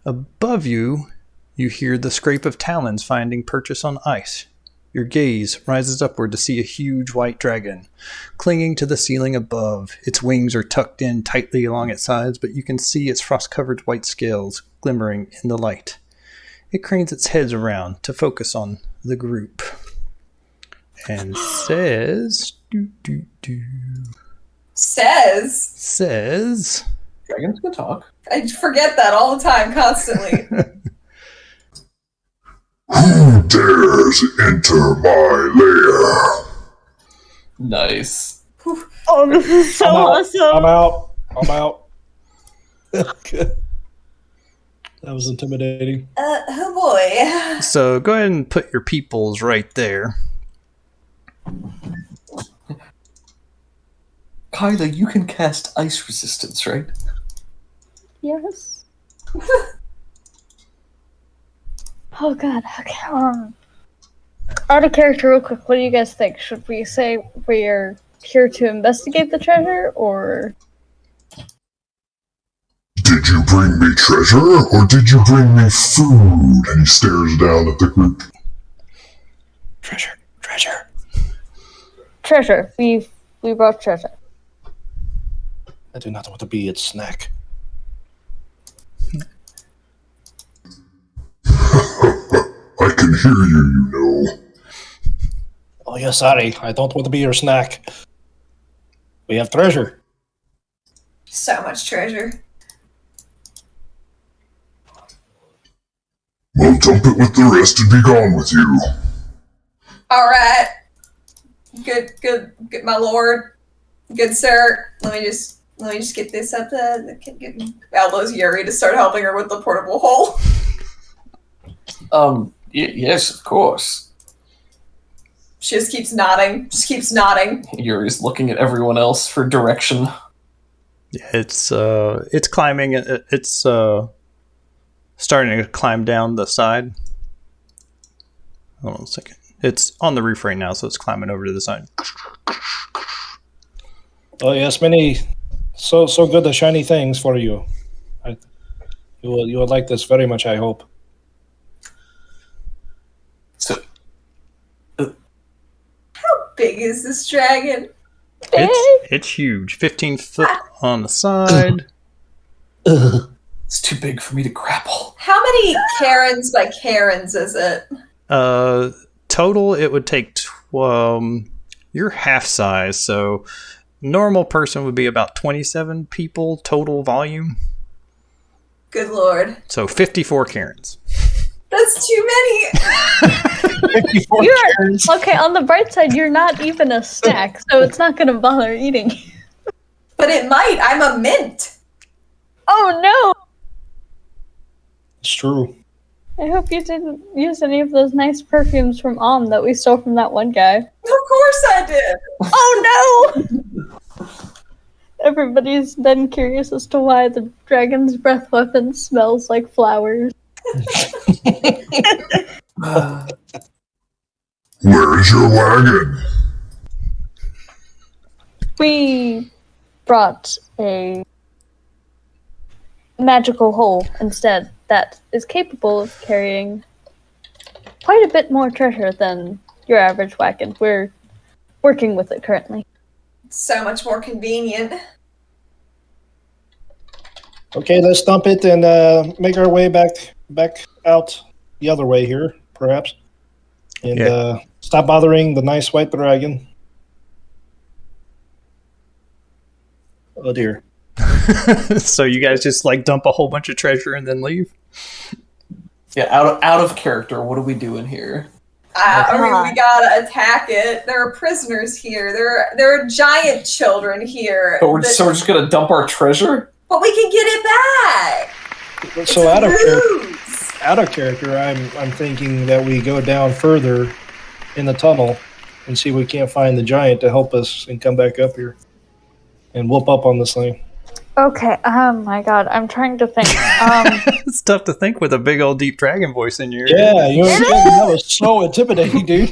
[SPEAKER 1] Above you, you hear the scrape of talons finding purchase on ice. Your gaze rises upward to see a huge white dragon clinging to the ceiling above. Its wings are tucked in tightly along its sides, but you can see its frost-covered white scales glimmering in the light. It cranes its head around to focus on the group and says... Says...
[SPEAKER 3] Dragons can talk.
[SPEAKER 4] I forget that all the time, constantly.
[SPEAKER 8] Who dares enter my lair?
[SPEAKER 3] Nice.
[SPEAKER 2] Oh, this is so awesome.
[SPEAKER 5] I'm out. Okay. That was intimidating.
[SPEAKER 4] Oh boy.
[SPEAKER 1] So go ahead and put your peoples right there.
[SPEAKER 3] Kyla, you can cast ice resistance, right?
[SPEAKER 2] Yes. Oh god, okay. Out of character real quick, what do you guys think? Should we say we're here to investigate the treasure, or...
[SPEAKER 8] Did you bring me treasure, or did you bring me food? And he stares down at the group.
[SPEAKER 7] Treasure.
[SPEAKER 2] Treasure. We brought treasure.
[SPEAKER 7] I do not want to be its snack.
[SPEAKER 8] I can hear you, you know.
[SPEAKER 7] Oh, yeah, sorry. I don't want to be your snack. We have treasure.
[SPEAKER 4] So much treasure.
[SPEAKER 8] Well, dump it with the rest and be gone with you.
[SPEAKER 4] Alright. Good, my lord. Good sir. Let me just get this up get elbows Yuri to start helping her with the portable hole.
[SPEAKER 3] Yes, of course.
[SPEAKER 4] She just keeps nodding.
[SPEAKER 3] Yuri's looking at everyone else for direction.
[SPEAKER 1] Yeah, it's climbing. It's starting to climb down the side. Hold on a second. It's on the roof right now, so it's climbing over to the side.
[SPEAKER 5] Oh yes, many so good the shiny things for you. You would like this very much, I hope.
[SPEAKER 3] So,
[SPEAKER 4] How big is this dragon?
[SPEAKER 1] It's huge. 15 foot on the side.
[SPEAKER 3] it's too big for me to grapple.
[SPEAKER 4] How many Karens by Karens is it?
[SPEAKER 1] Total, it would take you're half size, so normal person would be about 27 people total volume.
[SPEAKER 4] Good lord.
[SPEAKER 1] So 54 Karens.
[SPEAKER 4] That's too many.
[SPEAKER 2] Okay, on the bright side, you're not even a snack, so it's not going to bother eating.
[SPEAKER 4] But it might. I'm a mint.
[SPEAKER 2] Oh no!
[SPEAKER 5] It's true.
[SPEAKER 2] I hope you didn't use any of those nice perfumes from that we stole from that one guy.
[SPEAKER 4] Of course I did.
[SPEAKER 2] Oh no! Everybody's then curious as to why the dragon's breath weapon smells like flowers.
[SPEAKER 8] Where is your wagon?
[SPEAKER 2] We brought a magical hole instead that is capable of carrying quite a bit more treasure than your average wagon. We're working with it currently.
[SPEAKER 4] So much more convenient.
[SPEAKER 5] Okay, let's dump it and make our way back out the other way here, perhaps. And stop bothering the nice white dragon. Oh dear.
[SPEAKER 1] So you guys just like dump a whole bunch of treasure and then leave?
[SPEAKER 3] Yeah, out of character. What are we doing here?
[SPEAKER 4] I mean, we gotta attack it. There are prisoners here. There are giant children here.
[SPEAKER 3] But so we're just gonna dump our treasure?
[SPEAKER 4] But we can get it back.
[SPEAKER 5] So out of character, I'm thinking that we go down further in the tunnel and see if we can't find the giant to help us and come back up here and whoop up on this thing.
[SPEAKER 2] Okay, oh my god, I'm trying to think.
[SPEAKER 1] It's tough to think with a big old deep dragon voice in your
[SPEAKER 5] Yeah, that was so intimidating, dude.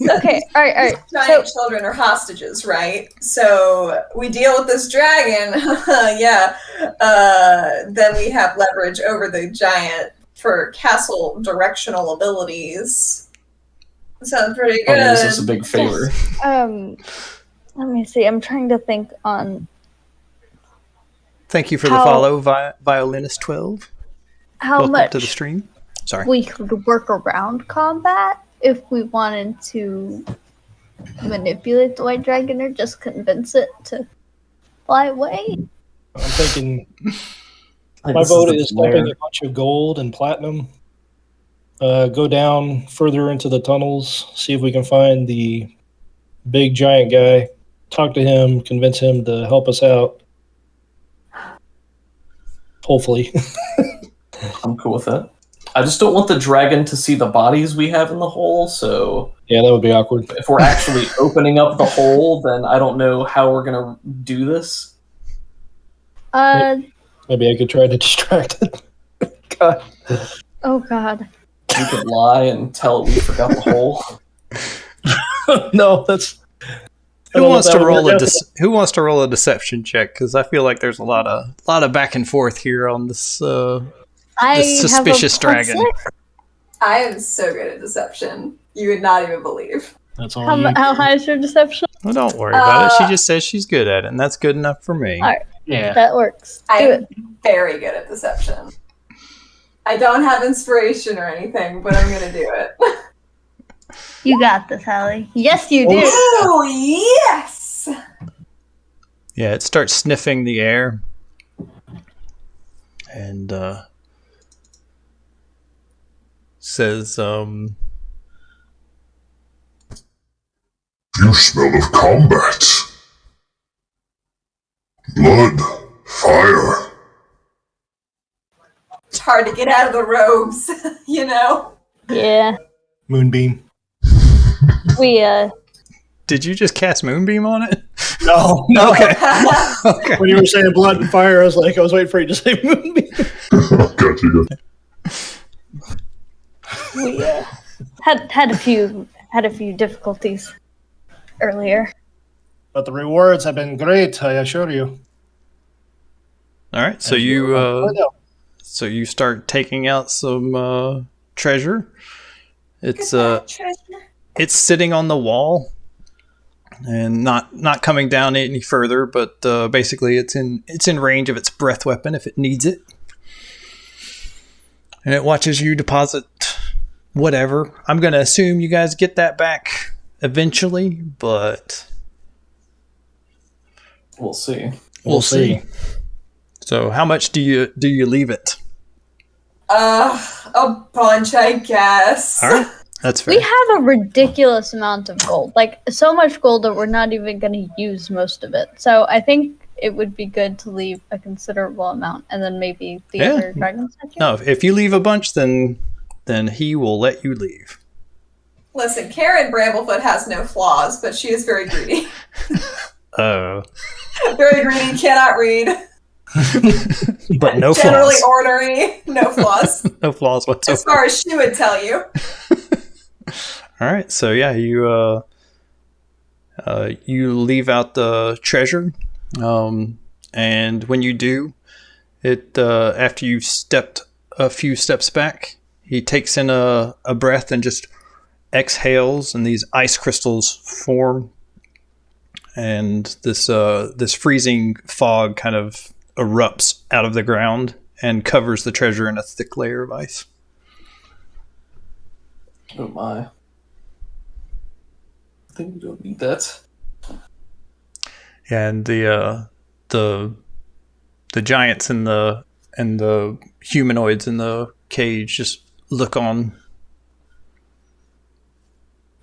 [SPEAKER 2] Okay, alright.
[SPEAKER 4] Giant children are hostages, right? So we deal with this dragon, then we have leverage over the giant for castle directional abilities. Sounds pretty good.
[SPEAKER 3] Oh, this is a big favor.
[SPEAKER 2] Let me see, I'm trying to think on...
[SPEAKER 1] Thank you for the follow, Violinist12.
[SPEAKER 2] Welcome
[SPEAKER 1] much to the stream. Sorry.
[SPEAKER 2] We could work around combat if we wanted to manipulate the white dragon or just convince it to fly away.
[SPEAKER 5] I'm thinking my vote is dumping a bunch of gold and platinum. Go down further into the tunnels, see if we can find the big giant guy, talk to him, convince him to help us out. Hopefully.
[SPEAKER 3] I'm cool with that. I just don't want the dragon to see the bodies we have in the hole, so...
[SPEAKER 5] Yeah, that would be awkward.
[SPEAKER 3] If we're actually opening up the hole, then I don't know how we're going to do this.
[SPEAKER 5] Maybe I could try to distract it. God.
[SPEAKER 2] Oh, God.
[SPEAKER 3] We could lie and tell it we forgot the hole.
[SPEAKER 5] No, that's...
[SPEAKER 1] Who wants to roll a deception check? Because I feel like there's a lot of back and forth here on this, this suspicious dragon.
[SPEAKER 2] 6.
[SPEAKER 4] I am so good at deception. You would not even believe.
[SPEAKER 5] That's all.
[SPEAKER 2] How high is your deception?
[SPEAKER 1] Well, don't worry about it. She just says she's good at it, and that's good enough for me.
[SPEAKER 2] All right.
[SPEAKER 5] Yeah.
[SPEAKER 2] That works.
[SPEAKER 4] I'm very good at deception. I don't have inspiration or anything, but I'm going to do it.
[SPEAKER 2] You got this, Hallie. Yes, you do.
[SPEAKER 4] Oh, yes!
[SPEAKER 1] Yeah, it starts sniffing the air. And says,
[SPEAKER 8] You smell of combat. Blood, fire.
[SPEAKER 4] It's hard to get out of the robes, you know?
[SPEAKER 2] Yeah.
[SPEAKER 7] Moonbeam.
[SPEAKER 2] We
[SPEAKER 1] Did you just cast Moonbeam on it?
[SPEAKER 5] No.
[SPEAKER 1] Okay.
[SPEAKER 5] When you were saying blood and fire, I was waiting for you to say Moonbeam.
[SPEAKER 8] Gotcha.
[SPEAKER 2] we had a few difficulties earlier.
[SPEAKER 5] But the rewards have been great, I assure you.
[SPEAKER 1] All right. So you start taking out some treasure. It's sitting on the wall and not coming down any further, but basically it's in range of its breath weapon if it needs it. And it watches you deposit whatever. I'm going to assume you guys get that back eventually, but
[SPEAKER 3] we'll see.
[SPEAKER 1] We'll see. So how much do you leave it?
[SPEAKER 4] A bunch, I guess.
[SPEAKER 1] All right. That's fair.
[SPEAKER 2] We have a ridiculous amount of gold. Like, so much gold that we're not even going to use most of it. So I think it would be good to leave a considerable amount, and then maybe the other dragon statue.
[SPEAKER 1] No, if you leave a bunch, then he will let you leave.
[SPEAKER 4] Listen, Karen Bramblefoot has no flaws, but she is very greedy. Very greedy, cannot read.
[SPEAKER 1] But no
[SPEAKER 4] Generally
[SPEAKER 1] flaws.
[SPEAKER 4] ornery, no flaws.
[SPEAKER 1] No flaws whatsoever.
[SPEAKER 4] As far as she would tell you.
[SPEAKER 1] All right, so yeah, you leave out the treasure, and when you do, it after you've stepped a few steps back, he takes in a breath and just exhales, and these ice crystals form, and this freezing fog kind of erupts out of the ground and covers the treasure in a thick layer of ice.
[SPEAKER 3] Oh my. I think we don't need that.
[SPEAKER 1] And the giants and the humanoids in the cage just look on.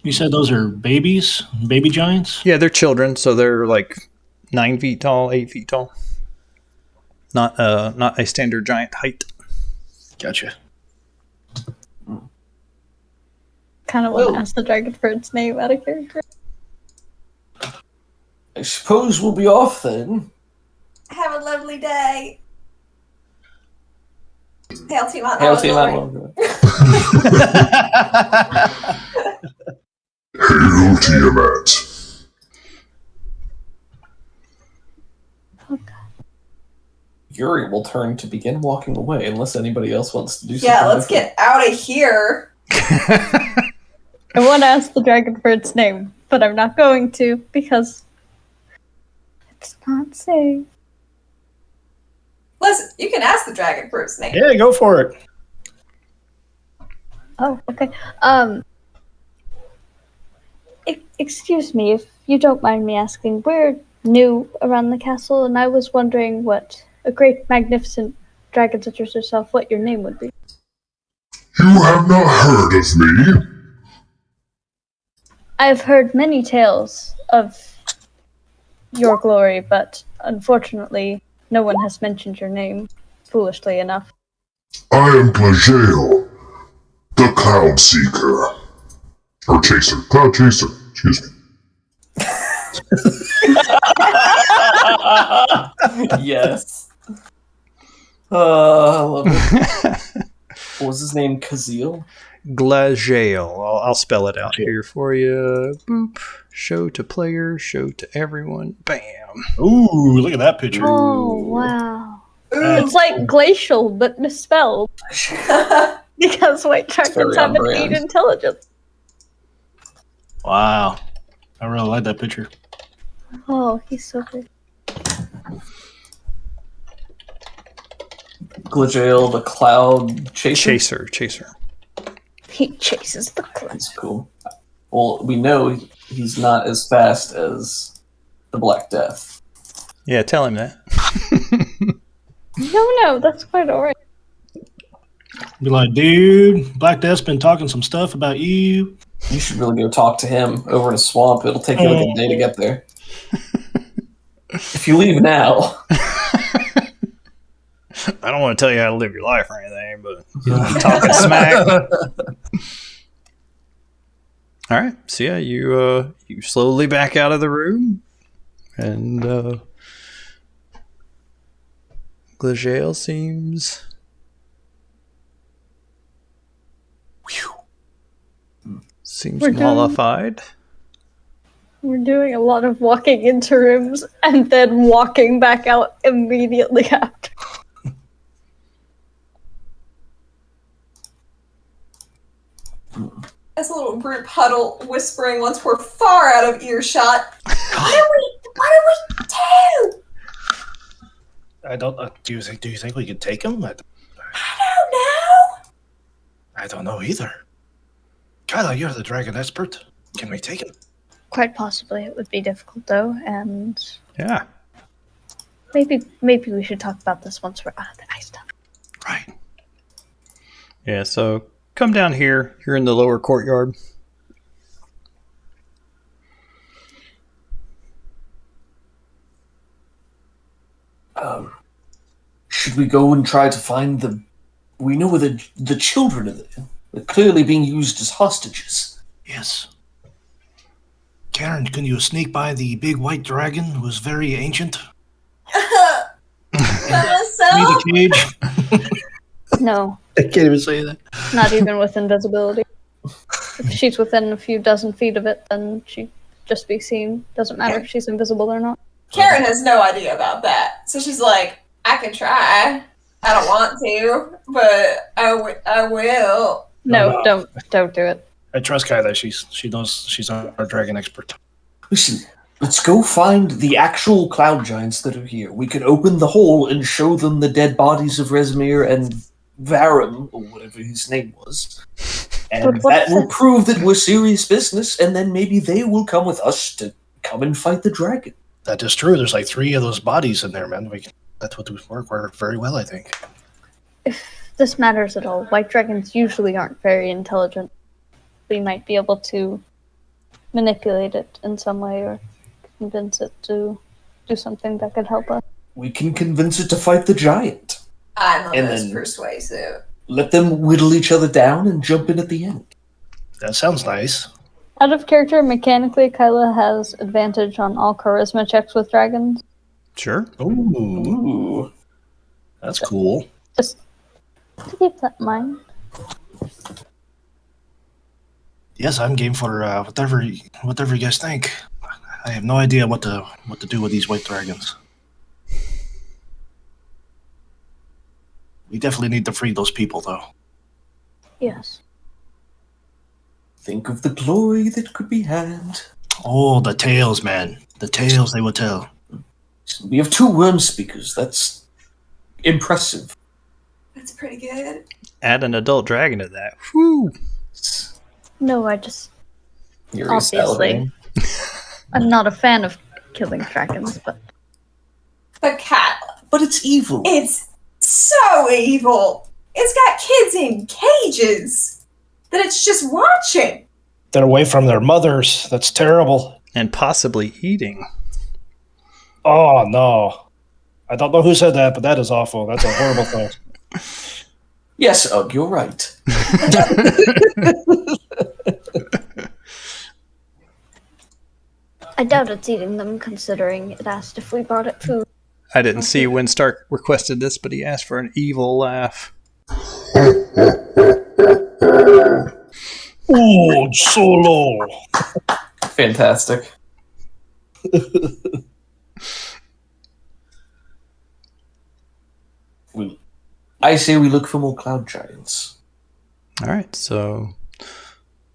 [SPEAKER 5] You said those are babies? Baby giants?
[SPEAKER 1] Yeah, they're children, so they're like 9 feet tall, 8 feet tall. Not a standard giant height.
[SPEAKER 5] Gotcha.
[SPEAKER 2] Kind of want to ask the dragon for its name out of character.
[SPEAKER 6] I suppose we'll be off then.
[SPEAKER 4] Have a lovely day. Hail Tiamat.
[SPEAKER 3] Hail Tiamat.
[SPEAKER 8] Hail Tiamat.
[SPEAKER 3] Yuri will turn to begin walking away unless anybody else wants to do something.
[SPEAKER 4] Yeah, let's
[SPEAKER 3] different.
[SPEAKER 4] get out of here.
[SPEAKER 2] I want to ask the dragon for its name, but I'm not going to because it's not safe.
[SPEAKER 4] Listen, you can ask the dragon for its name.
[SPEAKER 5] Yeah, go for it.
[SPEAKER 2] Oh, okay. Excuse me, if you don't mind me asking, we're new around the castle, and I was wondering what a great, magnificent dragon such as yourself, what your name would be.
[SPEAKER 8] You have not heard of me?
[SPEAKER 2] I've heard many tales of your glory, but unfortunately, no one has mentioned your name, foolishly enough.
[SPEAKER 8] I am Glajael, the Cloud Seeker. Or Chaser. Cloud Chaser, excuse me.
[SPEAKER 3] Yes. I love it. What was his name? Kazeel?
[SPEAKER 1] Glajael. I'll spell it out here for you. Boop. Show to player. Show to everyone. Bam.
[SPEAKER 5] Ooh, look at that picture.
[SPEAKER 2] Oh, wow. It's like glacial, but misspelled. Because white dragons have an 8 intelligence.
[SPEAKER 5] Wow. I really like that picture.
[SPEAKER 2] Oh, he's so good.
[SPEAKER 3] Glajael, the Cloud Chaser?
[SPEAKER 1] Chaser.
[SPEAKER 2] He chases the clouds.
[SPEAKER 3] That's cool. Well, we know he's not as fast as the Black Death.
[SPEAKER 1] Yeah, tell him that.
[SPEAKER 2] No, that's quite alright.
[SPEAKER 5] Be like, dude, Black Death's been talking some stuff about you.
[SPEAKER 3] You should really go talk to him over in a swamp. It'll take you like a day to get there. If you leave now.
[SPEAKER 1] I don't want to tell you how to live your life or anything, but talking smack. All right. So yeah, you slowly back out of the room, and Glagale seems. Seems mollified.
[SPEAKER 2] We're doing a lot of walking into rooms and then walking back out immediately after.
[SPEAKER 4] As a little group huddle, whispering once we're far out of earshot. What do we do?
[SPEAKER 5] I don't. Do you think we could take him?
[SPEAKER 4] I don't know.
[SPEAKER 5] I don't know either. Kyla, you're the dragon expert. Can we take him?
[SPEAKER 2] Quite possibly. It would be difficult, though, and
[SPEAKER 1] Yeah.
[SPEAKER 2] maybe we should talk about this once we're out of the ice stuff.
[SPEAKER 5] Right.
[SPEAKER 1] Yeah. So come down here. You're in the lower courtyard.
[SPEAKER 6] Should we go and try to find the... We know where the children are there. They're clearly being used as hostages.
[SPEAKER 7] Yes. Karen, can you sneak by the big white dragon who is very ancient? Meet a cage?
[SPEAKER 2] No,
[SPEAKER 7] I can't even say that.
[SPEAKER 2] not even with invisibility. If she's within a few dozen feet of it, then she'd just be seen. Doesn't matter if she's invisible or not.
[SPEAKER 4] Karen has no idea about that. So she's like, I could try. I don't want to, but I will.
[SPEAKER 2] No, don't do it.
[SPEAKER 5] I trust Kyla. She knows she's our dragon expert.
[SPEAKER 6] Listen, let's go find the actual cloud giants that are here. We can open the hole and show them the dead bodies of Rezmir and Varum, or whatever his name was. And that will prove that we're serious business, and then maybe they will come with us to come and fight the dragon.
[SPEAKER 5] That is true. There's like 3 of those bodies in there, man. That would work very well, I think.
[SPEAKER 2] If this matters at all, white dragons usually aren't very intelligent. We might be able to manipulate it in some way or convince it to do something that could help us.
[SPEAKER 6] We can convince it to fight the giant.
[SPEAKER 4] I'm the
[SPEAKER 6] And
[SPEAKER 4] most
[SPEAKER 6] then-
[SPEAKER 4] persuasive.
[SPEAKER 6] Let them whittle each other down and jump in at the end.
[SPEAKER 5] That sounds nice.
[SPEAKER 2] Out of character, mechanically, Kyla has advantage on all charisma checks with dragons.
[SPEAKER 1] Sure.
[SPEAKER 5] Ooh, that's cool.
[SPEAKER 2] Just to keep that in mind.
[SPEAKER 7] Yes, I'm game for whatever you guys think. I have no idea what to do with these white dragons. We definitely need to free those people, though.
[SPEAKER 2] Yes.
[SPEAKER 6] Think of the glory that could be had.
[SPEAKER 7] Oh, the tales, man. The tales they will tell.
[SPEAKER 6] We have 2 worm speakers. That's impressive.
[SPEAKER 4] That's pretty good.
[SPEAKER 1] Add an adult dragon to that. Whew.
[SPEAKER 2] No, I just...
[SPEAKER 3] You're
[SPEAKER 2] Obviously. I'm not a fan of killing dragons, but...
[SPEAKER 4] But cat,
[SPEAKER 6] But it's evil.
[SPEAKER 4] it's so evil. It's got kids in cages that it's just watching.
[SPEAKER 5] They're away from their mothers. That's terrible.
[SPEAKER 1] And possibly eating.
[SPEAKER 5] Oh, no. I don't know who said that, but that is awful. That's a horrible thing.
[SPEAKER 6] Yes, Ugg, you're right.
[SPEAKER 2] I doubt it's eating them, considering it asked if we brought it food.
[SPEAKER 1] I didn't see when Stark requested this, but he asked for an evil laugh.
[SPEAKER 5] Oh, solo.
[SPEAKER 3] Fantastic.
[SPEAKER 6] I say we look for more cloud giants.
[SPEAKER 1] All right, so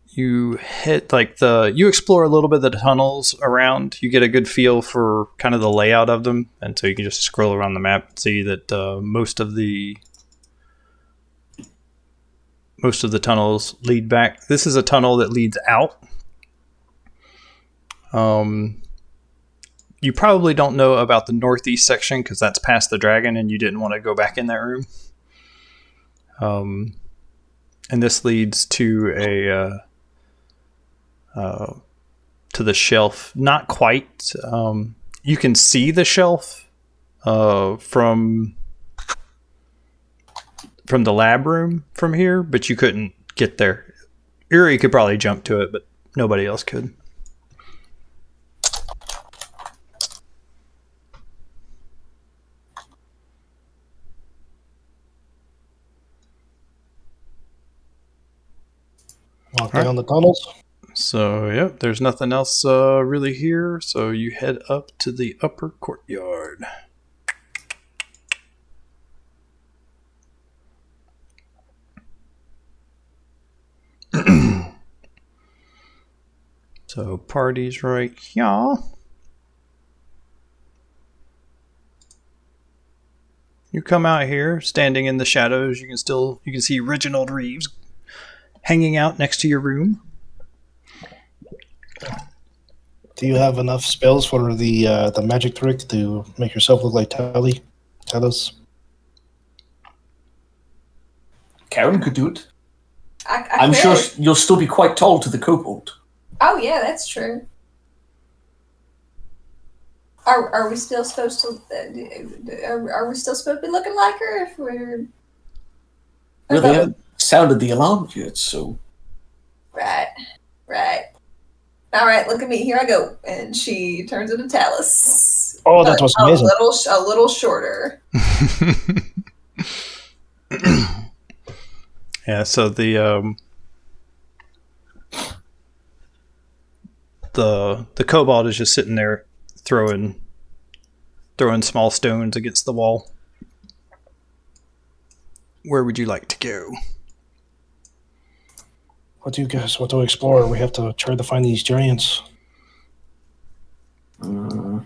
[SPEAKER 1] you hit you explore a little bit of the tunnels around. You get a good feel for kind of the layout of them, and so you can just scroll around the map and see that most of the tunnels lead back. This is a tunnel that leads out. You probably don't know about the northeast section because that's past the dragon, and you didn't want to go back in that room. And this leads to to the shelf. Not quite. You can see the shelf from the lab room from here, but you couldn't get there. Uri could probably jump to it, but nobody else could.
[SPEAKER 5] Walk down the tunnels.
[SPEAKER 1] So, yep, there's nothing else really here. So you head up to the upper courtyard. So party's right here. You come out here, standing in the shadows. You can see Reginald Reeves hanging out next to your room.
[SPEAKER 5] Do you have enough spells for the magic trick to make yourself look like Talos?
[SPEAKER 6] Karen could do it.
[SPEAKER 4] I'm
[SPEAKER 6] I'm sure you'll still be quite tall to the kobold.
[SPEAKER 4] Oh yeah, that's true. Are we still supposed to? Are we still supposed to be looking like her? If we're
[SPEAKER 6] Well, they haven't sounded the alarm yet, so
[SPEAKER 4] right. All right, look at me. Here I go, and she turns into Talus.
[SPEAKER 5] Oh, that was amazing.
[SPEAKER 4] A little shorter.
[SPEAKER 1] Yeah. So the kobold is just sitting there throwing small stones against the wall. Where would you like to go?
[SPEAKER 5] What do you guys want to explore? We have to try to find these giants.
[SPEAKER 2] I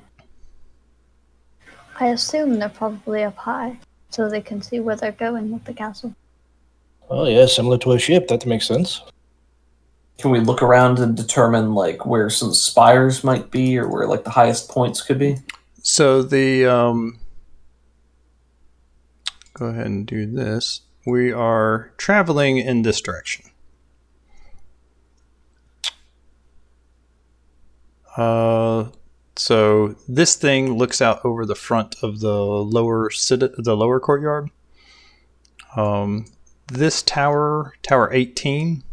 [SPEAKER 2] assume they're probably up high, so they can see where they're going with the castle.
[SPEAKER 5] Oh yeah, similar to a ship. That makes sense.
[SPEAKER 3] Can we look around and determine like where some spires might be, or where like the highest points could be?
[SPEAKER 1] So the go ahead and do this. We are traveling in this direction. So this thing looks out over the front of the lower courtyard. This tower 18,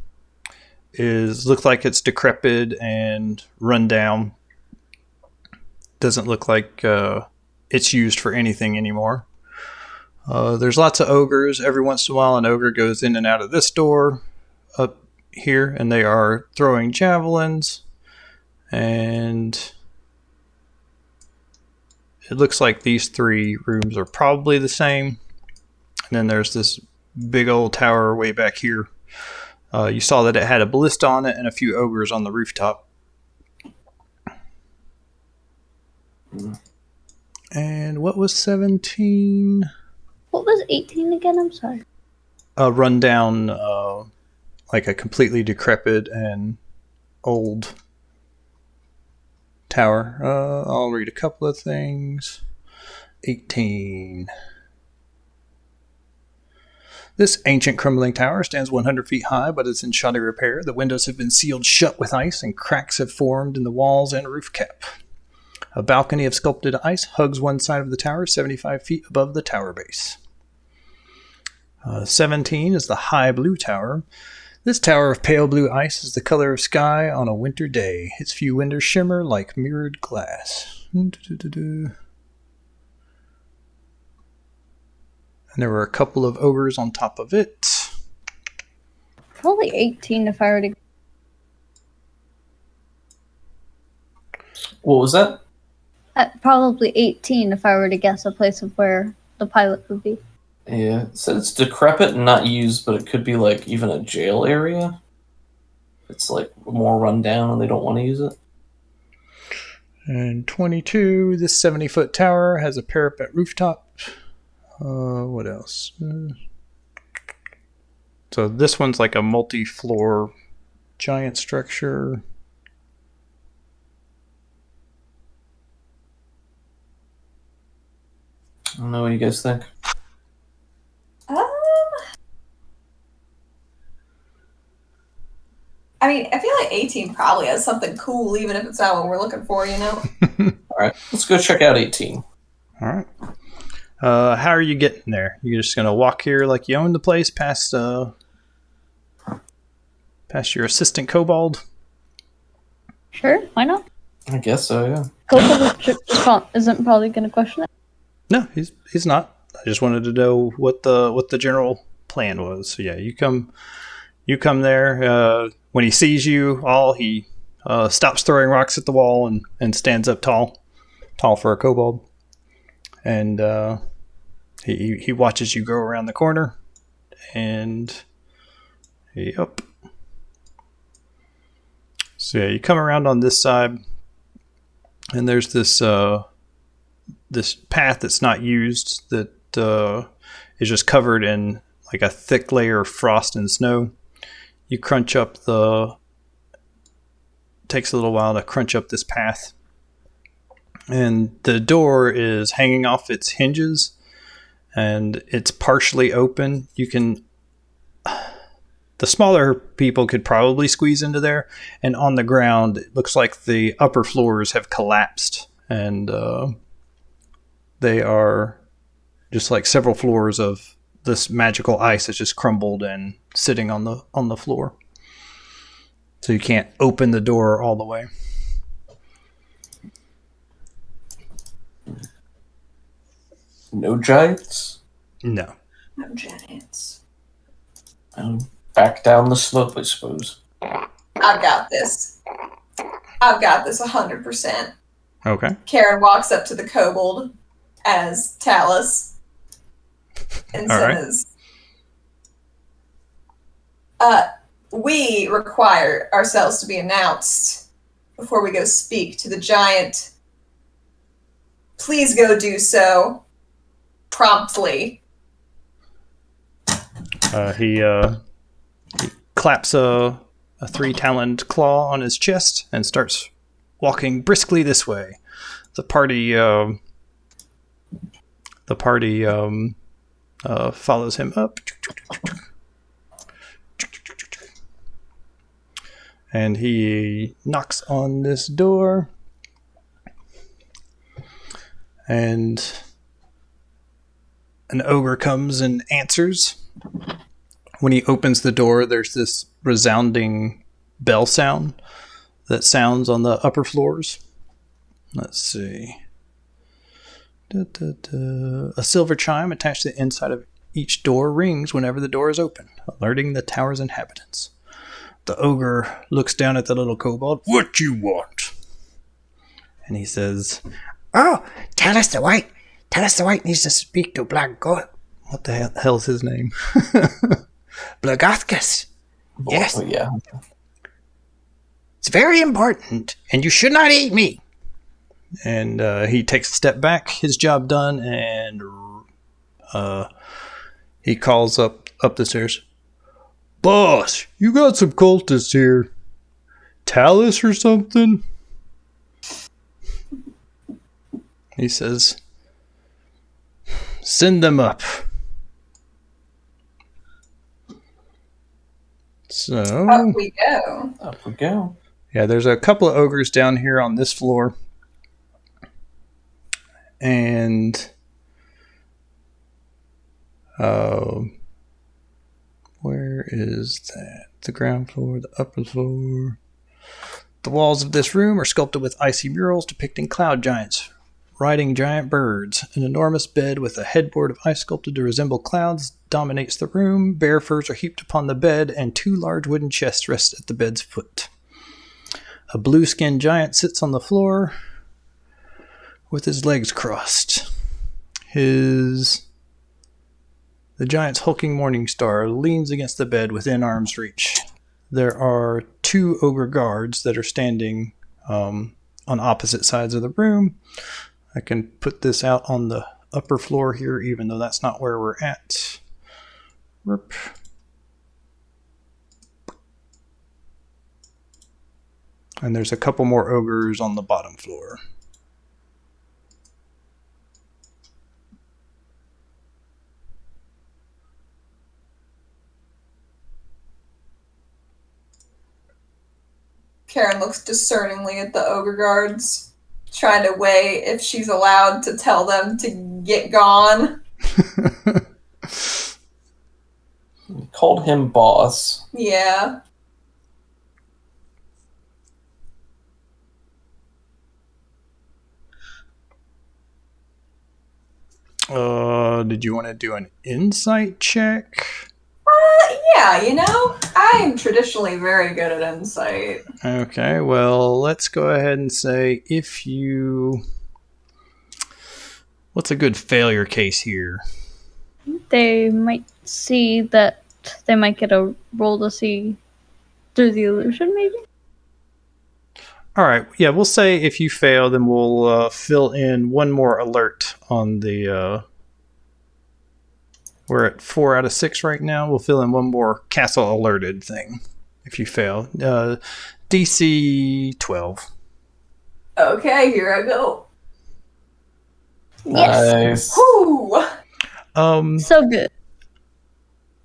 [SPEAKER 1] looks like it's decrepit and run down. Doesn't look like it's used for anything anymore. There's lots of ogres. Every once in a while, an ogre goes in and out of this door up here, and they are throwing javelins. And it looks like these three rooms are probably the same. And then there's this big old tower way back here. You saw that it had a ballista on it and a few ogres on the rooftop. And what was 17?
[SPEAKER 2] What was 18 again? I'm sorry.
[SPEAKER 1] A rundown, like a completely decrepit and old tower. I'll read a couple of things. 18. This ancient crumbling tower stands 100 feet high, but is in shoddy repair. The windows have been sealed shut with ice, and cracks have formed in the walls and roof cap. A balcony of sculpted ice hugs one side of the tower, 75 feet above the tower base. 17 is the high blue tower. This tower of pale blue ice is the color of sky on a winter day. Its few windows shimmer like mirrored glass. And there were a couple of ogres on top of it.
[SPEAKER 2] Probably 18 if I were to...
[SPEAKER 3] What was that?
[SPEAKER 2] Probably 18 if I were to guess a place of where the pilot would be.
[SPEAKER 3] Yeah, it said it's decrepit and not used, but it could be like even a jail area. It's like more run down and they don't want to use it.
[SPEAKER 1] And 22, this 70-foot tower has a parapet rooftop. What else? So this one's like a multi-floor giant structure.
[SPEAKER 3] I don't know what you guys think.
[SPEAKER 4] I mean, I feel like 18 probably has something cool, even if it's not what we're looking for, you know?
[SPEAKER 3] All right, let's go check out 18.
[SPEAKER 1] All right. How are you getting there? You're just going to walk here like you own the place past your assistant kobold?
[SPEAKER 2] Sure, why not?
[SPEAKER 3] I guess so, yeah.
[SPEAKER 2] Coco isn't probably going to question it.
[SPEAKER 1] No, he's not. I just wanted to know what the general plan was. So yeah, you come there. When he sees you all, he stops throwing rocks at the wall and stands up tall for a kobold. And he watches you go around the corner, and yep. So yeah, you come around on this side, and there's this path that's not used that is just covered in like a thick layer of frost and snow. You crunch up takes a little while to crunch up this path, and the door is hanging off its hinges, and it's partially open. The smaller people could probably squeeze into there, and on the ground, it looks like the upper floors have collapsed, and they are just like several floors of this magical ice that's just crumbled and sitting on the floor. So you can't open the door all the way.
[SPEAKER 3] No giants?
[SPEAKER 1] No.
[SPEAKER 4] No giants.
[SPEAKER 3] Back down the slope, I suppose.
[SPEAKER 4] I've got this. I've got this 100%.
[SPEAKER 1] Okay.
[SPEAKER 4] Karen walks up to the kobold as Talus and
[SPEAKER 1] All right.
[SPEAKER 4] says, we require ourselves to be announced before we go speak to the giant. Please go do so promptly.
[SPEAKER 1] He claps a 3-taloned claw on his chest and starts walking briskly this way. The party follows him up, and he knocks on this door, and an ogre comes and answers. When he opens the door, there's this resounding bell sound that sounds on the upper floors. Let's see. A silver chime attached to the inside of each door rings whenever the door is open, alerting the tower's inhabitants. The ogre looks down at the little kobold. What you want? And he says,
[SPEAKER 9] Oh, Talus the White needs to speak to Black Goth.
[SPEAKER 1] what the hell's his name?
[SPEAKER 9] Blagothcus. Yes.
[SPEAKER 3] Oh, yeah.
[SPEAKER 9] It's very important, and you should not eat me.
[SPEAKER 1] And he takes a step back, his job done, and he calls up the stairs. Boss, you got some cultists here. Talus or something? He says, send them up. So
[SPEAKER 4] Up we go.
[SPEAKER 3] Up we go.
[SPEAKER 1] yeah, there's a couple of ogres down here on this floor. And where is that? The ground floor, the upper floor. The walls of this room are sculpted with icy murals depicting cloud giants riding giant birds. An enormous bed with a headboard of ice sculpted to resemble clouds dominates the room. Bear furs are heaped upon the bed, and 2 large wooden chests rest at the bed's foot. A blue-skinned giant sits on the floor with his legs crossed. The giant's hulking morning star leans against the bed within arm's reach. There are 2 ogre guards that are standing on opposite sides of the room. I can put this out on the upper floor here, even though that's not where we're at. Rip. And there's a couple more ogres on the bottom floor.
[SPEAKER 4] Karen looks discerningly at the ogre guards, trying to weigh if she's allowed to tell them to get gone.
[SPEAKER 3] Called him boss.
[SPEAKER 4] Yeah.
[SPEAKER 1] Did you want to do an insight check?
[SPEAKER 4] Yeah, I'm traditionally very good at insight.
[SPEAKER 1] Okay, well, let's go ahead and say what's a good failure case here?
[SPEAKER 2] They might see that they might get a roll to see through the illusion, maybe?
[SPEAKER 1] All right, yeah, we'll say if you fail, then we'll fill in one more alert on the... we're at 4 out of 6 right now. We'll fill in one more castle alerted thing if you fail. DC 12.
[SPEAKER 4] Okay, here I go.
[SPEAKER 2] Yes.
[SPEAKER 4] Woo!
[SPEAKER 2] So good.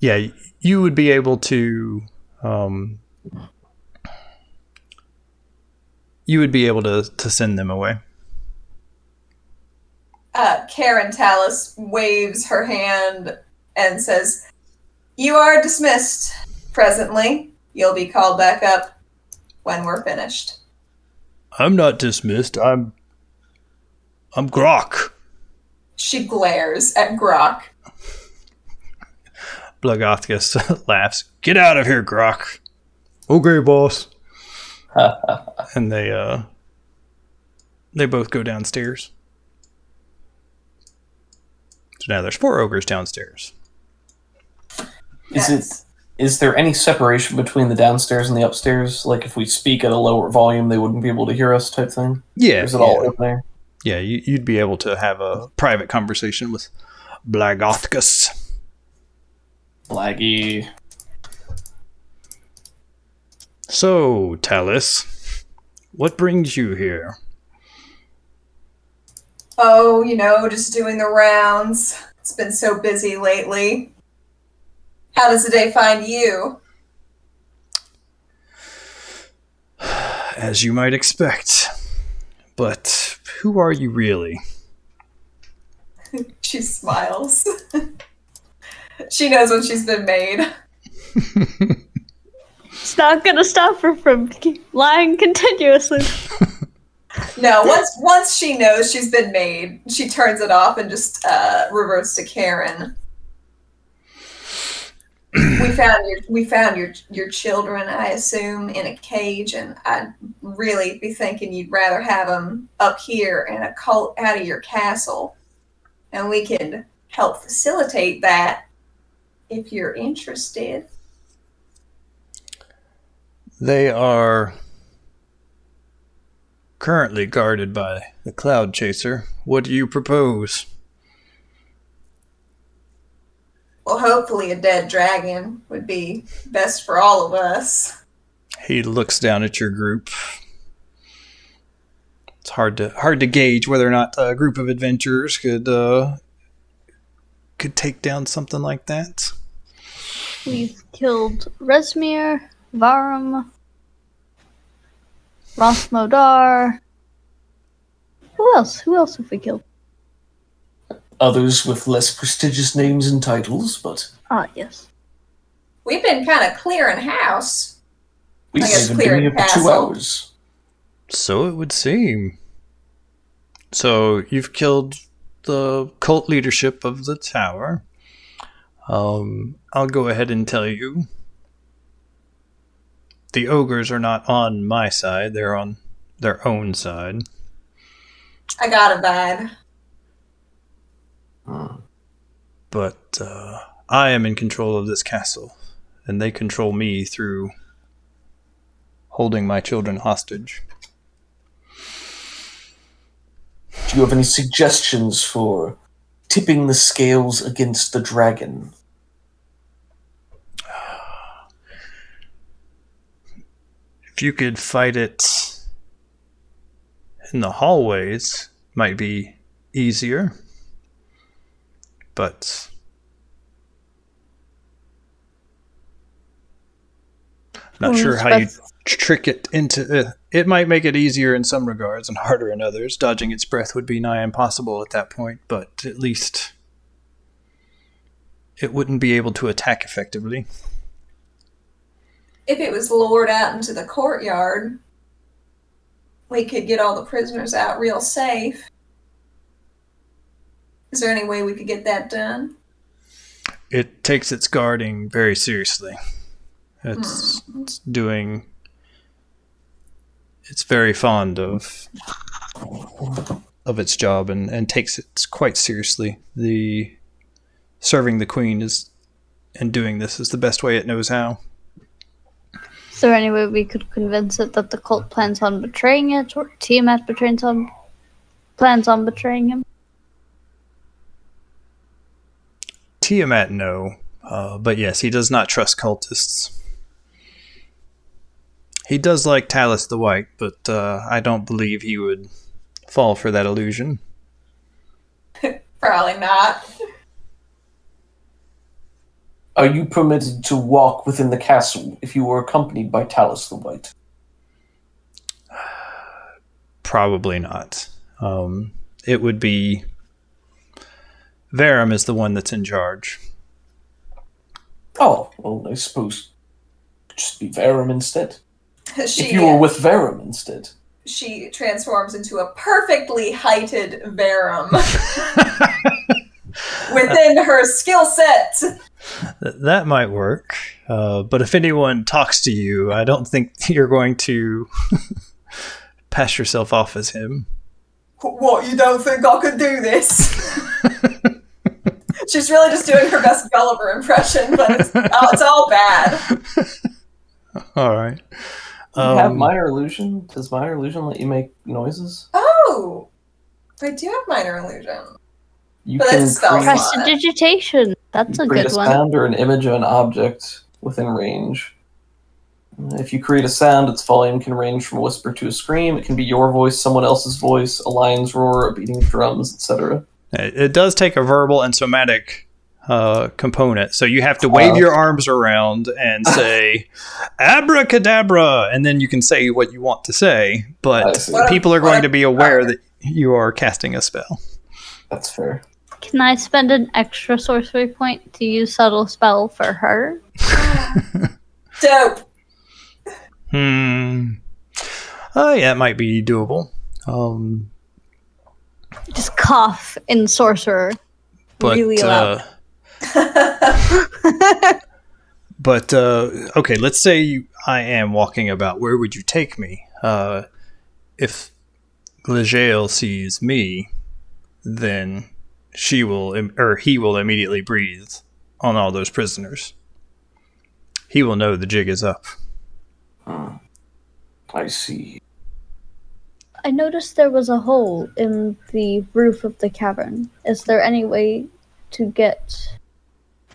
[SPEAKER 1] Yeah, you would be able to... you would be able to send them away.
[SPEAKER 4] Karen Tallis waves her hand and says, "You are dismissed presently. You'll be called back up when we're finished."
[SPEAKER 1] I'm not dismissed. I'm Grok.
[SPEAKER 4] She glares at Grok.
[SPEAKER 1] Blagothkus laughs. Get out of here, Grok. Okay, boss. And they both go downstairs. So now there's 4 ogres downstairs.
[SPEAKER 3] Is there any separation between the downstairs and the upstairs? Like if we speak at a lower volume, they wouldn't be able to hear us type thing?
[SPEAKER 1] Yeah.
[SPEAKER 3] Or is it all up there?
[SPEAKER 1] Yeah, you'd be able to have a private conversation with Blagothkus.
[SPEAKER 3] Blaggy.
[SPEAKER 1] So, Tallis, what brings you here?
[SPEAKER 4] Oh, just doing the rounds. It's been so busy lately. How does the day find you?
[SPEAKER 1] As you might expect. But who are you really?
[SPEAKER 4] She smiles. She knows when she's been made.
[SPEAKER 2] It's not gonna stop her from lying continuously.
[SPEAKER 4] No, once she knows she's been made, she turns it off and just reverts to Karen. We found your children, I assume, in a cage, and I'd really be thinking you'd rather have them up here in a cult out of your castle, and we can help facilitate that if you're interested.
[SPEAKER 1] They are currently guarded by the Cloud Chaser. What do you propose?
[SPEAKER 4] Well, hopefully a dead dragon would be best for all of us.
[SPEAKER 1] He looks down at your group. It's hard to gauge whether or not a group of adventurers could take down something like that.
[SPEAKER 2] We've killed Resmir, Varum, Rosmodar. Who else? Who else have we killed?
[SPEAKER 6] Others with less prestigious names and titles, but...
[SPEAKER 2] Ah, yes.
[SPEAKER 4] We've been kind of clearing house.
[SPEAKER 6] We've
[SPEAKER 4] I guess
[SPEAKER 6] been
[SPEAKER 4] clearing
[SPEAKER 6] doing it for 2
[SPEAKER 4] castle.
[SPEAKER 6] hours.
[SPEAKER 1] So it would seem. So you've killed the cult leadership of the tower. I'll go ahead and tell you. The ogres are not on my side. They're on their own side.
[SPEAKER 4] I got a vibe.
[SPEAKER 1] But I am in control of this castle, and they control me through holding my children hostage.
[SPEAKER 6] Do you have any suggestions for tipping the scales against the dragon?
[SPEAKER 1] If you could fight it in the hallways, might be easier. But not sure how you trick it into... It might make it easier in some regards and harder in others. Dodging its breath would be nigh impossible at that point, but at least it wouldn't be able to attack effectively.
[SPEAKER 4] If it was lured out into the courtyard, we could get all the prisoners out real safe. Is there any way we could get that done?
[SPEAKER 1] It takes its guarding very seriously. It's doing... It's very fond of its job and takes it quite seriously. Serving the queen and doing this is the best way it knows how.
[SPEAKER 2] Is there any way we could convince it that the cult plans on betraying it, or Tiamat plans on betraying him?
[SPEAKER 1] Tiamat, no. But yes, he does not trust cultists. He does like Talus the White, but I don't believe he would fall for that illusion.
[SPEAKER 4] Probably not.
[SPEAKER 6] Are you permitted to walk within the castle if you were accompanied by Talus the White?
[SPEAKER 1] Probably not. It would be... Verum is the one that's in charge.
[SPEAKER 6] Oh, well, I suppose just be Verum instead.
[SPEAKER 4] She,
[SPEAKER 6] if you were with Verum instead.
[SPEAKER 4] She transforms into a perfectly heighted Verum within her skill set.
[SPEAKER 1] That might work. But if anyone talks to you, I don't think you're going to pass yourself off as him.
[SPEAKER 4] What, you don't think I could do this? She's really just doing her best Gulliver impression, but it's all bad.
[SPEAKER 1] All right.
[SPEAKER 3] You have minor illusion? Does minor illusion let you make noises?
[SPEAKER 4] Oh! I do have minor illusion.
[SPEAKER 3] You
[SPEAKER 4] but
[SPEAKER 3] can
[SPEAKER 4] it's spell
[SPEAKER 2] Prestidigitation. That's a good one.
[SPEAKER 3] Create a sound or an image of an object within range. If you create a sound, its volume can range from a whisper to a scream. It can be your voice, someone else's voice, a lion's roar, a beating of drums, etc.
[SPEAKER 1] It does take a verbal and somatic component. So you have to wave your arms around and say, abracadabra, and then you can say what you want to say. But people are going to be aware that you are casting a spell.
[SPEAKER 3] That's fair.
[SPEAKER 2] Can I spend an extra sorcery point to use subtle spell for her?
[SPEAKER 4] Dope.
[SPEAKER 1] Oh, yeah, it might be doable.
[SPEAKER 2] Just cough in sorcerer.
[SPEAKER 1] But,
[SPEAKER 2] really loud.
[SPEAKER 1] But, okay, let's say I am walking about. Where would you take me? If Legael sees me, then he will immediately breathe on all those prisoners. He will know the jig is up.
[SPEAKER 6] I see.
[SPEAKER 2] I noticed there was a hole in the roof of the cavern. Is there any way to get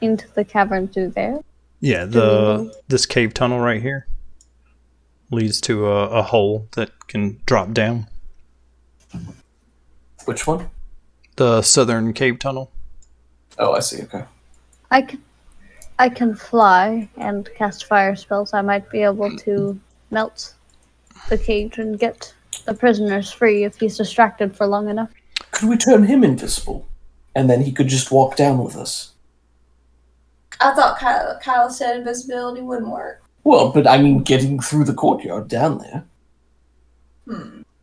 [SPEAKER 2] into the cavern through there?
[SPEAKER 1] Yeah, this cave tunnel right here leads to a hole that can drop down.
[SPEAKER 3] Which one?
[SPEAKER 1] The southern cave tunnel.
[SPEAKER 3] Oh, I see. Okay.
[SPEAKER 2] I can fly and cast fire spells. I might be able to melt the cage and get the prisoners free if he's distracted for long enough.
[SPEAKER 6] Could we turn him invisible? And then he could just walk down with us.
[SPEAKER 4] I thought Kyle said invisibility wouldn't work.
[SPEAKER 6] Well, but I mean getting through the courtyard down there.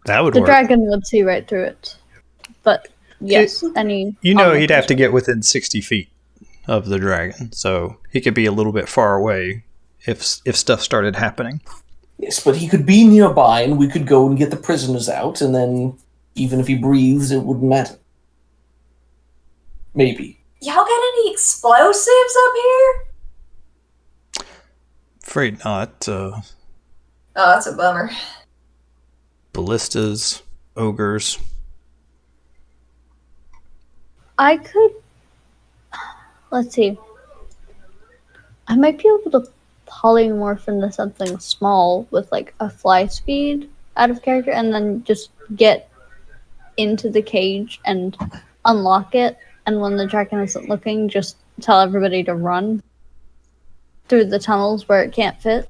[SPEAKER 1] That would
[SPEAKER 2] The
[SPEAKER 1] work.
[SPEAKER 2] dragon would see right through it. But yes,
[SPEAKER 1] he'd have to get within 60 feet of the dragon, so he could be a little bit far away if stuff started happening.
[SPEAKER 6] Yes, but he could be nearby and we could go and get the prisoners out, and then even if he breathes, it wouldn't matter. Maybe.
[SPEAKER 4] Y'all got any explosives up here?
[SPEAKER 1] Afraid not.
[SPEAKER 4] Oh, that's a bummer.
[SPEAKER 1] Ballistas, ogres.
[SPEAKER 2] I could... Let's see. I might be able to polymorph into something small with like a fly speed out of character and then just get into the cage and unlock it, and when the dragon isn't looking, just tell everybody to run through the tunnels where it can't fit.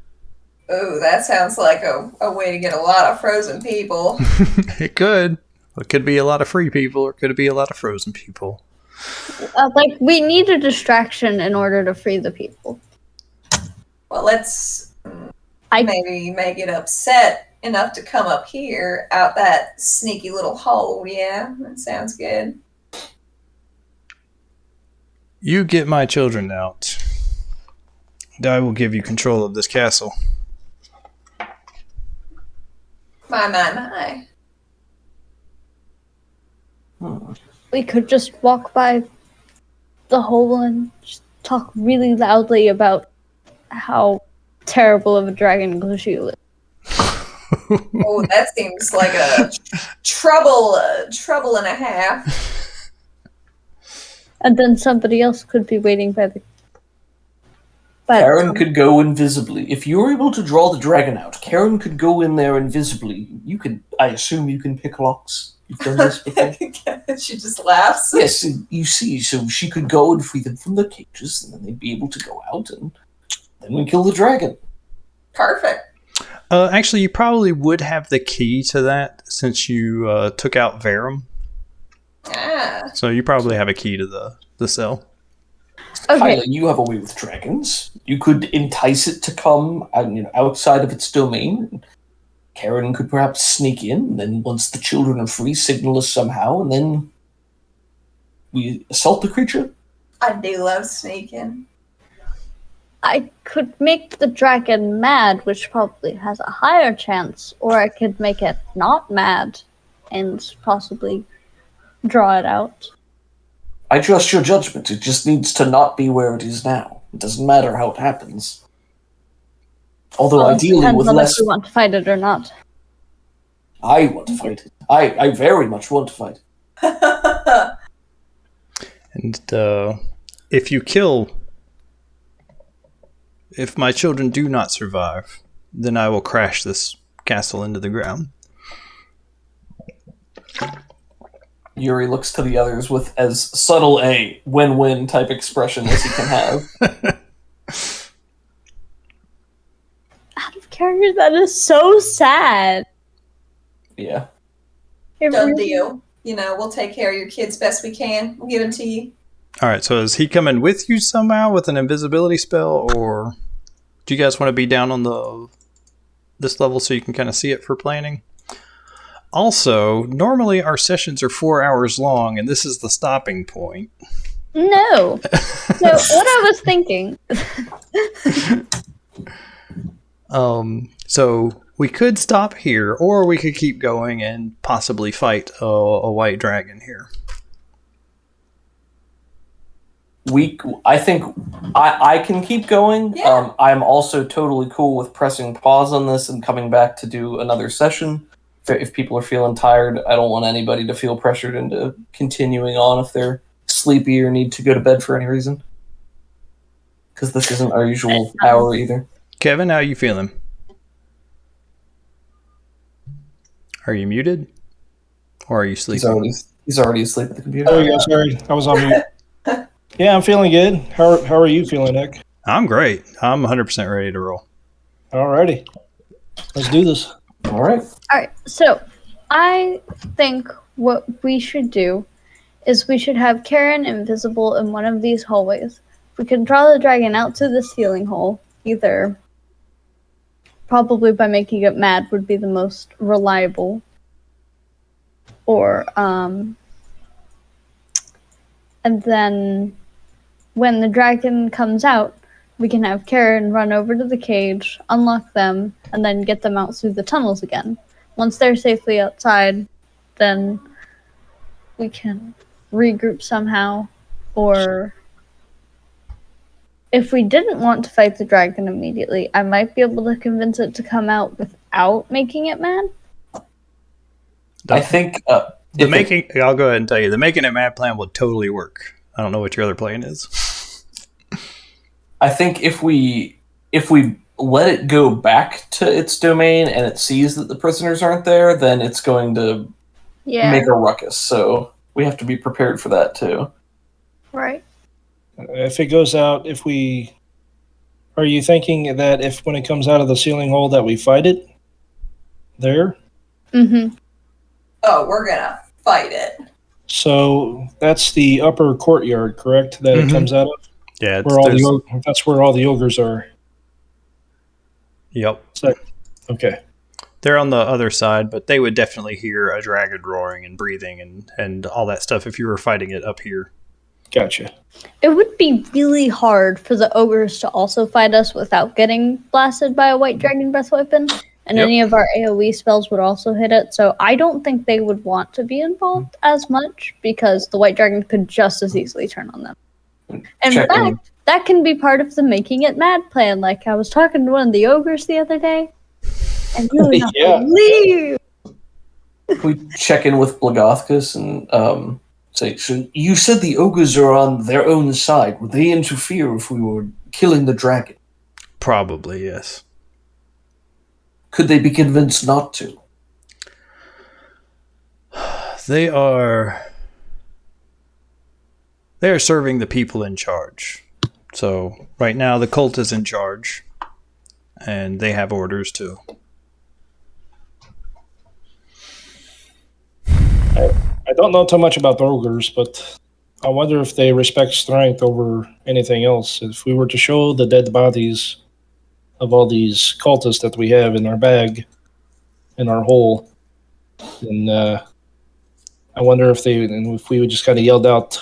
[SPEAKER 4] Ooh, that sounds like a way to get a lot of frozen people.
[SPEAKER 1] It could. It could be a lot of free people, or could it be a lot of frozen people?
[SPEAKER 2] We need a distraction in order to free the people.
[SPEAKER 4] Well, let's maybe make it upset enough to come up here out that sneaky little hole. Yeah, that sounds good.
[SPEAKER 1] You get my children out, and I will give you control of this castle.
[SPEAKER 4] My.
[SPEAKER 2] We could just walk by the hole and just talk really loudly about how terrible of a dragon Glashiel is.
[SPEAKER 4] Oh, that seems like a trouble and a half.
[SPEAKER 2] And then somebody else could be waiting by the...
[SPEAKER 6] Karen could go invisibly. If you're able to draw the dragon out, Karen could go in there invisibly. You could, I assume you can pick locks. You've done this before.
[SPEAKER 4] She just laughs.
[SPEAKER 6] Yes, you see, so she could go and free them from the cages, and then they'd be able to go out, and then we kill the dragon.
[SPEAKER 4] Perfect.
[SPEAKER 1] Actually, you probably would have the key to that since you took out Verum.
[SPEAKER 4] Ah.
[SPEAKER 1] So you probably have a key to the cell.
[SPEAKER 2] Okay.
[SPEAKER 6] Kyla, you have a way with dragons. You could entice it to come outside of its domain. Karen could perhaps sneak in, and then once the children are free, signal us somehow, and then we assault the creature.
[SPEAKER 4] I do love sneaking.
[SPEAKER 2] I could make the dragon mad, which probably has a higher chance, or I could make it not mad and possibly draw it out.
[SPEAKER 6] I trust your judgment. It just needs to not be where it is now. It doesn't matter how it happens. Although ideally
[SPEAKER 2] depends
[SPEAKER 6] with
[SPEAKER 2] on
[SPEAKER 6] less...
[SPEAKER 2] if we want to fight it or not.
[SPEAKER 6] I want to fight it. I very much want to fight it.
[SPEAKER 1] And if my children do not survive, then I will crash this castle into the ground.
[SPEAKER 3] Yuri looks to the others with as subtle a win-win type expression as he can have.
[SPEAKER 2] Out of character, that is so sad.
[SPEAKER 3] Yeah.
[SPEAKER 4] Done deal. We'll take care of your kids best we can. We'll give them to you.
[SPEAKER 1] All right, so is he coming with you somehow with an invisibility spell, or do you guys want to be down on this level so you can kind of see it for planning? Also, normally our sessions are 4 hours long, and this is the stopping point.
[SPEAKER 2] No. So what I was thinking.
[SPEAKER 1] So we could stop here, or we could keep going and possibly fight a white dragon here.
[SPEAKER 3] I think I can keep going.
[SPEAKER 4] Yeah.
[SPEAKER 3] I'm also totally cool with pressing pause on this and coming back to do another session. If people are feeling tired, I don't want anybody to feel pressured into continuing on if they're sleepy or need to go to bed for any reason. Because this isn't our usual hour either.
[SPEAKER 1] Kevin, how are you feeling? Are you muted? Or are you sleeping?
[SPEAKER 3] He's already asleep at the computer.
[SPEAKER 5] Oh, yeah, sorry. I was on mute. Yeah, I'm feeling good. How are you feeling, Nick?
[SPEAKER 1] I'm great. I'm 100% ready to roll.
[SPEAKER 5] Alrighty. Let's do this.
[SPEAKER 3] All right.
[SPEAKER 2] So I think what we should do is we should have Karen invisible in one of these hallways. We can draw the dragon out to the ceiling hole, either probably by making it mad would be the most reliable, or and then when the dragon comes out, we can have Karen run over to the cage, unlock them, and then get them out through the tunnels again. Once they're safely outside, then we can regroup somehow. Or if we didn't want to fight the dragon immediately, I might be able to convince it to come out without making it mad.
[SPEAKER 3] I think
[SPEAKER 1] I'll go ahead and tell you, the making it mad plan would totally work. I don't know what your other plan is.
[SPEAKER 3] I think if we let it go back to its domain and it sees that the prisoners aren't there, then it's going to make a ruckus. So we have to be prepared for that too.
[SPEAKER 2] Right.
[SPEAKER 5] If it goes out, are you thinking that if when it comes out of the ceiling hole that we fight it there?
[SPEAKER 2] Mm-hmm.
[SPEAKER 4] Oh, we're gonna fight it.
[SPEAKER 5] So that's the upper courtyard, correct? That it comes out of?
[SPEAKER 1] Yeah,
[SPEAKER 5] that's where all the ogres are.
[SPEAKER 1] Yep.
[SPEAKER 5] Okay.
[SPEAKER 1] They're on the other side, but they would definitely hear a dragon roaring and breathing and all that stuff if you were fighting it up here.
[SPEAKER 5] Gotcha.
[SPEAKER 2] It would be really hard for the ogres to also fight us without getting blasted by a white dragon breath weapon, and
[SPEAKER 1] Yep.
[SPEAKER 2] any of our AoE spells would also hit it. So I don't think they would want to be involved as much because the white dragon could just as easily turn on them. In
[SPEAKER 3] Checking.
[SPEAKER 2] fact, that can be part of the making it mad plan. Like I was talking to one of the ogres the other day, and you would not
[SPEAKER 5] Yeah.
[SPEAKER 2] believe.
[SPEAKER 6] We check in with Blagothkus and say, so you said the ogres are on their own side. Would they interfere if we were killing the dragon?
[SPEAKER 1] Probably, yes.
[SPEAKER 6] Could they be convinced not to?
[SPEAKER 1] They are serving the people in charge. So right now the cult is in charge, and they have orders too.
[SPEAKER 5] I don't know too much about the ogres, but I wonder if they respect strength over anything else. If we were to show the dead bodies of all these cultists that we have in our bag, in our hole, then I wonder if we would just kind of yelled out,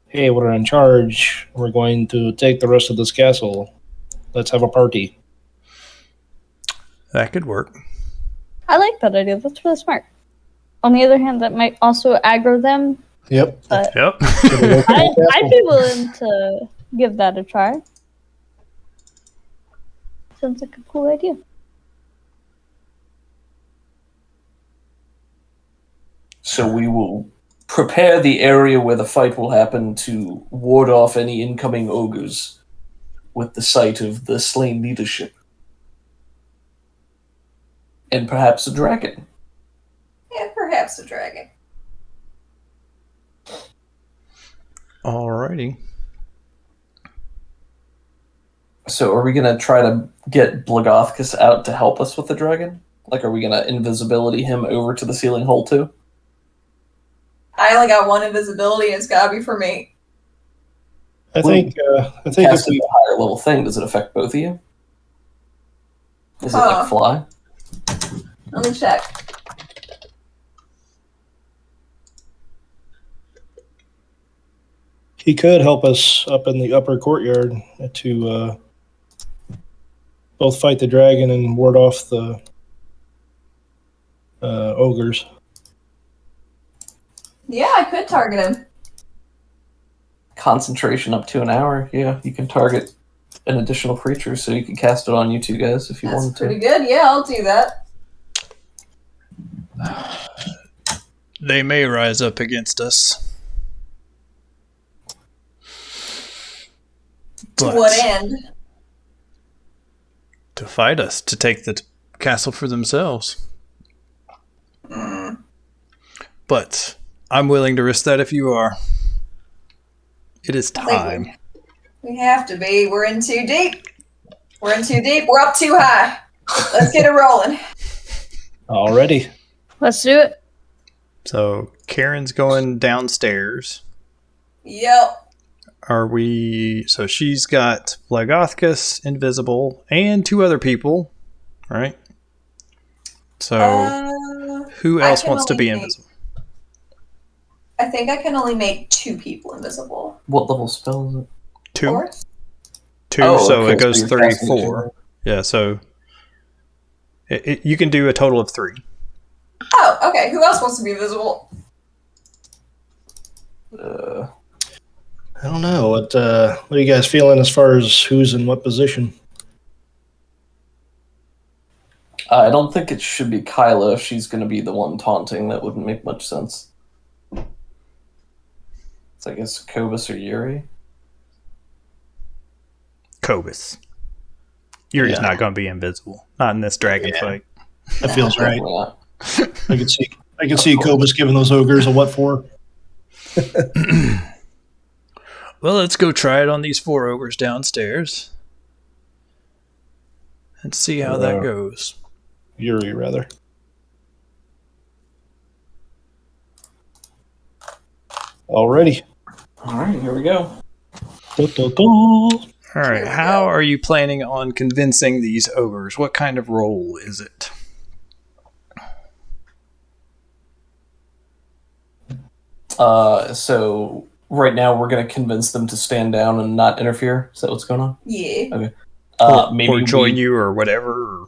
[SPEAKER 5] "Hey, we're in charge. We're going to take the rest of this castle. Let's have a party."
[SPEAKER 1] That could work.
[SPEAKER 2] I like that idea. That's really smart. On the other hand, that might also aggro them.
[SPEAKER 5] Yep.
[SPEAKER 2] But
[SPEAKER 1] Yep.
[SPEAKER 2] I'd be willing to give that a try. Sounds like a cool idea.
[SPEAKER 6] So we will prepare the area where the fight will happen to ward off any incoming ogres with the sight of the slain leadership. And perhaps a dragon.
[SPEAKER 4] Yeah, perhaps a dragon.
[SPEAKER 1] Alrighty.
[SPEAKER 6] So are we going to try to get Blagothkus out to help us with the dragon? Like, are we going to invisibility him over to the ceiling hole too?
[SPEAKER 4] I only got one invisibility, and it's gotta be for me.
[SPEAKER 5] I think if
[SPEAKER 6] Cast
[SPEAKER 5] we
[SPEAKER 6] a higher level thing, does it affect both of you? Is it like fly?
[SPEAKER 4] Let me check.
[SPEAKER 5] He could help us up in the upper courtyard to both fight the dragon and ward off the ogres.
[SPEAKER 4] Yeah, I could target him.
[SPEAKER 6] Concentration up to an hour. Yeah, you can target an additional creature, so you can cast it on you two guys if you
[SPEAKER 4] That's
[SPEAKER 6] wanted
[SPEAKER 4] pretty
[SPEAKER 6] to.
[SPEAKER 4] good. Yeah, I'll do that.
[SPEAKER 1] They may rise up against us.
[SPEAKER 4] To
[SPEAKER 1] But
[SPEAKER 4] what end?
[SPEAKER 1] to fight us, to take the castle for themselves. But I'm willing to risk that if you are. It is time.
[SPEAKER 4] We have to be. We're in too deep. We're in too deep. We're up too high. Let's get it rolling.
[SPEAKER 5] Already.
[SPEAKER 2] Let's do it.
[SPEAKER 1] So Karen's going downstairs.
[SPEAKER 4] Yep.
[SPEAKER 1] Are we? So she's got Blagothkus, invisible, and two other people, right? So who
[SPEAKER 4] I
[SPEAKER 1] else
[SPEAKER 4] can
[SPEAKER 1] wants to
[SPEAKER 4] only
[SPEAKER 1] be
[SPEAKER 4] make-
[SPEAKER 1] invisible?
[SPEAKER 4] I think I can only make 2 people invisible.
[SPEAKER 6] What level spell is it?
[SPEAKER 1] Two,
[SPEAKER 4] Or?
[SPEAKER 1] so
[SPEAKER 6] okay,
[SPEAKER 1] it goes
[SPEAKER 6] you're
[SPEAKER 1] 3,
[SPEAKER 6] casting
[SPEAKER 1] 4. Yeah, so you can do a total of 3.
[SPEAKER 4] Oh, okay. Who else wants to be invisible?
[SPEAKER 6] Uh,
[SPEAKER 5] I don't know. What are you guys feeling as far as who's in what position?
[SPEAKER 6] I don't think it should be Kyla if she's going to be the one taunting. That wouldn't make much sense. So I guess Kobus or Yuri.
[SPEAKER 1] Kobus. Yuri's
[SPEAKER 5] Yeah.
[SPEAKER 1] not going to be invisible. Not in this dragon
[SPEAKER 5] Yeah.
[SPEAKER 1] fight.
[SPEAKER 5] That feels right.
[SPEAKER 6] Definitely not.
[SPEAKER 5] I can see Cobus giving those ogres a what for.
[SPEAKER 1] Well, let's go try it on these 4 ogres downstairs. And see how that goes.
[SPEAKER 5] Yuri, rather. Alrighty.
[SPEAKER 6] All right, here we go.
[SPEAKER 5] Da-da-da.
[SPEAKER 1] All right, how are you planning on convincing these ogres? What kind of role is it?
[SPEAKER 6] So
[SPEAKER 3] right now we're going to convince them to stand down and not interfere. Is that what's going on?
[SPEAKER 4] Yeah.
[SPEAKER 3] Okay.
[SPEAKER 1] Or join you or whatever.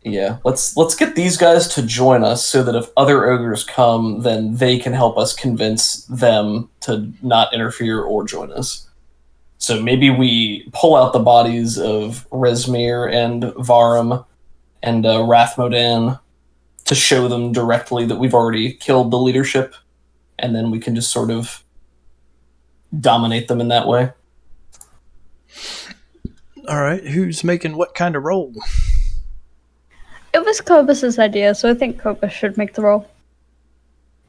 [SPEAKER 3] Yeah, let's get these guys to join us so that if other ogres come, then they can help us convince them to not interfere or join us. So maybe we pull out the bodies of Resmir and Varum and Rathmodan to show them directly that we've already killed the leadership, and then we can just sort of dominate them in that way.
[SPEAKER 1] All right, who's making what kind of roll?
[SPEAKER 2] It was Cobus's idea, so I think Cobus should make the roll.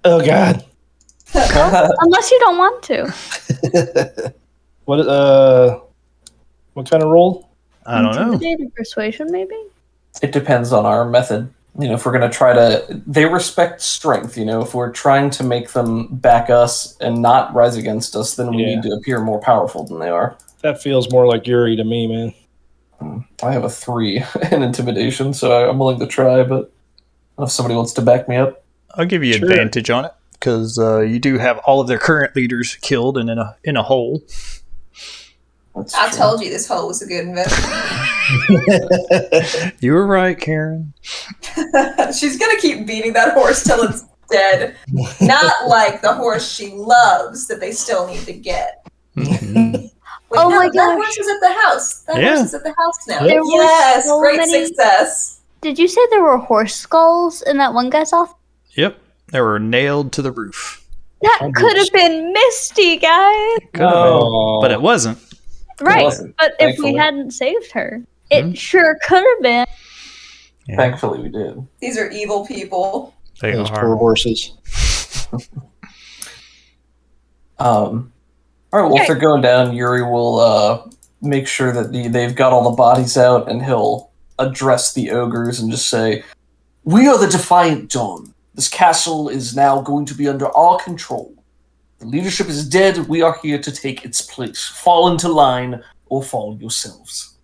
[SPEAKER 5] Oh God.
[SPEAKER 2] Unless you don't want to.
[SPEAKER 5] What kind of roll?
[SPEAKER 1] I don't know.
[SPEAKER 2] Intimidating persuasion, maybe?
[SPEAKER 3] It depends on our method. If we're going to try to... They respect strength, If we're trying to make them back us and not rise against us, then we need to appear more powerful than they are.
[SPEAKER 5] That feels more like Yuri to me, man.
[SPEAKER 3] I have a 3 in intimidation, so I'm willing to try, but I don't know if somebody wants to back me up.
[SPEAKER 1] I'll give you advantage on it, because you do have all of their current leaders killed and in a hole.
[SPEAKER 4] I told you this hole was a good investment.
[SPEAKER 1] You were right, Karen.
[SPEAKER 4] She's going to keep beating that horse till it's dead. Not like the horse she loves that they still need to get.
[SPEAKER 1] Mm-hmm.
[SPEAKER 4] Wait,
[SPEAKER 2] Oh
[SPEAKER 4] no,
[SPEAKER 2] my
[SPEAKER 4] that
[SPEAKER 2] gosh.
[SPEAKER 4] horse is at the house. That horse is at the house now.
[SPEAKER 2] There were
[SPEAKER 4] Yes,
[SPEAKER 2] so
[SPEAKER 4] great
[SPEAKER 2] many-
[SPEAKER 4] success.
[SPEAKER 2] Did you say there were horse skulls in that one guy's office?
[SPEAKER 1] Yep, they were nailed to the roof.
[SPEAKER 2] That could have been Misty, guys.
[SPEAKER 1] Could have been, but it wasn't.
[SPEAKER 2] Right,
[SPEAKER 3] wasn't,
[SPEAKER 2] but if we
[SPEAKER 3] thankfully.
[SPEAKER 2] hadn't saved her, it sure could have been.
[SPEAKER 1] Yeah,
[SPEAKER 3] Thankfully, we did.
[SPEAKER 4] These are evil people.
[SPEAKER 1] they
[SPEAKER 5] Those
[SPEAKER 1] are.
[SPEAKER 5] poor horses.
[SPEAKER 3] All right, well, if they're going down, Yuri will make sure that they've got all the bodies out, and he'll address the ogres and just say,
[SPEAKER 6] We are the Defiant Dawn. This castle is now going to be under our control. The leadership is dead. We are here to take its place. Fall into line or fall yourselves.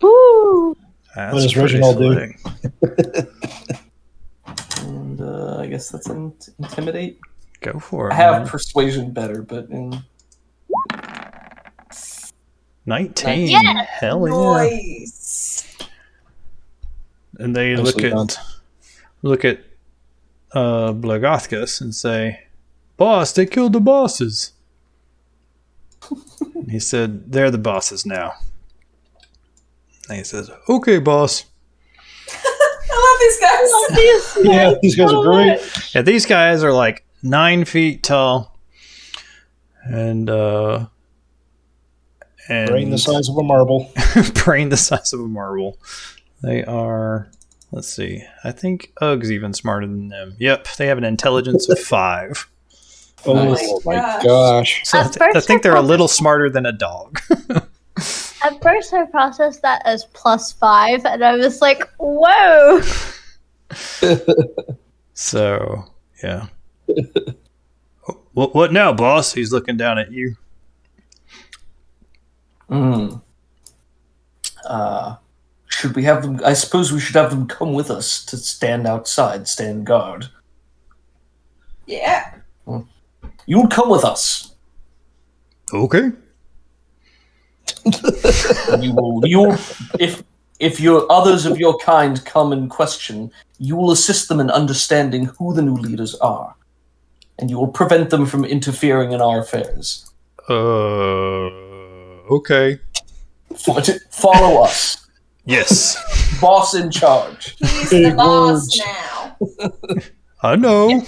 [SPEAKER 2] Woo!
[SPEAKER 1] That's
[SPEAKER 5] What does
[SPEAKER 1] pretty
[SPEAKER 5] Reginald do?
[SPEAKER 1] slick.
[SPEAKER 3] and I guess that's intimidate.
[SPEAKER 1] Go for it.
[SPEAKER 3] I have
[SPEAKER 1] man.
[SPEAKER 3] persuasion better, but
[SPEAKER 1] 19.
[SPEAKER 2] Yeah.
[SPEAKER 1] Hell yeah.
[SPEAKER 4] Nice.
[SPEAKER 1] And they
[SPEAKER 5] Nicely
[SPEAKER 1] look at Blagothkus and say, "Boss, they killed the bosses." He said, "They're the bosses now." And he says, "Okay, boss."
[SPEAKER 4] I love these guys.
[SPEAKER 5] Yeah, these guys are great.
[SPEAKER 1] Yeah, these guys are like 9 feet tall, and
[SPEAKER 5] Brain the size of a marble.
[SPEAKER 1] brain the size of a marble. They are. Let's see. I think Ugg's even smarter than them. Yep, they have an intelligence of 5.
[SPEAKER 5] Oh
[SPEAKER 4] Nice.
[SPEAKER 5] my
[SPEAKER 4] Gosh.
[SPEAKER 5] gosh.
[SPEAKER 1] So
[SPEAKER 2] At
[SPEAKER 1] I
[SPEAKER 2] first
[SPEAKER 1] think
[SPEAKER 2] I
[SPEAKER 1] they're a
[SPEAKER 2] thought-
[SPEAKER 1] little smarter than a dog.
[SPEAKER 2] At first, I processed that as +5, and I was like, whoa!
[SPEAKER 1] So, yeah. What now, boss? He's looking down at you.
[SPEAKER 6] Should we have them? I suppose we should have them come with us to stand outside, stand guard.
[SPEAKER 4] Yeah.
[SPEAKER 6] You'll come with us.
[SPEAKER 1] Okay.
[SPEAKER 6] You will. If your others of your kind come and question, you will assist them in understanding who the new leaders are, and you will prevent them from interfering in our affairs.
[SPEAKER 1] Okay.
[SPEAKER 6] Follow us.
[SPEAKER 1] Yes.
[SPEAKER 6] Boss in charge.
[SPEAKER 4] He's the boss now.
[SPEAKER 1] I know.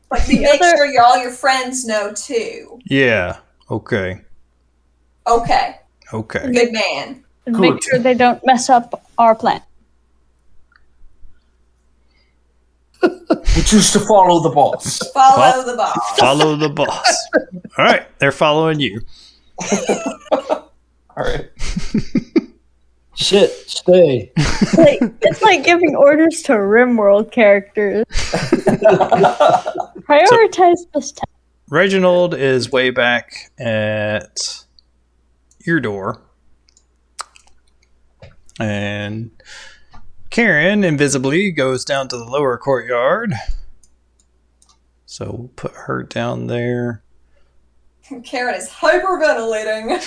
[SPEAKER 4] But you make sure all your friends know too.
[SPEAKER 1] Yeah. Okay.
[SPEAKER 4] Okay.
[SPEAKER 1] Okay.
[SPEAKER 4] Good man.
[SPEAKER 2] And make sure they don't mess up our plan.
[SPEAKER 6] We choose to follow the boss.
[SPEAKER 4] Follow the boss.
[SPEAKER 1] Follow the boss. All right. They're following you.
[SPEAKER 3] all right.
[SPEAKER 5] Sit, stay.
[SPEAKER 2] It's like giving orders to RimWorld characters. Prioritize this time.
[SPEAKER 1] Reginald is way back at your door. And Karen invisibly goes down to the lower courtyard. So we'll put her down there.
[SPEAKER 4] Karen is hyperventilating.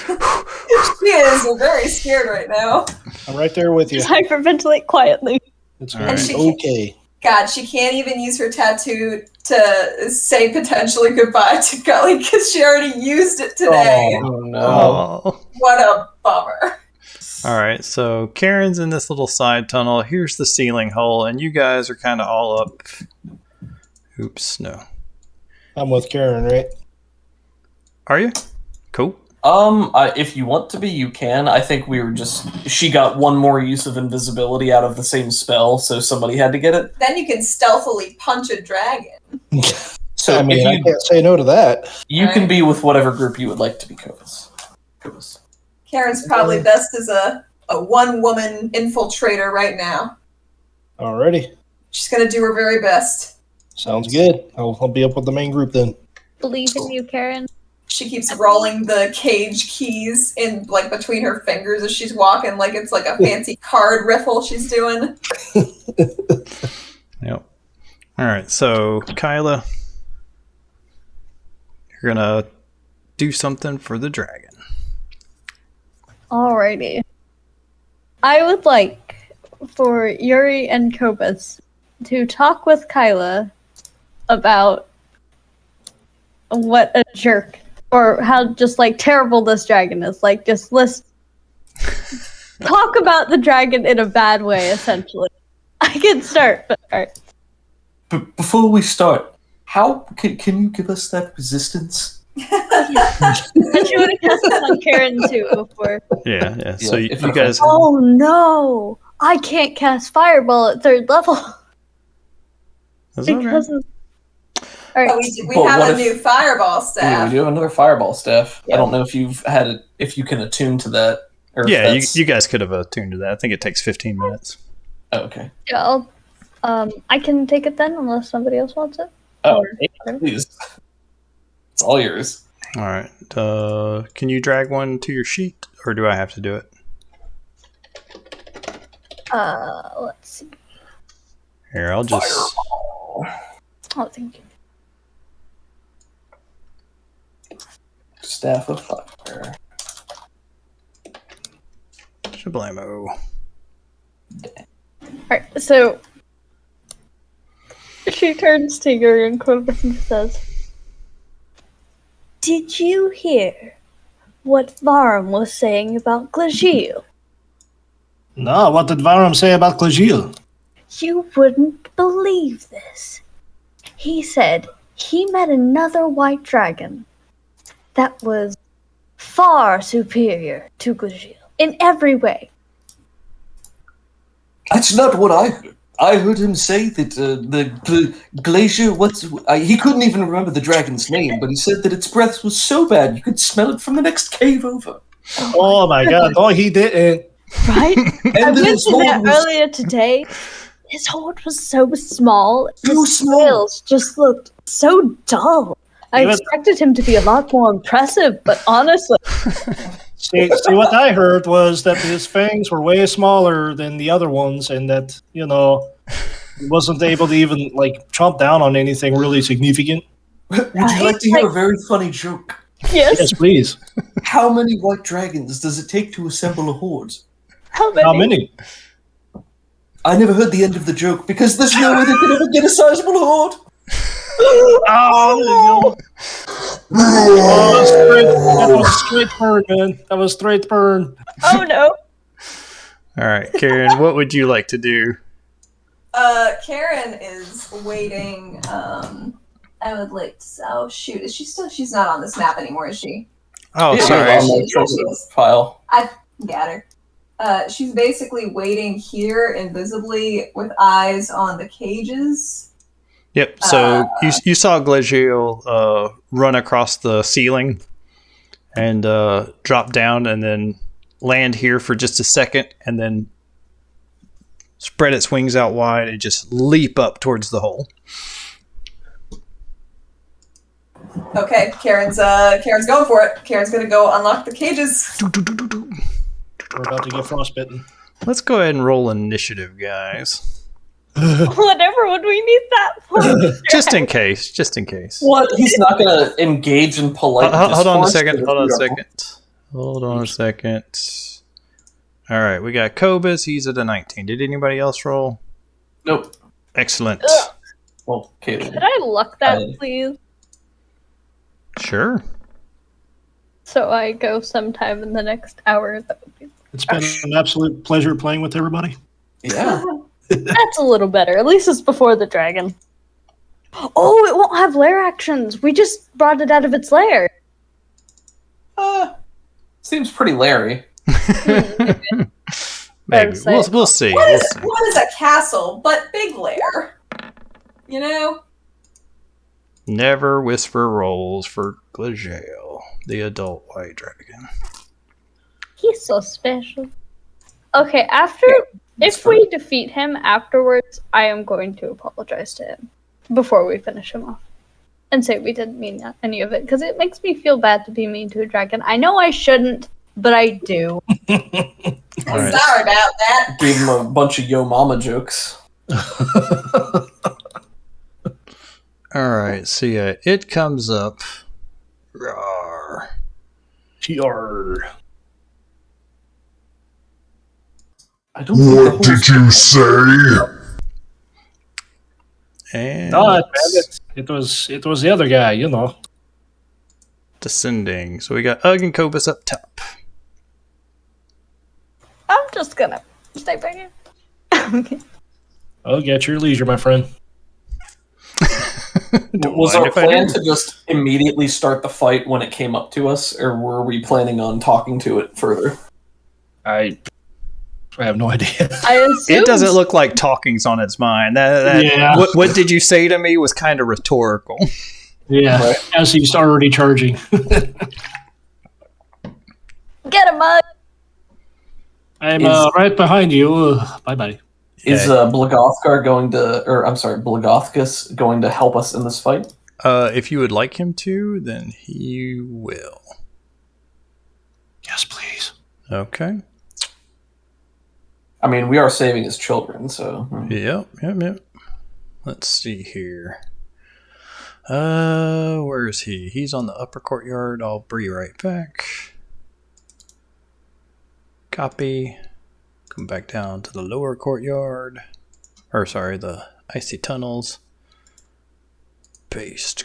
[SPEAKER 4] She is very scared right now.
[SPEAKER 5] I'm right there with you.
[SPEAKER 2] Just hyperventilate quietly.
[SPEAKER 5] It's
[SPEAKER 1] All
[SPEAKER 5] gonna
[SPEAKER 1] right.
[SPEAKER 5] be okay.
[SPEAKER 4] God, she can't even use her tattoo to say potentially goodbye to Gully because she already used it today.
[SPEAKER 3] Oh no.
[SPEAKER 1] Oh.
[SPEAKER 4] What a bummer.
[SPEAKER 1] All right, so Karen's in this little side tunnel. Here's the ceiling hole, and you guys are kind of all up. Oops, no.
[SPEAKER 5] I'm with Karen, right?
[SPEAKER 1] Are you? Cool.
[SPEAKER 3] If you want to be, you can. I think she got one more use of invisibility out of the same spell, so somebody had to get it.
[SPEAKER 4] Then you can stealthily punch a dragon.
[SPEAKER 3] So
[SPEAKER 5] I mean,
[SPEAKER 3] if
[SPEAKER 5] I can't say no to that.
[SPEAKER 3] you can be with whatever group you would like to be, Kovis.
[SPEAKER 4] Karen's probably best as a one-woman infiltrator right now.
[SPEAKER 5] Alrighty.
[SPEAKER 4] She's going to do her very best.
[SPEAKER 5] Sounds good. I'll be up with the main group then.
[SPEAKER 2] Believe in you, Karen.
[SPEAKER 4] She keeps rolling the cage keys in between her fingers as she's walking, like it's like a fancy card riffle she's doing.
[SPEAKER 1] Yep. All right, so Kyla, you're gonna do something for the dragon.
[SPEAKER 2] Alrighty. I would like for Yuri and Kobus to talk with Kyla about what a jerk, or how just terrible this dragon is. Just talk about the dragon in a bad way, essentially. I can start, but alright.
[SPEAKER 6] But before we start, how can you give us that resistance?
[SPEAKER 2] And she would have cast it on Karen too before.
[SPEAKER 1] Yeah. So
[SPEAKER 3] if
[SPEAKER 1] you guys.
[SPEAKER 2] Oh no! I can't cast Fireball at 3rd level.
[SPEAKER 1] That's okay.
[SPEAKER 2] Because of...
[SPEAKER 4] But
[SPEAKER 2] Alright.
[SPEAKER 4] we
[SPEAKER 3] But
[SPEAKER 4] have
[SPEAKER 3] what
[SPEAKER 4] a
[SPEAKER 3] if-
[SPEAKER 4] new fireball
[SPEAKER 3] Yeah,
[SPEAKER 4] staff.
[SPEAKER 3] we do have another fireball staff.
[SPEAKER 4] Yeah.
[SPEAKER 3] I don't know if if you can attune to that. Or if
[SPEAKER 1] Yeah,
[SPEAKER 3] that's-
[SPEAKER 1] you guys could have attuned to that. I think it takes 15 minutes.
[SPEAKER 3] Oh, okay.
[SPEAKER 2] Yeah, I can take it then, unless somebody else wants it.
[SPEAKER 3] Oh,
[SPEAKER 2] Or-
[SPEAKER 3] please. It's all yours.
[SPEAKER 1] All right. Can you drag one to your sheet, or do I have to do it?
[SPEAKER 2] Let's see.
[SPEAKER 1] Here, I'll just.
[SPEAKER 2] Oh, thank you.
[SPEAKER 3] Staff of Fire.
[SPEAKER 1] Shablamo.
[SPEAKER 2] Alright, so she turns to Yuri and Kobus and says, "Did you hear what Varum was saying about Glagil?
[SPEAKER 7] No, what did Varum say about Glagil?
[SPEAKER 2] You wouldn't believe this. He said he met another white dragon that was far superior to Glagil in every way.
[SPEAKER 6] That's not what I heard. I heard him say that the glacier. He couldn't even remember the dragon's name, but he said that its breath was so bad you could smell it from the next cave over.
[SPEAKER 5] Oh my god, no he didn't.
[SPEAKER 2] Right?
[SPEAKER 6] And
[SPEAKER 2] I
[SPEAKER 6] that
[SPEAKER 2] mentioned
[SPEAKER 6] his hoard
[SPEAKER 2] that
[SPEAKER 6] was
[SPEAKER 2] earlier today. His hoard was so small.
[SPEAKER 6] Too
[SPEAKER 2] His
[SPEAKER 6] small.
[SPEAKER 2] scales just looked so dull. I
[SPEAKER 5] Yeah.
[SPEAKER 2] expected him to be a lot more impressive, but honestly,
[SPEAKER 5] See, what I heard was that his fangs were way smaller than the other ones, and that, he wasn't able to even, chomp down on anything really significant.
[SPEAKER 6] Would you like to hear a very funny joke?
[SPEAKER 2] yes.
[SPEAKER 5] Yes, please.
[SPEAKER 6] How many white dragons does it take to assemble a horde?
[SPEAKER 2] How many?
[SPEAKER 5] How many?
[SPEAKER 6] I never heard the end of the joke because there's no way they could ever get a sizable horde.
[SPEAKER 5] Oh, that was straight burn, man. That was straight burn.
[SPEAKER 2] Oh no.
[SPEAKER 1] All right, Karen, what would you like to do?
[SPEAKER 4] Karen is waiting. I would like to. Oh shoot! Is she still? She's not on this map anymore, is she?
[SPEAKER 1] Oh,
[SPEAKER 3] Yeah,
[SPEAKER 1] sorry.
[SPEAKER 3] on the treasure file.
[SPEAKER 4] Got her. She's basically waiting here invisibly with eyes on the cages.
[SPEAKER 1] Yep. So you saw Glacial run across the ceiling and drop down, and then land here for just a second, and then spread its wings out wide and just leap up towards the hole.
[SPEAKER 4] Okay, Karen's going for it. Karen's gonna go unlock the cages.
[SPEAKER 5] We're about to get frostbitten.
[SPEAKER 1] Let's go ahead and roll initiative, guys.
[SPEAKER 2] Whatever would we need that for?
[SPEAKER 1] Just in case. Just in case.
[SPEAKER 3] What? He's not going to engage in polite
[SPEAKER 1] Hold on a
[SPEAKER 3] discourse
[SPEAKER 1] second.
[SPEAKER 3] with
[SPEAKER 1] Hold on a
[SPEAKER 3] you.
[SPEAKER 1] second. Hold on a second. All right, we got Cobus. He's at a 19. Did anybody else roll?
[SPEAKER 3] Nope.
[SPEAKER 1] Excellent.
[SPEAKER 2] Ugh.
[SPEAKER 3] Well, Caitlin.
[SPEAKER 2] Could I luck that, please?
[SPEAKER 1] Sure.
[SPEAKER 2] So I go sometime in the next hour. That would be.
[SPEAKER 5] It's been an absolute pleasure playing with everybody.
[SPEAKER 3] Yeah.
[SPEAKER 2] That's a little better. At least it's before the dragon. Oh, it won't have lair actions. We just brought it out of its lair.
[SPEAKER 3] Seems pretty Larry.
[SPEAKER 1] Maybe. We'll see.
[SPEAKER 4] What
[SPEAKER 1] We'll
[SPEAKER 4] is,
[SPEAKER 1] see.
[SPEAKER 4] what is a castle but big lair? You know?
[SPEAKER 1] Never whisper rolls for Glajail, the adult white dragon.
[SPEAKER 2] He's so special. Okay, if we defeat him afterwards, I am going to apologize to him before we finish him off. And say we didn't mean any of it, because it makes me feel bad to be mean to a dragon. I know I shouldn't, but I do.
[SPEAKER 1] All right.
[SPEAKER 4] Sorry about that.
[SPEAKER 3] Gave him a bunch of yo mama jokes.
[SPEAKER 1] All right, so yeah, it comes up. Rawr.
[SPEAKER 5] TR.
[SPEAKER 3] I don't think
[SPEAKER 8] What did you say?
[SPEAKER 1] And
[SPEAKER 5] No, it was the other guy, you know.
[SPEAKER 1] descending. So we got Ugg and Cobus up top.
[SPEAKER 2] I'm just gonna stay back here. Okay.
[SPEAKER 5] Oh, get your leisure, my friend.
[SPEAKER 3] Was
[SPEAKER 1] mind
[SPEAKER 3] our
[SPEAKER 1] if I
[SPEAKER 3] plan
[SPEAKER 1] do.
[SPEAKER 3] to just immediately start the fight when it came up to us, or were we planning on talking to it further?
[SPEAKER 5] I have no idea.
[SPEAKER 2] I assume
[SPEAKER 1] It doesn't look like talking's on its mind.
[SPEAKER 5] Yeah.
[SPEAKER 1] What did you say to me was kind of rhetorical.
[SPEAKER 5] Yeah,
[SPEAKER 3] Right.
[SPEAKER 5] as he's already charging.
[SPEAKER 2] Get him, Mug.
[SPEAKER 5] I'm
[SPEAKER 3] Is-
[SPEAKER 5] right behind you. Bye-bye.
[SPEAKER 3] Is
[SPEAKER 1] Yeah.
[SPEAKER 3] Blagothgar going to, or I'm sorry, Blagothgus going to help us in this fight?
[SPEAKER 1] If you would like him to, then he will.
[SPEAKER 5] Yes, please.
[SPEAKER 1] Okay.
[SPEAKER 3] I mean, we are saving his children, so.
[SPEAKER 1] Yep. Let's see here. Where is he? He's on the upper courtyard. I'll be right back. Copy. Come back down to the lower courtyard. Or sorry, the icy tunnels. Paste.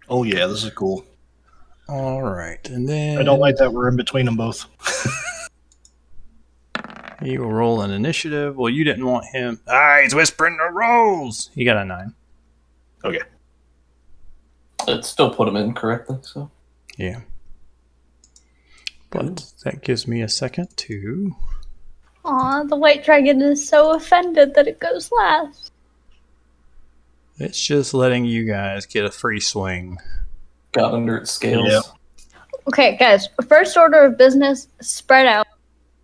[SPEAKER 5] Oh, yeah, this is cool.
[SPEAKER 1] All right, and then
[SPEAKER 5] I don't like that we're in between them both.
[SPEAKER 1] he will roll an initiative. Well, you didn't want him. He's whispering the rolls. He got a 9.
[SPEAKER 5] Okay.
[SPEAKER 3] It still put him in correctly, so.
[SPEAKER 1] Yeah. But that gives me a second to.
[SPEAKER 2] Aw, the white dragon is so offended that it goes last.
[SPEAKER 1] It's just letting you guys get a free swing.
[SPEAKER 3] Got under its scales.
[SPEAKER 5] Yeah.
[SPEAKER 2] Okay, guys. First order of business: spread out,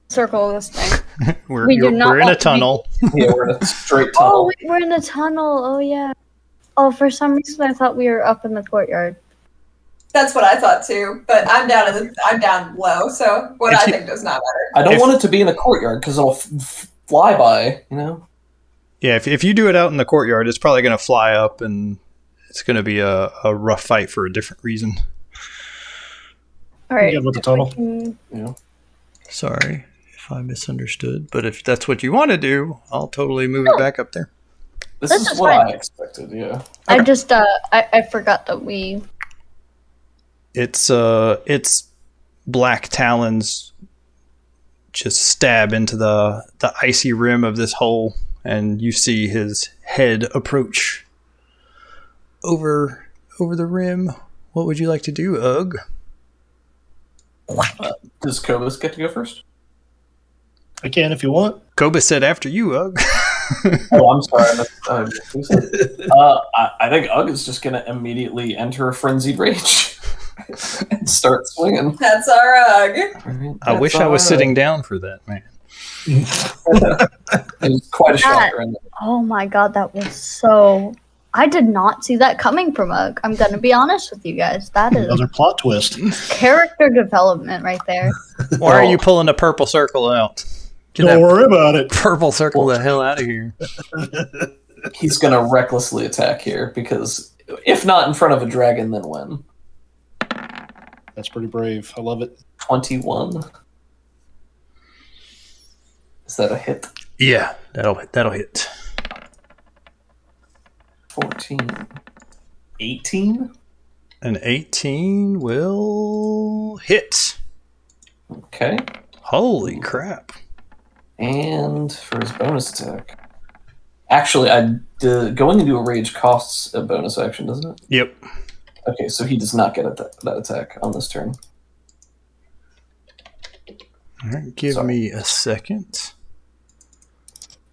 [SPEAKER 2] circle this thing.
[SPEAKER 1] We're
[SPEAKER 2] We do not
[SPEAKER 1] in a
[SPEAKER 2] want to be-
[SPEAKER 1] tunnel.
[SPEAKER 3] Yeah, we're in a straight
[SPEAKER 2] Oh,
[SPEAKER 3] tunnel.
[SPEAKER 2] wait, we're in a tunnel. Oh yeah. Oh, for some reason I thought we were up in the courtyard.
[SPEAKER 4] That's what I thought too, but I'm down low, so what
[SPEAKER 1] If
[SPEAKER 4] I
[SPEAKER 1] you-
[SPEAKER 4] think does not matter.
[SPEAKER 3] I don't
[SPEAKER 1] If-
[SPEAKER 3] want it to be in the courtyard because it'll fly by, you know?
[SPEAKER 1] Yeah, if you do it out in the courtyard, it's probably going to fly up, and it's going to be a rough fight for a different reason.
[SPEAKER 2] All right.
[SPEAKER 5] Good with the tunnel.
[SPEAKER 1] Sorry if I misunderstood, but if that's what you want to do, I'll totally move it back up there.
[SPEAKER 3] This
[SPEAKER 2] This
[SPEAKER 3] is
[SPEAKER 2] is
[SPEAKER 3] what
[SPEAKER 2] fine.
[SPEAKER 3] I expected, yeah.
[SPEAKER 2] I just I forgot that we.
[SPEAKER 1] It's black talons just stab into the icy rim of this hole, and you see his head approach over the rim. What would you like to do, Ugg?
[SPEAKER 3] Does Cobus get to go first?
[SPEAKER 5] I can if you want.
[SPEAKER 1] Koba said after you, Ugg.
[SPEAKER 3] Oh, I'm sorry. I think Ugg is just going to immediately enter a frenzied rage and start swinging.
[SPEAKER 4] That's our Ugg.
[SPEAKER 1] I wish I was sitting down for that, man.
[SPEAKER 3] It's quite a shocker. Isn't it?
[SPEAKER 2] Oh my god, that was so. I did not see that coming from Ugg. I'm gonna be honest with you guys. That is
[SPEAKER 5] Another plot twist.
[SPEAKER 2] character development right there.
[SPEAKER 1] Why are you pulling a purple circle out? Get
[SPEAKER 5] Don't
[SPEAKER 1] that
[SPEAKER 5] worry about it.
[SPEAKER 1] purple circle the hell out of here.
[SPEAKER 3] He's going to recklessly attack here because if not in front of a dragon, then when?
[SPEAKER 5] That's pretty brave. I love it.
[SPEAKER 3] 21. Is that a hit?
[SPEAKER 1] Yeah, that'll hit.
[SPEAKER 3] 14. 18?
[SPEAKER 1] An 18 will hit.
[SPEAKER 3] Okay.
[SPEAKER 1] Holy crap.
[SPEAKER 3] And for his bonus attack. Actually, going into a rage costs a bonus action, doesn't it?
[SPEAKER 1] Yep.
[SPEAKER 3] Okay, so he does not get that attack on this turn.
[SPEAKER 1] All right, give me a second.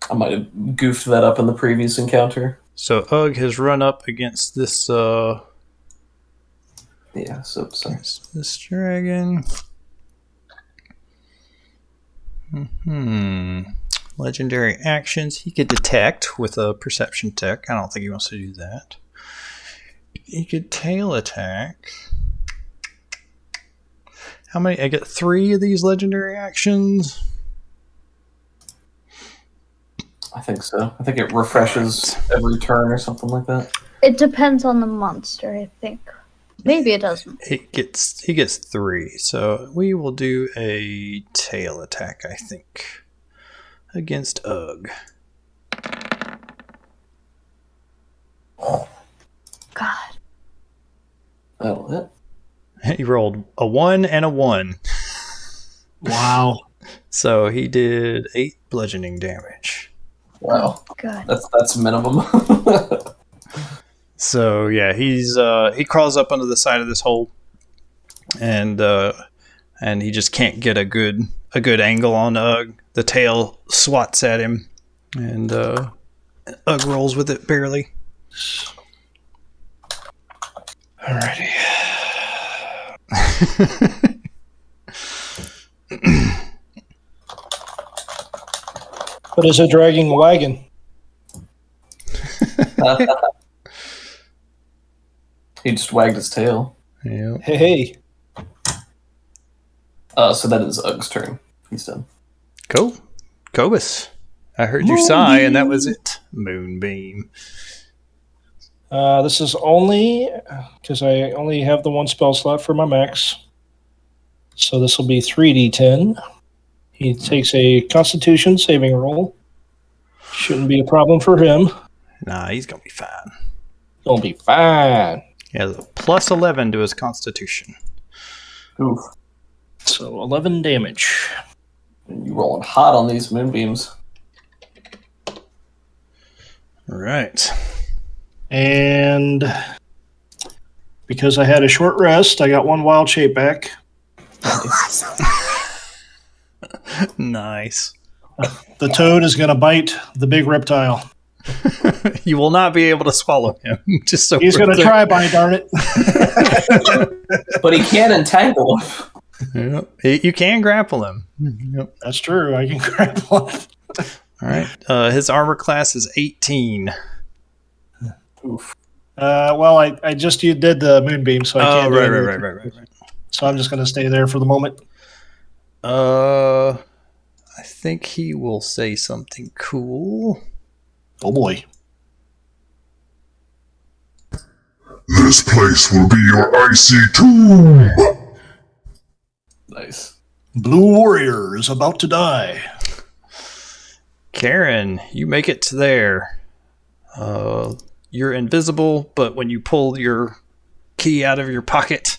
[SPEAKER 3] I might have goofed that up in the previous encounter.
[SPEAKER 1] So Ugg has run up against this
[SPEAKER 3] Yeah, so
[SPEAKER 1] this dragon. Legendary actions. He could detect with a perception check. I don't think he wants to do that. He could tail attack. How many? I get 3 of these legendary actions.
[SPEAKER 3] I think so. I think it refreshes every turn or something like that.
[SPEAKER 2] It depends on the monster, I think. Maybe it doesn't.
[SPEAKER 1] He gets 3. So we will do a tail attack, I think, against Ugg.
[SPEAKER 2] God.
[SPEAKER 3] That'll hit.
[SPEAKER 1] He rolled a 1 and a 1.
[SPEAKER 5] Wow.
[SPEAKER 1] So he did 8 bludgeoning damage.
[SPEAKER 3] Wow.
[SPEAKER 2] God.
[SPEAKER 3] That's minimum.
[SPEAKER 1] So yeah, he crawls up under the side of this hole, and he just can't get a good angle on Ugg. The tail swats at him, and Ugg rolls with it barely.
[SPEAKER 5] Alrighty. What is it dragging a wagon?
[SPEAKER 3] He just wagged his tail.
[SPEAKER 1] Yeah.
[SPEAKER 5] Hey.
[SPEAKER 3] So that is Ugg's turn. He's done.
[SPEAKER 1] Cool. Cobus. I heard you sigh, and that was it. Moonbeam.
[SPEAKER 5] This is only because I only have the 1 spell slot for my max. So this will be 3d10. He takes a Constitution saving roll. Shouldn't be a problem for him.
[SPEAKER 1] Nah, he's gonna be fine.
[SPEAKER 5] Gonna be fine.
[SPEAKER 1] He has a plus 11 to his Constitution.
[SPEAKER 3] Oof.
[SPEAKER 5] So 11 damage.
[SPEAKER 3] You rolling hot on these moonbeams.
[SPEAKER 1] All right.
[SPEAKER 5] And because I had a short rest, I got 1 wild shape back.
[SPEAKER 1] Nice.
[SPEAKER 5] The toad is going to bite the big reptile.
[SPEAKER 1] You will not be able to swallow him. Just so
[SPEAKER 5] He's going to try, by darn it.
[SPEAKER 3] But he can entangle him.
[SPEAKER 1] Yep. You can grapple him. Yep.
[SPEAKER 5] That's true. I can grapple him.
[SPEAKER 1] All right. His armor class is 18.
[SPEAKER 3] Oof.
[SPEAKER 5] Well, I just did the moonbeam, so I can't do anything.
[SPEAKER 1] Right.
[SPEAKER 5] So I'm just going to stay there for the moment.
[SPEAKER 1] I think he will say something cool.
[SPEAKER 5] Oh boy.
[SPEAKER 8] This place will be your icy tomb!
[SPEAKER 3] Nice.
[SPEAKER 5] Blue warrior is about to die.
[SPEAKER 1] Karen, you make it to there. You're invisible, but when you pull your key out of your pocket,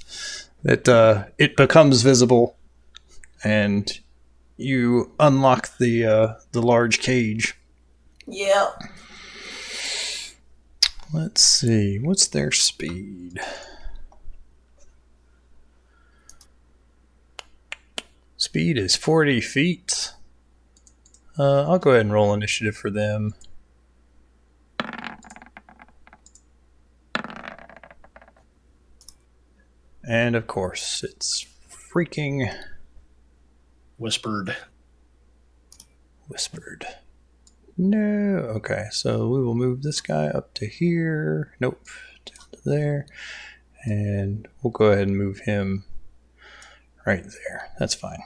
[SPEAKER 1] it becomes visible, and you unlock the large cage.
[SPEAKER 4] Yeah.
[SPEAKER 1] Let's see, what's their speed? Speed is 40 feet. I'll go ahead and roll initiative for them. And of course, it's freaking
[SPEAKER 5] Whispered.
[SPEAKER 1] No. Okay, so we will move this guy up to here. Nope. Down to there. And we'll go ahead and move him right there. That's fine.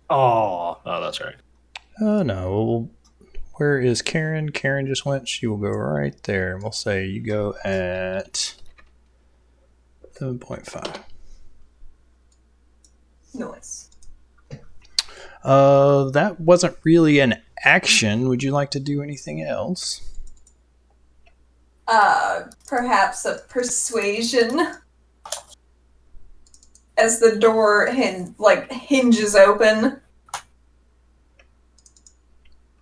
[SPEAKER 5] Oh, that's right.
[SPEAKER 1] Oh, no. Where is Karen? Karen just went. She will go right there. We'll say you go at 7.5.
[SPEAKER 4] Nice.
[SPEAKER 1] That wasn't really an action. Would you like to do anything else?
[SPEAKER 4] Perhaps a persuasion. As the door hinges open,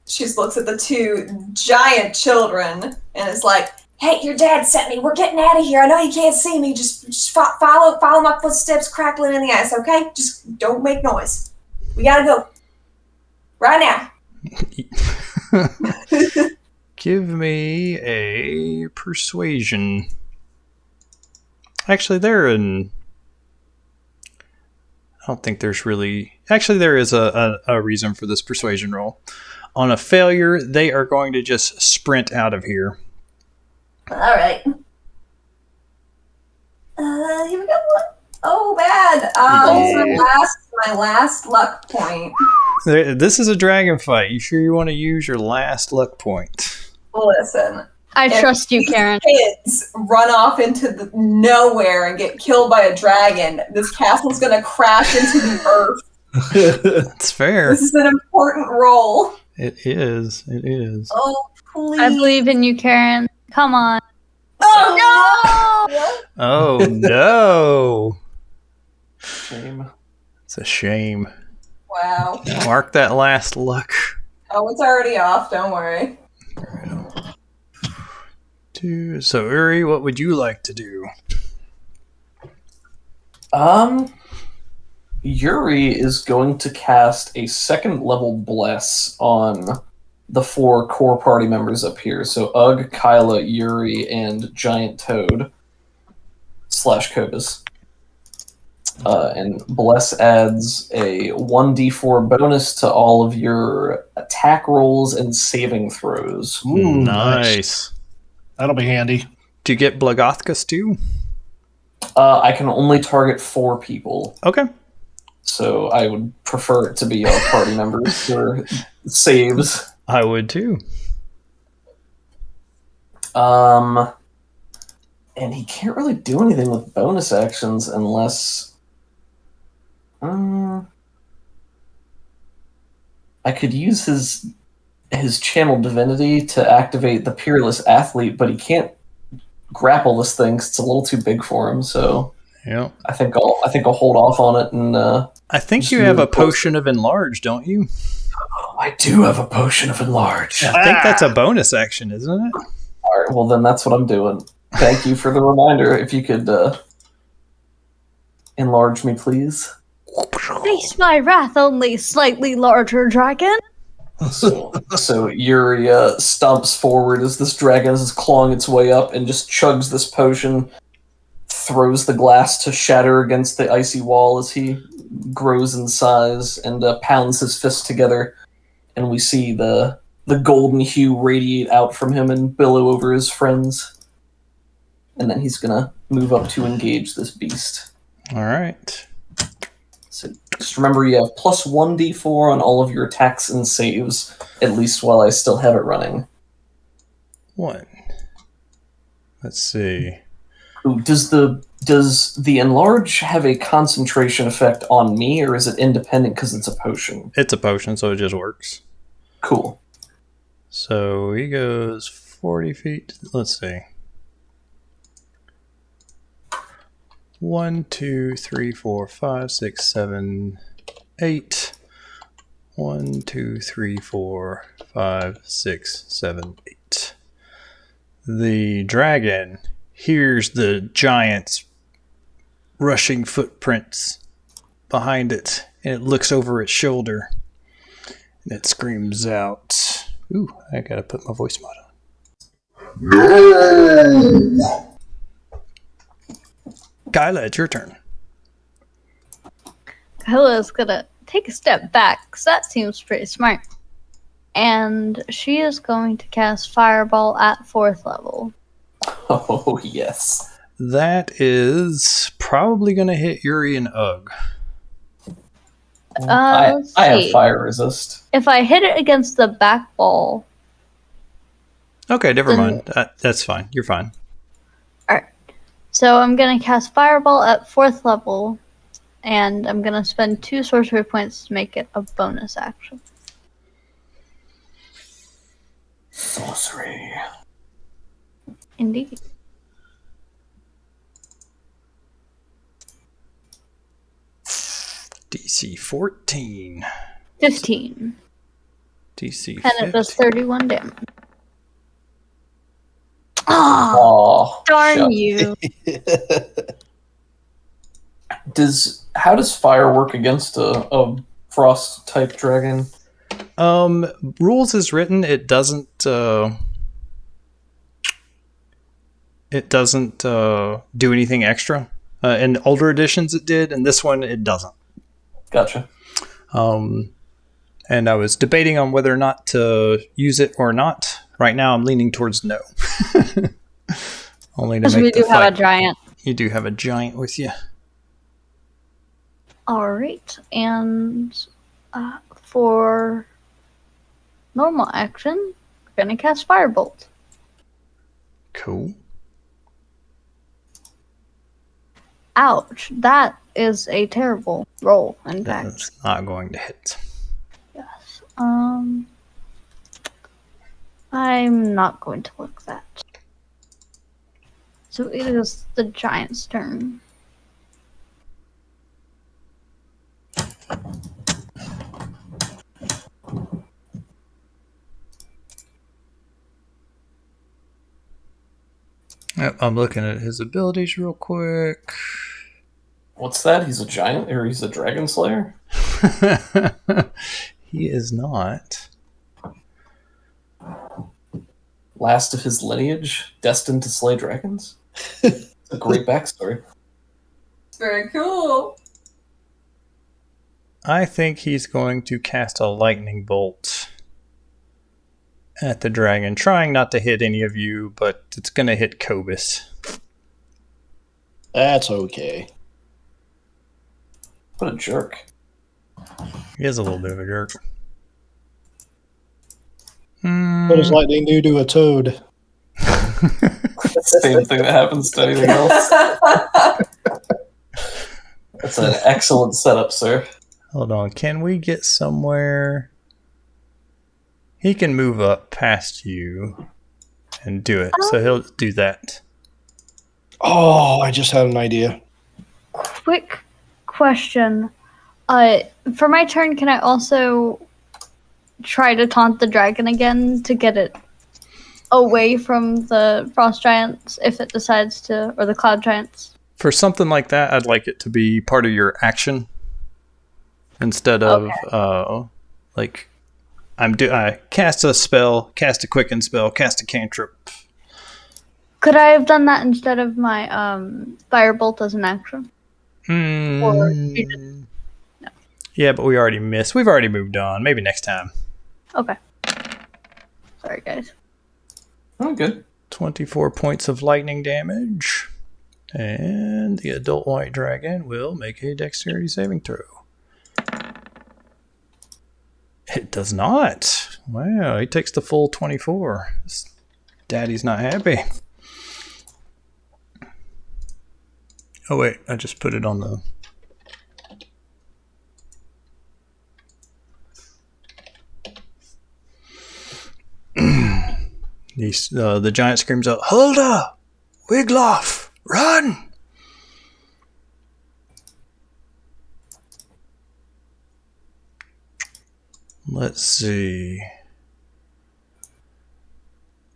[SPEAKER 4] she looks at the two giant children and is like, "Hey, your dad sent me. We're getting out of here. I know you can't see me. Just follow my footsteps crackling in the ice, okay? Just don't make noise. We gotta go. Right now."
[SPEAKER 1] Give me a persuasion. Actually, they're in... I don't think there's really... Actually, there is a reason for this persuasion roll. On a failure, they are going to just sprint out of here.
[SPEAKER 4] All right. Here we go. Oh, bad. My last luck point.
[SPEAKER 1] This is a dragon fight. You sure you want to use your last luck point?
[SPEAKER 4] Listen.
[SPEAKER 2] I trust you, Karen.
[SPEAKER 4] Kids run off into the nowhere and get killed by a dragon. This castle's gonna crash into the earth.
[SPEAKER 1] That's fair.
[SPEAKER 4] This is an important role.
[SPEAKER 1] It is. It is.
[SPEAKER 4] Oh, please.
[SPEAKER 2] I believe in you, Karen. Come on. Oh, no!
[SPEAKER 1] Oh, no.
[SPEAKER 3] Shame.
[SPEAKER 1] It's a shame.
[SPEAKER 4] Wow.
[SPEAKER 1] Mark that last luck.
[SPEAKER 4] Oh, it's already off. Don't worry.
[SPEAKER 1] So, Uri, what would you like to do?
[SPEAKER 3] Yuri is going to cast a second level bless on the 4 core party members up here. So Ugg, Kyla, Yuri, and Giant Toad / Kobus. And bless adds a 1d4 bonus to all of your attack rolls and saving throws.
[SPEAKER 5] Ooh,
[SPEAKER 1] Nice.
[SPEAKER 5] That'll be handy.
[SPEAKER 1] Do you get Blagothkas too?
[SPEAKER 3] I can only target 4 people.
[SPEAKER 1] Okay.
[SPEAKER 3] So I would prefer it to be our party members for saves.
[SPEAKER 1] I would too.
[SPEAKER 3] And he can't really do anything with bonus actions unless... I could use his channel divinity to activate the Peerless Athlete, but he can't grapple this thing 'cause it's a little too big for him. So
[SPEAKER 1] Yeah.
[SPEAKER 3] I think I'll hold off on it. And
[SPEAKER 1] I think
[SPEAKER 3] just
[SPEAKER 1] you have
[SPEAKER 3] move
[SPEAKER 1] a potion of enlarge, don't you?
[SPEAKER 6] I do have a potion of enlarge.
[SPEAKER 1] I think that's a bonus action, isn't it?
[SPEAKER 3] All right, well then that's what I'm doing. Thank you for the reminder. If you could enlarge me, please.
[SPEAKER 2] Face my wrath, only slightly larger dragon.
[SPEAKER 3] So Yuri stomps forward as this dragon is clawing its way up and just chugs this potion, throws the glass to shatter against the icy wall as he grows in size, and pounds his fists together, and we see the golden hue radiate out from him and billow over his friends. And then he's gonna move up to engage this beast.
[SPEAKER 1] All right.
[SPEAKER 3] So just remember, you have plus 1d4 on all of your attacks and saves, at least while I still have it running.
[SPEAKER 1] 1. Let's see.
[SPEAKER 3] Ooh, does the enlarge have a concentration effect on me, or is it independent because it's a potion?
[SPEAKER 1] It's a potion, so it just works.
[SPEAKER 3] Cool.
[SPEAKER 1] So he goes 40 feet. Let's see. 1, 2, 3, 4, 5, 6, 7, 8. 1, 2, 3, 4, 5, 6, 7, 8. The dragon hears the giant's rushing footprints behind it, and it looks over its shoulder, and it screams out. Ooh, I gotta put my voice mod on.
[SPEAKER 8] No!
[SPEAKER 1] Kyla, it's your turn.
[SPEAKER 2] Kyla's gonna take a step back, because that seems pretty smart. And she is going to cast Fireball at 4th level.
[SPEAKER 3] Oh, yes.
[SPEAKER 1] That is probably going to hit Yuri and Ugg.
[SPEAKER 3] I
[SPEAKER 2] Let's
[SPEAKER 3] have
[SPEAKER 2] see.
[SPEAKER 3] fire resist.
[SPEAKER 2] If I hit it against the back wall.
[SPEAKER 1] Okay, never
[SPEAKER 2] Then-
[SPEAKER 1] mind. That's fine. You're fine.
[SPEAKER 2] Alright. So I'm going to cast Fireball at 4th level, and I'm going to spend 2 sorcery points to make it a bonus action.
[SPEAKER 3] Sorcery.
[SPEAKER 2] Indeed.
[SPEAKER 1] DC 14.
[SPEAKER 2] 15.
[SPEAKER 1] DC
[SPEAKER 2] And it does
[SPEAKER 1] 15.
[SPEAKER 2] 31 damage. Ah,
[SPEAKER 3] Oh,
[SPEAKER 2] darn
[SPEAKER 3] shut.
[SPEAKER 2] you.
[SPEAKER 3] How does fire work against a frost type dragon?
[SPEAKER 1] Rules is written. It doesn't. Do anything extra. In older editions, it did, and this one it doesn't.
[SPEAKER 3] Gotcha.
[SPEAKER 1] And I was debating on whether or not to use it or not. Right now, I'm leaning towards no. Only to
[SPEAKER 2] Because
[SPEAKER 1] make
[SPEAKER 2] we
[SPEAKER 1] the
[SPEAKER 2] do have
[SPEAKER 1] fight.
[SPEAKER 2] a giant.
[SPEAKER 1] You do have a giant with you.
[SPEAKER 2] Alright, and for normal action, we're going to cast Firebolt.
[SPEAKER 1] Cool.
[SPEAKER 2] Ouch, that is a terrible roll, in fact.
[SPEAKER 1] That's not going to hit.
[SPEAKER 2] Yes. I'm not going to look that. So it is the giant's turn.
[SPEAKER 1] Yep, I'm looking at his abilities real quick.
[SPEAKER 3] What's that? He's a giant, or he's a dragon slayer?
[SPEAKER 1] He is not.
[SPEAKER 3] Last of his lineage, destined to slay dragons? It's a great backstory.
[SPEAKER 4] It's very cool.
[SPEAKER 1] I think he's going to cast a lightning bolt at the dragon, trying not to hit any of you, but it's going to hit Kobus.
[SPEAKER 5] That's okay.
[SPEAKER 3] What a jerk.
[SPEAKER 1] He is a little bit of a jerk.
[SPEAKER 5] What does lightning do to a toad?
[SPEAKER 3] Same thing that happens to anything else. That's an excellent setup, sir.
[SPEAKER 1] Hold on, can we get somewhere? He can move up past you and do it, so he'll do that.
[SPEAKER 5] Oh, I just had an idea.
[SPEAKER 2] Quick question. For my turn, can I also try to taunt the dragon again to get it away from the frost giants if it decides to, or the cloud giants?
[SPEAKER 1] For something like that, I'd like it to be part of your action instead of like I cast a spell, cast a quicken spell, cast a cantrip.
[SPEAKER 2] Could I have done that instead of my firebolt as an action? Or you just, no.
[SPEAKER 1] Yeah, but we already missed. We've already moved on. Maybe next time.
[SPEAKER 2] Okay. Sorry, guys.
[SPEAKER 3] Oh, good.
[SPEAKER 1] 24 points of lightning damage. And the adult white dragon will make a dexterity saving throw. It does not. Wow, he takes the full 24. Daddy's not happy. Oh wait, I just put it on the... the giant screams out, "Hulda! Wigloff! Run!" Let's see.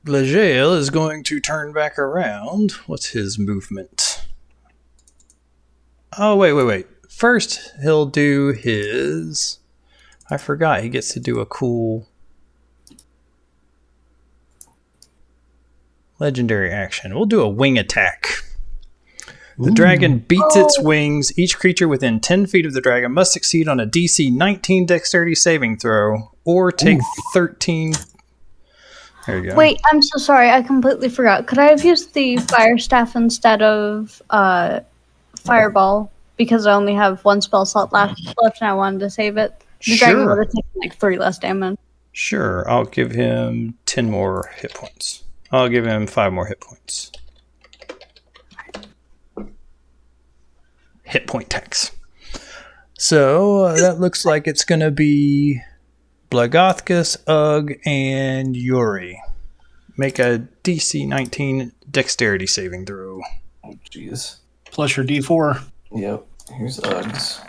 [SPEAKER 1] Blagale is going to turn back around. What's his movement? Oh, wait. First, he'll do his... I forgot, he gets to do a cool... legendary action. We'll do a wing attack. The dragon beats its wings. Each creature within 10 feet of the dragon must succeed on a DC 19 dexterity saving throw or take 13... There you go.
[SPEAKER 2] Wait, I'm so sorry. I completely forgot. Could I have used the fire staff instead of fireball? because I only have one spell slot left and I wanted to save it. The dragon would have taken like 3 less damage.
[SPEAKER 1] Sure, I'll give him 10 more hit points. I'll give him 5 more hit points. Hit point tax. So that looks like it's going to be Blagothkus, Ugg, and Yuri. Make a DC 19 dexterity saving throw.
[SPEAKER 3] Oh, jeez.
[SPEAKER 5] Plus your D4.
[SPEAKER 3] Yep. Here's Uggs.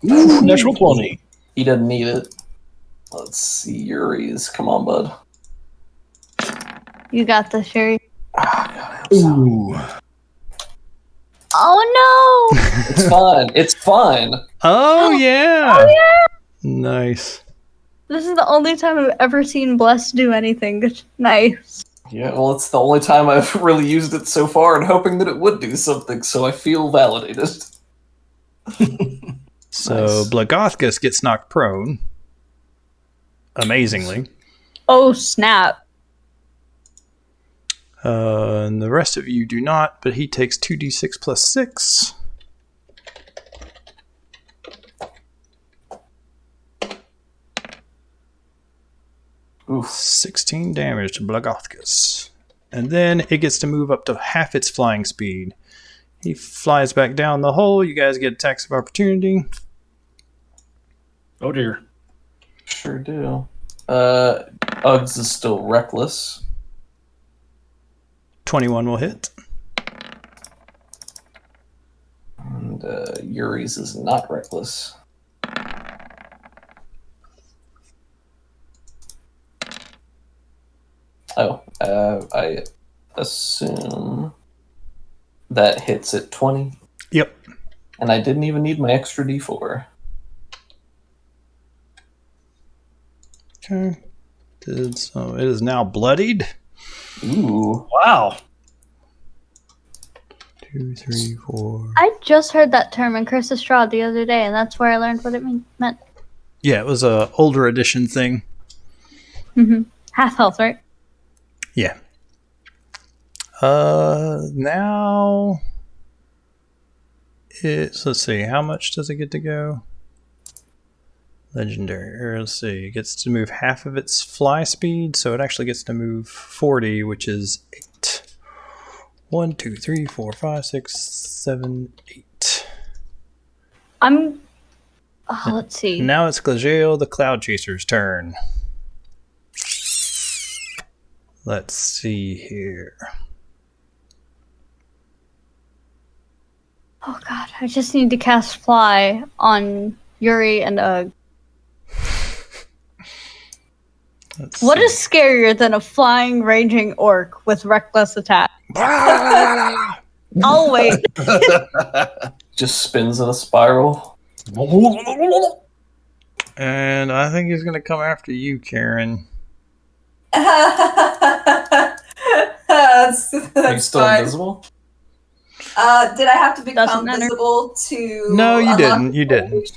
[SPEAKER 5] Ooh, natural 20.
[SPEAKER 3] He doesn't need it. Let's see. Yuri's. Come on, bud.
[SPEAKER 2] You got this, Sherry.
[SPEAKER 3] Ah, God,
[SPEAKER 5] Ooh.
[SPEAKER 2] Oh no!
[SPEAKER 3] it's fine. It's fine.
[SPEAKER 1] Oh, yeah.
[SPEAKER 2] Oh yeah!
[SPEAKER 1] Nice.
[SPEAKER 2] This is the only time I've ever seen Bless do anything nice.
[SPEAKER 3] Yeah, well, it's the only time I've really used it so far and hoping that it would do something, so I feel validated.
[SPEAKER 1] So
[SPEAKER 3] Nice.
[SPEAKER 1] Blagothkus gets knocked prone. Amazingly.
[SPEAKER 2] Oh snap!
[SPEAKER 1] And the rest of you do not, but he takes 2d6 plus 6.
[SPEAKER 3] Oof.
[SPEAKER 1] 16 damage to Blagothkus. And then it gets to move up to half its flying speed. He flies back down the hole. You guys get attacks of opportunity.
[SPEAKER 5] Oh dear.
[SPEAKER 3] Sure do. Uggs is still reckless.
[SPEAKER 1] 21 will hit.
[SPEAKER 3] And Yuri's is not reckless. Oh, I assume that hits at 20.
[SPEAKER 1] Yep.
[SPEAKER 3] And I didn't even need my extra D4.
[SPEAKER 1] Okay. So it is now bloodied.
[SPEAKER 3] Ooh.
[SPEAKER 5] Wow.
[SPEAKER 1] 2, 3, 4.
[SPEAKER 2] I just heard that term in Curse of Straw the other day, and that's where I learned what it meant.
[SPEAKER 1] Yeah, it was a older edition thing.
[SPEAKER 2] Half health, right?
[SPEAKER 1] Yeah. Now it's, let's see, how much does it get to go? Legendary. Or let's see, it gets to move half of its fly speed, so it actually gets to move 40, which is 8. 1, 2, 3, 4, 5, 6, 7, 8.
[SPEAKER 2] Let's see.
[SPEAKER 1] Now it's Glageal, the Cloud Chaser's turn. Let's see here.
[SPEAKER 2] Oh god, I just need to cast Fly on Yuri and Ugg. What is scarier than a flying, raging orc with reckless attack? I'll wait.
[SPEAKER 3] Just spins in a spiral.
[SPEAKER 1] And I think he's going to come after you, Karen.
[SPEAKER 4] that's
[SPEAKER 3] Are you still
[SPEAKER 4] fine.
[SPEAKER 3] invisible?
[SPEAKER 4] Did I have to
[SPEAKER 2] Doesn't
[SPEAKER 4] become
[SPEAKER 2] matter.
[SPEAKER 4] visible to?
[SPEAKER 1] No, you
[SPEAKER 4] unlock
[SPEAKER 1] didn't.
[SPEAKER 4] the
[SPEAKER 1] You didn't.
[SPEAKER 4] cage?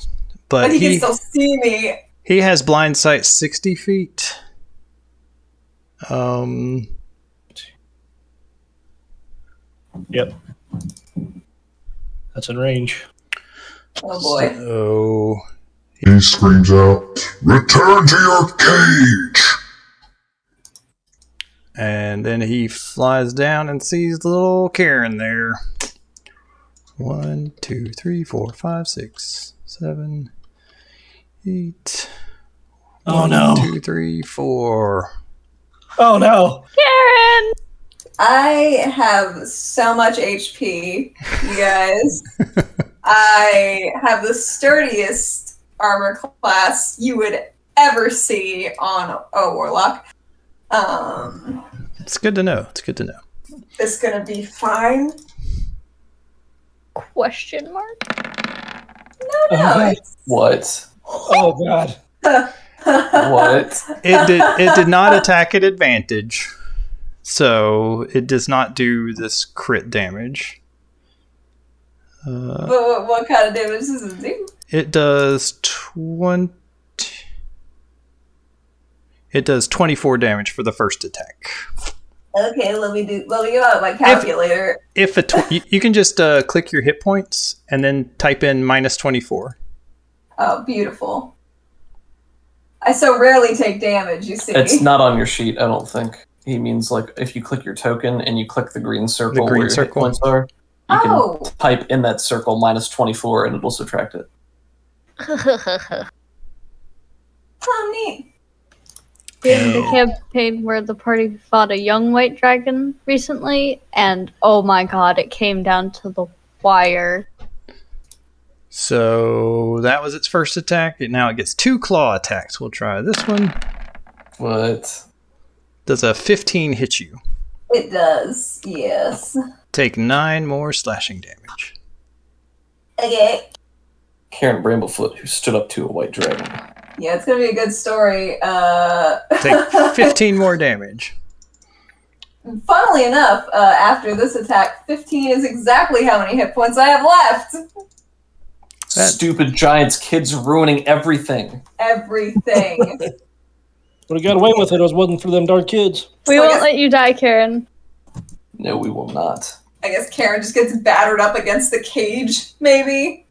[SPEAKER 1] But
[SPEAKER 4] But he can still see me.
[SPEAKER 1] he has blind sight 60 feet.
[SPEAKER 5] Yep. That's in range.
[SPEAKER 4] Oh boy.
[SPEAKER 1] So
[SPEAKER 8] He screams out, "Return to your cage!"
[SPEAKER 1] and then he flies down and sees little Karen there. 1, 2, 3, 4, 5, 6, 7, 8.
[SPEAKER 5] Oh no.
[SPEAKER 1] 2, 3, 4.
[SPEAKER 5] Oh no.
[SPEAKER 2] Karen!
[SPEAKER 4] I have so much HP, you guys. I have the sturdiest armor class you would ever see on a warlock.
[SPEAKER 1] It's good to know. It's good to know.
[SPEAKER 4] It's gonna be fine.
[SPEAKER 2] Question mark?
[SPEAKER 4] No, it's
[SPEAKER 3] What?
[SPEAKER 5] Oh god.
[SPEAKER 3] What?
[SPEAKER 1] It did not attack at advantage, so it does not do this crit damage.
[SPEAKER 4] but what kind of damage does it do?
[SPEAKER 1] It does 20. It does 24 damage for the first attack.
[SPEAKER 4] Okay, let me get out my calculator.
[SPEAKER 1] If you can just click your hit points and then type in -24.
[SPEAKER 4] Oh, beautiful. I so rarely take damage, you see.
[SPEAKER 3] It's not on your sheet, I don't think. He means like if you click your token and you click the green circle where your hit points are, you can type in that circle -24 and it'll subtract it.
[SPEAKER 4] Oh, neat.
[SPEAKER 2] In the campaign where the party fought a young white dragon recently, and oh my god, it came down to the wire.
[SPEAKER 1] So that was its first attack. Now it gets 2 claw attacks. We'll try this one.
[SPEAKER 3] What?
[SPEAKER 1] Does a 15 hit you?
[SPEAKER 4] It does, yes.
[SPEAKER 1] Take 9 more slashing damage.
[SPEAKER 4] Okay.
[SPEAKER 3] Karen Bramblefoot, who stood up to a white dragon.
[SPEAKER 4] Yeah, it's gonna be a good story.
[SPEAKER 1] Take 15 more damage.
[SPEAKER 4] Funnily enough, after this attack, 15 is exactly how many hit points I have left.
[SPEAKER 3] Stupid giants, kids ruining everything.
[SPEAKER 4] Everything.
[SPEAKER 5] Would have got away with it if it wasn't for them dark kids.
[SPEAKER 2] We won't let you die, Karen.
[SPEAKER 3] No, we will not.
[SPEAKER 4] I guess Karen just gets battered up against the cage, maybe.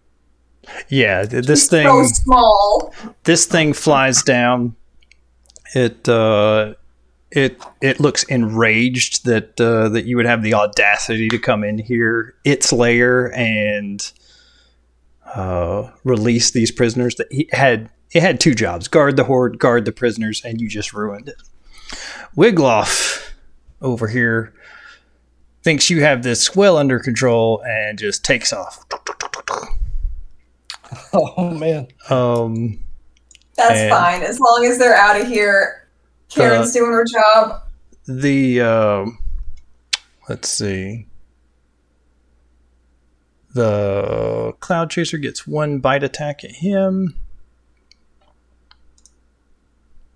[SPEAKER 1] Yeah, this
[SPEAKER 4] She's
[SPEAKER 1] thing.
[SPEAKER 4] so small.
[SPEAKER 1] This thing flies down. It looks enraged that you would have the audacity to come in here, its lair, and release these prisoners. That it had 2 jobs: guard the Hoard, guard the prisoners, and you just ruined it. Wigloff over here thinks you have this well under control and just takes off.
[SPEAKER 5] Oh man.
[SPEAKER 4] That's fine as long as they're out of here. Karen's doing her job.
[SPEAKER 1] Let's see. The Cloud Chaser gets 1 bite attack at him.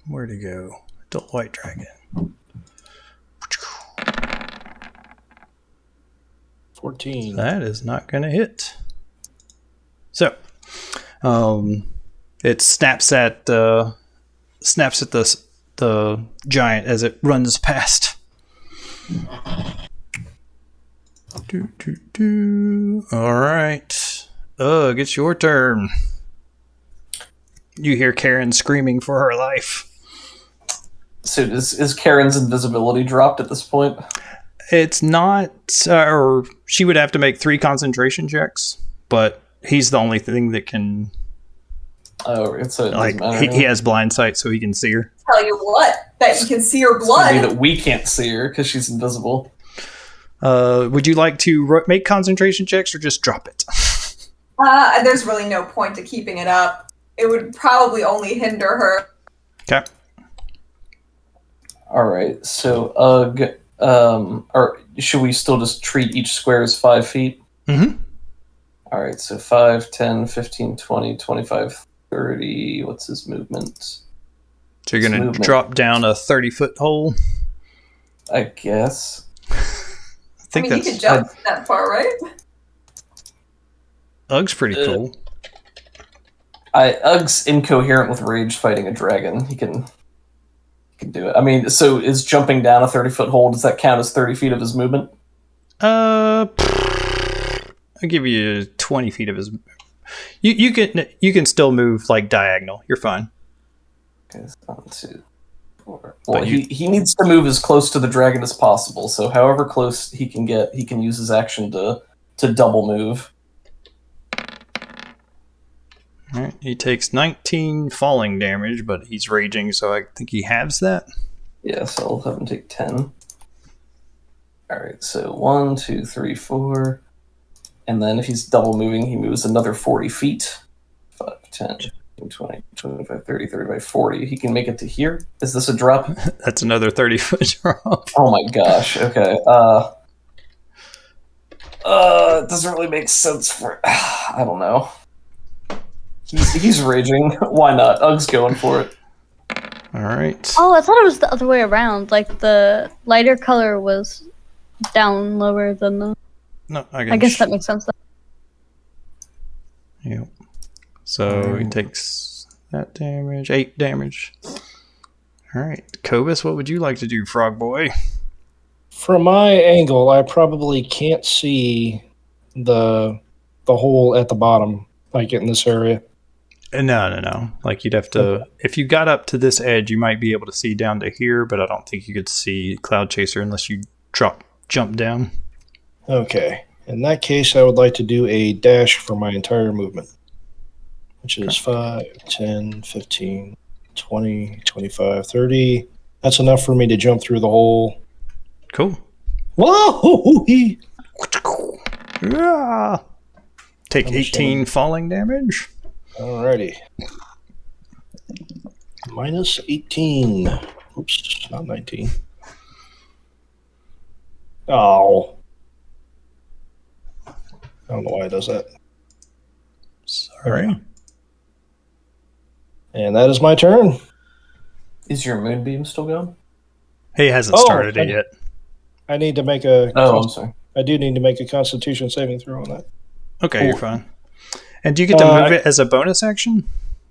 [SPEAKER 1] Where'd he go? Adult White Dragon.
[SPEAKER 5] 14.
[SPEAKER 1] That is not going to hit. So, it snaps at the giant as it runs past. All right. Ugh, it's your turn. You hear Karen screaming for her life.
[SPEAKER 3] So is Karen's invisibility dropped at this point?
[SPEAKER 1] It's not, or she would have to make 3 concentration checks, but he's the only thing that can.
[SPEAKER 3] Oh, so it
[SPEAKER 1] like
[SPEAKER 3] doesn't matter.
[SPEAKER 1] he has blind sight, so he can see her.
[SPEAKER 4] Tell you what, that you can see her
[SPEAKER 3] It's gonna be
[SPEAKER 4] blood.
[SPEAKER 3] that we can't see her because she's invisible.
[SPEAKER 1] Would you like to make concentration checks or just drop it?
[SPEAKER 4] There's really no point to keeping it up. It would probably only hinder her.
[SPEAKER 1] Okay.
[SPEAKER 3] All right. So, or should we still just treat each square as 5 feet?
[SPEAKER 1] Mm-hmm.
[SPEAKER 3] All right. So 5, 10, 15, 20, 25, 30. What's his movement?
[SPEAKER 1] So you're going to drop down a 30-foot hole?
[SPEAKER 3] I guess.
[SPEAKER 4] I mean, you could jump that far, right?
[SPEAKER 1] Ugg's pretty cool.
[SPEAKER 3] Ugg's incoherent with rage fighting a dragon. He can do it. I mean, so is jumping down a 30-foot hole, does that count as 30 feet of his movement?
[SPEAKER 1] I'll give you 20 feet of his. You can still move like diagonal. You're fine.
[SPEAKER 3] Okay, so 1, 2, 4. Well, he needs to move as close to the dragon as possible. So however close he can get, he can use his action to double move.
[SPEAKER 1] All right, he takes 19 falling damage, but he's raging, so I think he halves that.
[SPEAKER 3] Yeah, so I'll have him take 10. Alright, so 1, 2, 3, 4. And then if he's double moving, he moves another 40 feet. 5, 10, 20, 25, 30, 35, 40. He can make it to here. Is this a drop?
[SPEAKER 1] That's another 30-foot drop.
[SPEAKER 3] Oh my gosh, okay. It doesn't really make sense for... I don't know. He's raging. Why not? Ugg's going for it.
[SPEAKER 1] All right.
[SPEAKER 2] Oh, I thought it was the other way around. Like the lighter color was down lower than the.
[SPEAKER 1] No,
[SPEAKER 2] I guess that makes sense.
[SPEAKER 1] Yep. So he takes that damage, 8 damage. All right, Cobus, what would you like to do, Frog Boy?
[SPEAKER 5] From my angle, I probably can't see the hole at the bottom, like in this area.
[SPEAKER 1] No. Like you'd have to, if you got up to this edge, you might be able to see down to here, but I don't think you could see Cloud Chaser unless you jump down.
[SPEAKER 5] Okay. In that case, I would like to do a dash for my entire movement, which is 5, 10, 15, 20, 25, 30. That's enough for me to jump through the hole.
[SPEAKER 1] Cool.
[SPEAKER 5] Whoa!
[SPEAKER 1] Yeah. Take 18 falling damage.
[SPEAKER 5] Alrighty. Minus 18. Oops, not 19. Oh. I don't know why it does that.
[SPEAKER 1] Sorry.
[SPEAKER 5] And that is my turn.
[SPEAKER 3] Is your moonbeam still going?
[SPEAKER 1] He hasn't started it yet.
[SPEAKER 5] I need to make a...
[SPEAKER 3] Oh, I'm sorry.
[SPEAKER 5] I do need to make a Constitution saving throw on that.
[SPEAKER 1] Okay, you're fine. And do you get to move it as a bonus action?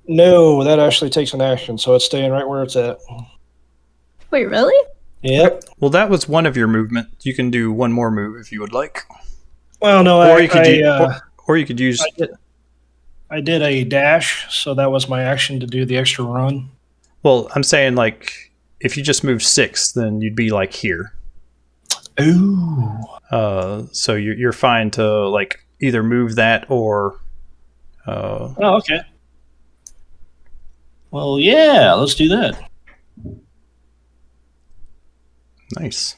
[SPEAKER 5] No, that actually takes an action, so it's staying right where it's at.
[SPEAKER 2] Wait, really?
[SPEAKER 5] Yep.
[SPEAKER 1] Well, that was one of your movement. You can do one more move if you would like.
[SPEAKER 5] Well, no,
[SPEAKER 1] or you could use.
[SPEAKER 5] I did a dash, so that was my action to do the extra run.
[SPEAKER 1] Well, I'm saying like if you just move 6, then you'd be like here.
[SPEAKER 5] Ooh.
[SPEAKER 1] So you're fine to like either move that or.
[SPEAKER 5] Oh, okay. Well, yeah, let's do that.
[SPEAKER 1] Nice.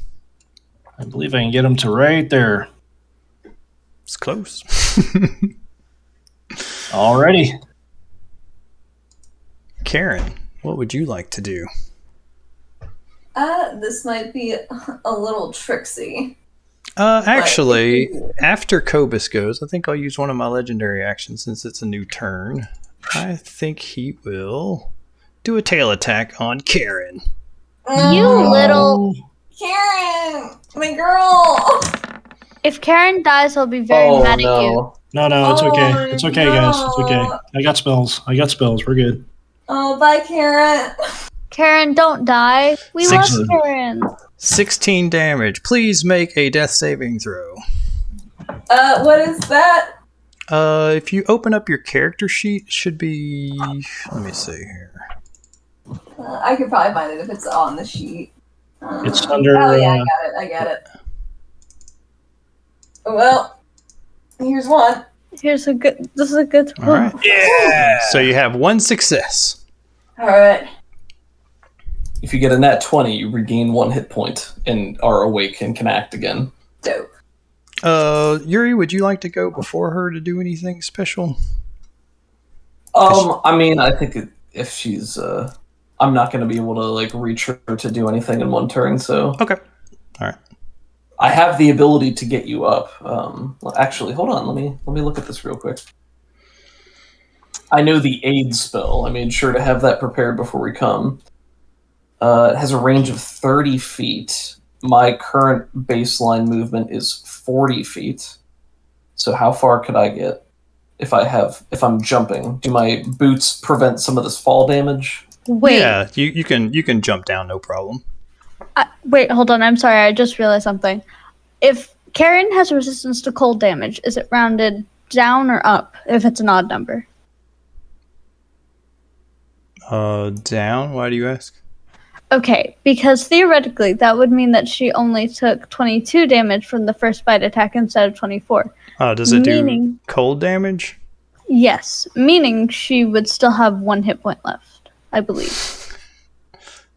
[SPEAKER 5] I believe I can get him to right there.
[SPEAKER 1] It's close.
[SPEAKER 5] Alrighty.
[SPEAKER 1] Karen, what would you like to do?
[SPEAKER 4] This might be a little tricksy.
[SPEAKER 1] Actually, after Cobus goes, I think I'll use one of my legendary actions since it's a new turn. I think he will do a tail attack on Karen.
[SPEAKER 2] You little...
[SPEAKER 4] Karen! My girl!
[SPEAKER 2] If Karen dies, I'll be very mad at you.
[SPEAKER 5] No, it's okay. It's okay, guys. It's okay. I got spells. We're good.
[SPEAKER 4] Oh, bye, Karen.
[SPEAKER 2] Karen, don't die. We love Karen.
[SPEAKER 1] 16 damage. Please make a death saving throw.
[SPEAKER 4] What is that?
[SPEAKER 1] If you open up your character sheet, it should be... Let me see here.
[SPEAKER 4] I could probably find it if it's on the sheet.
[SPEAKER 5] It's under...
[SPEAKER 4] Oh, yeah, I got it. Well, here's one.
[SPEAKER 2] This is a good
[SPEAKER 1] All right. Yeah! So you have 1 success.
[SPEAKER 4] All right.
[SPEAKER 3] If you get a nat 20, you regain 1 hit point and are awake and can act again.
[SPEAKER 4] Dope.
[SPEAKER 1] Yuri, would you like to go before her to do anything special?
[SPEAKER 3] I mean, I think if she's, I'm not going to be able to like reach her to do anything in 1 turn. So
[SPEAKER 1] okay, all right.
[SPEAKER 3] I have the ability to get you up. Actually, hold on. Let me look at this real quick. I know the aid spell. I made sure to have that prepared before we come. It has a range of 30 feet. My current baseline movement is 40 feet. So how far could I get if I'm jumping? Do my boots prevent some of this fall damage?
[SPEAKER 2] Wait.
[SPEAKER 1] Yeah, you can jump down, no problem.
[SPEAKER 2] Wait, hold on. I'm sorry. I just realized something. If Karen has resistance to cold damage, is it rounded down or up if it's an odd number?
[SPEAKER 1] Down? Why do you ask?
[SPEAKER 2] Okay, because theoretically that would mean that she only took 22 damage from the first bite attack instead of 24.
[SPEAKER 1] Does it do cold damage?
[SPEAKER 2] Yes, meaning she would still have 1 hit point left, I believe.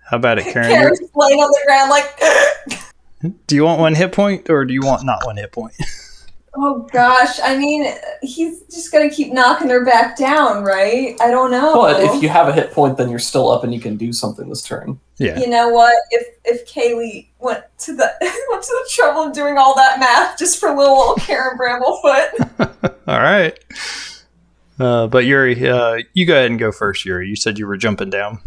[SPEAKER 1] How about it, Karen?
[SPEAKER 4] Karen's laying on the ground like...
[SPEAKER 1] Do you want 1 hit point or do you want not 1 hit point?
[SPEAKER 4] Oh gosh, I mean, he's just gonna keep knocking her back down, right? I don't know.
[SPEAKER 3] But if you have a hit point, then you're still up and you can do something this turn.
[SPEAKER 1] Yeah.
[SPEAKER 4] You know what? If Kaylee went to the trouble of doing all that math just for little old Karen Bramblefoot.
[SPEAKER 1] All right. But Yuri, you go ahead and go first, Yuri. You said you were jumping down.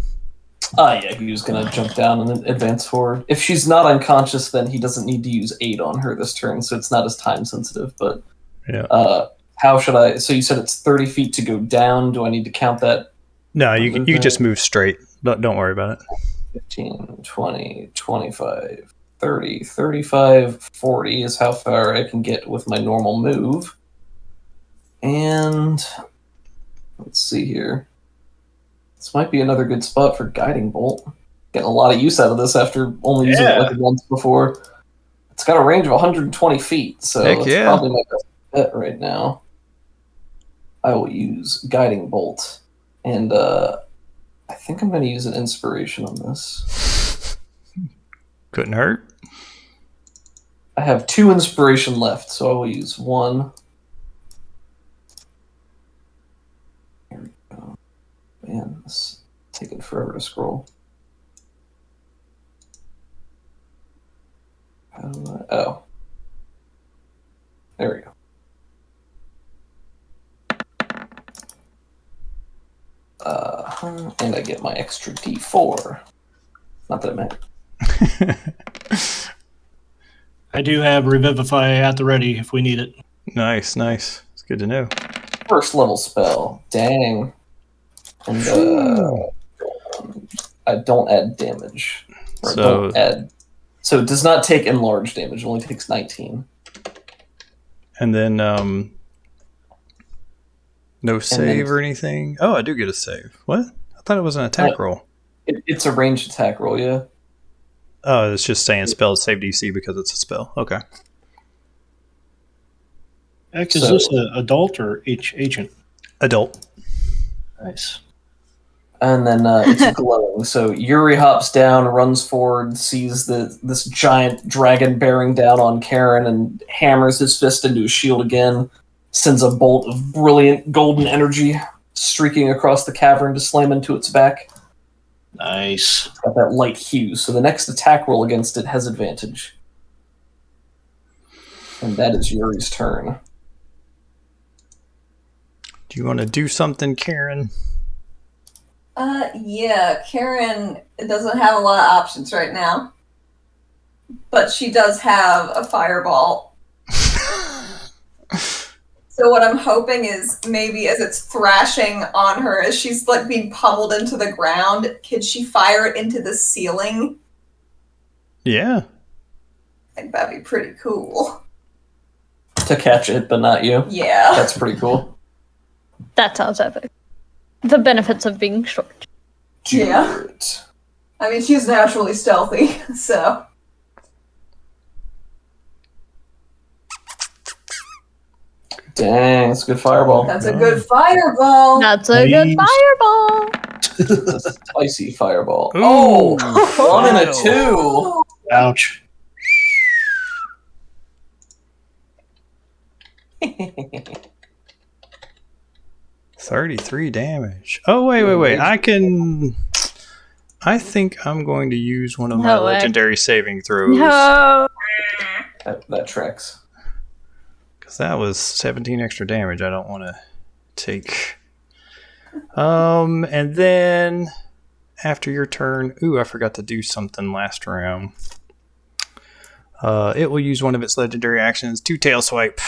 [SPEAKER 3] Yeah, he was going to jump down and then advance forward. If she's not unconscious, then he doesn't need to use aid on her this turn, so it's not as time sensitive. But
[SPEAKER 1] yeah.
[SPEAKER 3] How should I... So you said it's 30 feet to go down. Do I need to count that?
[SPEAKER 1] No, you can just move straight. Don't worry about it.
[SPEAKER 3] 15, 20, 25, 30, 35, 40 is how far I can get with my normal move. And let's see here. This might be another good spot for Guiding Bolt. Getting a lot of use out of this after only using it like once before. It's got a range of 120 feet, so it's probably my best bet right now. I will use Guiding Bolt. And I think I'm going to use an inspiration on this.
[SPEAKER 1] Couldn't hurt.
[SPEAKER 3] I have 2 inspiration left, so I will use 1. Here we go. Man, this is taking forever to scroll. Oh. There we go. And I get my extra D4. Not that it matters.
[SPEAKER 5] I do have Revivify at the ready if we need it.
[SPEAKER 1] Nice. It's good to know.
[SPEAKER 3] First level spell. Dang. And I don't add damage. So it does not take enlarged damage. It only takes 19.
[SPEAKER 1] And then no save or anything? Oh, I do get a save. What? I thought it was an attack roll.
[SPEAKER 3] It's a ranged attack roll, yeah.
[SPEAKER 1] Oh, it's just saying spell save DC because it's a spell. Okay.
[SPEAKER 5] Heck, is this an adult or agent?
[SPEAKER 1] Adult.
[SPEAKER 5] Nice.
[SPEAKER 3] And then it's glowing. So Yuri hops down, runs forward, sees this giant dragon bearing down on Karen, and hammers his fist into his shield again. Sends a bolt of brilliant golden energy streaking across the cavern to slam into its back.
[SPEAKER 5] Nice.
[SPEAKER 3] It's got that light hue, so the next attack roll against it has advantage. And that is Yuri's turn.
[SPEAKER 1] Do you want to do something, Karen?
[SPEAKER 4] Yeah, Karen doesn't have a lot of options right now. But she does have a fireball. So what I'm hoping is maybe as it's thrashing on her, as she's like being pummeled into the ground, could she fire it into the ceiling?
[SPEAKER 1] Yeah.
[SPEAKER 4] I think that'd be pretty cool.
[SPEAKER 3] To catch it, but not you.
[SPEAKER 4] Yeah.
[SPEAKER 3] That's pretty cool.
[SPEAKER 2] That sounds epic. The benefits of being short.
[SPEAKER 4] Yeah. I mean, she's naturally stealthy, so...
[SPEAKER 3] Dang, that's a good fireball.
[SPEAKER 4] That's a good fireball.
[SPEAKER 2] That's a good fireball.
[SPEAKER 3] That's a spicy fireball.
[SPEAKER 1] Ooh.
[SPEAKER 3] Oh, 1 and a 2.
[SPEAKER 5] Ouch.
[SPEAKER 1] 33 damage. Oh, wait. I think I'm going to use one of my legendary saving throws.
[SPEAKER 2] No.
[SPEAKER 3] That tracks.
[SPEAKER 1] Because that was 17 extra damage I don't want to take. And then after your turn... Ooh, I forgot to do something last round. It will use one of its legendary actions to tail swipe.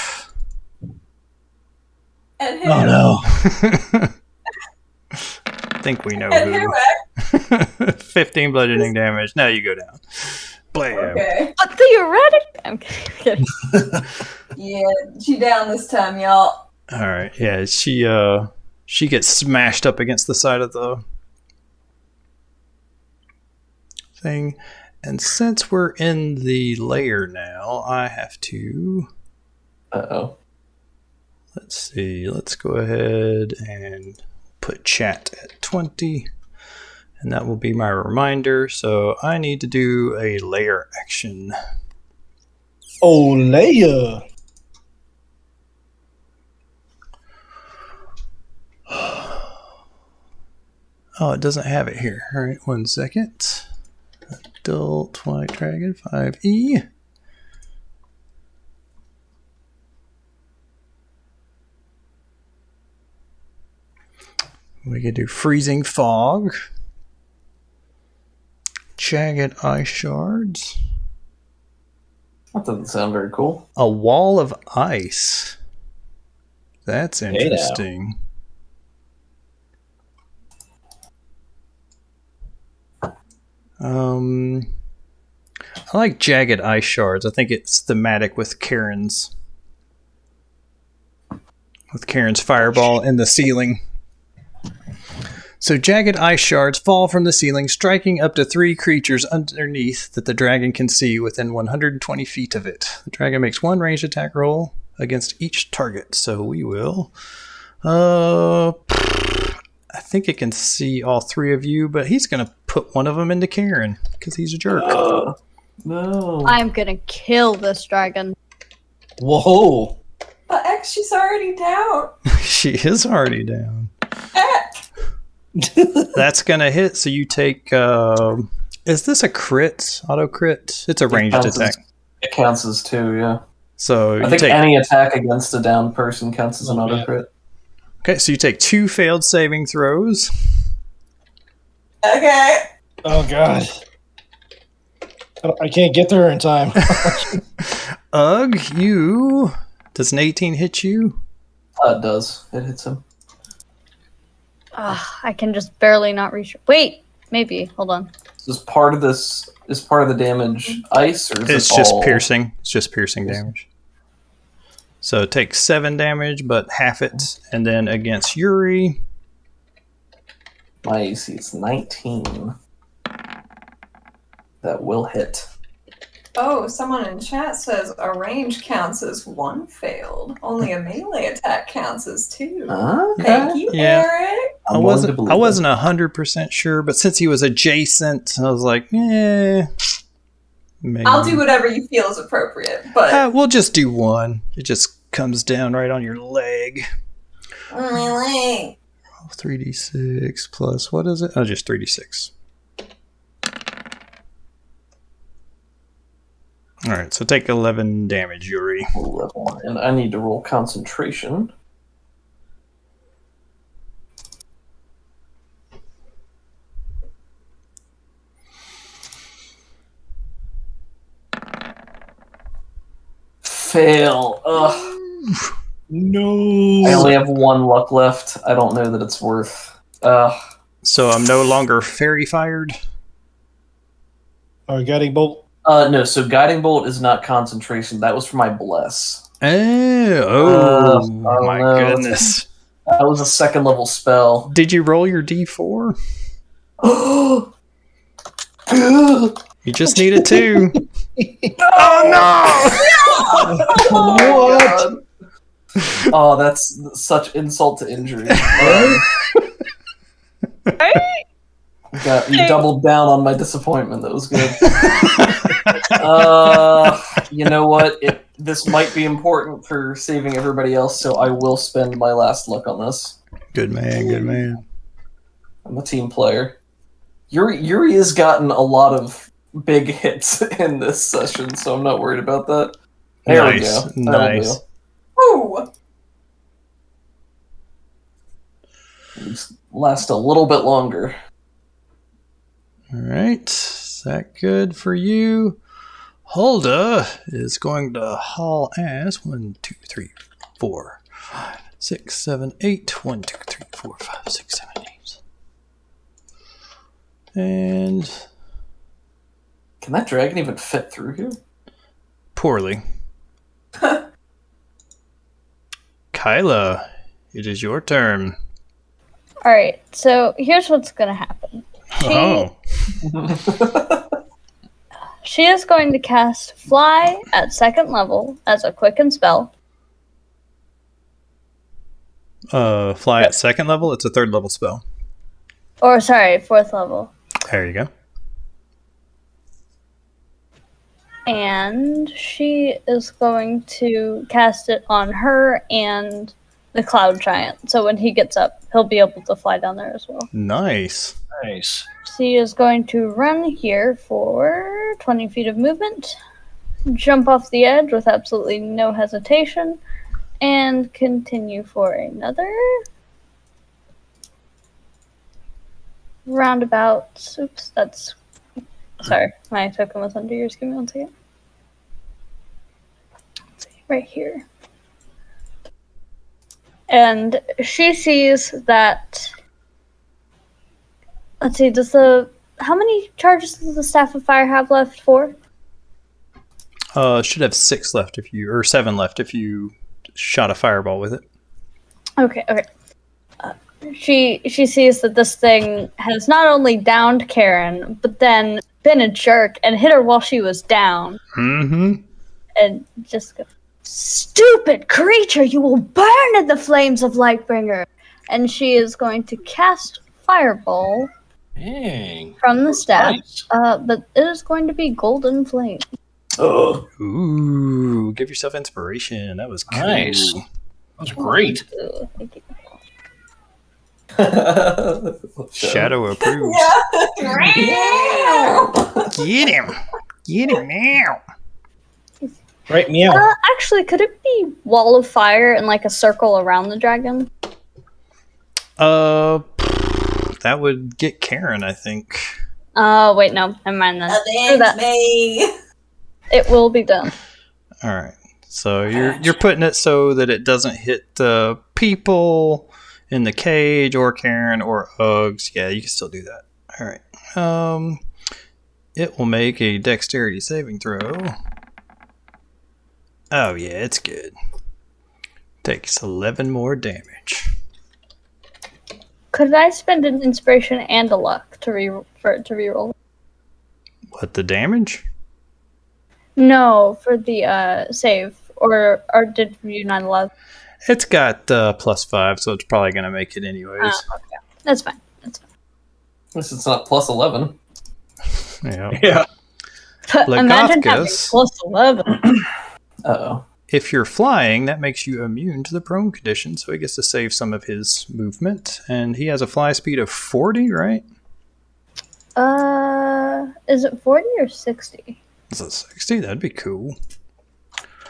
[SPEAKER 4] And who?
[SPEAKER 1] Oh no. I think we know who. 15 bludgeoning damage. Now you go down. Blam.
[SPEAKER 4] Okay.
[SPEAKER 2] Theoretically, I'm kidding.
[SPEAKER 4] Yeah, she down this time, y'all.
[SPEAKER 1] Alright, yeah, she gets smashed up against the side of the thing. And since we're in the lair now, I have to...
[SPEAKER 3] Uh-oh.
[SPEAKER 1] Let's see. Let's go ahead and put chat at 20. And that will be my reminder. So I need to do a lair action.
[SPEAKER 5] Oh, layer.
[SPEAKER 1] Oh, it doesn't have it here. All right, 1 second. Adult White Dragon 5e. We could do Freezing Fog, Jagged Ice Shards.
[SPEAKER 3] That doesn't sound very cool.
[SPEAKER 1] A Wall of Ice. That's interesting. I like jagged ice shards. I think it's thematic with Karen's fireball in the ceiling. So jagged ice shards fall from the ceiling, striking up to 3 creatures underneath that the dragon can see within 120 feet of it. The dragon makes 1 ranged attack roll against each target. So we will... I think it can see all 3 of you, but he's going to put one of them into Karen because he's a jerk.
[SPEAKER 3] No.
[SPEAKER 2] I'm gonna kill this dragon.
[SPEAKER 6] Whoa!
[SPEAKER 4] But X, she's already down.
[SPEAKER 1] She is already down. That's going to hit, so you take... is this a crit? Auto crit? It's a ranged attack.
[SPEAKER 3] It counts as 2, yeah.
[SPEAKER 1] So
[SPEAKER 3] I think any attack against a downed person counts as an auto crit.
[SPEAKER 1] Okay, so you take 2 failed saving throws.
[SPEAKER 4] Okay.
[SPEAKER 5] Oh, God. I can't get there in time.
[SPEAKER 1] Ugh, you... Does an 18 hit you?
[SPEAKER 3] It does. It hits him.
[SPEAKER 2] I can just barely not reach. Wait, maybe. Hold on.
[SPEAKER 3] Is part of the damage ice, or is
[SPEAKER 1] It's
[SPEAKER 3] it
[SPEAKER 1] just
[SPEAKER 3] all...
[SPEAKER 1] piercing. It's just piercing damage. So it takes 7 damage, but half it. And then against Yuri...
[SPEAKER 3] My AC is 19. That will hit.
[SPEAKER 4] Oh, someone in chat says a range counts as 1 failed. Only a melee attack counts as 2.
[SPEAKER 3] Okay.
[SPEAKER 4] Thank you,
[SPEAKER 1] Yeah.
[SPEAKER 4] Eric.
[SPEAKER 1] I wasn't 100% sure, but since he was adjacent, I was like, maybe.
[SPEAKER 4] I'll do whatever you feel is appropriate, but...
[SPEAKER 1] We'll just do 1. It just comes down right on your leg.
[SPEAKER 4] On my leg.
[SPEAKER 1] 3d6 plus, what is it? Oh, just 3d6. Alright, so take 11 damage, Yuri.
[SPEAKER 3] 11. And I need to roll concentration. Fail. Ugh.
[SPEAKER 5] No.
[SPEAKER 3] I only have 1 luck left. I don't know that it's worth.
[SPEAKER 1] So I'm no longer fairy fired?
[SPEAKER 5] Or guiding bolt.
[SPEAKER 3] No, so Guiding Bolt is not concentration. That was for my Bless.
[SPEAKER 1] Oh my
[SPEAKER 3] no.
[SPEAKER 1] goodness.
[SPEAKER 3] That was a 2nd level spell.
[SPEAKER 1] Did you roll your d4? You just needed 2.
[SPEAKER 3] Oh no! What? Oh, that's such insult to injury. You doubled down on my disappointment. That was good. You know what? This might be important for saving everybody else, so I will spend my last luck on this.
[SPEAKER 1] Good man, good man.
[SPEAKER 3] I'm a team player. Yuri has gotten a lot of big hits in this session, so I'm not worried about that. There we go.
[SPEAKER 1] Nice.
[SPEAKER 4] Ooh.
[SPEAKER 3] Last a little bit longer.
[SPEAKER 1] Alright, is that good for you? Hulda is going to haul ass. 1, 2, 3, 4, 5, 6, 7, 8. 1, 2, 3, 4, 5, 6, 7, 8. And
[SPEAKER 3] Can that dragon even fit through here?
[SPEAKER 1] poorly. Kyla, it is your turn.
[SPEAKER 2] Alright, so here's what's gonna happen. She is going to cast Fly at 2nd level as a quicken spell.
[SPEAKER 1] Fly at 2nd level? It's a 3rd level spell.
[SPEAKER 2] Or, sorry, 4th level.
[SPEAKER 1] There you go.
[SPEAKER 2] And she is going to cast it on her and the Cloud Giant. So when he gets up, he'll be able to fly down there as well.
[SPEAKER 1] Nice.
[SPEAKER 5] Nice.
[SPEAKER 2] She is going to run here for 20 feet of movement, jump off the edge with absolutely no hesitation, and continue for another roundabout. Oops, that's... Sorry, my token was under yours. Give me 1 second. Let's see, right here. And she sees that... Let's see, how many charges does the Staff of Fire have left for?
[SPEAKER 1] Should have 6 left or 7 left if you shot a fireball with it.
[SPEAKER 2] Okay. She sees that this thing has not only downed Karen, but then been a jerk and hit her while she was down.
[SPEAKER 1] Mm-hmm.
[SPEAKER 2] And just go, "Stupid creature, you will burn in the flames of Lightbringer." And she is going to cast Fireball
[SPEAKER 5] Dang.
[SPEAKER 2] from the staff.
[SPEAKER 5] Nice.
[SPEAKER 2] But it is going to be Golden Flame.
[SPEAKER 3] Oh.
[SPEAKER 1] Ooh, give yourself inspiration. That was cool.
[SPEAKER 5] Nice. That was great.
[SPEAKER 2] Ooh, thank you.
[SPEAKER 1] Shadow approves. Get him. Get him now.
[SPEAKER 5] Right, meow.
[SPEAKER 2] Actually, could it be Wall of Fire and like a circle around the dragon?
[SPEAKER 1] That would get Karen, I think.
[SPEAKER 2] Oh, wait, no. Never mind then. Screw that.
[SPEAKER 4] Me.
[SPEAKER 2] It will be done.
[SPEAKER 1] All right. So you're putting it so that it doesn't hit people in the cage or Karen or Uggs. Yeah, you can still do that. All right. It will make a dexterity saving throw. Oh yeah, it's good. Takes 11 more damage.
[SPEAKER 2] Could I spend an inspiration and a luck to reroll?
[SPEAKER 1] What, the damage?
[SPEAKER 2] No, for the save. Or did you not allow?
[SPEAKER 1] It's got +5, so it's probably going to make it anyways.
[SPEAKER 2] Okay. That's fine.
[SPEAKER 3] At least it's not +11.
[SPEAKER 1] Yeah.
[SPEAKER 5] Yeah.
[SPEAKER 2] But imagine having
[SPEAKER 1] Legothicus.
[SPEAKER 2] +11.
[SPEAKER 3] Uh-oh.
[SPEAKER 1] If you're flying, that makes you immune to the prone condition, so he gets to save some of his movement. And he has a fly speed of 40, right?
[SPEAKER 2] Is it 40 or 60?
[SPEAKER 1] Is it 60? That'd be cool.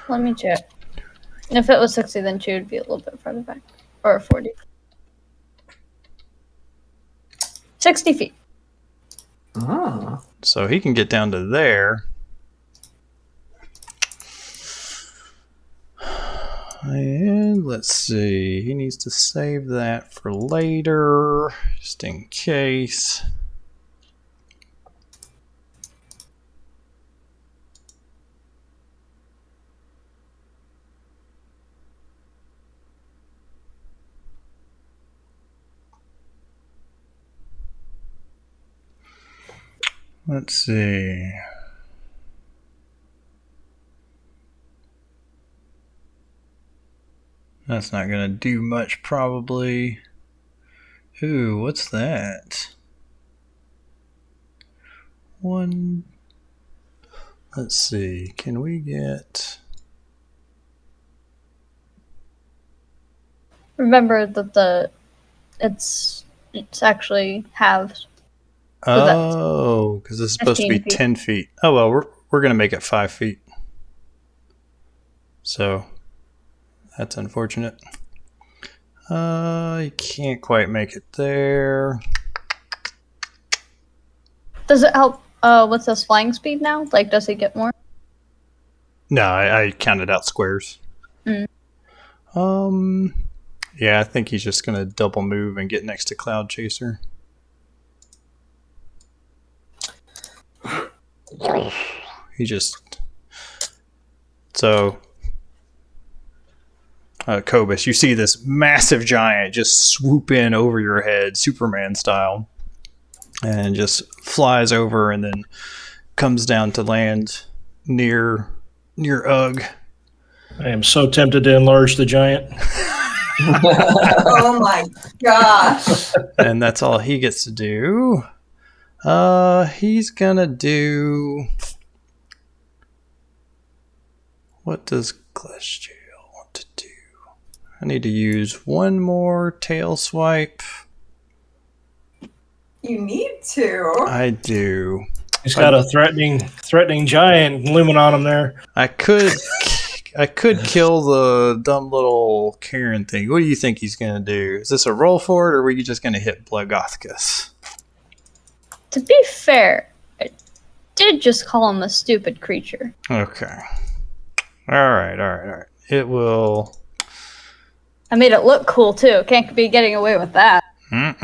[SPEAKER 2] Let me check. If it was 60, then she would be a little bit further back. Or 40. 60 feet.
[SPEAKER 3] Ah.
[SPEAKER 1] So he can get down to there. And let's see. He needs to save that for later, just in case. Let's see. That's not going to do much, probably. Ooh, what's that? One. Let's see. Can we get...
[SPEAKER 2] Remember that it's actually halved.
[SPEAKER 1] Oh, because this is supposed to be
[SPEAKER 2] 15 feet.
[SPEAKER 1] 10 feet. Oh, well, we're going to make it 5 feet. So, that's unfortunate. You can't quite make it there.
[SPEAKER 2] Does it help with his flying speed now? Like, does he get more?
[SPEAKER 1] No, I counted out squares. Yeah, I think he's just going to double move and get next to Cloud Chaser. He just... So... Cobus, you see this massive giant just swoop in over your head, Superman style, and just flies over and then comes down to land near Ugg.
[SPEAKER 5] I am so tempted to enlarge the giant.
[SPEAKER 4] Oh my gosh.
[SPEAKER 1] And that's all he gets to do. He's gonna do... What does Glacial want to do? I need to use one more tail swipe.
[SPEAKER 4] You need to.
[SPEAKER 1] I do.
[SPEAKER 5] He's got a threatening giant looming on him there.
[SPEAKER 1] I could kill the dumb little Karen thing. What do you think he's gonna do? Is this a roll for it, or were you just gonna hit Blegothicus?
[SPEAKER 2] To be fair, I did just call him a stupid creature.
[SPEAKER 1] Okay. All right. It will.
[SPEAKER 2] I made it look cool too. Can't be getting away with that. With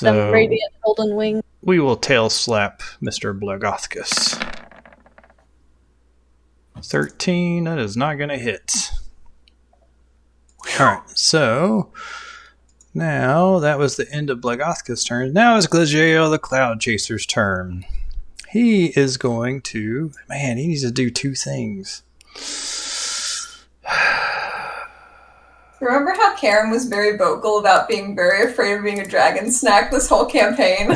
[SPEAKER 2] them radiant golden wings.
[SPEAKER 1] We will tail slap Mr. Blegothicus. 13. That is not going to hit. Alright, so now that was the end of Blagothka's turn. Now it's Glageal the Cloud Chaser's turn. He is going to... Man, he needs to do 2 things.
[SPEAKER 4] Remember how Karen was very vocal about being very afraid of being a dragon snack this whole campaign?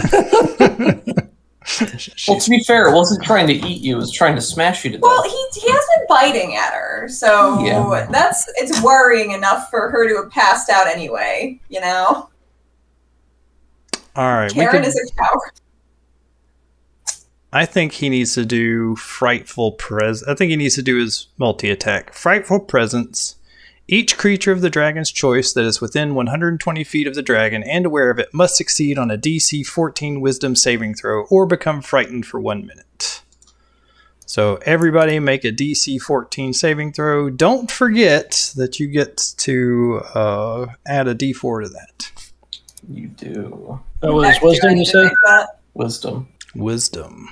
[SPEAKER 3] Well, to be fair, it wasn't trying to eat you; it was trying to smash you to death.
[SPEAKER 4] Well, he has been biting at her, so it's worrying enough for her to have passed out anyway. You know.
[SPEAKER 1] All right,
[SPEAKER 4] Karen is a coward.
[SPEAKER 1] I think he needs to do Frightful Presence. I think he needs to do his multi-attack. Frightful Presence. Each creature of the dragon's choice that is within 120 feet of the dragon and aware of it must succeed on a DC 14 Wisdom saving throw or become frightened for 1 minute. So everybody make a DC 14 saving throw. Don't forget that you get to add a D4 to that.
[SPEAKER 3] You do.
[SPEAKER 5] That was Wisdom, you said?
[SPEAKER 3] Wisdom.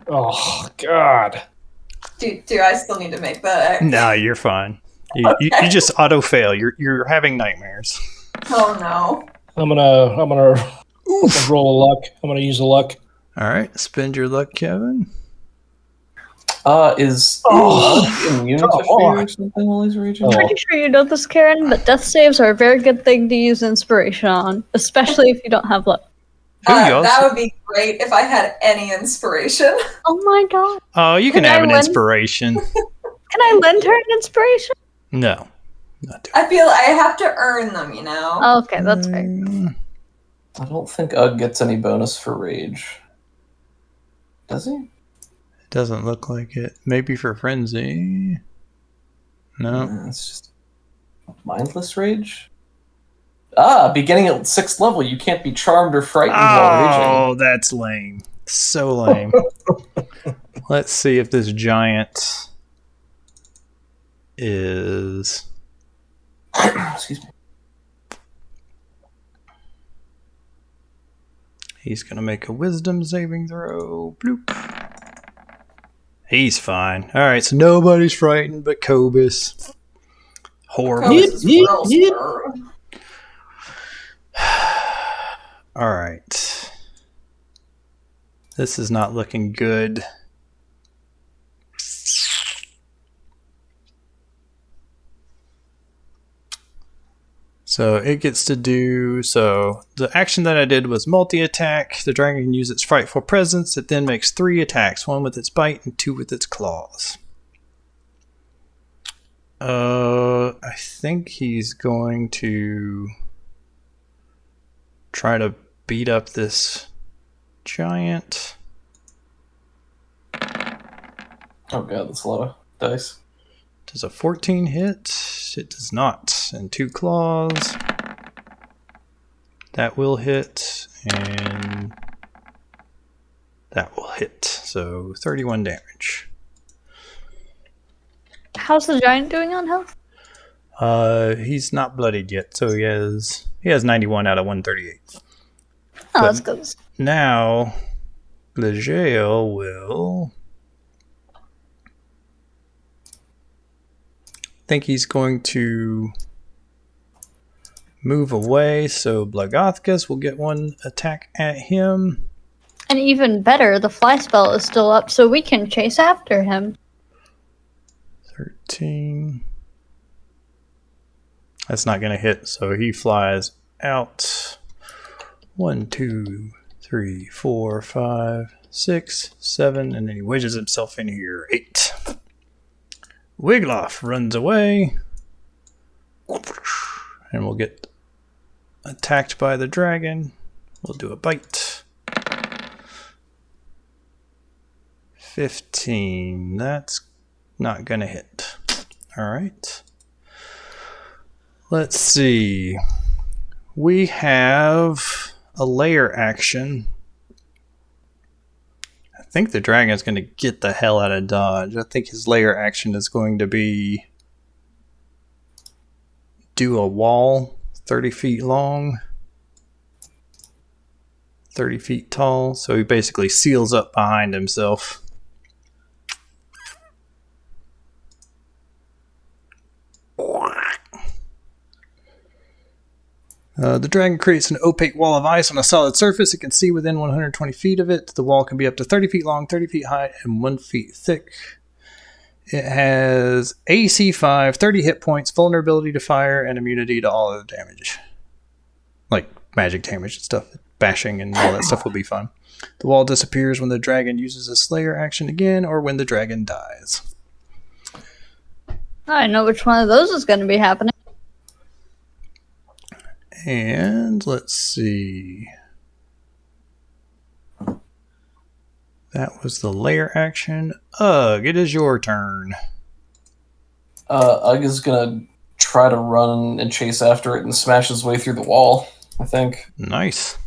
[SPEAKER 5] Oh, God.
[SPEAKER 4] Do I still need to make that?
[SPEAKER 1] No, you're fine. You just auto fail. You're having nightmares.
[SPEAKER 4] Oh no!
[SPEAKER 5] I'm gonna roll a luck. I'm gonna use a luck.
[SPEAKER 1] All right, spend your luck, Kevin.
[SPEAKER 3] Is immune to fear or something while he's raging?
[SPEAKER 2] I'm pretty sure you know this, Karen, but death saves are a very good thing to use inspiration on, especially if you don't have luck.
[SPEAKER 4] That would be great if I had any inspiration.
[SPEAKER 2] Oh my god!
[SPEAKER 1] Oh, you can have an inspiration.
[SPEAKER 2] Can I lend her an inspiration?
[SPEAKER 1] No.
[SPEAKER 4] I feel I have to earn them, you know?
[SPEAKER 2] Oh, okay, that's fair.
[SPEAKER 3] I don't think Ugg gets any bonus for rage. Does he?
[SPEAKER 1] It doesn't look like it. Maybe for frenzy. No.
[SPEAKER 3] It's just mindless rage. Beginning at 6th level, you can't be charmed or frightened while raging.
[SPEAKER 1] Oh, that's lame. So lame. Let's see if this giant is...
[SPEAKER 3] Excuse me.
[SPEAKER 1] He's going to make a wisdom saving throw. Bloop. He's fine. All right, so nobody's frightened but Cobus. Horrible. All right. This is not looking good. So it gets to do... So the action that I did was multi-attack. The dragon can use its Frightful Presence. It then makes 3 attacks. 1 with its bite and 2 with its claws. I think he's going to try to beat up this giant.
[SPEAKER 3] Oh god, that's a lot of dice.
[SPEAKER 1] Does a 14 hit? It does not. And 2 claws. That will hit. And that will hit. So 31 damage.
[SPEAKER 2] How's the giant doing on health?
[SPEAKER 1] He's not bloodied yet, so he has 91 out of 138.
[SPEAKER 2] Oh, that's good.
[SPEAKER 1] Now, Legael will... I think he's going to move away, so Blagothkas will get 1 attack at him.
[SPEAKER 2] And even better, the fly spell is still up, so we can chase after him.
[SPEAKER 1] 13. That's not going to hit, so he flies out. 1, 2, 3, 4, 5, 6, 7, and then he wedges himself in here. 8. Wigloff runs away. And we'll get attacked by the dragon. We'll do a bite. 15. That's not going to hit. Alright. Let's see. We have a layer action. I think the dragon's going to get the hell out of dodge. I think his layer action is going to be do a wall 30 feet long, 30 feet tall. So he basically seals up behind himself. The dragon creates an opaque wall of ice on a solid surface. It can see within 120 feet of it. The wall can be up to 30 feet long, 30 feet high, and 1 foot thick. It has AC 5, 30 hit points, vulnerability to fire, and immunity to all other damage. Like magic damage and stuff. Bashing and all that stuff will be fun. The wall disappears when the dragon uses a Slayer action again or when the dragon dies.
[SPEAKER 2] I know which one of those is going to be happening.
[SPEAKER 1] And let's see. That was the layer action. Ugh, it is your turn.
[SPEAKER 3] Ugg is gonna try to run and chase after it and smash his way through the wall, I think.
[SPEAKER 1] Nice.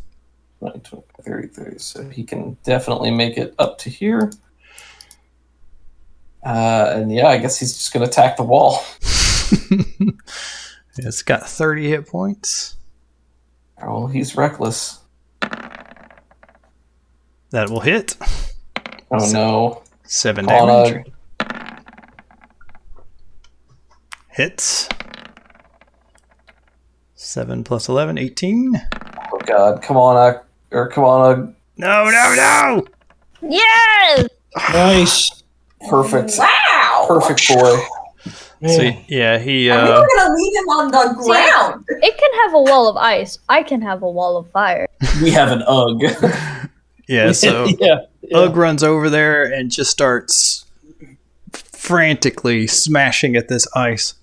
[SPEAKER 3] 20, 30, so he can definitely make it up to here. And yeah, I guess he's just gonna attack the wall.
[SPEAKER 1] It's got 30 hit points.
[SPEAKER 3] Oh, he's reckless.
[SPEAKER 1] That will hit.
[SPEAKER 3] Oh no.
[SPEAKER 1] 7
[SPEAKER 3] Come on,
[SPEAKER 1] damage. Hits. 7 plus 11, 18.
[SPEAKER 3] Oh god, come on,
[SPEAKER 1] No!
[SPEAKER 2] Yes!
[SPEAKER 5] Nice.
[SPEAKER 3] Perfect.
[SPEAKER 4] Wow!
[SPEAKER 3] Perfect boy.
[SPEAKER 1] So, yeah, he...
[SPEAKER 4] And we were gonna leave him on the ground.
[SPEAKER 2] It can have a wall of ice. I can have a wall of fire.
[SPEAKER 3] We have an Ugg.
[SPEAKER 1] Yeah, so
[SPEAKER 5] Yeah.
[SPEAKER 1] Ugg runs over there and just starts frantically smashing at this ice.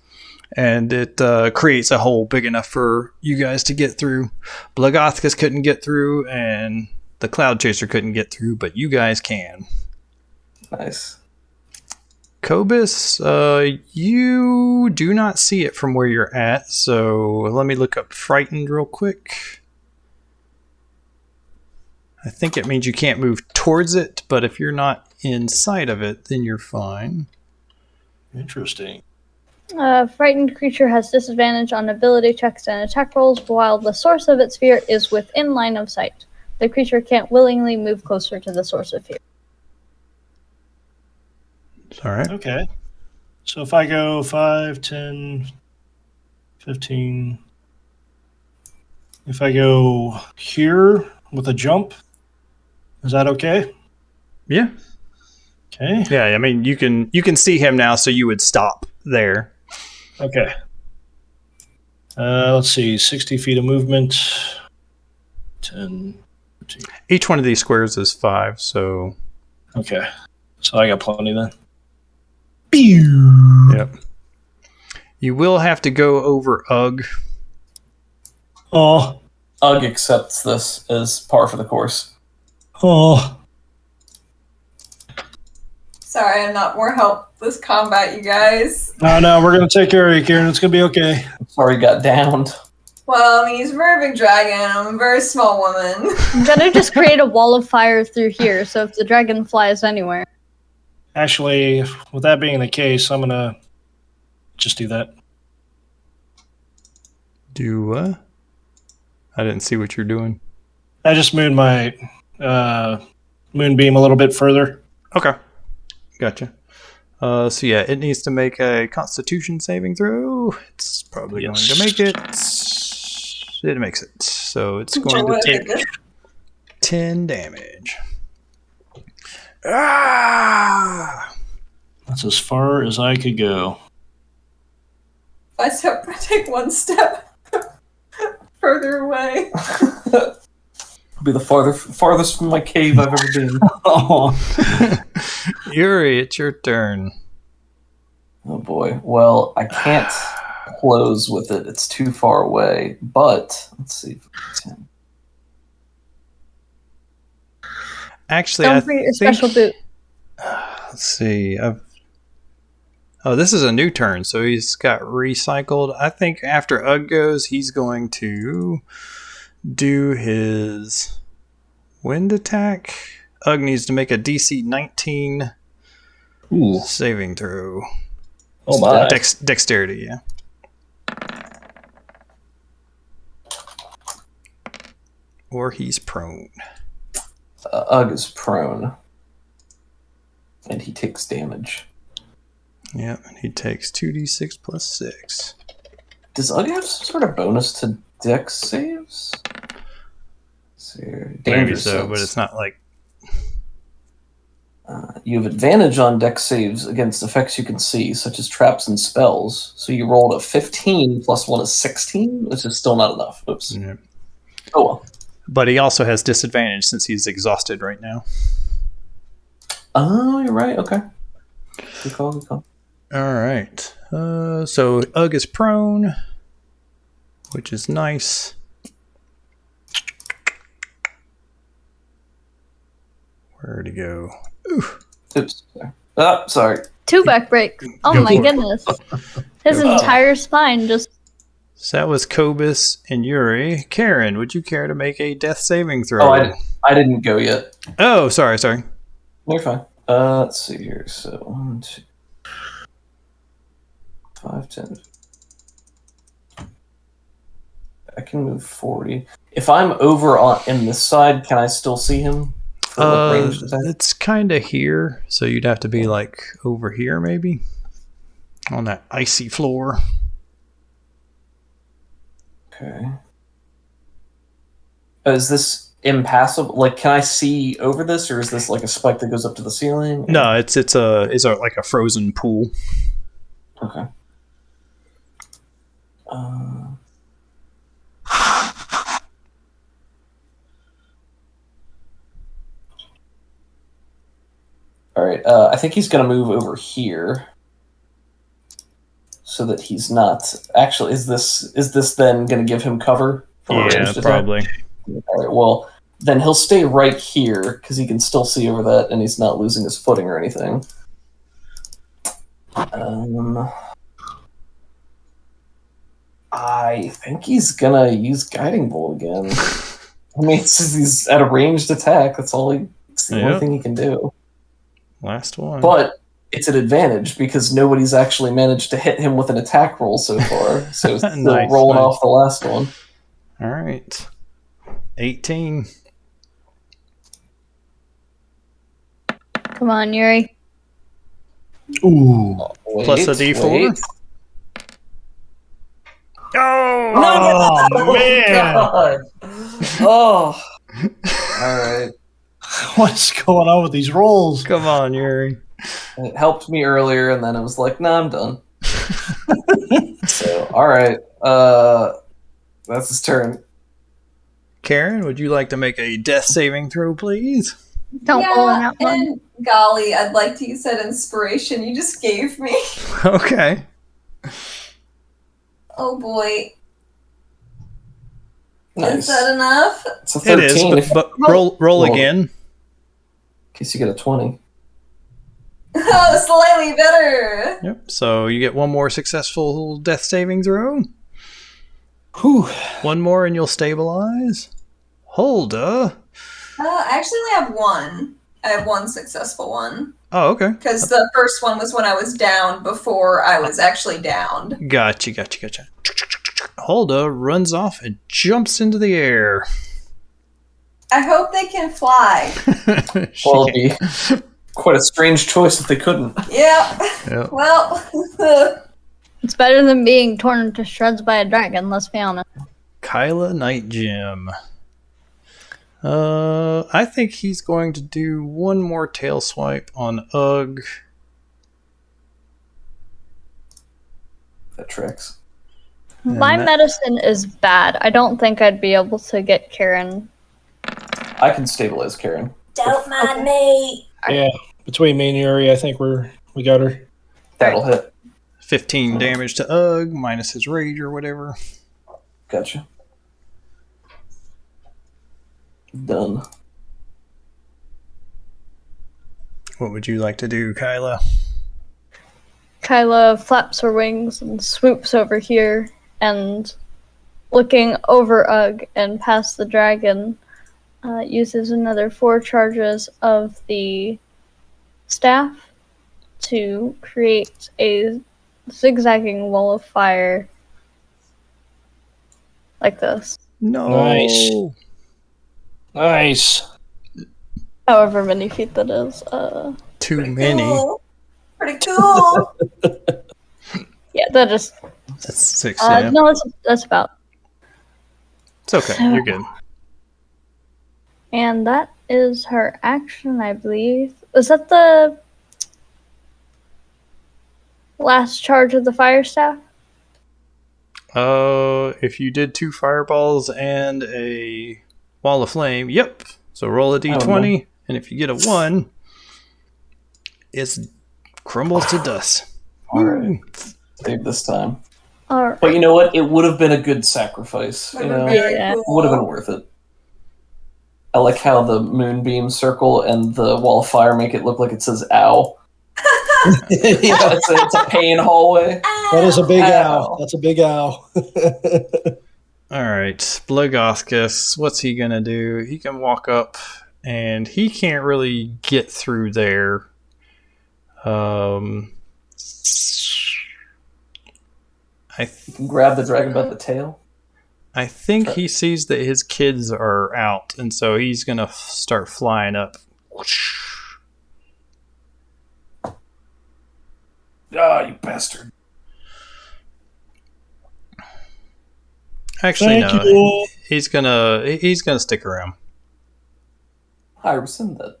[SPEAKER 1] And it creates a hole big enough for you guys to get through. Blagothkus couldn't get through, and the Cloud Chaser couldn't get through, but you guys can.
[SPEAKER 3] Nice.
[SPEAKER 1] Cobus, you do not see it from where you're at, so let me look up Frightened real quick. I think it means you can't move towards it, but if you're not inside of it, then you're fine.
[SPEAKER 5] Interesting.
[SPEAKER 2] Frightened creature has disadvantage on ability checks and attack rolls while the source of its fear is within line of sight. The creature can't willingly move closer to the source of fear.
[SPEAKER 1] All right.
[SPEAKER 5] Okay. So if I go 5, 10, 15. If I go here with a jump, is that okay?
[SPEAKER 1] Yeah.
[SPEAKER 5] Okay.
[SPEAKER 1] Yeah, I mean, you can see him now, so you would stop there.
[SPEAKER 5] Okay. Let's see. 60 feet of movement. 10, 15.
[SPEAKER 1] Each one of these squares is 5, so...
[SPEAKER 5] Okay. So I got plenty then.
[SPEAKER 1] Yep. You will have to go over Ugg.
[SPEAKER 5] Oh.
[SPEAKER 3] Ugg accepts this as par for the course.
[SPEAKER 5] Oh.
[SPEAKER 4] Sorry, I'm not more help this combat, you guys.
[SPEAKER 5] No, we're going to take care of you, Kieran. It's going to be okay.
[SPEAKER 3] I'm sorry he got downed.
[SPEAKER 4] Well, I mean, he's a very big dragon. I'm a very small woman.
[SPEAKER 2] I'm gonna just create a wall of fire through here, so if the dragon flies anywhere.
[SPEAKER 5] Actually, with that being the case, I'm going to just do that.
[SPEAKER 1] Do what? I didn't see what you're doing.
[SPEAKER 5] I just moved my moonbeam a little bit further.
[SPEAKER 1] Okay. Gotcha. So yeah, it needs to make a Constitution saving throw. It's probably going to make it. It makes it. So it's going to take 10 damage. Ah!
[SPEAKER 5] That's as far as I could go.
[SPEAKER 4] I take one step further away.
[SPEAKER 3] I'll be the farthest from my cave I've ever been.
[SPEAKER 5] Oh.
[SPEAKER 1] Yuri, it's your turn.
[SPEAKER 3] Oh boy. Well, I can't close with it. It's too far away. But let's see. 10.
[SPEAKER 2] Don't
[SPEAKER 1] Actually, I
[SPEAKER 2] forget your
[SPEAKER 1] think,
[SPEAKER 2] special boot.
[SPEAKER 1] let's see. This is a new turn, so he's got recycled. I think after Ugg goes, he's going to do his wind attack. Ugg needs to make a DC 19 saving throw.
[SPEAKER 5] Oh my.
[SPEAKER 1] Dexterity, yeah. Or he's prone.
[SPEAKER 3] Ugg is prone. And he takes damage.
[SPEAKER 1] Yep, and he takes 2d6 plus 6.
[SPEAKER 3] Does Ugg have some sort of bonus to Dex saves?
[SPEAKER 1] Maybe
[SPEAKER 3] Danger
[SPEAKER 1] so,
[SPEAKER 3] sense.
[SPEAKER 1] but it's not like...
[SPEAKER 3] You have advantage on dex saves against effects you can see, such as traps and spells. So you rolled a 15 plus 1 is 16, which is still not enough. Oops.
[SPEAKER 1] Yeah.
[SPEAKER 3] Oh well.
[SPEAKER 1] But he also has disadvantage since he's exhausted right now.
[SPEAKER 3] Oh, you're right. Okay. Good call, good call.
[SPEAKER 1] All right. So Ugg is prone, which is nice. Where'd he go? Ooh.
[SPEAKER 3] Oops. Sorry.
[SPEAKER 2] 2 back breaks. Oh
[SPEAKER 1] Go
[SPEAKER 2] my
[SPEAKER 1] for it.
[SPEAKER 2] goodness. His
[SPEAKER 1] Go for it.
[SPEAKER 2] entire spine just...
[SPEAKER 1] So that was Kobus and Yuri. Karen, would you care to make a death saving throw?
[SPEAKER 3] Oh, I didn't go yet.
[SPEAKER 1] Oh, sorry.
[SPEAKER 3] You're fine. Let's see here. So 1, 2, 5, 10. I can move 40. If I'm over in this side, can I still see him? For like ranged attack?
[SPEAKER 1] It's kind of here, so you'd have to be like over here, maybe on that icy floor.
[SPEAKER 3] Okay. Is this impassable? Like, can I see over this, or is this like a spike that goes up to the ceiling?
[SPEAKER 1] No, it's like a frozen pool.
[SPEAKER 3] Okay. All right. I think he's going to move over here, so that he's not. Actually, is this then going to give him cover? For a
[SPEAKER 1] Yeah,
[SPEAKER 3] ranged attack?
[SPEAKER 1] probably.
[SPEAKER 3] All right. Well, then he'll stay right here because he can still see over that, and he's not losing his footing or anything. I think he's gonna use Guiding Bolt again. I mean, he's at a ranged attack. That's all it's the only thing he can do.
[SPEAKER 1] Last one.
[SPEAKER 3] But it's an advantage because nobody's actually managed to hit him with an attack roll so far. So it's still
[SPEAKER 1] Nice,
[SPEAKER 3] rolling
[SPEAKER 1] nice.
[SPEAKER 3] off the last one.
[SPEAKER 1] All right. 18.
[SPEAKER 2] Come on, Yuri.
[SPEAKER 5] Ooh.
[SPEAKER 1] Plus a D4?
[SPEAKER 3] Wait.
[SPEAKER 1] Oh, man.
[SPEAKER 3] God. Oh. All right.
[SPEAKER 5] What's going on with these rolls?
[SPEAKER 1] Come on, Yuri.
[SPEAKER 3] It helped me earlier, and then I was like, "Nah, I'm done." So, all right. That's his turn.
[SPEAKER 1] Karen, would you like to make a death saving throw, please?
[SPEAKER 2] Don't roll in
[SPEAKER 4] Yeah,
[SPEAKER 2] that one.
[SPEAKER 4] and golly, I'd like to use that inspiration you just gave me.
[SPEAKER 1] Okay.
[SPEAKER 4] Oh boy.
[SPEAKER 3] Nice.
[SPEAKER 4] Is that enough?
[SPEAKER 3] It's a
[SPEAKER 1] It
[SPEAKER 3] 13.
[SPEAKER 1] is, but roll again.
[SPEAKER 3] In case you get a 20.
[SPEAKER 4] Oh, slightly better.
[SPEAKER 1] Yep. So you get one more successful death saving throw.
[SPEAKER 5] Whew.
[SPEAKER 1] One more and you'll stabilize. Holda.
[SPEAKER 4] I actually only have one. I have one successful one.
[SPEAKER 1] Oh, okay.
[SPEAKER 4] Because the first one was when I was down before I was actually downed.
[SPEAKER 1] Gotcha. Holda runs off and jumps into the air.
[SPEAKER 4] I hope they can fly.
[SPEAKER 3] Well, it'd be quite a strange choice if they couldn't.
[SPEAKER 4] Yeah.
[SPEAKER 1] Yep.
[SPEAKER 4] Well,
[SPEAKER 2] It's better than being torn to shreds by a dragon, let's be honest.
[SPEAKER 1] Kyla Night Gym. I think he's going to do one more tail swipe on Ugg.
[SPEAKER 3] That tracks.
[SPEAKER 2] My medicine is bad. I don't think I'd be able to get Karen.
[SPEAKER 3] I can stabilize Karen.
[SPEAKER 4] don't mind me.
[SPEAKER 5] Yeah, between me and Yuri, I think we got her.
[SPEAKER 3] That'll hit.
[SPEAKER 1] 15 damage to Ugg, minus his rage or whatever.
[SPEAKER 3] Gotcha. Done.
[SPEAKER 1] What would you like to do, Kyla?
[SPEAKER 2] Kyla flaps her wings and swoops over here and, looking over Ugg and past the dragon, uses another 4 charges of the staff to create a zigzagging wall of fire like this.
[SPEAKER 1] No.
[SPEAKER 5] Nice. Nice.
[SPEAKER 2] However many feet that is.
[SPEAKER 1] Too many.
[SPEAKER 4] Cool. Pretty cool.
[SPEAKER 2] Yeah, that just...
[SPEAKER 1] That's 6, yeah.
[SPEAKER 2] No, that's about...
[SPEAKER 1] It's okay. You're good.
[SPEAKER 2] And that is her action, I believe. Was that the last charge of the fire staff?
[SPEAKER 1] If you did 2 fireballs and a wall of flame, yep. So roll a d20, and if you get a 1, it crumbles to dust.
[SPEAKER 3] All right. Save this time.
[SPEAKER 2] All right.
[SPEAKER 3] But you know what? It would have been a good sacrifice. You know,
[SPEAKER 2] Yeah.
[SPEAKER 3] it would have been worth it. I like how the moonbeam circle and the wall of fire make it look like it says "ow." It's a pain hallway.
[SPEAKER 5] That is a big ow. That's a big ow.
[SPEAKER 1] All right, Blogoscus, what's he gonna do? He can walk up, and he can't really get through there.
[SPEAKER 3] You can grab the dragon by the tail.
[SPEAKER 1] I think he sees that his kids are out, and so he's gonna start flying up.
[SPEAKER 6] Ah, you bastard.
[SPEAKER 1] Actually,
[SPEAKER 5] Thank
[SPEAKER 1] no.
[SPEAKER 5] you.
[SPEAKER 1] He's gonna stick around.
[SPEAKER 3] I rescind that.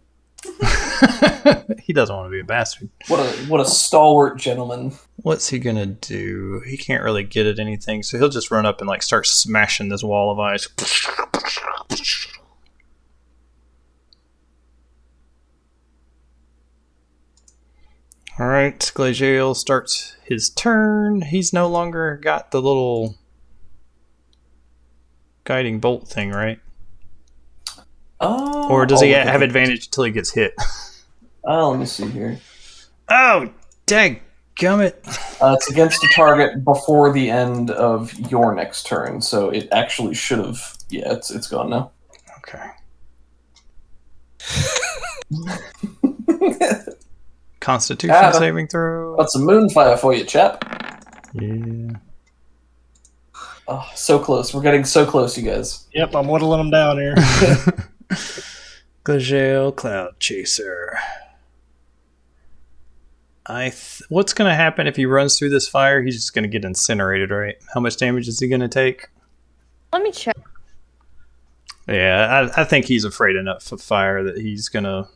[SPEAKER 1] He doesn't want to be a bastard.
[SPEAKER 3] What a stalwart gentleman.
[SPEAKER 1] What's he gonna do? He can't really get at anything, so he'll just run up and start smashing this wall of ice. All right, Glacial starts his turn. He's no longer got the little guiding bolt thing, right? Or does he have advantage until he gets hit?
[SPEAKER 3] Let me see here.
[SPEAKER 1] Oh, dadgummit.
[SPEAKER 3] It's against a target before the end of your next turn, so it actually should have. Yeah, it's gone now.
[SPEAKER 1] Okay. Constitution saving throw.
[SPEAKER 3] That's a moonfire for you, chap.
[SPEAKER 1] Yeah.
[SPEAKER 3] Oh, so close. We're getting so close, you guys.
[SPEAKER 5] Yep, I'm whittling them down here.
[SPEAKER 1] Glacial Cloud Chaser. What's going to happen if he runs through this fire? He's just going to get incinerated, right? How much damage is he going to take?
[SPEAKER 2] Let me check.
[SPEAKER 1] Yeah, I think he's afraid enough of fire that he's going to...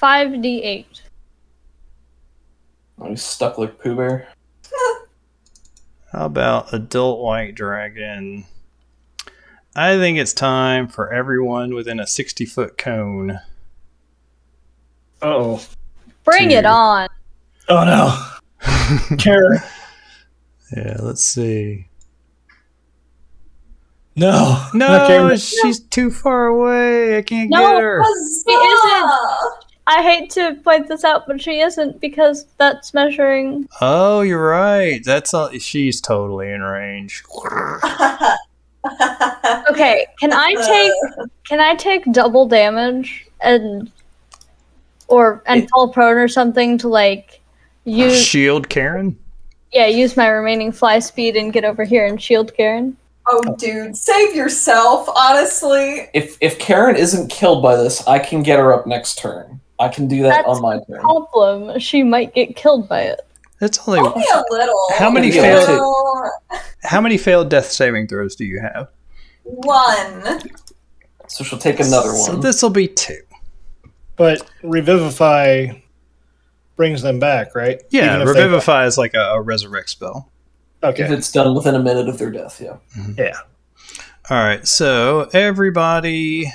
[SPEAKER 2] 5d8.
[SPEAKER 3] Oh, he's stuck like Pooh Bear.
[SPEAKER 1] How about Adult White Dragon? I think it's time for everyone within a 60-foot cone.
[SPEAKER 5] Uh-oh.
[SPEAKER 2] Bring it on.
[SPEAKER 5] Oh, no. Karen.
[SPEAKER 1] Yeah, let's see.
[SPEAKER 5] No.
[SPEAKER 1] No, she's too far away. I can't get her.
[SPEAKER 2] She isn't. I hate to point this out, but she isn't because that's measuring.
[SPEAKER 1] Oh, you're right. That's all. She's totally in range.
[SPEAKER 2] Okay, can I take double damage and fall prone or something to use
[SPEAKER 1] Shield Karen?
[SPEAKER 2] Yeah, use my remaining fly speed and get over here and shield Karen.
[SPEAKER 4] Oh, dude, save yourself, honestly.
[SPEAKER 3] If Karen isn't killed by this, I can get her up next turn. I can do that on my turn.
[SPEAKER 2] Problem. She might get killed by it.
[SPEAKER 1] It's only
[SPEAKER 4] a little.
[SPEAKER 1] How many failed death saving throws do you have?
[SPEAKER 4] 1.
[SPEAKER 3] So she'll take another one.
[SPEAKER 1] So this will be 2.
[SPEAKER 5] But Revivify brings them back, right?
[SPEAKER 1] Yeah, Revivify is like a resurrect spell.
[SPEAKER 5] Okay.
[SPEAKER 3] If it's done within a minute of their death, yeah.
[SPEAKER 1] Mm-hmm.
[SPEAKER 5] Yeah.
[SPEAKER 1] All right, so everybody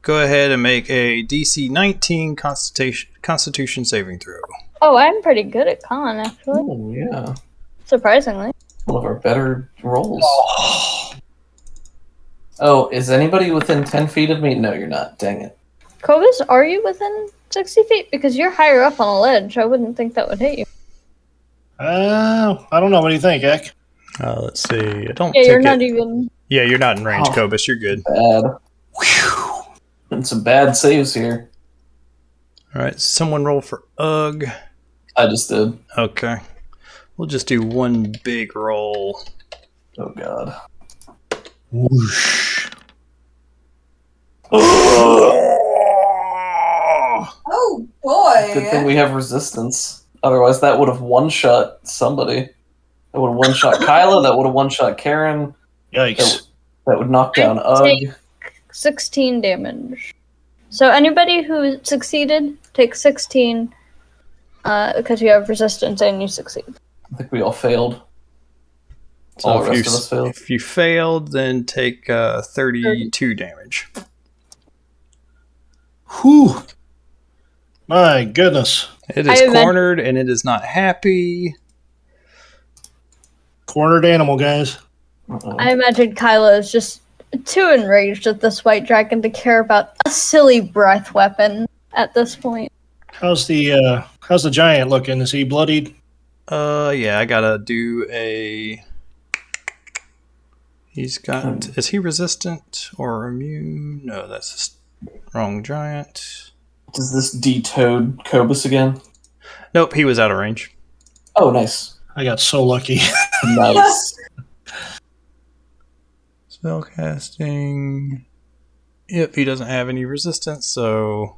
[SPEAKER 1] go ahead and make a DC 19 Constitution saving throw.
[SPEAKER 2] Oh, I'm pretty good at con, actually.
[SPEAKER 3] Oh, yeah.
[SPEAKER 2] Surprisingly.
[SPEAKER 3] One of our better rolls. Oh, is anybody within 10 feet of me? No, you're not. Dang it.
[SPEAKER 2] Cobus, are you within 60 feet? Because you're higher up on a ledge. I wouldn't think that would hit you.
[SPEAKER 5] I don't know. What do you think, Ek?
[SPEAKER 1] Let's see. I don't.
[SPEAKER 2] Yeah, you're not even.
[SPEAKER 1] Yeah, you're not in range, Cobus. You're good.
[SPEAKER 3] Bad. Whew. And some bad saves here.
[SPEAKER 1] All right, someone roll for Ugg.
[SPEAKER 3] I just did.
[SPEAKER 1] Okay. We'll just do one big roll.
[SPEAKER 3] Oh, God.
[SPEAKER 5] Whoosh.
[SPEAKER 4] Oh, boy.
[SPEAKER 3] Good thing we have resistance. Otherwise, that would have one-shot somebody. That would have one-shot Kyla. That would have one-shot Karen.
[SPEAKER 5] Yikes.
[SPEAKER 3] That would knock down
[SPEAKER 2] take
[SPEAKER 3] Ugg.
[SPEAKER 2] 16 damage. So anybody who succeeded takes 16 because you have resistance and you succeed.
[SPEAKER 3] I think we all failed.
[SPEAKER 1] So
[SPEAKER 3] All the rest of us failed.
[SPEAKER 1] if you failed, then take 32 damage.
[SPEAKER 5] Whew. My goodness.
[SPEAKER 1] It is cornered and it is not happy.
[SPEAKER 5] Cornered animal, guys.
[SPEAKER 2] I imagine Kyla is just too enraged at this white dragon to care about a silly breath weapon at this point.
[SPEAKER 5] How's the giant looking? Is he bloodied?
[SPEAKER 1] Yeah, I gotta do a... He's got... Is he resistant or immune? No, that's the wrong giant.
[SPEAKER 3] Does this de-toad Cobus again?
[SPEAKER 1] Nope, he was out of range.
[SPEAKER 3] Oh, nice.
[SPEAKER 5] I got so lucky.
[SPEAKER 3] Nice.
[SPEAKER 1] Spellcasting. Yep, he doesn't have any resistance, so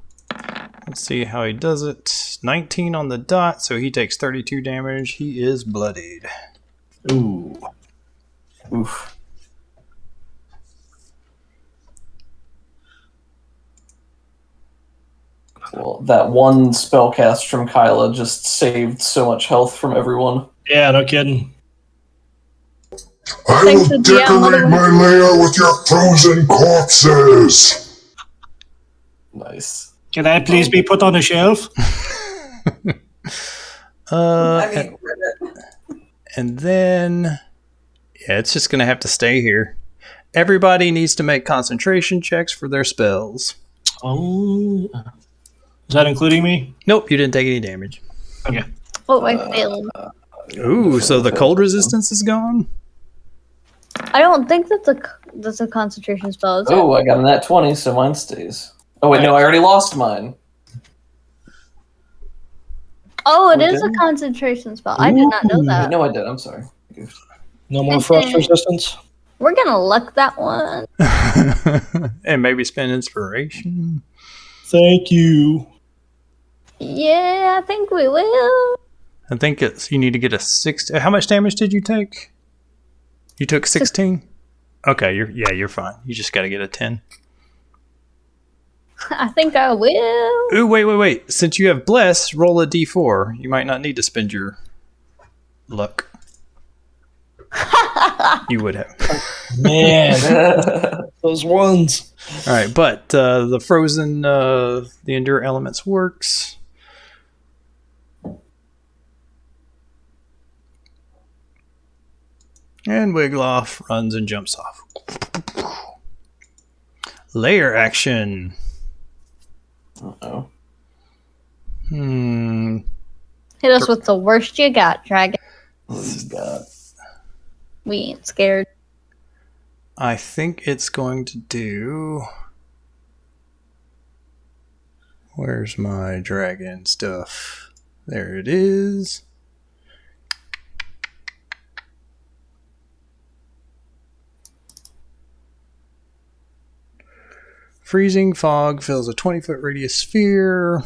[SPEAKER 1] let's see how he does it. 19 on the dot, so he takes 32 damage. He is bloodied.
[SPEAKER 5] Ooh.
[SPEAKER 3] Oof. Well, that one spell cast from Kyla just saved so much health from everyone.
[SPEAKER 5] Yeah, no kidding.
[SPEAKER 8] I will decorate my lair with your frozen corpses.
[SPEAKER 3] Nice.
[SPEAKER 5] Can I please be put on a shelf?
[SPEAKER 1] And then, yeah, it's just going to have to stay here. Everybody needs to make concentration checks for their spells.
[SPEAKER 5] Oh. Is that including me?
[SPEAKER 1] Nope, you didn't take any damage.
[SPEAKER 5] Okay.
[SPEAKER 2] Oh, I failed.
[SPEAKER 1] Ooh, so the cold resistance is gone?
[SPEAKER 2] I don't think that's a concentration spell, is it?
[SPEAKER 3] Oh, I got a nat 20, so mine stays. Oh, wait, no, I already lost mine.
[SPEAKER 2] Oh, it is a concentration spell. I did not know that.
[SPEAKER 3] No, I did. I'm sorry.
[SPEAKER 5] No more frost resistance?
[SPEAKER 2] We're going to luck that one.
[SPEAKER 1] And maybe spend inspiration.
[SPEAKER 5] Thank you.
[SPEAKER 2] Yeah, I think we will.
[SPEAKER 1] I think it's you need to get a 6. How much damage did you take? You took 16? Okay, you're fine. You just got to get a 10.
[SPEAKER 2] I think I will.
[SPEAKER 1] Ooh, wait. Since you have bless, roll a d4. You might not need to spend your luck. You would have.
[SPEAKER 5] Man, those ones.
[SPEAKER 1] All right, but the frozen, the endure elements works. And Wiggloff runs and jumps off. Layer action.
[SPEAKER 3] Uh-oh.
[SPEAKER 2] Hit us with the worst you got, dragon.
[SPEAKER 3] Oh, God.
[SPEAKER 2] We ain't scared.
[SPEAKER 1] I think it's going to do... Where's my dragon stuff? There it is. Freezing fog fills a 20-foot radius sphere.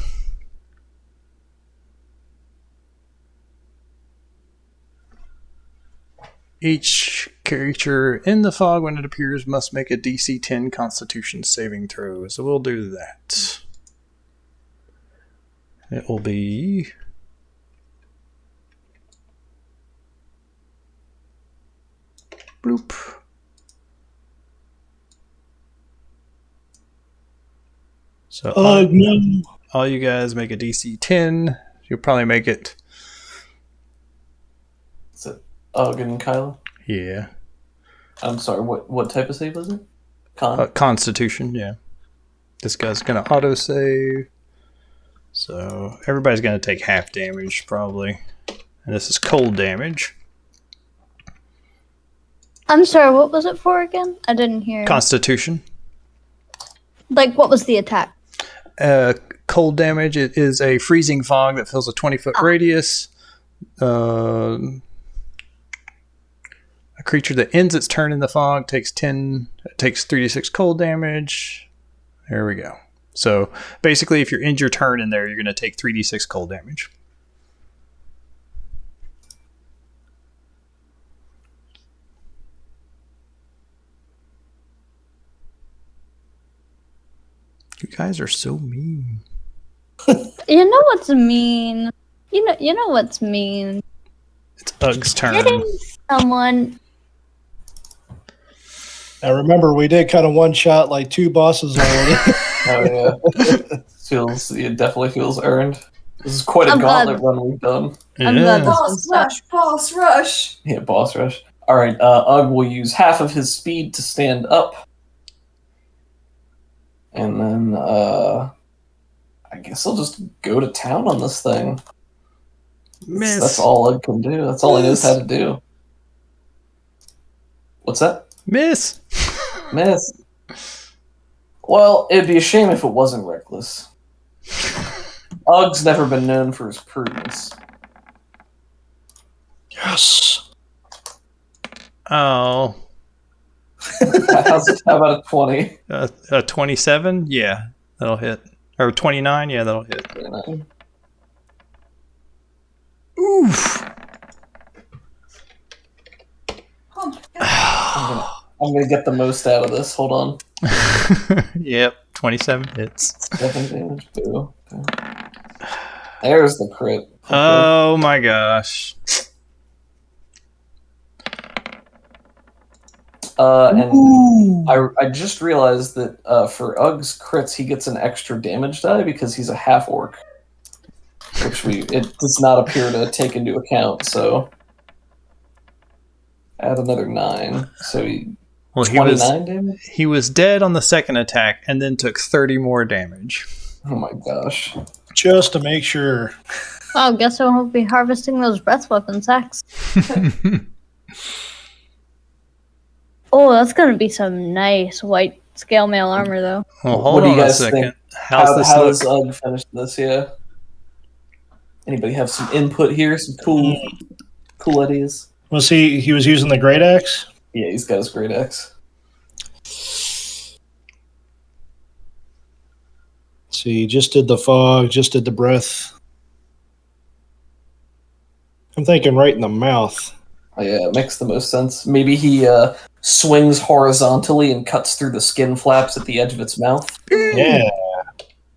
[SPEAKER 1] Each creature in the fog when it appears must make a DC 10 Constitution saving throw. So we'll do that. It will be... Bloop. So all you guys make a DC 10. You'll probably make it.
[SPEAKER 3] Is it Ugg and Kyla?
[SPEAKER 1] Yeah.
[SPEAKER 3] I'm sorry, what type of save was it?
[SPEAKER 1] Constitution, yeah. This guy's going to auto-save. So everybody's going to take half damage, probably. And this is cold damage.
[SPEAKER 2] I'm sorry, what was it for again? I didn't hear.
[SPEAKER 1] Constitution.
[SPEAKER 2] Like, what was the attack?
[SPEAKER 1] Cold damage. It is a freezing fog that fills a 20-foot radius. A creature that ends its turn in the fog takes 3d6 cold damage. There we go. So basically, if you're end your turn in there, you're going to take 3d6 cold damage. You guys are so mean.
[SPEAKER 2] You know what's mean? You know what's mean?
[SPEAKER 1] It's Ug's turn.
[SPEAKER 2] Hitting someone.
[SPEAKER 5] Now remember, we did kind of one shot like 2 bosses already.
[SPEAKER 3] Oh yeah, it definitely feels earned. This is quite a gauntlet run we've done.
[SPEAKER 2] I'm glad this
[SPEAKER 4] Boss
[SPEAKER 2] was
[SPEAKER 4] rush, boss rush.
[SPEAKER 3] Yeah, boss rush. All right, Ugg will use half of his speed to stand up, and then I guess I'll just go to town on this thing.
[SPEAKER 1] Miss.
[SPEAKER 3] That's all Ugg can do. That's all he knows how to do. What's that?
[SPEAKER 1] Miss.
[SPEAKER 3] Miss. Well, it'd be a shame if it wasn't reckless. Ugg's never been known for his prudence.
[SPEAKER 5] Yes.
[SPEAKER 1] Oh.
[SPEAKER 3] How about a 20?
[SPEAKER 1] A 27? Yeah, that'll hit. Or 29? Yeah, that'll hit.
[SPEAKER 3] 29.
[SPEAKER 1] Oof.
[SPEAKER 4] Oh my god.
[SPEAKER 3] I'm gonna get the most out of this. Hold on.
[SPEAKER 1] Yep, 27 hits.
[SPEAKER 3] 7 damage. Boo. Okay. There's the crit. Okay.
[SPEAKER 1] Oh my gosh.
[SPEAKER 3] And I just realized that for Ugg's crits, he gets an extra damage die because he's a half orc, which it does not appear to take into account. So add another 9. So he 29 damage.
[SPEAKER 1] He was dead on the second attack and then took 30 more damage.
[SPEAKER 3] Oh my gosh!
[SPEAKER 5] Just to make sure.
[SPEAKER 2] Oh, guess I won't be harvesting those breath weapon sacks. Oh, that's gonna be some nice white scale mail armor, though.
[SPEAKER 1] Well,
[SPEAKER 3] What
[SPEAKER 1] hold
[SPEAKER 3] do you
[SPEAKER 1] on a
[SPEAKER 3] guys
[SPEAKER 1] second.
[SPEAKER 3] think?
[SPEAKER 1] How's this
[SPEAKER 3] how
[SPEAKER 1] look?
[SPEAKER 3] does Ugg finish this? Yeah. Anybody have some input here? Some cool ideas?
[SPEAKER 5] Was he was using the great axe?
[SPEAKER 3] Yeah, he's got his great axe.
[SPEAKER 5] See, just did the fog, just did the breath. I'm thinking right in the mouth.
[SPEAKER 3] Oh, yeah, it makes the most sense. Maybe he swings horizontally and cuts through the skin flaps at the edge of its mouth.
[SPEAKER 5] Yeah.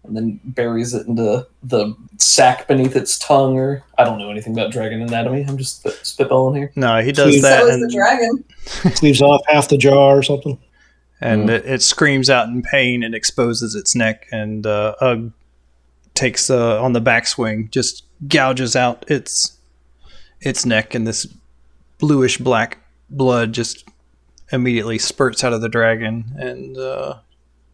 [SPEAKER 3] And then buries it into the sac beneath its tongue, or I don't know anything about dragon anatomy. I'm just spitballing here.
[SPEAKER 1] No, he does
[SPEAKER 5] So
[SPEAKER 1] that.
[SPEAKER 4] So is the dragon.
[SPEAKER 5] Leaves off half the jar or something.
[SPEAKER 1] And it screams out in pain and exposes its neck. And Ugg takes on the backswing, just gouges out its neck, and this bluish black blood just immediately spurts out of the dragon and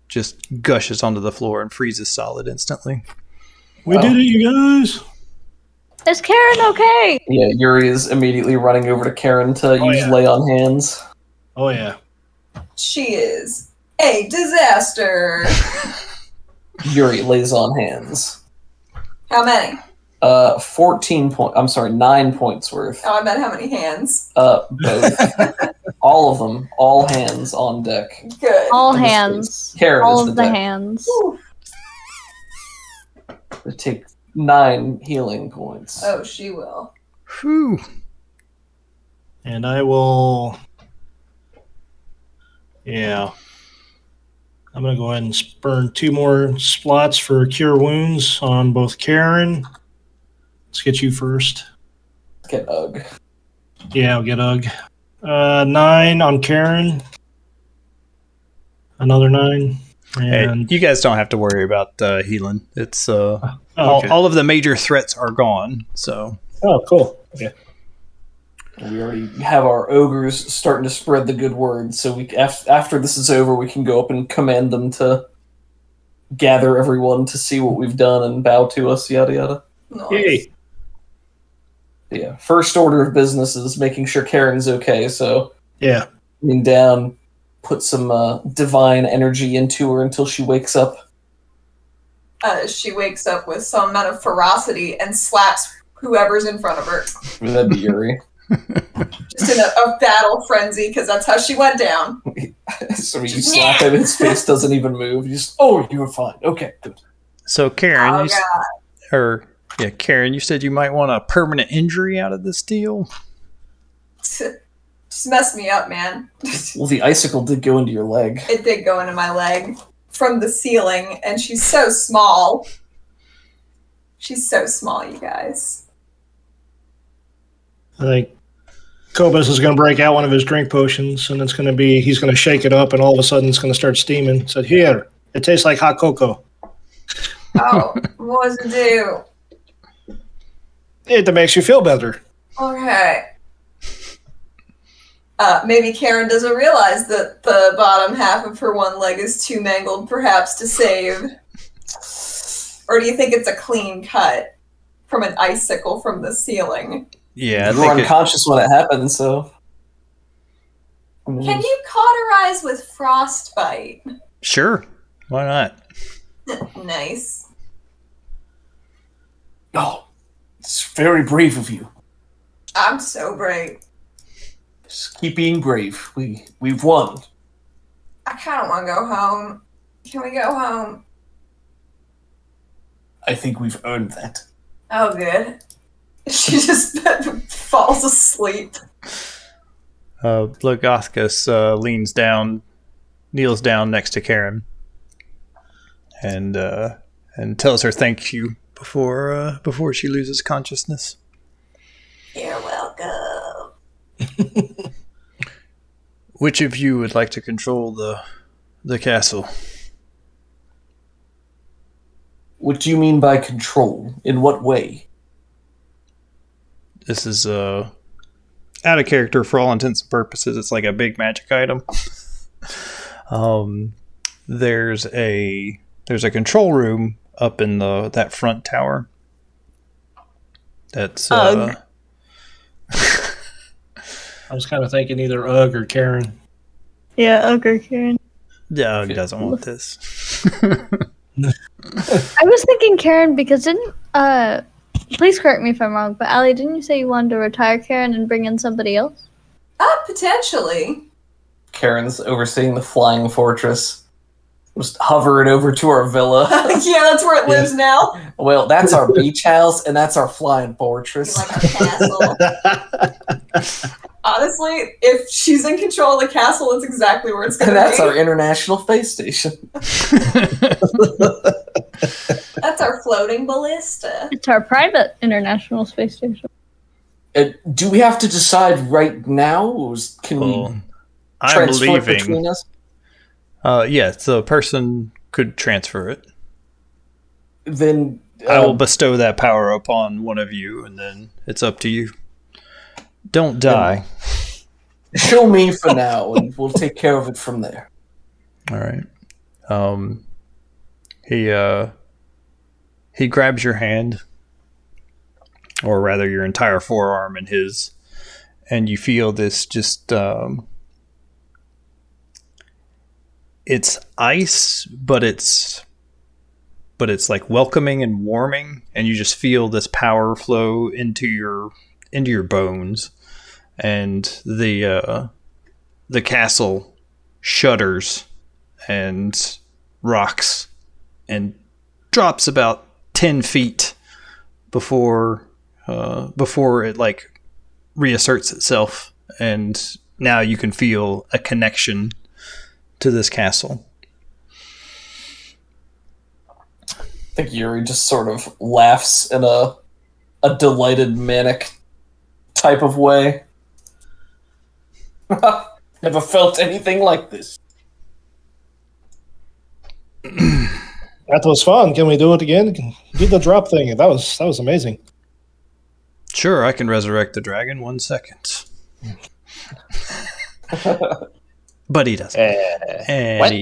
[SPEAKER 1] just gushes onto the floor and freezes solid instantly.
[SPEAKER 5] We did it, you guys.
[SPEAKER 2] Is Karen okay?
[SPEAKER 3] Yeah, Yuri is immediately running over to Karen to use lay on hands.
[SPEAKER 5] Oh, yeah.
[SPEAKER 4] She is a disaster.
[SPEAKER 3] Yuri lays on hands.
[SPEAKER 4] How many?
[SPEAKER 3] 9 points worth.
[SPEAKER 4] Oh, I meant how many hands?
[SPEAKER 3] Both. All of them. All hands on deck.
[SPEAKER 4] Good.
[SPEAKER 2] All
[SPEAKER 3] In this
[SPEAKER 2] hands.
[SPEAKER 3] case, Karen
[SPEAKER 2] All
[SPEAKER 3] is
[SPEAKER 2] of
[SPEAKER 3] the
[SPEAKER 2] the
[SPEAKER 3] deck.
[SPEAKER 2] hands.
[SPEAKER 4] Whew.
[SPEAKER 3] They take 9 healing points.
[SPEAKER 4] Oh, she will.
[SPEAKER 1] Whew.
[SPEAKER 5] And I will... Yeah. I'm going to go ahead and burn 2 more slots for Cure Wounds on both Karen. Let's get you first.
[SPEAKER 3] Get Ugg.
[SPEAKER 5] Yeah, I'll get Ugg. 9 on Karen. Another 9.
[SPEAKER 1] Hey,
[SPEAKER 5] And
[SPEAKER 1] you guys don't have to worry about healing. It's
[SPEAKER 5] okay.
[SPEAKER 1] all of the major threats are gone. So
[SPEAKER 5] Oh, cool. Okay.
[SPEAKER 3] We already have our ogres starting to spread the good word, so we after this is over, we can go up and command them to gather everyone to see what we've done and bow to us, yada yada.
[SPEAKER 4] Nice.
[SPEAKER 5] Yay.
[SPEAKER 3] Yeah, first order of business is making sure Karen's okay, so
[SPEAKER 5] Yeah.
[SPEAKER 3] getting down, put some divine energy into her until she wakes up.
[SPEAKER 4] She wakes up with some amount of ferocity and slaps whoever's in front of her.
[SPEAKER 3] That'd be Yuri.
[SPEAKER 4] Just in a battle frenzy, because that's how she went down.
[SPEAKER 3] So you slap him, his face doesn't even move. You just, oh, you're fine. Okay, good.
[SPEAKER 1] So Karen,
[SPEAKER 4] Oh, God.
[SPEAKER 1] Karen, you said you might want a permanent injury out of this deal.
[SPEAKER 4] Just messed me up, man.
[SPEAKER 3] Well, the icicle did go into your leg.
[SPEAKER 4] It did go into my leg. from the ceiling, and she's so small. She's so small, you guys.
[SPEAKER 5] I think Kobus is going to break out one of his drink potions, and he's going to shake it up, and all of a sudden it's going to start steaming. Said, "Here, it tastes like hot cocoa."
[SPEAKER 4] Oh, what does it do?
[SPEAKER 5] It makes you feel better.
[SPEAKER 4] Okay. Maybe Karen doesn't realize that the bottom half of her one leg is too mangled, perhaps, to save. Or do you think it's a clean cut from an icicle from the ceiling?
[SPEAKER 1] Yeah,
[SPEAKER 3] you were unconscious when it happened, so...
[SPEAKER 4] Can you cauterize with frostbite?
[SPEAKER 1] Sure. Why not?
[SPEAKER 4] Nice.
[SPEAKER 6] Oh, it's very brave of you.
[SPEAKER 4] I'm so brave.
[SPEAKER 6] Just keep being brave. We've won.
[SPEAKER 4] I kind of want to go home. Can we go home?
[SPEAKER 6] I think we've earned that.
[SPEAKER 4] Oh, good. She just falls asleep.
[SPEAKER 1] Logothkus kneels down next to Karen, and tells her thank you before she loses consciousness.
[SPEAKER 4] You're welcome.
[SPEAKER 1] Which of you would like to control the castle?
[SPEAKER 6] What do you mean by control? In what way?
[SPEAKER 1] This is out of character for all intents and purposes. It's like a big magic item. There's a control room up in that front tower. That's
[SPEAKER 5] I was kind of thinking either Ugg or Karen.
[SPEAKER 2] Yeah, Ugg or Karen.
[SPEAKER 1] Doug doesn't want this.
[SPEAKER 2] I was thinking Karen because please correct me if I'm wrong, but Allie, didn't you say you wanted to retire Karen and bring in somebody else?
[SPEAKER 4] Potentially.
[SPEAKER 3] Karen's overseeing the flying fortress. Just hover it over to our villa.
[SPEAKER 4] Yeah, that's where it lives now.
[SPEAKER 3] Well, that's our beach house, and that's our flying fortress.
[SPEAKER 4] Like a castle. Honestly, if she's in control of the castle, it's exactly where it's going to be.
[SPEAKER 3] And that's our international space station.
[SPEAKER 4] That's our floating ballista.
[SPEAKER 2] It's our private international space station.
[SPEAKER 6] Do we have to decide right now, or can we transfer it between us?
[SPEAKER 1] Yes, the person could transfer it.
[SPEAKER 6] Then
[SPEAKER 1] I will bestow that power upon one of you, and then it's up to you. Don't die.
[SPEAKER 6] Show me for now, and we'll take care of it from there.
[SPEAKER 1] All right. He grabs your hand, or rather your entire forearm in his, and you feel this just it's ice, but it's like welcoming and warming, and you just feel this power flow into your bones, and the castle shudders and rocks and drops about 10 feet before it like reasserts itself, and now you can feel a connection to this castle.
[SPEAKER 3] I think Yuri just sort of laughs in a delighted, manic type of way. Never felt anything like this.
[SPEAKER 5] That was fun. Can we do it again? Do the drop thing. That was amazing.
[SPEAKER 1] Sure, I can resurrect the dragon 1 second. But he doesn't.
[SPEAKER 6] What?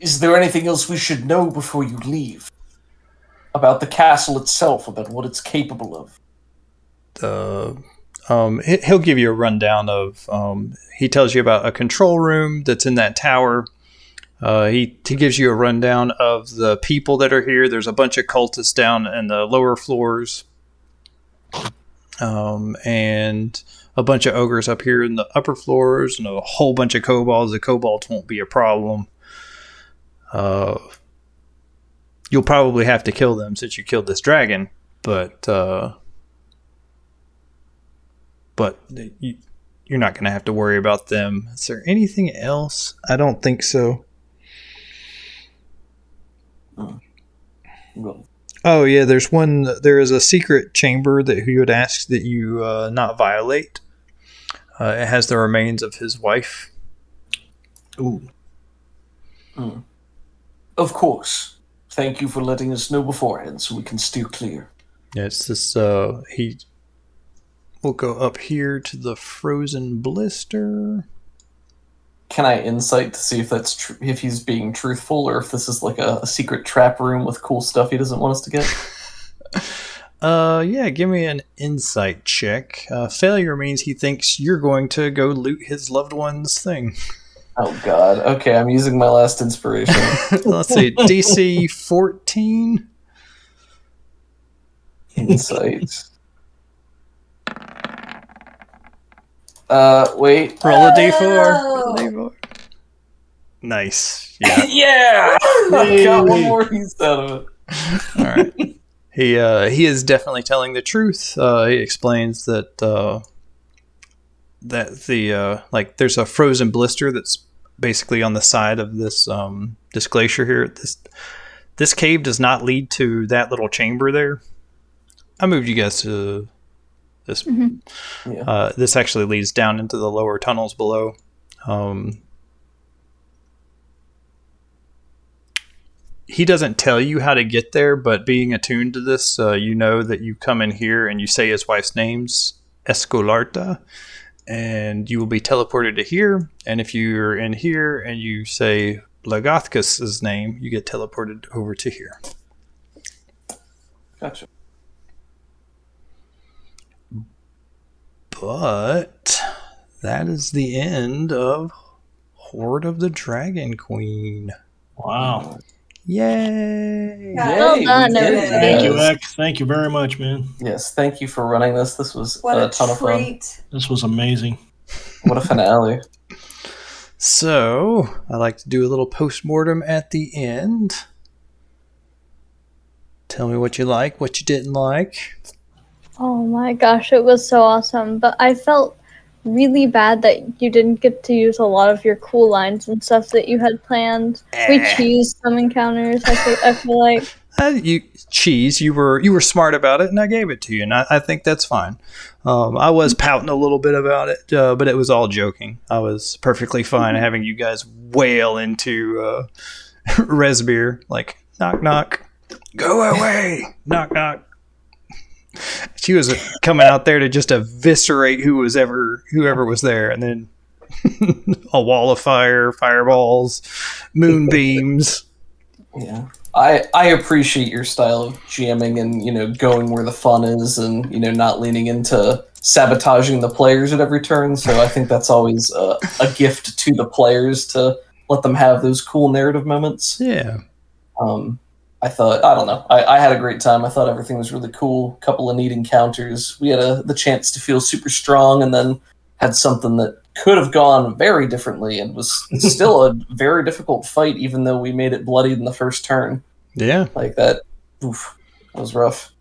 [SPEAKER 6] Is there anything else we should know before you leave? About the castle itself, about what it's capable of?
[SPEAKER 1] He'll give you a rundown of... he tells you about a control room that's in that tower. He gives you a rundown of the people that are here. There's a bunch of cultists down in the lower floors. And a bunch of ogres up here in the upper floors, and a whole bunch of kobolds. The kobolds won't be a problem. You'll probably have to kill them since you killed this dragon, but you're not going to have to worry about them. Is there anything else? I don't think so. Oh yeah, there is a secret chamber that he would ask that you not violate. It has the remains of his wife.
[SPEAKER 6] Ooh. Of course. Thank you for letting us know beforehand so we can steer clear.
[SPEAKER 1] Yeah, it's this, he will go up here to the frozen blister.
[SPEAKER 3] Can I insight to see if that's if he's being truthful, or if this is like a secret trap room with cool stuff he doesn't want us to get?
[SPEAKER 1] Yeah, give me an insight check. Failure means he thinks you're going to go loot his loved one's thing.
[SPEAKER 3] Oh god. Okay, I'm using my last inspiration.
[SPEAKER 1] Let's see, DC 14.
[SPEAKER 3] Insight. Wait.
[SPEAKER 1] Roll a d4. Roll a d4. Nice. Yeah.
[SPEAKER 3] Yeah! I got one more piece out of it.
[SPEAKER 1] All right. He is definitely telling the truth. He explains that there's a frozen blister that's basically on the side of this glacier here. This cave does not lead to that little chamber there. I moved you guys to this.
[SPEAKER 2] Mm-hmm.
[SPEAKER 3] Yeah.
[SPEAKER 1] This actually leads down into the lower tunnels below. He doesn't tell you how to get there, but being attuned to this, you know that you come in here and you say his wife's name's Escolarta, and you will be teleported to here. And if you're in here and you say Lagathkus' name, you get teleported over to here.
[SPEAKER 3] Gotcha.
[SPEAKER 1] But that is the end of Hoard of the Dragon Queen.
[SPEAKER 5] Wow.
[SPEAKER 1] Yay!
[SPEAKER 2] Well done,
[SPEAKER 3] we did it.
[SPEAKER 2] everybody.
[SPEAKER 5] Thank you, Ek. Thank you very much, man.
[SPEAKER 3] Yes, thank you for running this. This was
[SPEAKER 4] What
[SPEAKER 3] a ton of fun.
[SPEAKER 4] treat.
[SPEAKER 5] This was amazing.
[SPEAKER 3] What a finale.
[SPEAKER 1] So, I like to do a little post-mortem at the end. Tell me what you like, what you didn't like.
[SPEAKER 2] Oh my gosh, it was so awesome. But I felt really bad that you didn't get to use a lot of your cool lines and stuff that you had planned. We cheesed some encounters, I feel like.
[SPEAKER 1] You were smart about it, and I gave it to you, and I think that's fine. I was pouting a little bit about it, but it was all joking. I was perfectly fine having you guys wail into Resbeer, like, knock, knock, go away, knock, knock. She was coming out there to just eviscerate whoever was there, and then a wall of fire, fireballs, moonbeams.
[SPEAKER 3] Yeah. I appreciate your style of jamming and, going where the fun is and, not leaning into sabotaging the players at every turn. So I think that's always a gift to the players to let them have those cool narrative moments.
[SPEAKER 1] Yeah.
[SPEAKER 3] I don't know. I had a great time. I thought everything was really cool. A couple of neat encounters. We had the chance to feel super strong, and then had something that could have gone very differently and was still a very difficult fight, even though we made it bloodied in the first turn.
[SPEAKER 1] Yeah.
[SPEAKER 3] Like that. Oof. That was rough.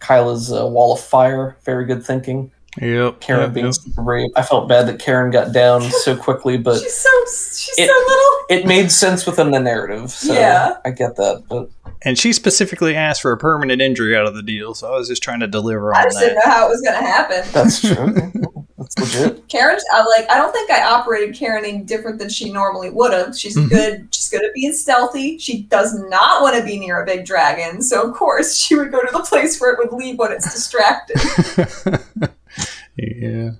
[SPEAKER 3] Kyla's wall of fire. Very good thinking.
[SPEAKER 1] Yep.
[SPEAKER 3] Karen being super brave. I felt bad that Karen got down so quickly, but
[SPEAKER 4] She's so little.
[SPEAKER 3] it made sense within the narrative. So
[SPEAKER 4] Yeah.
[SPEAKER 3] I get that. But
[SPEAKER 1] And she specifically asked for a permanent injury out of the deal, so I was just trying to deliver on
[SPEAKER 4] I just didn't
[SPEAKER 1] that.
[SPEAKER 4] know how it was going to happen.
[SPEAKER 3] that's true. That's legit.
[SPEAKER 4] Karen, I don't think I operated Karen any different than she normally would have. She's good. She's good at being stealthy. She does not want to be near a big dragon, so of course she would go to the place where it would leave when it's distracted.
[SPEAKER 1] Yeah.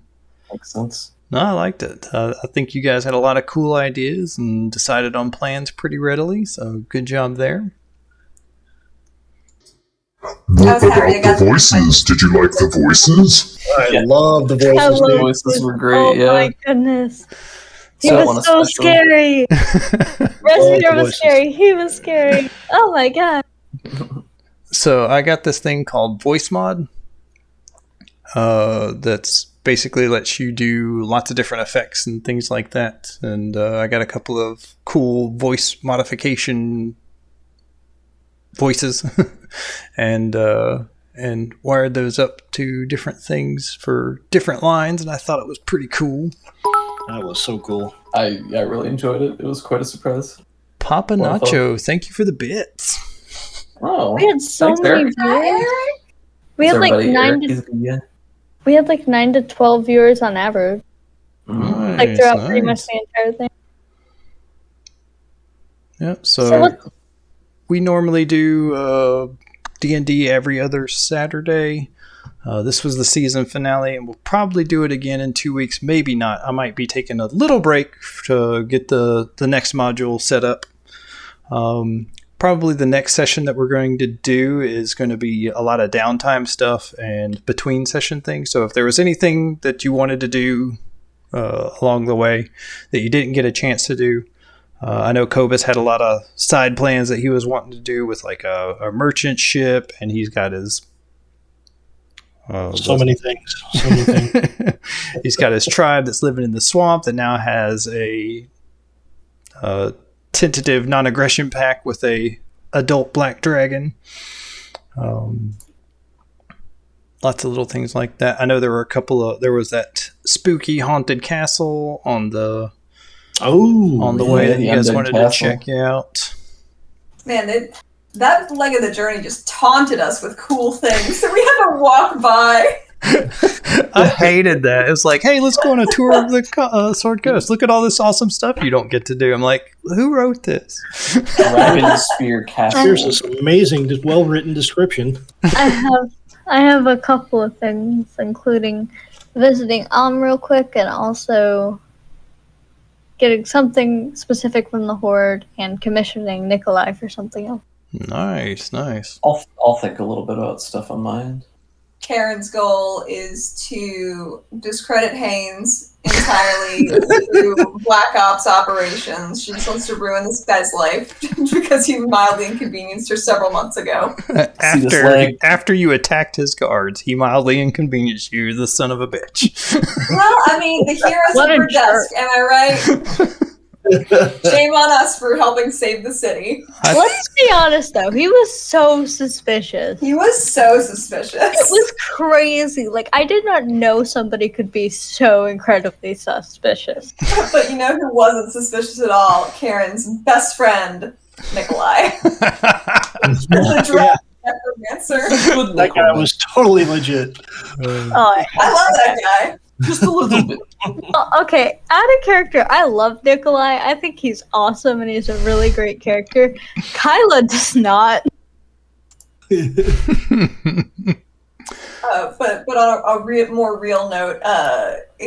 [SPEAKER 3] Makes sense.
[SPEAKER 1] No, I liked it. I think you guys had a lot of cool ideas and decided on plans pretty readily, so good job there.
[SPEAKER 8] What
[SPEAKER 4] was happy I
[SPEAKER 8] about
[SPEAKER 4] got
[SPEAKER 8] the voices? Did you like the voices?
[SPEAKER 6] I love the
[SPEAKER 2] I
[SPEAKER 6] voices.
[SPEAKER 2] love
[SPEAKER 3] voices were great,
[SPEAKER 2] Oh
[SPEAKER 3] yeah.
[SPEAKER 2] my goodness. He
[SPEAKER 3] So
[SPEAKER 2] was so
[SPEAKER 3] unspecial.
[SPEAKER 2] scary. Resbeer was
[SPEAKER 5] voices.
[SPEAKER 2] scary. He was scary. Oh my god.
[SPEAKER 1] So I got this thing called Voice Mod. That's basically lets you do lots of different effects and things like that. And I got a couple of cool voice modification voices, and and wired those up to different things for different lines, and I thought it was pretty cool.
[SPEAKER 5] That was so cool.
[SPEAKER 3] I really enjoyed it. It was quite a surprise.
[SPEAKER 1] Papa Nacho, thank you for the bits.
[SPEAKER 3] Oh,
[SPEAKER 2] We had so
[SPEAKER 3] thanks,
[SPEAKER 2] many
[SPEAKER 3] Eric.
[SPEAKER 2] viewers. We had like
[SPEAKER 3] Everybody,
[SPEAKER 2] 9
[SPEAKER 3] Eric,
[SPEAKER 2] to
[SPEAKER 3] he's good, yeah.
[SPEAKER 2] we had like 9 to 12 viewers on average, like throughout pretty much the entire thing.
[SPEAKER 1] Yep.
[SPEAKER 2] So
[SPEAKER 1] So
[SPEAKER 2] what?
[SPEAKER 1] we normally do D&D every other Saturday. This was the season finale, and we'll probably do it again in 2 weeks. Maybe not. I might be taking a little break to get the next module set up. Probably the next session that we're going to do is going to be a lot of downtime stuff and between session things. So if there was anything that you wanted to do along the way that you didn't get a chance to do, I know Cobus had a lot of side plans that he was wanting to do with like a merchant ship, and he's got his
[SPEAKER 5] So many things.
[SPEAKER 1] he's got his tribe that's living in the swamp that now has a tentative non-aggression pact with a adult black dragon. Lots of little things like that. I know there were there was that spooky haunted castle on the way that you guys wanted to check out.
[SPEAKER 4] Man, that leg of the journey just taunted us with cool things that we had to walk by.
[SPEAKER 1] I hated that. It was like, hey, let's go on a tour of the Sword Coast. Look at all this awesome stuff you don't get to do. I'm like, who wrote this?
[SPEAKER 3] Dragon Spear Castle.
[SPEAKER 5] Here's this amazing, well-written description.
[SPEAKER 2] I have a couple of things, including visiting real quick, and also getting something specific from the Hoard and commissioning Nikolai for something else.
[SPEAKER 1] Nice.
[SPEAKER 3] I'll think a little bit about stuff on my end.
[SPEAKER 4] Karen's goal is to discredit Haynes entirely through Black Ops operations. She just wants to ruin this guy's life because he mildly inconvenienced her several months ago.
[SPEAKER 1] After you attacked his guards, he mildly inconvenienced you, the son of a bitch.
[SPEAKER 4] Well, I mean, the heroes
[SPEAKER 2] What
[SPEAKER 4] of
[SPEAKER 2] a
[SPEAKER 4] her dusk, am I right? Shame on us for helping save the city.
[SPEAKER 2] Let's be honest, though. He was so suspicious.
[SPEAKER 4] He was so suspicious.
[SPEAKER 2] It was crazy. Like, I did not know somebody could be so incredibly suspicious.
[SPEAKER 4] But you know who wasn't suspicious at all? Karen's best friend, Nikolai. The dragon necromancer.
[SPEAKER 5] That guy was totally legit.
[SPEAKER 2] Oh,
[SPEAKER 4] I love that guy.
[SPEAKER 3] Just a little bit.
[SPEAKER 2] okay, out of character, I love Nikolai. I think he's awesome and he's a really great character. Kyla does not.
[SPEAKER 4] But on a more real note,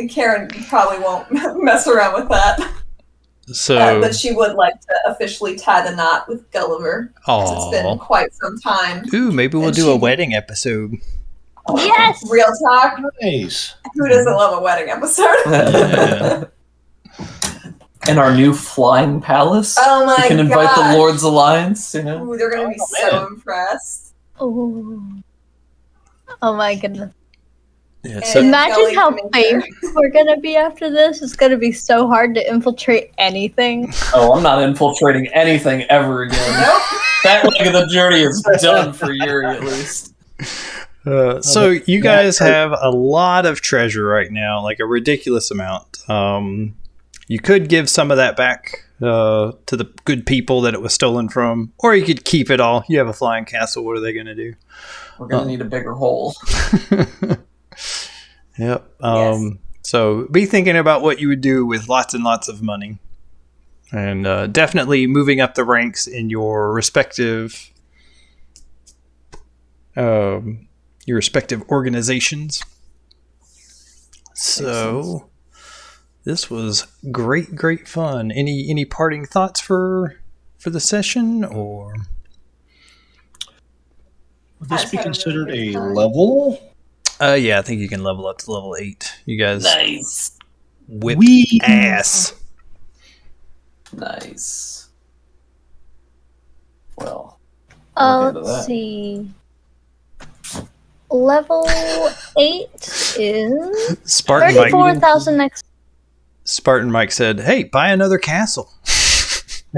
[SPEAKER 4] Karen probably won't mess around with that.
[SPEAKER 1] So,
[SPEAKER 4] but she would like to officially tie the knot with Gulliver. 'Cause it's been quite some time.
[SPEAKER 1] ooh, maybe we'll do a wedding episode.
[SPEAKER 2] Yes!
[SPEAKER 4] Real talk.
[SPEAKER 5] Nice.
[SPEAKER 4] Who doesn't love a wedding episode?
[SPEAKER 1] Yeah.
[SPEAKER 3] And our new flying palace.
[SPEAKER 4] Oh my
[SPEAKER 3] We can invite
[SPEAKER 4] God.
[SPEAKER 3] the Lord's Alliance, you know.
[SPEAKER 4] Ooh, they're gonna be so impressed.
[SPEAKER 2] Oh my goodness.
[SPEAKER 1] Yeah,
[SPEAKER 4] And
[SPEAKER 1] so
[SPEAKER 2] Imagine
[SPEAKER 4] Gully
[SPEAKER 2] how
[SPEAKER 4] can make
[SPEAKER 2] famous we're gonna be after this. It's gonna be so hard to infiltrate anything.
[SPEAKER 3] Oh, I'm not infiltrating anything ever again.
[SPEAKER 4] Nope.
[SPEAKER 3] That leg of the journey is done for Yuri, at least.
[SPEAKER 1] so you guys have a lot of treasure right now, like a ridiculous amount. You could give some of that back to the good people that it was stolen from, or you could keep it all. You have a flying castle. What are they going to do?
[SPEAKER 3] We're gonna need a bigger hole.
[SPEAKER 1] Yep.
[SPEAKER 4] Yes.
[SPEAKER 1] So be thinking about what you would do with lots and lots of money, and definitely moving up the ranks in your respective organizations. So this was great fun. Any parting thoughts for the session, or
[SPEAKER 5] Would this be
[SPEAKER 4] I've had a really
[SPEAKER 5] considered
[SPEAKER 4] good
[SPEAKER 5] a
[SPEAKER 4] time.
[SPEAKER 5] level?
[SPEAKER 1] yeah, I think you can level up to level 8. You guys
[SPEAKER 3] Nice.
[SPEAKER 1] whip
[SPEAKER 5] Wee.
[SPEAKER 1] ass.
[SPEAKER 3] Nice. Well, look into
[SPEAKER 2] Let's
[SPEAKER 3] that.
[SPEAKER 2] see. Level 8 is
[SPEAKER 1] Spartan Mike
[SPEAKER 2] 34,000 next.
[SPEAKER 1] said, "Hey, buy another castle."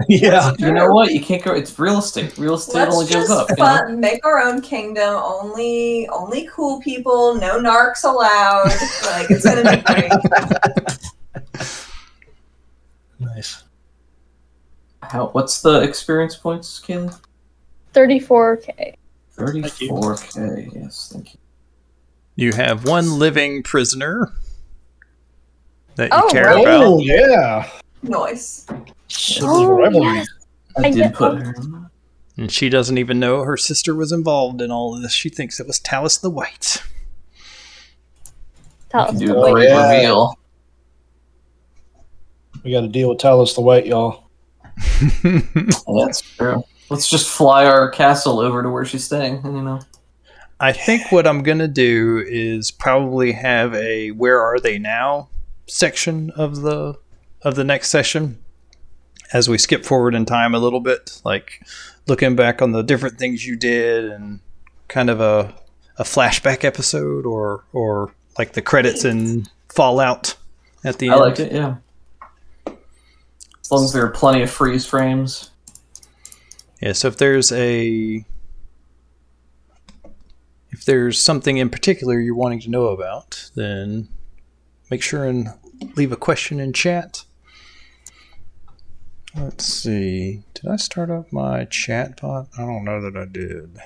[SPEAKER 5] Yeah.
[SPEAKER 3] You know what? You can't go. It's real estate. Real estate
[SPEAKER 4] Let's
[SPEAKER 3] only goes
[SPEAKER 4] just
[SPEAKER 3] up.
[SPEAKER 4] make our own kingdom. Only cool people. No narcs allowed. Like it's gonna be great.
[SPEAKER 5] Nice.
[SPEAKER 3] What's the experience points, Kaylee?
[SPEAKER 2] 34K.
[SPEAKER 3] 34K. Yes, thank you.
[SPEAKER 1] You have one living prisoner that you
[SPEAKER 2] Oh,
[SPEAKER 1] care
[SPEAKER 2] right.
[SPEAKER 1] about.
[SPEAKER 5] Oh, yeah.
[SPEAKER 4] Nice.
[SPEAKER 5] Sibling rivalry.
[SPEAKER 2] yes.
[SPEAKER 3] I
[SPEAKER 2] I
[SPEAKER 3] did
[SPEAKER 2] get-
[SPEAKER 3] put her.
[SPEAKER 1] And she doesn't even know her sister was involved in all of this. She thinks it was Talus the White.
[SPEAKER 2] Tell us
[SPEAKER 3] Do
[SPEAKER 2] the
[SPEAKER 3] a
[SPEAKER 5] Oh,
[SPEAKER 3] great
[SPEAKER 5] yeah.
[SPEAKER 3] reveal.
[SPEAKER 5] We got to deal with Talus the White, y'all.
[SPEAKER 3] That's true. Let's just fly our castle over to where she's staying. You know.
[SPEAKER 1] I think what I'm going to do is probably have a "Where Are They Now" section of the next session as we skip forward in time a little bit, like looking back on the different things you did and kind of a flashback episode or like the credits in Fallout at the end.
[SPEAKER 3] I like it. Yeah. As long as there are plenty of freeze frames.
[SPEAKER 1] Yeah, so if there's something in particular you're wanting to know about, then make sure and leave a question in chat. Let's see. Did I start up my chat bot? I don't know that I did.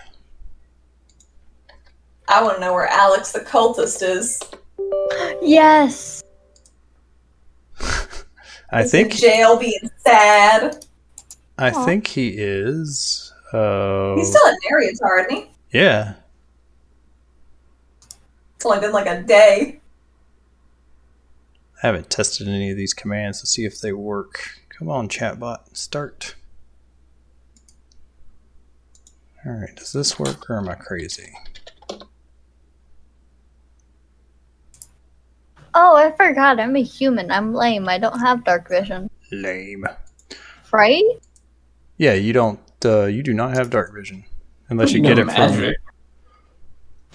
[SPEAKER 4] I want to know where Alex the cultist is.
[SPEAKER 2] Yes.
[SPEAKER 1] I
[SPEAKER 4] He's
[SPEAKER 1] think
[SPEAKER 4] in jail being sad.
[SPEAKER 1] I think he is.
[SPEAKER 4] He's still in Narratar, isn't he?
[SPEAKER 1] Yeah.
[SPEAKER 4] It's only been like a day.
[SPEAKER 1] I haven't tested any of these commands to see if they work. Come on, chatbot, start. All right, does this work or am I crazy?
[SPEAKER 2] Oh, I forgot. I'm a human. I'm lame. I don't have dark vision.
[SPEAKER 1] Lame.
[SPEAKER 2] Right?
[SPEAKER 1] Yeah, you don't. You do not have dark vision unless you get it
[SPEAKER 3] magic.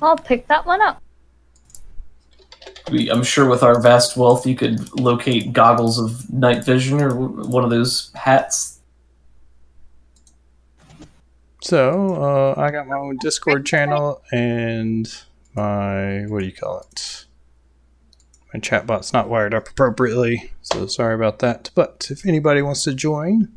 [SPEAKER 2] I'll pick that one up.
[SPEAKER 3] I'm sure with our vast wealth, you could locate goggles of night vision or one of those hats.
[SPEAKER 1] So I got my own Discord channel and my what do you call it? My chatbot's not wired up appropriately, so sorry about that. But if anybody wants to join,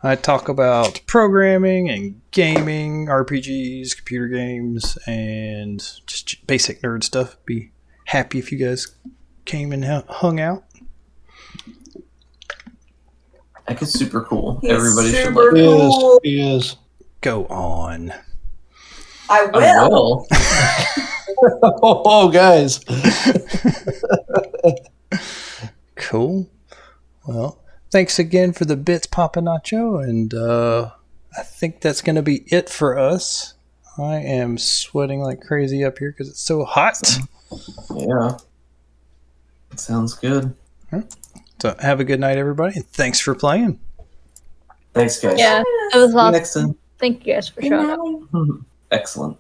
[SPEAKER 1] I talk about programming and gaming, RPGs, computer games, and just basic nerd stuff. Be happy if you guys came and hung out.
[SPEAKER 3] That is super cool.
[SPEAKER 4] He's
[SPEAKER 3] Everybody should
[SPEAKER 4] super
[SPEAKER 3] like
[SPEAKER 5] He is.
[SPEAKER 4] cool.
[SPEAKER 5] He is.
[SPEAKER 1] Go on.
[SPEAKER 4] I will.
[SPEAKER 5] Oh, guys.
[SPEAKER 1] Cool. Well, thanks again for the bits, Papa Nacho, and I think that's going to be it for us. I am sweating like crazy up here because it's so hot.
[SPEAKER 3] Yeah. Sounds good.
[SPEAKER 1] So have a good night, everybody, and thanks for playing.
[SPEAKER 3] Thanks, guys.
[SPEAKER 2] Yeah, it was
[SPEAKER 3] See you
[SPEAKER 2] awesome.
[SPEAKER 3] next time.
[SPEAKER 2] Thank you guys for showing up.
[SPEAKER 3] Excellent.